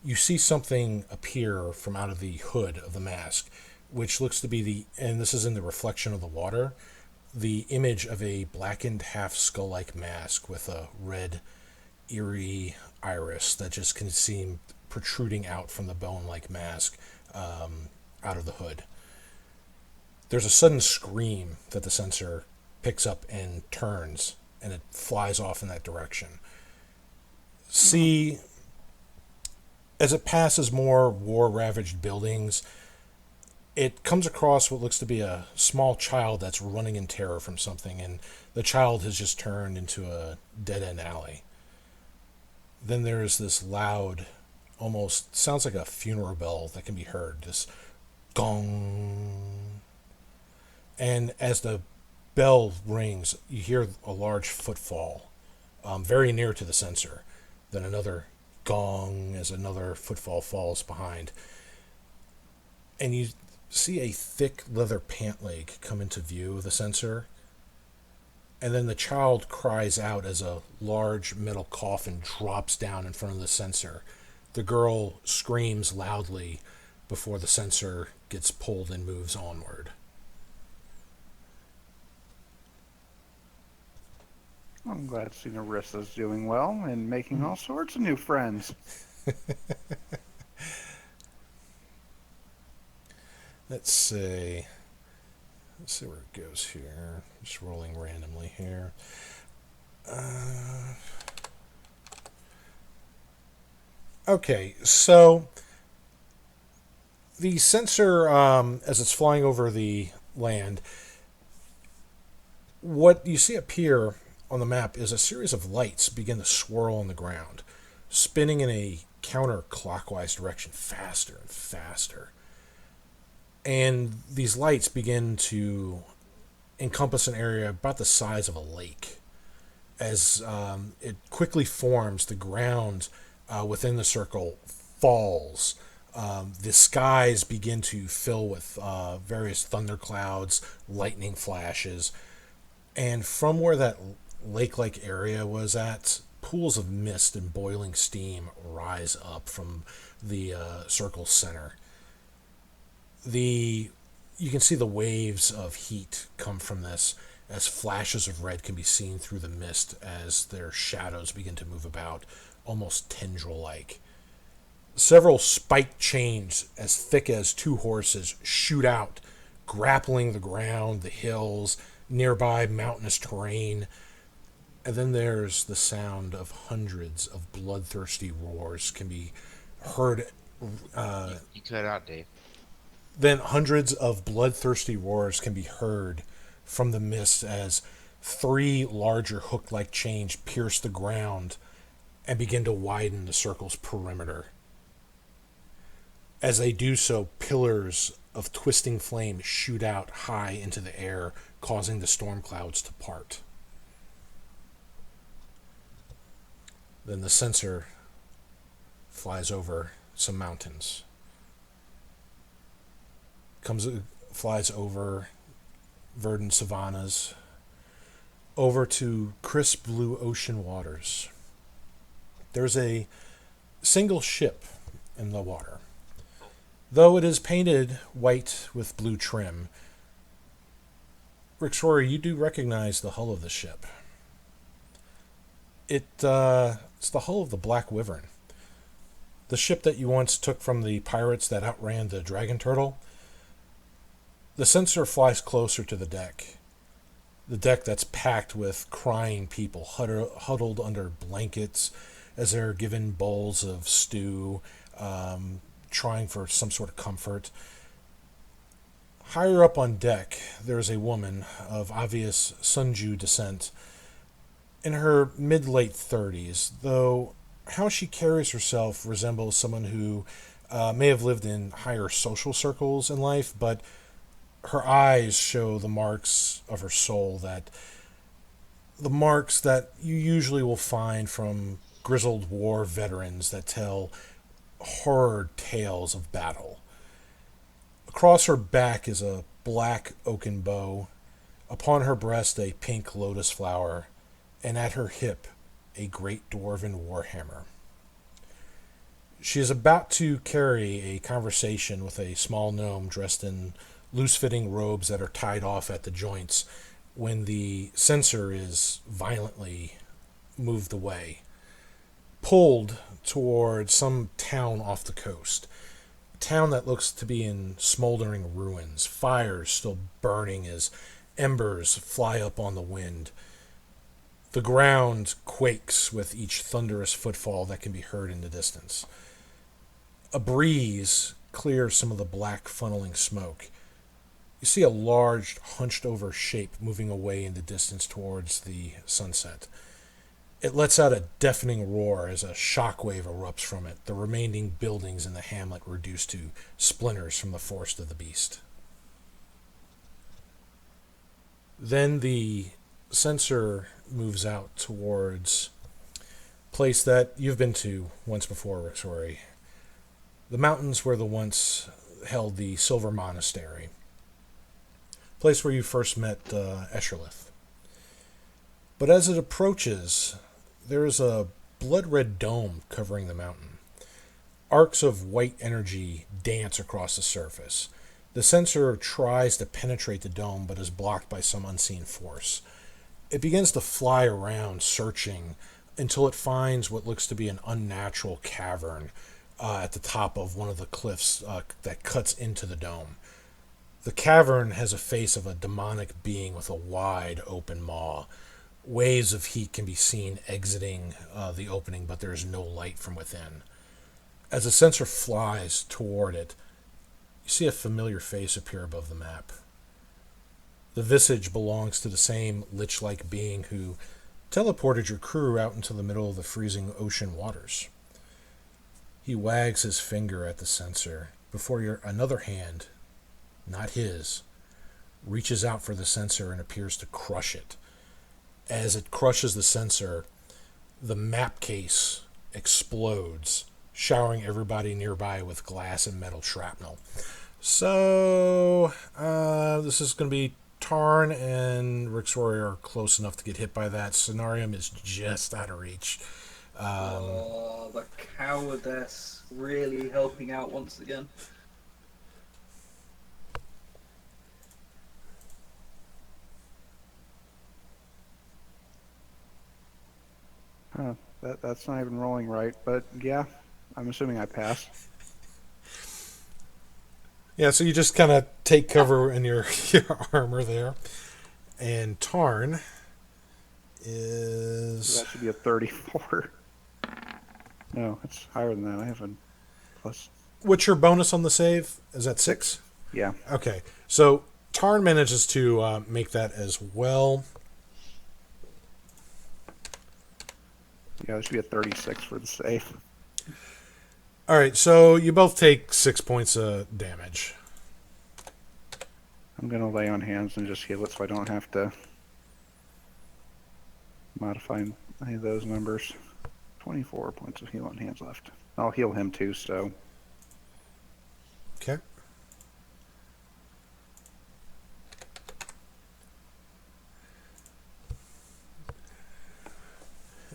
you see something appear from out of the hood of the mask, which looks to be and this is in the reflection of the water, the image of a blackened half skull-like mask with a red, eerie iris that just can seem protruding out from the bone-like mask out of the hood. There's a sudden scream that the sensor picks up and turns, and it flies off in that direction. See, as it passes more war-ravaged buildings, it comes across what looks to be a small child that's running in terror from something, and the child has just turned into a dead-end alley. Then there's this loud, almost sounds like a funeral bell that can be heard, this gong. And as the bell rings, you hear a large footfall, very near to the sensor. Then another gong as another footfall falls behind. And you see a thick leather pant leg come into view of the sensor. And then the child cries out as a large metal coffin drops down in front of the sensor. The girl screams loudly before the sensor gets pulled and moves onward. I'm glad to see Narissa's doing well and making all sorts of new friends. Let's see where it goes here. Just rolling randomly here. Okay, so the sensor, as it's flying over the land, what you see appear on the map is a series of lights begin to swirl on the ground, spinning in a counterclockwise direction, faster and faster. And these lights begin to encompass an area about the size of a lake. As it quickly forms, the ground within the circle falls. The skies begin to fill with various thunderclouds, lightning flashes. And from where that lake-like area was at, pools of mist and boiling steam rise up from the circle's center. You can see the waves of heat come from this as flashes of red can be seen through the mist as their shadows begin to move about, almost tendril-like. Several spiked chains as thick as two horses shoot out, grappling the ground, the hills, nearby mountainous terrain. And then there's the sound of hundreds of bloodthirsty roars can be heard. You cut out, Dave. Then hundreds of bloodthirsty roars can be heard from the mist as three larger hook-like chains pierce the ground and begin to widen the circle's perimeter. As they do so, pillars of twisting flame shoot out high into the air, causing the storm clouds to part. Then the sensor flies over some mountains. Flies over verdant savannas, over to crisp blue ocean waters. There's a single ship in the water. Though it is painted white with blue trim, Rixora, you do recognize the hull of the ship. It's the hull of the Black Wyvern. The ship that you once took from the pirates that outran the Dragon Turtle. The sensor flies closer to the deck. The deck that's packed with crying people huddled under blankets as they're given bowls of stew, trying for some sort of comfort. Higher up on deck, there is a woman of obvious Sunju descent, in her mid-late 30s, though how she carries herself resembles someone who may have lived in higher social circles in life, but her eyes show the marks of her soul, that the marks that you usually will find from grizzled war veterans that tell horror tales of battle. Across her back is a black oaken bow, upon her breast a pink lotus flower, and at her hip a great dwarven warhammer. She is about to carry a conversation with a small gnome dressed in loose-fitting robes that are tied off at the joints when the censer is violently moved away, pulled toward some town off the coast. A town that looks to be in smoldering ruins, fires still burning as embers fly up on the wind. The ground quakes with each thunderous footfall that can be heard in the distance. A breeze clears some of the black funneling smoke. You see a large, hunched-over shape moving away in the distance towards the sunset. It lets out a deafening roar as a shockwave erupts from it, the remaining buildings in the hamlet reduced to splinters from the force of the beast. Then the sensor moves out towards a place that you've been to once before, Rixori. The mountains where the once held the Silver Monastery. Place where you first met Escherlith. But as it approaches, there is a blood-red dome covering the mountain. Arcs of white energy dance across the surface. The sensor tries to penetrate the dome, but is blocked by some unseen force. It begins to fly around, searching, until it finds what looks to be an unnatural cavern at the top of one of the cliffs that cuts into the dome. The cavern has a face of a demonic being with a wide open maw. Waves of heat can be seen exiting the opening, but there is no light from within. As the sensor flies toward it, you see a familiar face appear above the map. The visage belongs to the same lich-like being who teleported your crew out into the middle of the freezing ocean waters. He wags his finger at the sensor before another hand, not his, reaches out for the sensor and appears to crush it. As it crushes the sensor, the map case explodes, showering everybody nearby with glass and metal shrapnel. So, this is going to be Tarn and Rixori are close enough to get hit by that. Cenarium is just out of reach. The cowardice really helping out once again. That's not even rolling right, but yeah, I'm assuming I pass. Yeah, so you just kind of take cover in your armor there. And Tarn is... So that should be a 34. No, it's higher than that. I have a plus. What's your bonus on the save? Is that 6? Yeah. Okay, so Tarn manages to make that as well. Yeah, it should be a 36 for the save. All right, so you both take 6 points of damage. I'm going to lay on hands and just heal it so I don't have to modify any of those numbers. 24 points of heal on hands left. I'll heal him too, so... Okay.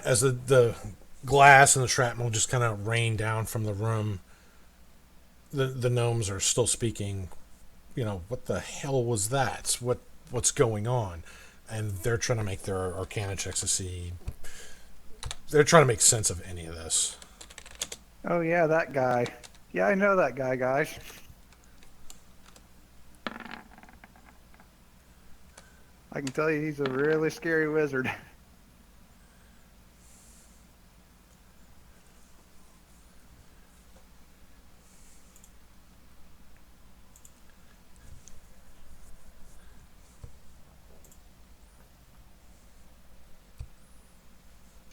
As the glass and the shrapnel just kind of rain down from the room, the gnomes are still speaking. You know, what the hell was that? What's going on? And they're trying to make their Arcana checks to see They're trying to make sense of any of this. Oh yeah, that guy. Yeah, I know that guy, guys. I can tell you he's a really scary wizard.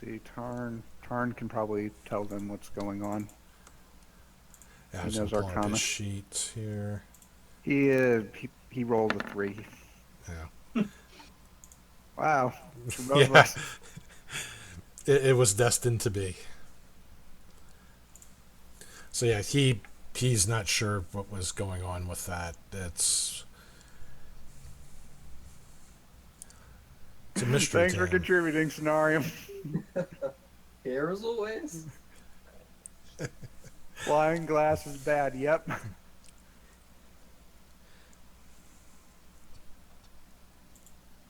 See, Tarn can probably tell them what's going on. Yeah, He I'm just knows gonna pull up Arcana. his sheet here. He rolled a 3. Yeah. Wow, for both of Yeah. us. It was destined to be. So yeah, he's not sure what was going on with that. It's a mystery Thanks to for him. contributing, Scenarium. Here as always. Flying glass is bad. Yep.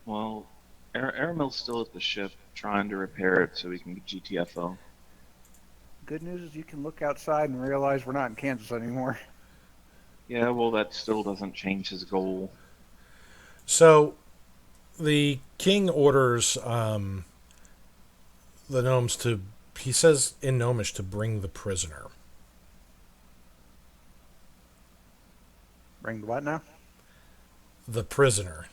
Well, Aramil's still at the ship trying to repair it so we can get GTFO. Good news is you can look outside and realize we're not in Kansas anymore. Yeah, well, that still doesn't change his goal. So the king orders the gnomes to. He says in Gnomish to bring the prisoner. Bring the what now? The prisoner.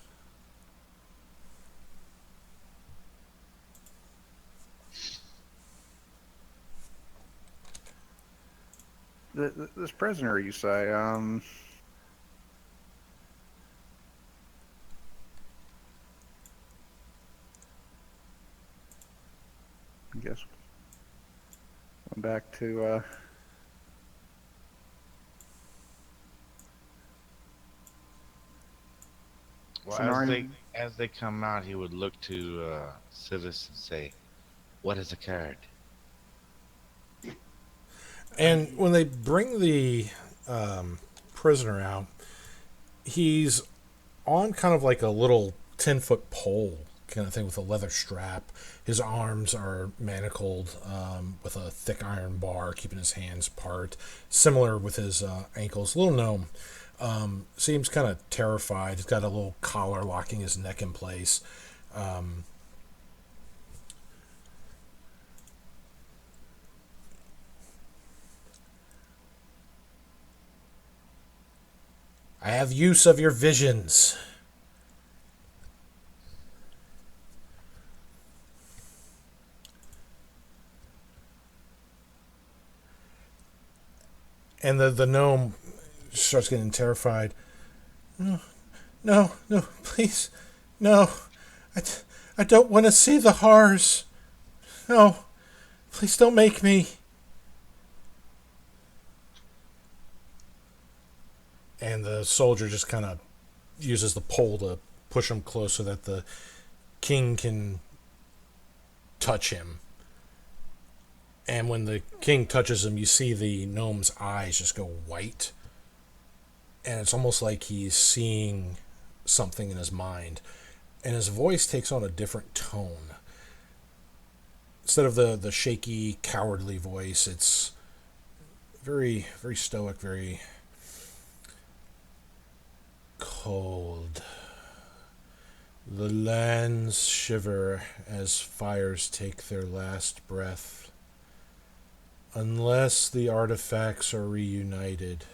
This prisoner, you say? I guess going back to Well, Scenarium. as they come out, he would look to Civis and say, "What has occurred?" And when they bring the prisoner out, he's on kind of like a little 10-foot pole kind of thing with a leather strap. His arms are manacled with a thick iron bar, keeping his hands apart. Similar with his ankles. Little gnome. Seems kind of terrified. He's got a little collar locking his neck in place. I have use of your visions. And the gnome starts getting terrified. No, no, no, please, no. I don't want to see the horrors. No, please don't make me. And the soldier just kind of uses the pole to push him close so that the king can touch him. And when the king touches him, you see the gnome's eyes just go white. And it's almost like he's seeing something in his mind. And his voice takes on a different tone. Instead of the shaky, cowardly voice, it's very, very stoic, very cold. The lands shiver as fires take their last breath. Unless the artifacts are reunited,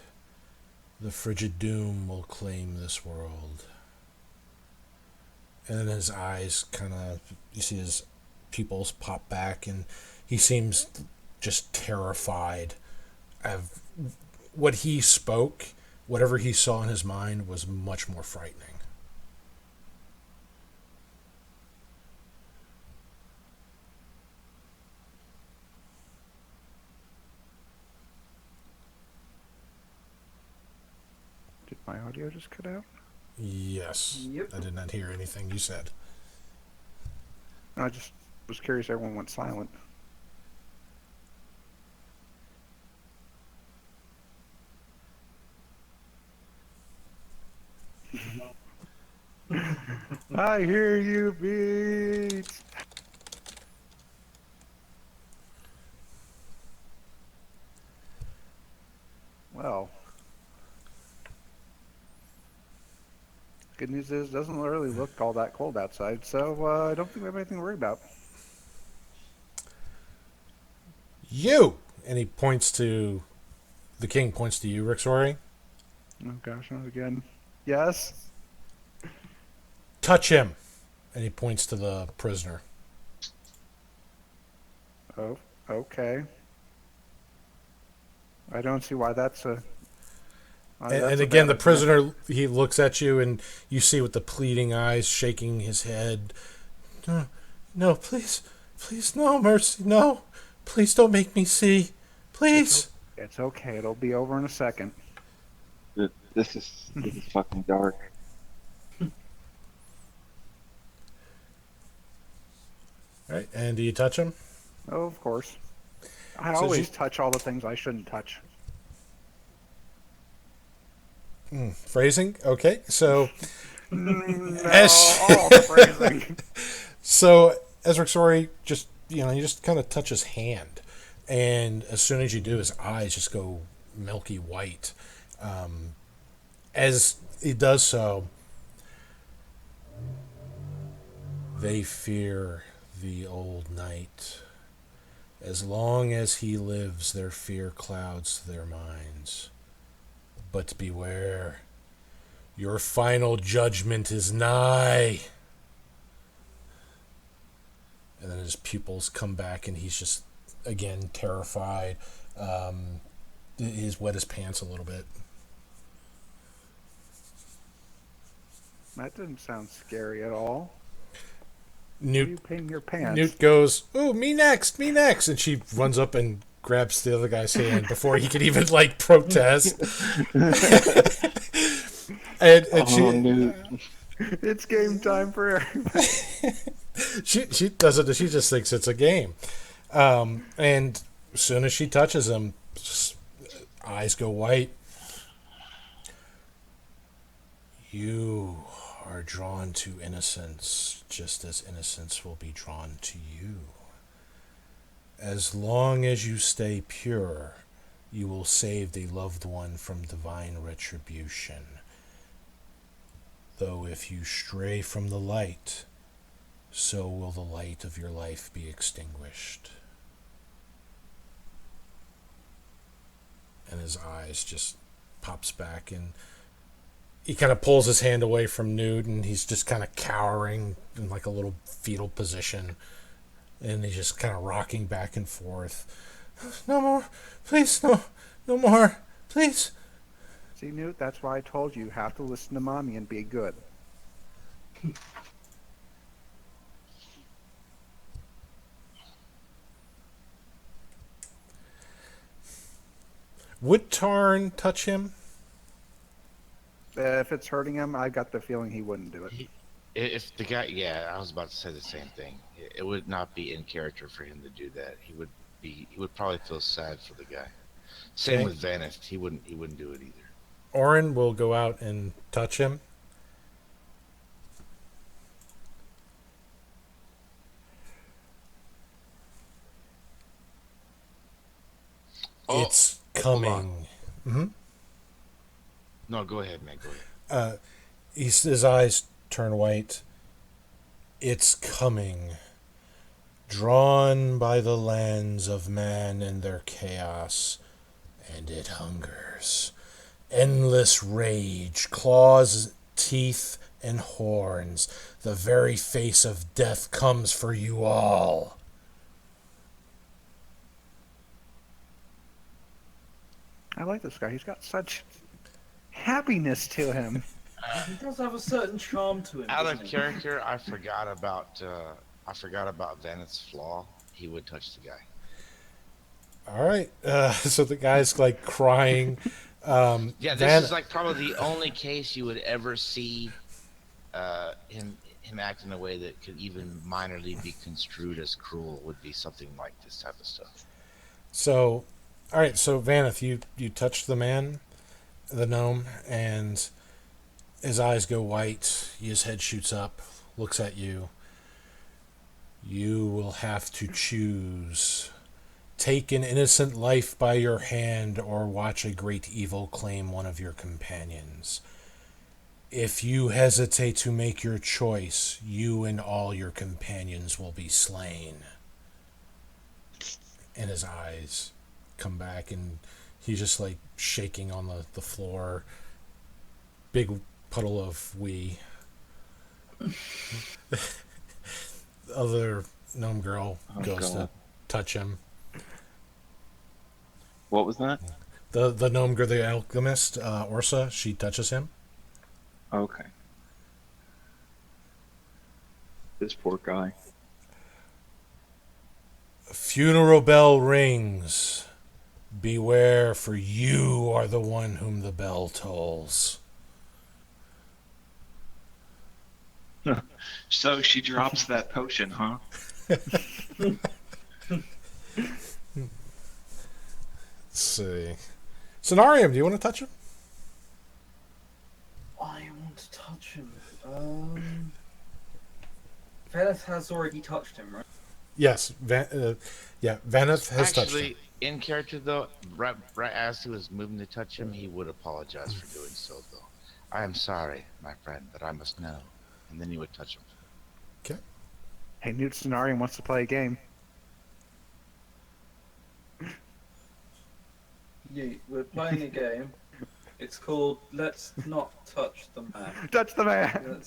the frigid doom will claim this world. And then his eyes kind of, you see his pupils pop back, and he seems just terrified of what he spoke. Whatever he saw in his mind was much more frightening. Did my audio just cut out? Yes. Yep. I did not hear anything you said. I just was curious. Everyone went silent. I hear you, beats. Well, good news is it doesn't really look all that cold outside, so I don't think we have anything to worry about. You! And he points to... The king points to you, Rixori. Oh gosh, not again. Yes? Touch him! And he points to the prisoner. Oh, okay. I don't see why that's a... And again, the prisoner, he looks at you, and you see with the pleading eyes, shaking his head. No, please, no, Mercy, no. Please don't make me see. Please. It's okay. It'll be over in a second. This is fucking dark. All right, and do you touch him? Oh, of course. I So always touch all the things I shouldn't touch. Phrasing? Okay, so... No, As- all the phrasing. So, as Rixori just, you just kind of touch his hand. And as soon as you do, his eyes just go milky white. As he does so, they fear the old knight. As long as he lives, their fear clouds their minds. But beware, your final judgment is nigh. And then his pupils come back, and he's just, again, terrified. He's wet his pants a little bit. That didn't sound scary at all. Why are Newt you peeing your pants? Newt goes, "Ooh, me next," and she runs up and grabs the other guy's hand before he can even protest. and Newt. It's game time for everybody. she doesn't. She just thinks it's a game. And as soon as she touches him, eyes go white. You are drawn to innocence, just as innocence will be drawn to you. As long as you stay pure, you will save the loved one from divine retribution. Though if you stray from the light, so will the light of your life be extinguished. And his eyes just pops back, and he kind of pulls his hand away from Newt, and he's just kind of cowering in a little fetal position. And he's just kind of rocking back and forth. No more. Please, no more. Please. See, Newt, that's why I told you have to listen to Mommy and be good. Would Tarn touch him? If it's hurting him, I got the feeling he wouldn't do it. If the guy, yeah, I was about to say the same thing. It would not be in character for him to do that. He would probably feel sad for the guy. Same Okay. with Vanith. He wouldn't do it either. Orin will go out and touch him. Oh, It's hold coming. No, go ahead, man. Go ahead. His eyes turn white. It's coming. Drawn by the lands of man and their chaos, and it hungers. Endless rage, claws, teeth, and horns. The very face of death comes for you all. I like this guy. He's got such happiness to him. He does have a certain charm to him. Out of doesn't he? character, I forgot about Vanith's flaw. He would touch the guy. All right. So the guy's crying. Yeah, this Van- is probably the only case you would ever see him act in a way that could even minorly be construed as cruel. Would be something like this type of stuff. So, all right. So Vanith, you touch the man, the gnome, and his eyes go white. His head shoots up, looks at you. You will have to choose take an innocent life by your hand, or watch a great evil claim one of your companions. If you hesitate to make your choice, you and all your companions will be slain. And his eyes come back, and he's just like shaking on the floor. Big puddle of wee. The other gnome girl goes to God. touch him. What was that? The gnome girl, the alchemist, Orsa, she touches him. Okay. This poor guy. Funeral bell rings. Beware, for you are the one whom the bell tolls. So she drops that potion, huh? Let's see. Cenarium, do you want to touch him? I want to touch him. Veleth has already touched him, right? Yes. Vaneth has touched him. Actually, in character though, right as he was moving to touch him, he would apologize for doing so though. I am sorry, my friend, but I must know. And then he would touch him. Okay. Hey, Newt Cenarium wants to play a game. Yeah, we're playing a game. It's called Let's Not Touch the Man. Touch the man!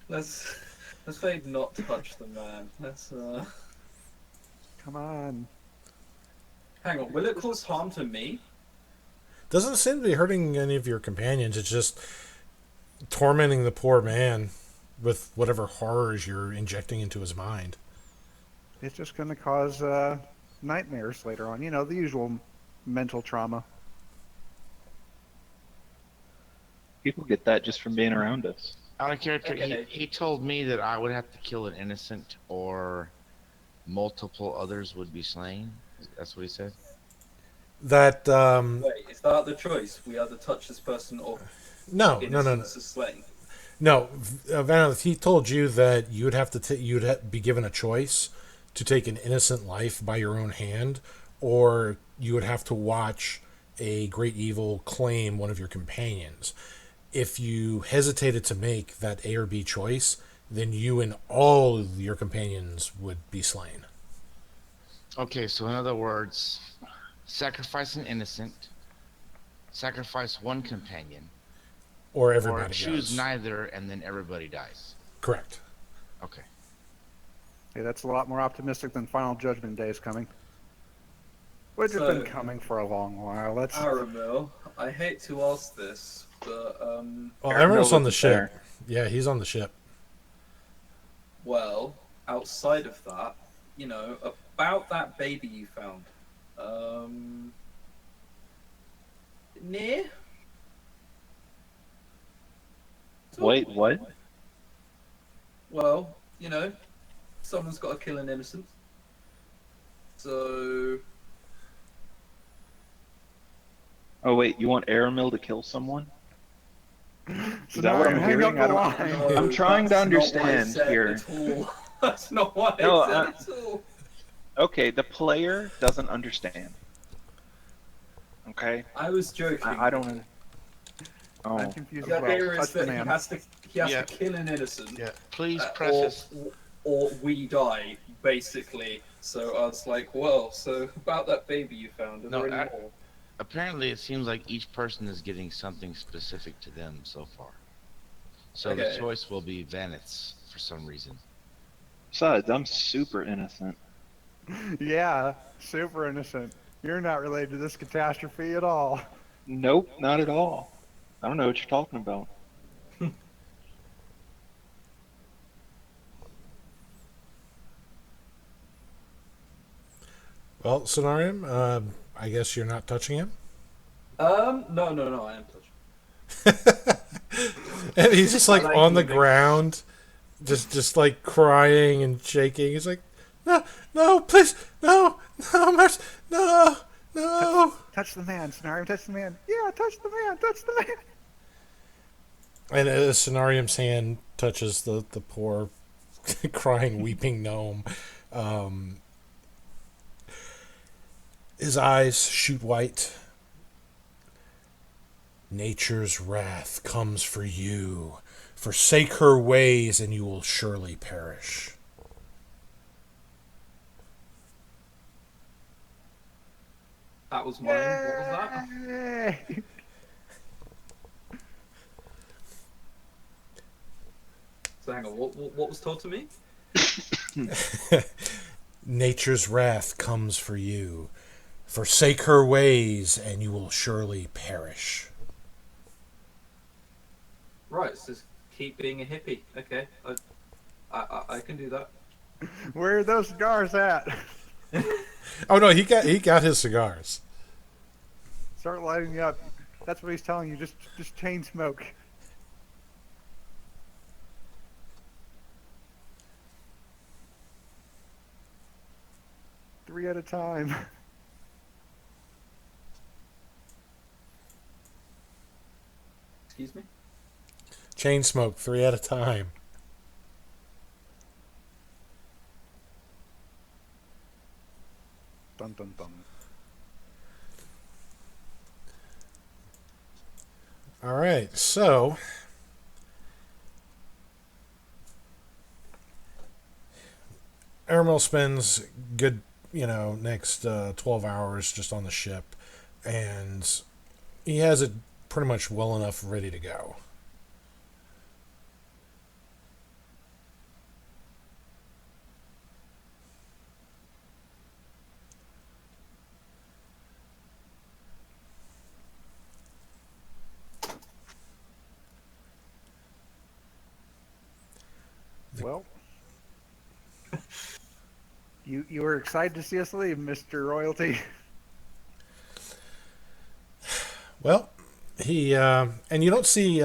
Let's say not touch the man. Come on. Hang on, will it cause harm to me? Doesn't seem to be hurting any of your companions. It's just tormenting the poor man with whatever horrors you're injecting into his mind. It's just going to cause nightmares later on. You know, the usual mental trauma. People get that just from being around us. Out of character, Okay. he told me that I would have to kill an innocent or multiple others would be slain. That's what he said. That Wait, is that the choice? We either touch this person or no. innocence is slain. No, Vaneth, he told you that you would have to you'd be given a choice to take an innocent life by your own hand, or you would have to watch a great evil claim one of your companions. If you hesitated to make that A or B choice, then you and all of your companions would be slain. Okay, so in other words, sacrifice an innocent, sacrifice one companion, Or or everybody choose goes. neither and then everybody dies. Correct. Okay. Hey, that's a lot more optimistic than Final Judgment Day is coming. Which has So- been coming for a long while. That's Aramil, I hate to ask this, but Well, Aaron Emerald's on the wasn't ship. there. Yeah, he's on the ship. well, outside of that, about that baby you found, near. Wait, what? Well, someone's got to kill an innocent. So, Oh wait, you want Aramil to kill someone? So Is that what I'm hang up hearing? the I don't- line. no, I'm trying to that's not what I understand said here. At all. That's not what No, I said at all. Okay, the player doesn't understand. Okay, I was joking. I don't. Oh, I'm confused The as well. idea is Touch the that he man. has to Yeah. kill an innocent. Yeah. Please Uh, preface. or we die, basically. So I was like, well, so about that baby you found, are No, there any more? Apparently, it seems like each person is getting something specific to them so far. So Okay. the choice will be Vaneth's for some reason. besides, I'm super innocent. Yeah, super innocent. You're not related to this catastrophe at all. Nope, not at all. I don't know what you're talking about. Well, Cenarium, I guess you're not touching him? No, I am touching. And he's just like I like on the moving. ground, just like crying and shaking. He's like, no, please, no, mercy, no. Touch the man, Cenarium, touch the man. Yeah, touch the man, touch the man. And as Cenarium's hand touches the poor, crying, weeping gnome, His eyes shoot white. Nature's wrath comes for you. Forsake her ways, and you will surely perish. That was mine. What was that? Yay! So hang on. What was told to me? Nature's wrath comes for you. Forsake her ways, and you will surely perish. Right. So just keep being a hippie. Okay. I can do that. Where are those cigars at? Oh no, he got his cigars. Start lighting me up. That's what he's telling you. Just chain smoke. Three at a time. Excuse me. Chain smoke 3 at a time. Dun dun dun. All right, so Aramil spends good, next 12 hours just on the ship, and he has it pretty much well enough ready to go. Well, you were excited to see us leave, Mr. Royalty. Well, he and you don't see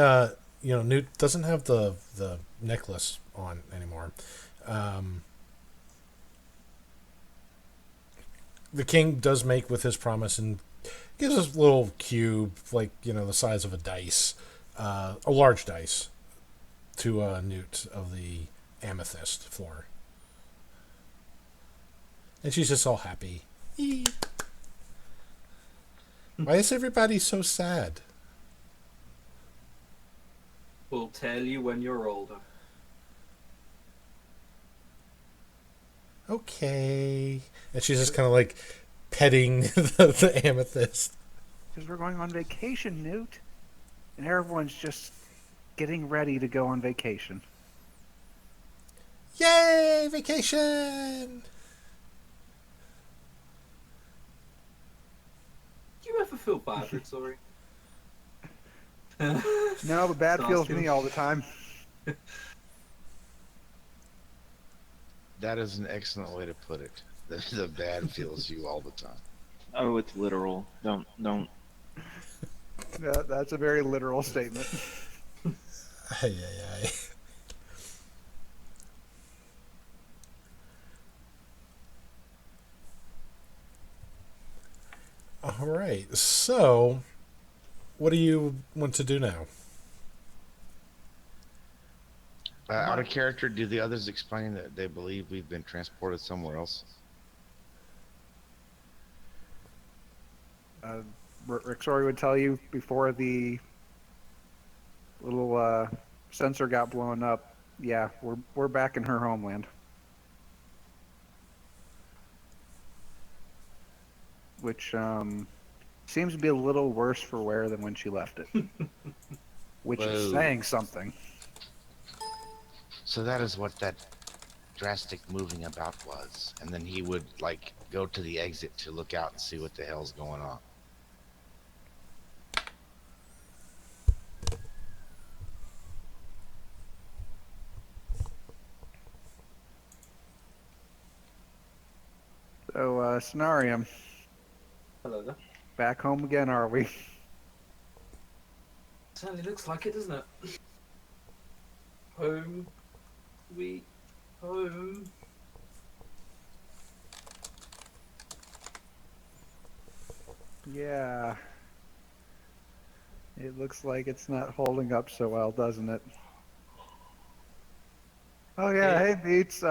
Newt doesn't have the necklace on anymore. The king does make with his promise and gives us a little cube, like the size of a dice, a large dice, to Newt of the amethyst floor, and she's just all happy. Why is everybody so sad? We'll tell you when you're older. Okay. And she's just kind of like petting the amethyst. Because we're going on vacation, Newt. And everyone's just getting ready to go on vacation. Yay, vacation! Do you ever feel bad for sorry? No, but bad feels me all the time. That is an excellent way to put it. The bad feels you all the time. Oh, it's literal. Don't. That's a very literal statement. Ay, ay, ay. All right. So, what do you want to do now? Out of character, do the others explain that they believe we've been transported somewhere else? Rixori would tell you before the little sensor got blown up. Yeah, we're back in her homeland, which seems to be a little worse for wear than when she left it, which is Whoa. saying something. So that is what that drastic moving about was. And then he would, like, go to the exit to look out and see what the hell's going on. So, Scenarium, Hello there. back home again, are we? Certainly looks like it, doesn't it? Home. Sweet home. Yeah. It looks like it's not holding up so well, doesn't it? Oh yeah, Yeah. hey Beats.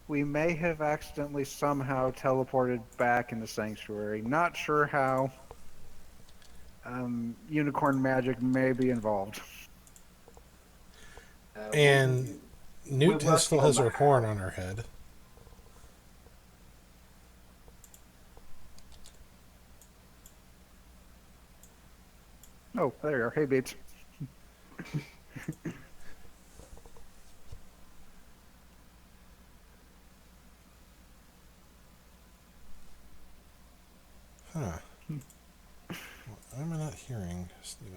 We may have accidentally somehow teleported back in the sanctuary. Not sure how. Unicorn magic may be involved. And Newt still has her horn on her head. Oh, there you are. Hey, Beats. Huh. Why am I not hearing Stephen?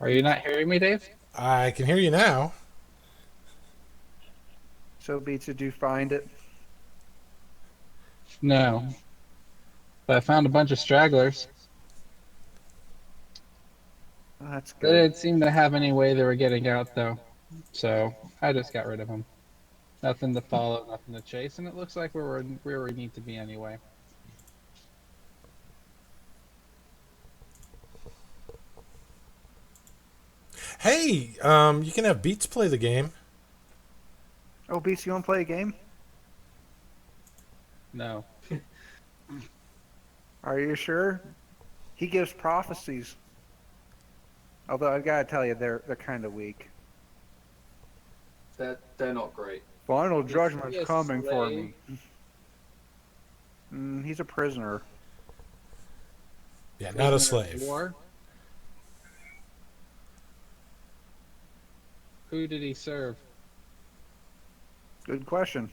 Are you not hearing me, Dave? I can hear you now. So, Beats, did you find it? No. But I found a bunch of stragglers. Oh, that's They good. didn't seem to have any way they were getting out, though. So I just got rid of them. Nothing to follow, nothing to chase, and it looks like we're where we need to be anyway. Hey, you can have Beats play the game. Oh, Beats, you want to play a game? No. Are you sure? He gives prophecies. Although I gotta tell you, they're kind of weak. They're not great. Final Is judgment's he a coming for slave? me. He's a prisoner. Yeah, not a Prisoner of slave. war? Who did he serve? Good question.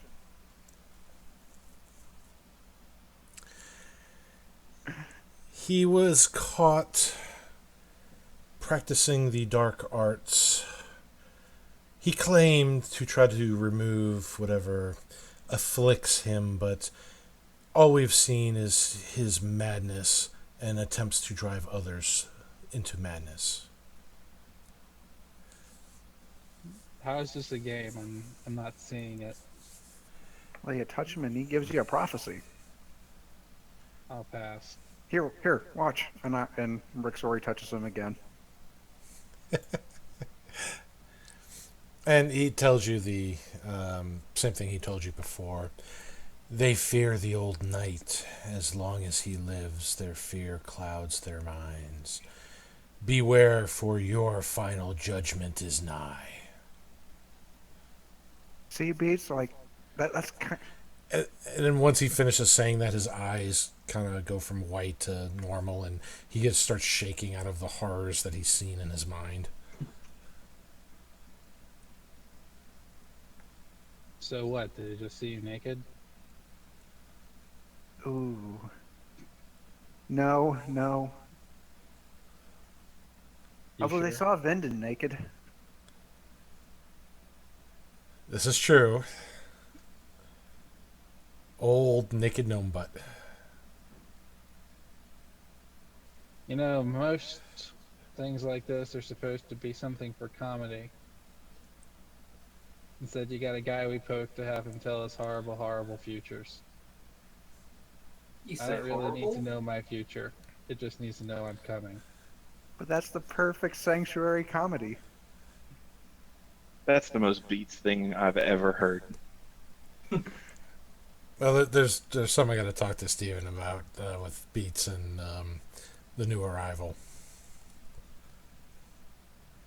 He was caught practicing the dark arts. He claimed to try to remove whatever afflicts him, but all we've seen is his madness and attempts to drive others into madness. How is this a game? I'm not seeing it. Well, you touch him and he gives you a prophecy. I'll pass. Here, watch. And Rick Sori touches him again. And he tells you the same thing he told you before. They fear the old knight. As long as he lives, their fear clouds their minds. Beware, for your final judgment is nigh. See, Beats, like that's kind. And then once he finishes saying that, his eyes kind of go from white to normal, and he starts shaking out of the horrors that he's seen in his mind. So what? Did he just see you naked? Ooh. No. You Although they sure? saw Venden naked. This is true. Old naked gnome butt. You know, most things like this are supposed to be something for comedy. Instead, you got a guy we poke to have him tell us horrible, horrible futures. You I say don't really need to horrible? know my future. It just needs to know I'm coming. But that's the perfect sanctuary comedy. That's the most Beats thing I've ever heard. Well, there's something I got to talk to Steven about with Beats and the new arrival.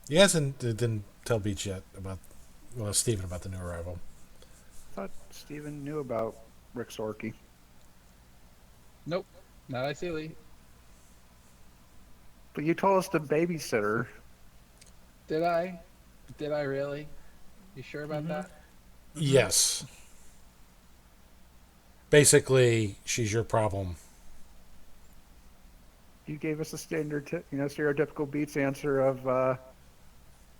He didn't tell Beats yet about Steven about the new arrival. I thought Steven knew about Rick Sorky. Nope, not I see Lee. But you told us to babysitter. Did I? Did I really? You sure about that? Yes. Basically, she's your problem. You gave us a stereotypical Beats answer of,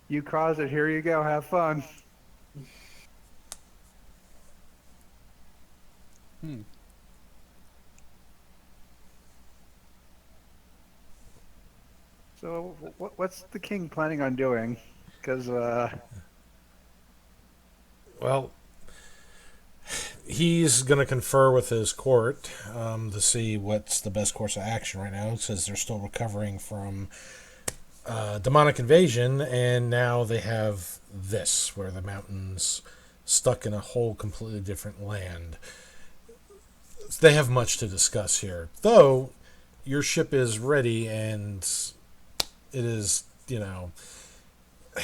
you caused it, here you go, have fun. Hmm. So, what's the king planning on doing? Because, Well, he's going to confer with his court to see what's the best course of action right now, since they're still recovering from demonic invasion, and now they have this, where the mountains stuck in a whole completely different land. They have much to discuss here. Though, your ship is ready and it is,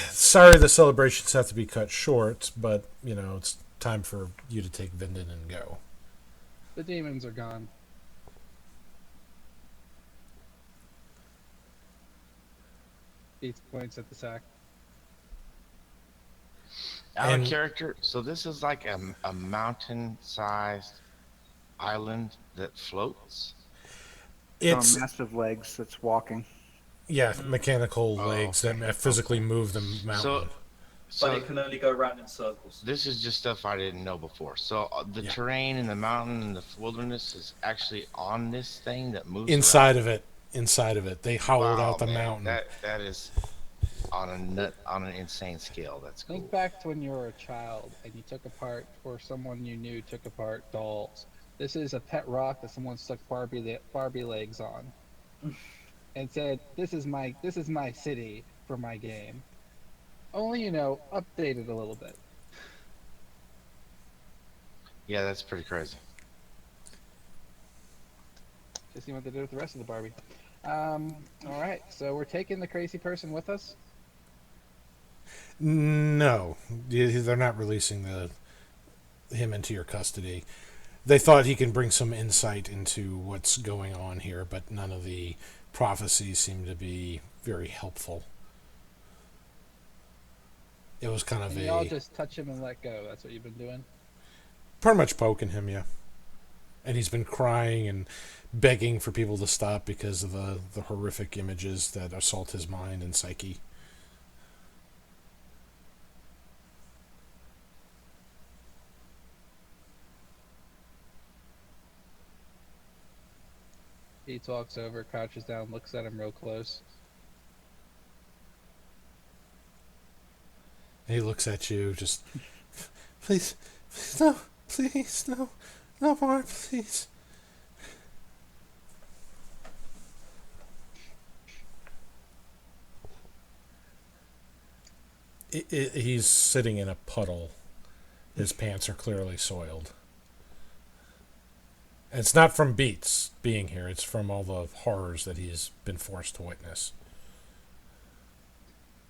sorry the celebrations have to be cut short, but, it's time for you to take Vinden and go. The demons are gone. Beats points at the sack. Out of And- character, so this is like a mountain-sized island that floats. It's, massive legs that's walking. mechanical Oh, legs okay. that physically move the mountain. So, But so it can only go around in circles. this is just stuff I didn't know before. So the Yeah. terrain in the mountain and the wilderness is actually on this thing that moves inside around. of it, they hollowed Wow, out the man, mountain. that is on an insane scale. That's cool. Think back to when you were a child and you took apart, or someone you knew took apart dolls. This is a pet rock that someone stuck Barbie legs on, and said, "This is my city for my game." Only updated a little bit. Yeah, that's pretty crazy. Just see what they did with the rest of the Barbie. All right, so we're taking the crazy person with us. No, they're not releasing him into your custody. They thought he can bring some insight into what's going on here, but none of the prophecies seem to be very helpful. It was kind of And y'all just touch him and let go. That's what you've been doing. pretty much poking him, yeah. And he's been crying and begging for people to stop because of the horrific images that assault his mind and psyche. He walks over, crouches down, looks at him real close. And he looks at you, just, please, no, please, no, no more, please. He's sitting in a puddle. His pants are clearly soiled. And it's not from Beats being here. It's from all the horrors that he's been forced to witness.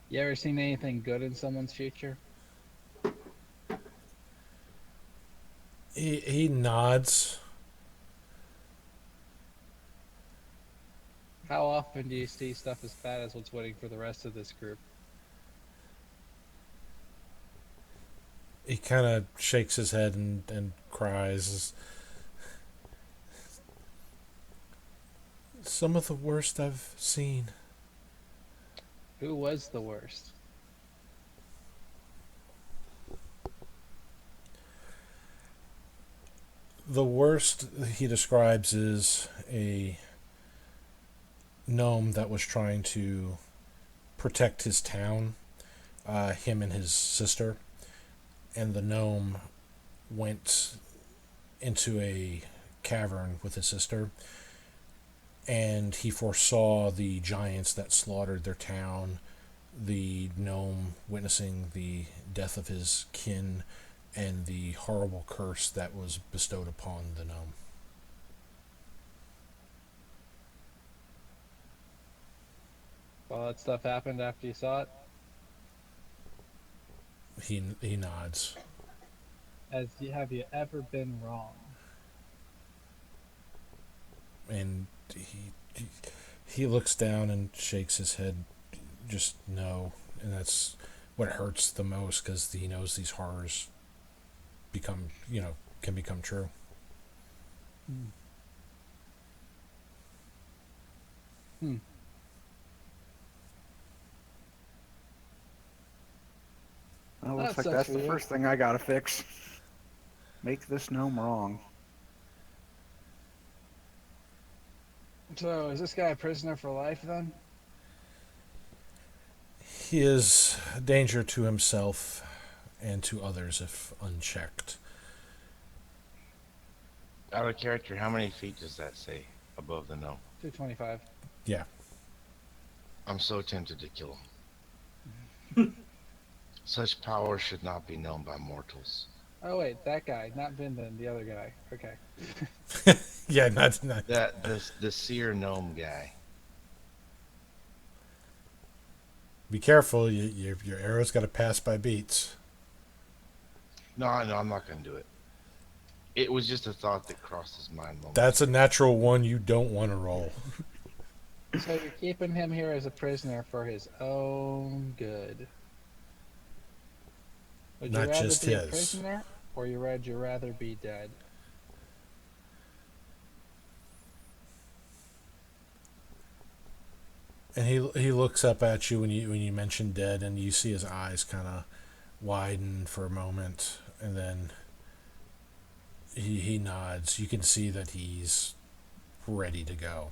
You ever seen anything good in someone's future? He nods. How often do you see stuff as bad as what's waiting for the rest of this group? He kind of shakes his head and cries. Some of the worst I've seen. Who was the worst? The worst he describes is a gnome that was trying to protect his town, him and his sister. And the gnome went into a cavern with his sister, and he foresaw the giants that slaughtered their town, the gnome witnessing the death of his kin, and the horrible curse that was bestowed upon the gnome. All that stuff happened after you saw it? He nods. Have you ever been wrong? And he looks down and shakes his head. Just no. And that's what hurts the most, because he knows these horrors can become true. Well, looks That like sucks that's for the you. first thing I gotta fix. Make this gnome wrong. So, is this guy a prisoner for life then? He is a danger to himself and to others if unchecked. Out of character, how many feet does that say above the gnome? 225. Yeah. I'm so tempted to kill him. Such power should not be known by mortals. Oh wait, that guy, not Vindan, the other guy. Okay. Yeah, not. That the seer gnome guy. Be careful. Your arrow's got to pass by beats. No, I'm not gonna do it. It was just a thought that crossed his mind That's a momentarily. natural one you don't want to roll. So you're keeping him here as a prisoner for his own good. Would you Not rather just be a his. prisoner, or would you rather be dead? And he looks up at you when you mention dead, and you see his eyes kind of widen for a moment, and then he nods. You can see that he's ready to go.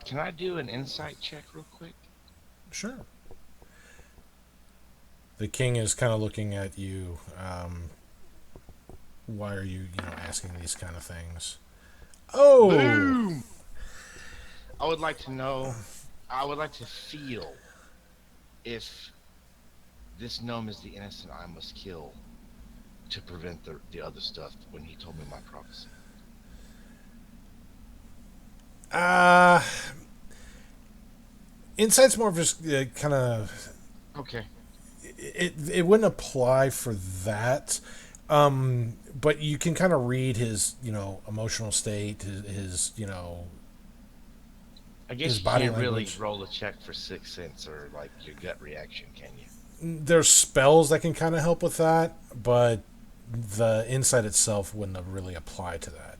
Can I do an insight check real quick? Sure. The king is kind of looking at you. Why are you asking these kind of things? Oh, Boom! I would like to know. I would like to feel if this gnome is the innocent I must kill to prevent the other stuff when he told me my prophecy. uh, insight's more of just kind of Okay. it wouldn't apply for that. But you can kind of read his emotional state, his I his guess you body can't really language. roll a check for sixth sense or like your gut reaction, can you? There's spells that can kind of help with that, but the insight itself wouldn't really apply to that.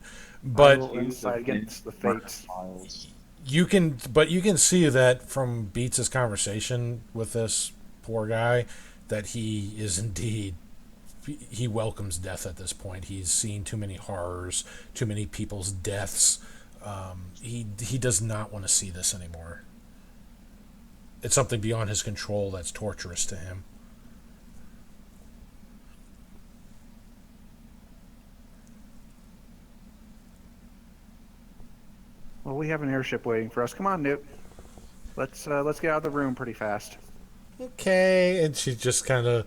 I But roll insight against the fates. Files. you can see that from Beats' conversation with this poor guy that he is indeed he welcomes death at this point. He's seen too many horrors, too many people's deaths. He does not want to see this anymore. It's something beyond his control that's torturous to him. Well, we have an airship waiting for us. Come on, Newt. Let's get out of the room pretty fast. Okay, and she's just kind of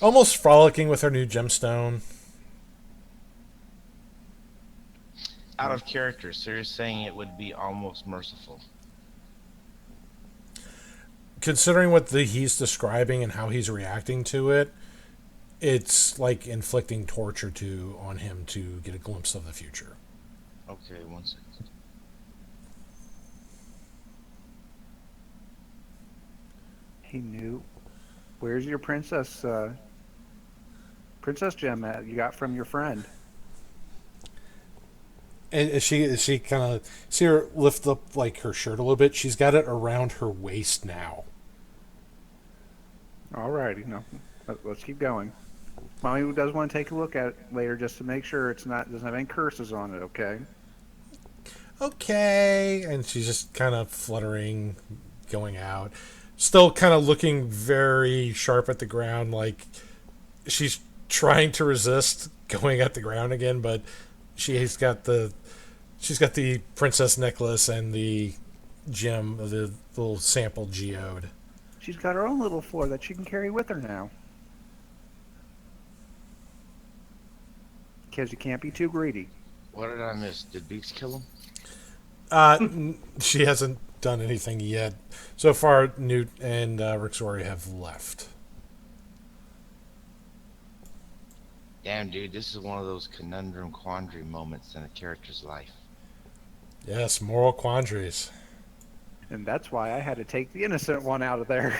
almost frolicking with her new gemstone. Out of character, so you're saying it would be almost merciful. Considering what he's describing and how he's reacting to it, it's like inflicting torture on him to get a glimpse of the future. Okay, one second. Hey, Newt. Where's your princess gem at you got from your friend? And she kind of see her lift up like her shirt a little bit. She's got it around her waist now. Alrighty, no. Let's keep going. Mommy does want to take a look at it later just to make sure doesn't have any curses on it, okay? Okay, and she's just kind of fluttering, going out, still kind of looking very sharp at the ground, like she's trying to resist going at the ground again, but she's got the princess necklace and the gem, the little sample geode. She's got her own little floor that she can carry with her now. Because you can't be too greedy. What did I miss? Did Beats kill him? She hasn't done anything yet. So far, Newt and Rixori have left. Damn, dude, this is one of those conundrum quandary moments in a character's life. Yes, moral quandaries. And that's why I had to take the innocent one out of there.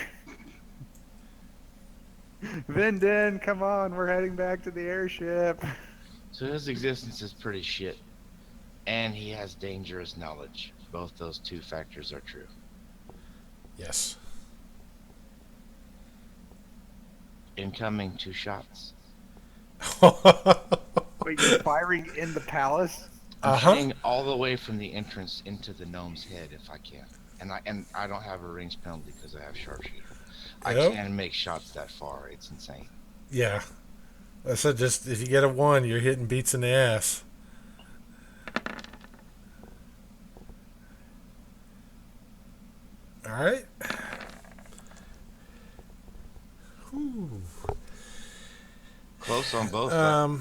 Vinden, come on, we're heading back to the airship. So his existence is pretty shit, and he has dangerous knowledge. Both those two factors are true. Yes. Incoming 2 shots. Wait, you're firing in the palace? I'm Uh-huh. shooting all the way from the entrance into the gnome's head if I can. And I don't have a range penalty because I have sharpshooter. I Yep. can make shots that far. It's insane. Yeah. I said just if you get a 1, you're hitting Beats in the ass. right. Whew. Close on both.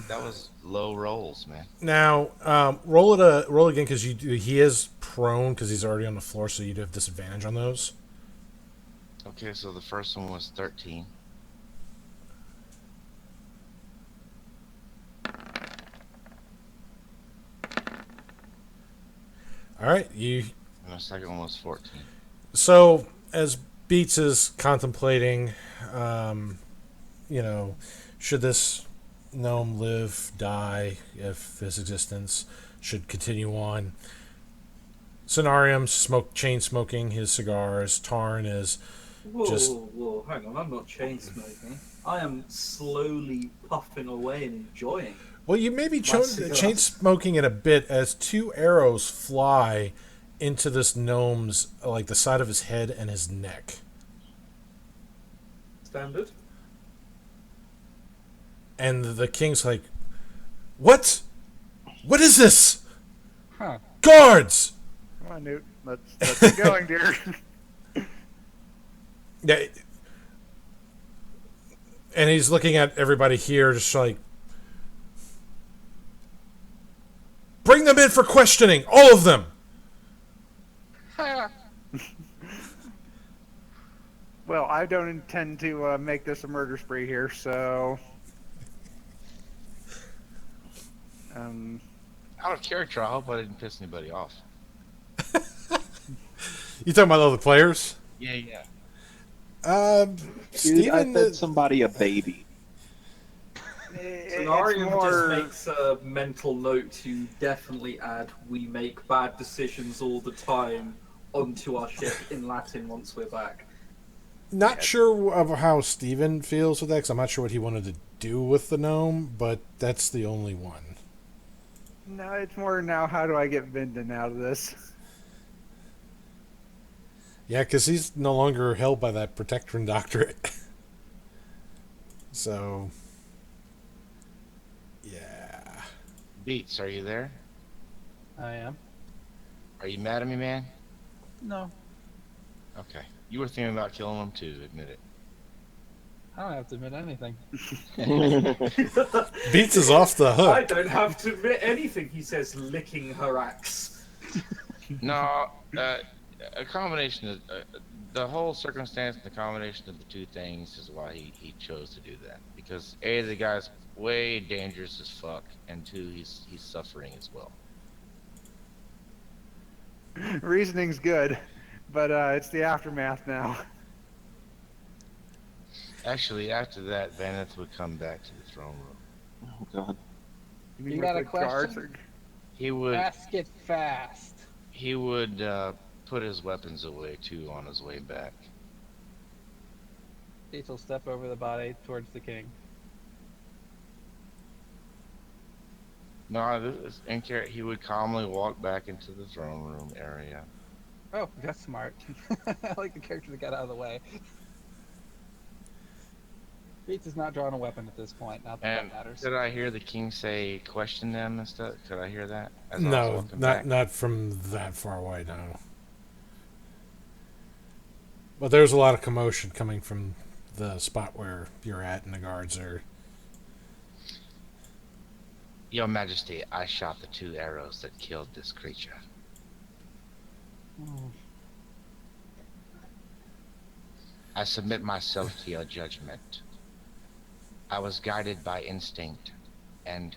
That was low rolls, man. Now, roll again because he is prone because he's already on the floor, so you'd have disadvantage on those. Okay, so the first one was 13. All right, And the second one was 14. So as Beats is contemplating, you know, should this gnome live, die, if his existence should continue on? Cenarium's chain smoking his cigars. Tarn is just Whoa, hang on, I'm not chain smoking. I am slowly puffing away and enjoying. well. You may be cigar. chain smoking it a bit as two arrows fly into this gnome's like the side of his head and his neck. Standard. And the king's like, "What? What is this? Huh. Guards!" Come on, Newt. Let's get going, dear. Yeah. And he's looking at everybody here, just like, "Bring them in for questioning, all of them." Well, I don't intend to make this a murder spree here, so. Out of character, I hope I didn't piss anybody off. You talking about other players? Yeah. Dude, Steven, I fed somebody a baby. Cenarium just makes a mental note to definitely add "we make bad decisions all the time" onto our ship in Latin once we're back. not sure of how Steven feels with that, because I'm not sure what he wanted to do with the gnome, but that's the only one. No, it's more now, how do I get Minden out of this? Yeah, because he's no longer held by that Protectorate doctorate. So, yeah. Beats, are you there? I am. Are you mad at me, man? No, Okay. You were thinking about killing him too, admit it. I don't have to admit anything. Beats is off the I hook. don't have to admit anything, he says, licking her axe. No, a combination of the whole circumstance and the combination of the two things is why he chose to do that. Because A, the guy's way dangerous as fuck, and two, he's suffering as well. Reasoning's good, but it's the aftermath now. Actually, after that, Vaneth would come back to the throne room. Oh god. mean You with got a the guards question? He would Ask it fast. put his weapons away too on his way back. Beats will step over the body towards the king. No, he would calmly walk back into the throne room area. Oh, that's smart. I like the character that got out of the way. Beats is not drawing a weapon at this point. Not that And that matters. did I hear the king say, question them and stuff? Could I hear that? As I was No, walking back? not from that far away, no. But there's a lot of commotion coming from the spot where you're at, and the guards are. Your Majesty, I shot the 2 arrows that killed this creature. Oh, I submit myself to your judgment. I was guided by instinct, and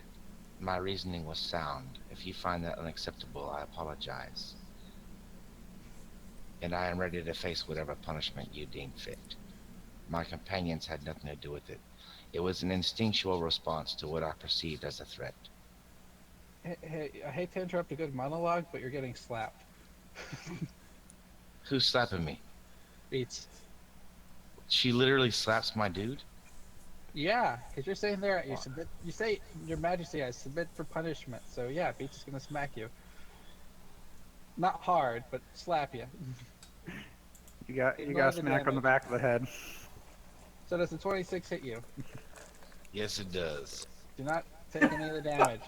my reasoning was sound. If you find that unacceptable, I apologize. And I am ready to face whatever punishment you deem fit. My companions had nothing to do with it. It was an instinctual response to what I perceived as a threat. hey, I hate to interrupt a good monologue, but you're getting slapped. Who's slapping me? Beats. She literally slaps my dude? Yeah, because you're saying there, you submit. You say, Your Majesty, I submit for punishment. So yeah, Beats is gonna smack you. Not hard, but slap you. You got a Ignore the smack on the damage. back of the head. So does the 26 hit you? Yes, it does. Do not take any of the damage.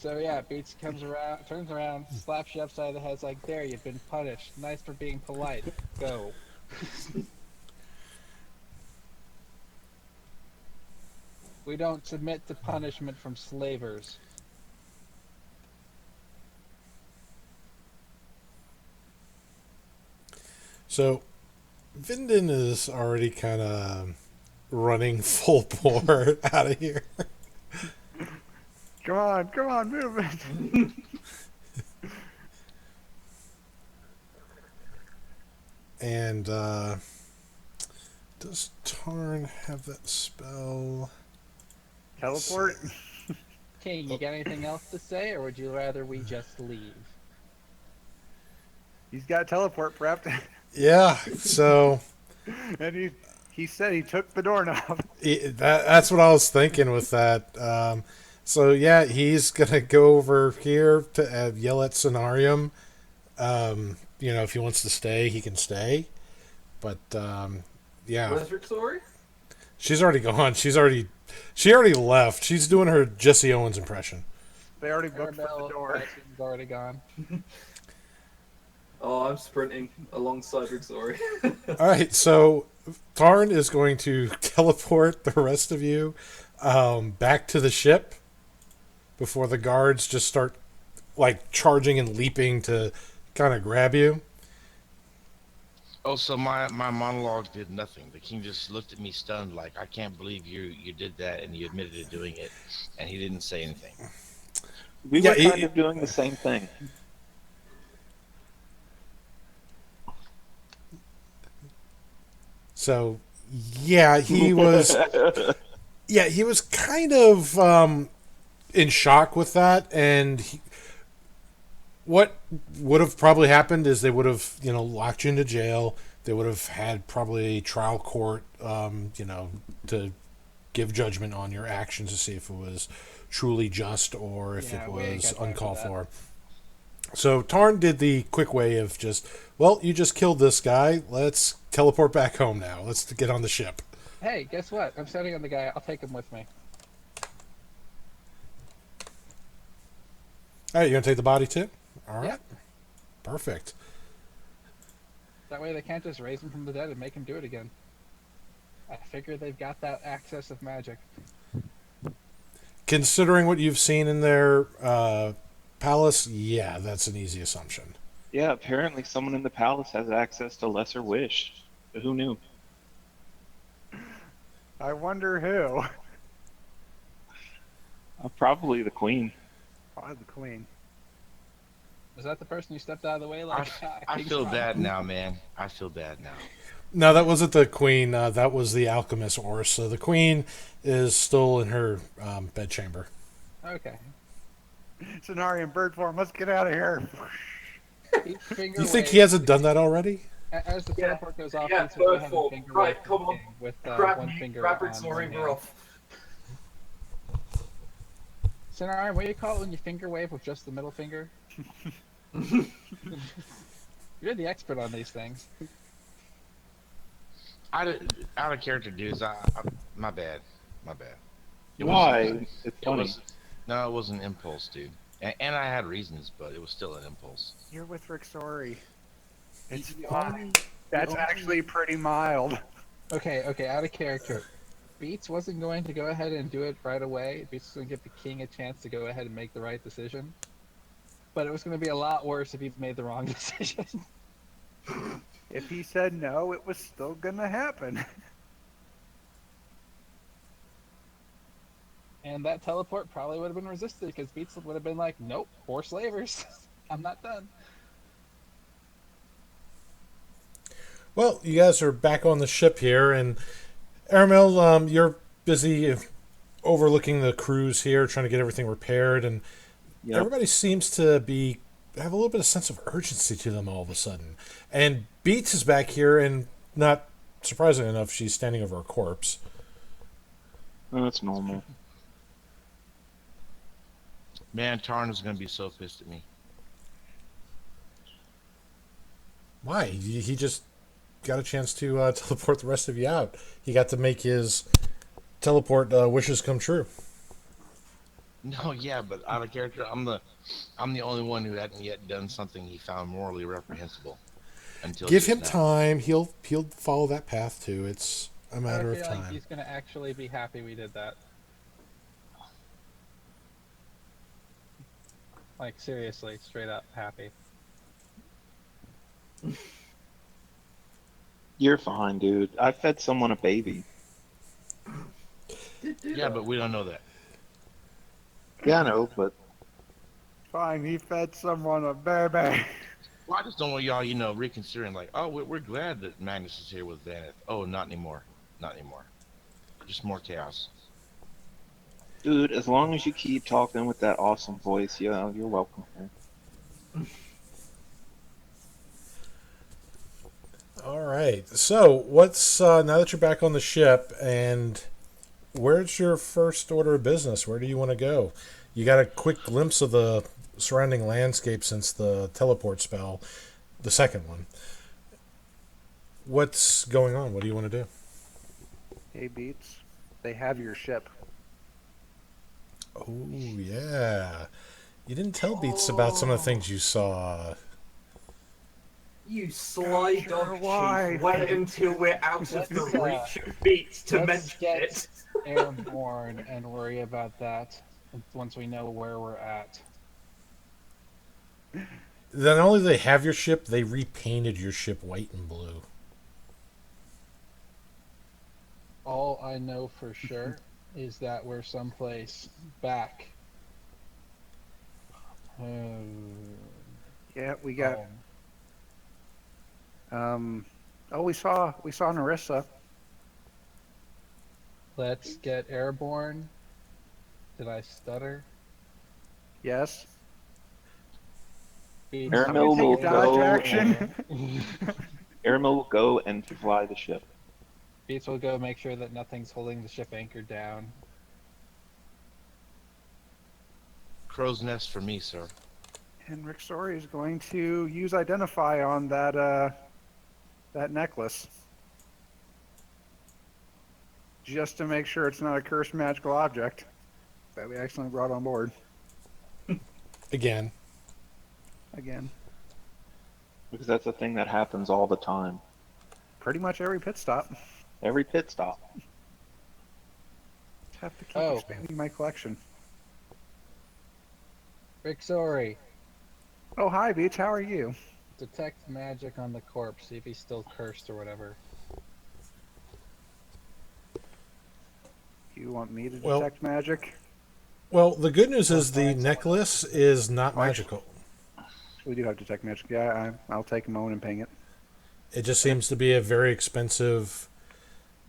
So yeah, Beats comes around, turns around, slaps you upside the head. It's like, there, you've been punished. Nice for being polite. Go. We don't submit to punishment from slavers. So, Vinden is already kind of running full bore out of here. Come on, move it. And does Tarn have that spell? Teleport? King, you got anything else to say, or would you rather we just leave? He's got teleport prepped. Yeah, so And he said he took the doorknob. that's what I was thinking with that. So yeah, he's gonna go over here to yell at Cenarium. If he wants to stay, he can stay. But yeah, Where's Victoria? she's already gone. She already left. She's doing her Jesse Owens impression. They already booked for the Arabelle, door. Bastion's already gone. Oh, I'm sprinting alongside Victoria. All right, so Tarn is going to teleport the rest of you back to the ship before the guards just start like charging and leaping to kind of grab you. Oh, so my monologue did nothing. The king just looked at me stunned, like, I can't believe you did that, and you admitted to doing it, and he didn't say anything. We Yeah, were kind of doing the same thing. So yeah, he was he was kind of in shock with that, and what would have probably happened is they would have locked you into jail. They would have had probably a trial court to give judgment on your actions to see if it was truly just or if Yeah, it we ain't was got time uncalled for for. So Tarn did the quick way of just, well, you just killed this guy. Let's teleport back home now. Let's get on the ship. Hey, guess what? I'm setting on the guy. I'll take him with me. All right, you gonna take the body too? All right, Yep. perfect. That way they can't just raise him from the dead and make him do it again. I figure they've got that access of magic. Considering what you've seen in their palace, yeah, that's an easy assumption. Yeah, apparently someone in the palace has access to Lesser Wish. Who knew? I wonder who. Probably the queen. Probably the queen. Was that the person who stepped out of the way? Like, I King's feel Cross? bad now, man. I feel bad now. No, that wasn't the queen. That was the alchemist Orsa. The queen is still in her bedchamber. Okay. Cenarium bird form, let's get out of here. Each finger You think wave- he hasn't done that already? As the Yeah. teleport goes off, Yeah, each will go bird ahead and form. finger Right, wave come the on. king with Grab one me, finger grab on Victoria, one we're hand. off. Sinarian, what do you call it when you finger wave with just the middle finger? You're the expert on these things. Out of character, dudes. My bad. My bad. Why? It's funny. No, it was an impulse, dude. And I had reasons, but it was still an impulse. You're with Rick Sorry. It's The fine. only- That's the only- actually pretty mild. Okay, out of character. Beats wasn't going to go ahead and do it right away. Beats was going to give the king a chance to go ahead and make the right decision. But it was going to be a lot worse if he made the wrong decision. If he said no, it was still gonna happen. And that teleport probably would have been resisted because Beats would have been like, nope, 4 slavers. I'm not done. Well, you guys are back on the ship here, and Aramel, you're busy overlooking the crews here, trying to get everything repaired, and Yep. everybody seems to have a little bit of sense of urgency to them all of a sudden. And Beats is back here, and not surprisingly enough, she's standing over a corpse. Oh, that's normal. Man, Tarn is gonna be so pissed at me. Why? He just got a chance to teleport the rest of you out. He got to make his teleport wishes come true. No, yeah, but out of character, I'm the only one who hadn't yet done something he found morally reprehensible until Give just him now. time. He'll follow that path too. It's a I have a matter of feeling time. he's gonna actually be happy we did that. Like seriously, straight up happy. You're fine, dude. I fed someone a baby. Did do Yeah, that. but we don't know that. Yeah, I know, but Fine, he fed someone a baby. Well, I just don't want y'all, reconsidering. Like, oh, we're glad that Magnus is here with Vaneth. Oh, not anymore. Not anymore. Just more chaos. dude, as long as you keep talking with that awesome voice, yeah, you're welcome here. All right. So what's now that you're back on the ship, and where's your first order of business? Where do you want to go? You got a quick glimpse of the surrounding landscape since the teleport spell, the second one. What's going on? What do you want to do? Hey, Beats. They have your ship. Oh yeah. You didn't tell Beats about some of the things you saw. You sly Got your dog wife. chief. Wait until we're out of the Let's, reach of beats to let's mention get it. airborne and worry about that once we know where we're at. Not only do they have your ship, they repainted your ship white and blue. All I know for sure is that we're someplace back. Yeah, we got. Home. We saw Narissa. Let's get airborne. Did I stutter? Yes. Beats I'm gonna Airmill take will a dodge go action. Airmill will go and fly the ship. Beats will go make sure that nothing's holding the ship anchored down. Crow's nest for me, sir. And Rick Story is going to use Identify on that necklace. Just to make sure it's not a cursed magical object that we accidentally brought on board. Again. Again. Because that's a thing that happens all the time. Pretty much every pit stop. Every pit stop. Have to keep Oh. expanding my collection. Rick, sorry. Oh, hi, Beach. How are you? Detect magic on the corpse. See if he's still cursed or whatever. You want me to Well- detect magic? Well, the good news is the necklace is not magical. We do have detect magic. Yeah, I'll take a moment and ping it. It just seems to be a very expensive,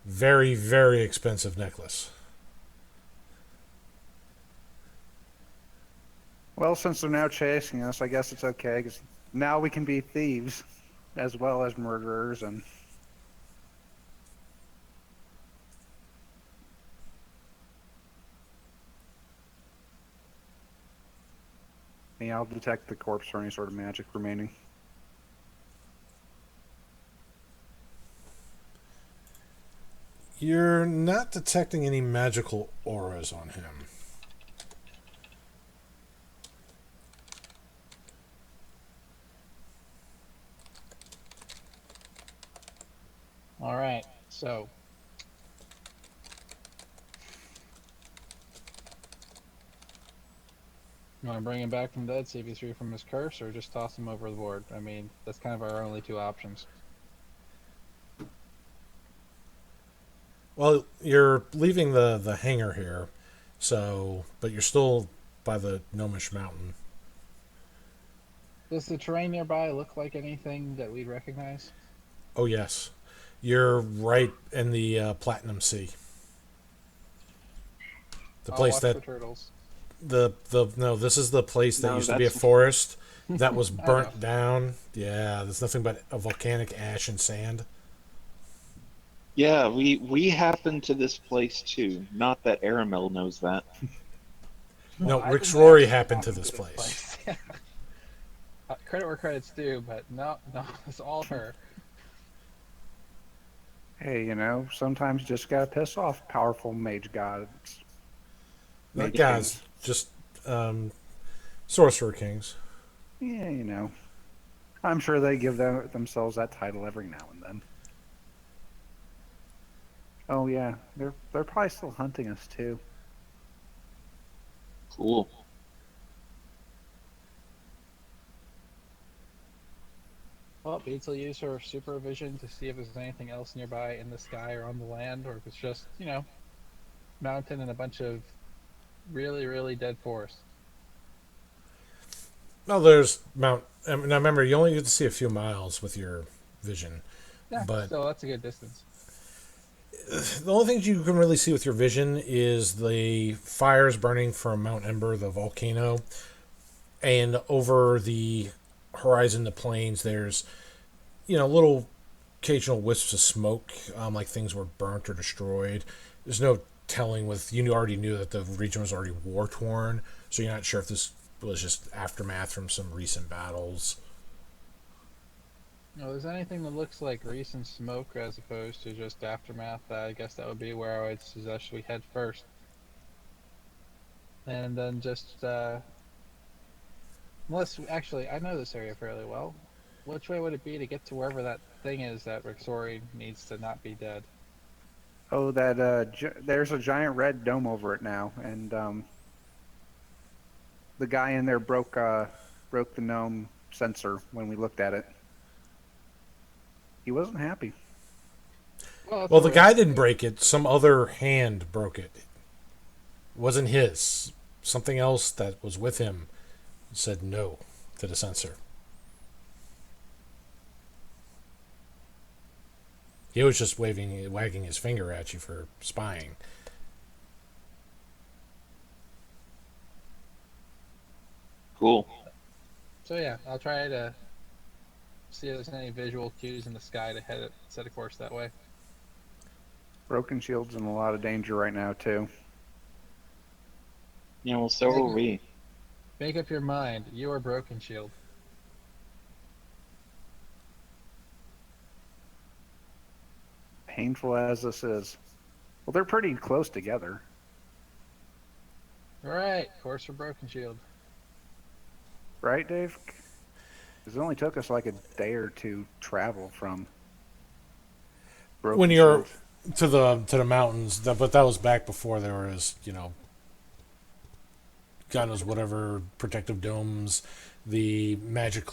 very, very expensive necklace. Well, since they're now chasing us, I guess it's okay, because now we can be thieves as well as murderers, and yeah, I'll detect the corpse for any sort of magic remaining. You're not detecting any magical auras on him. Alright, so. You want to bring him back from dead, see if he's free from his curse, or just toss him over the board? I mean, that's kind of our only two options. Well, you're leaving the hangar here, so but you're still by the Gnomish Mountain. Does the terrain nearby look like anything that we'd recognize? Oh yes, you're right in the Platinum Sea. The I'll place watch that for turtles. the no, this is the place that No, used to be a that's- forest that was I know. burnt down. Yeah, there's nothing but a volcanic ash and sand. Yeah, we happened to this place too. Not that Aramel knows that. No, I Rick's didn't Rory actually happened to happen this place. Credit where credit's due, but no, it's all her. Hey, sometimes you just gotta piss off powerful mage gods. Not Mage guys, Kings. just sorcerer kings. Yeah, you know. I'm sure they give themselves that title every now and then. Oh yeah, they're probably still hunting us too. Cool. Well, Beats will use her supervision to see if there's anything else nearby in the sky or on the land, or if it's just, mountain and a bunch of really, really dead forest. Well, there's Mount. Now remember, you only get to see a few miles with your vision, Yeah, but still, that's a good distance. the only things you can really see with your vision is the fires burning from Mount Ember, the volcano, and over the horizon, the plains. There's little occasional wisps of smoke, like things were burnt or destroyed. There's no telling with you already knew that the region was already war torn, so you're not sure if this was just aftermath from some recent battles. There's anything that looks like recent smoke as opposed to just aftermath, I guess that would be where I would suggest we head first. And then just, unless, actually, I know this area fairly well. Which way would it be to get to wherever that thing is that Rixori needs to not be dead? Oh, there's a giant red dome over it now, and the guy in there broke the gnome sensor when we looked at it. He wasn't happy. Well, that's Well, a the guy risk. didn't break it. Some other hand broke it. It wasn't his. Something else that was with him said no to the sensor. He was just wagging his finger at you for spying. Cool. So yeah, I'll try to see if there's any visual cues in the sky to set a course that way. Broken Shield's in a lot of danger right now too. Yeah, well, so will we. Make up your mind. You are Broken Shield. Painful as this is. Well, they're pretty close together. All right, course for Broken Shield. Right, Dave? Because it only took us like a day or two travel from Broken When you're Shield. to the mountains, but that was back before there was God knows whatever protective domes, the magical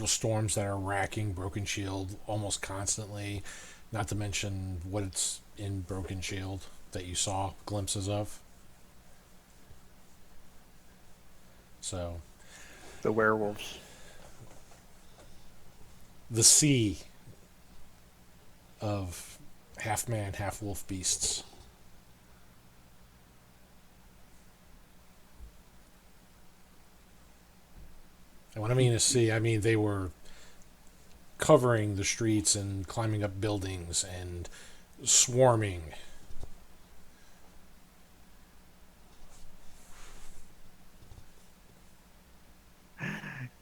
storms that are racking Broken Shield almost constantly. Not to mention what's in Broken Shield that you saw glimpses of. So The werewolves. the sea of half man, half wolf beasts. And when I mean a sea, I mean they were covering the streets and climbing up buildings and swarming.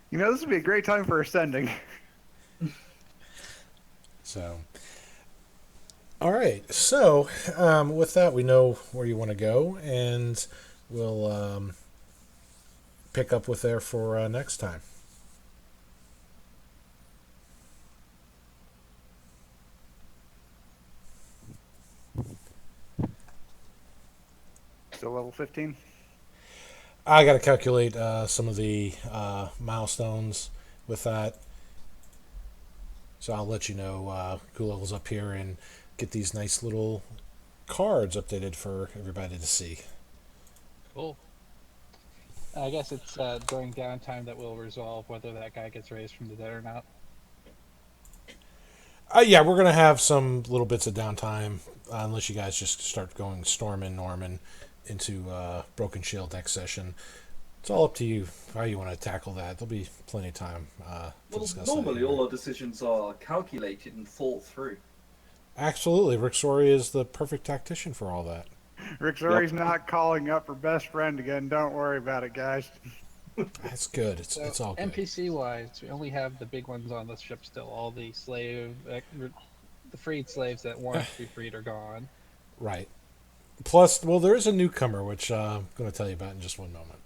You know, this would be a great time for ascending. So, all right. So, with that, we know where you want to go, and we'll pick up with there for next time. Still level 15? I got to calculate some of the milestones with that. So I'll let you know who levels up here and get these nice little cards updated for everybody to see. Cool. I guess it's during downtime that we'll resolve whether that guy gets raised from the dead or not. Yeah, we're going to have some little bits of downtime, unless you guys just start going storming Norman into Broken Shield next session. It's all up to you how you want to tackle that. There'll be plenty of time to Well, discuss normally that. all our decisions are calculated and thought through. Absolutely. Rick Sori is the perfect tactician for all that. Rick Zori's not calling up for best friend again. Don't worry about it, guys. That's good. It's So, all good. NPC wise, we only have the big ones on the ship still. All the the freed slaves that want to be freed are gone. Right. Plus, well, there is a newcomer, which I'm going to tell you about in just one moment.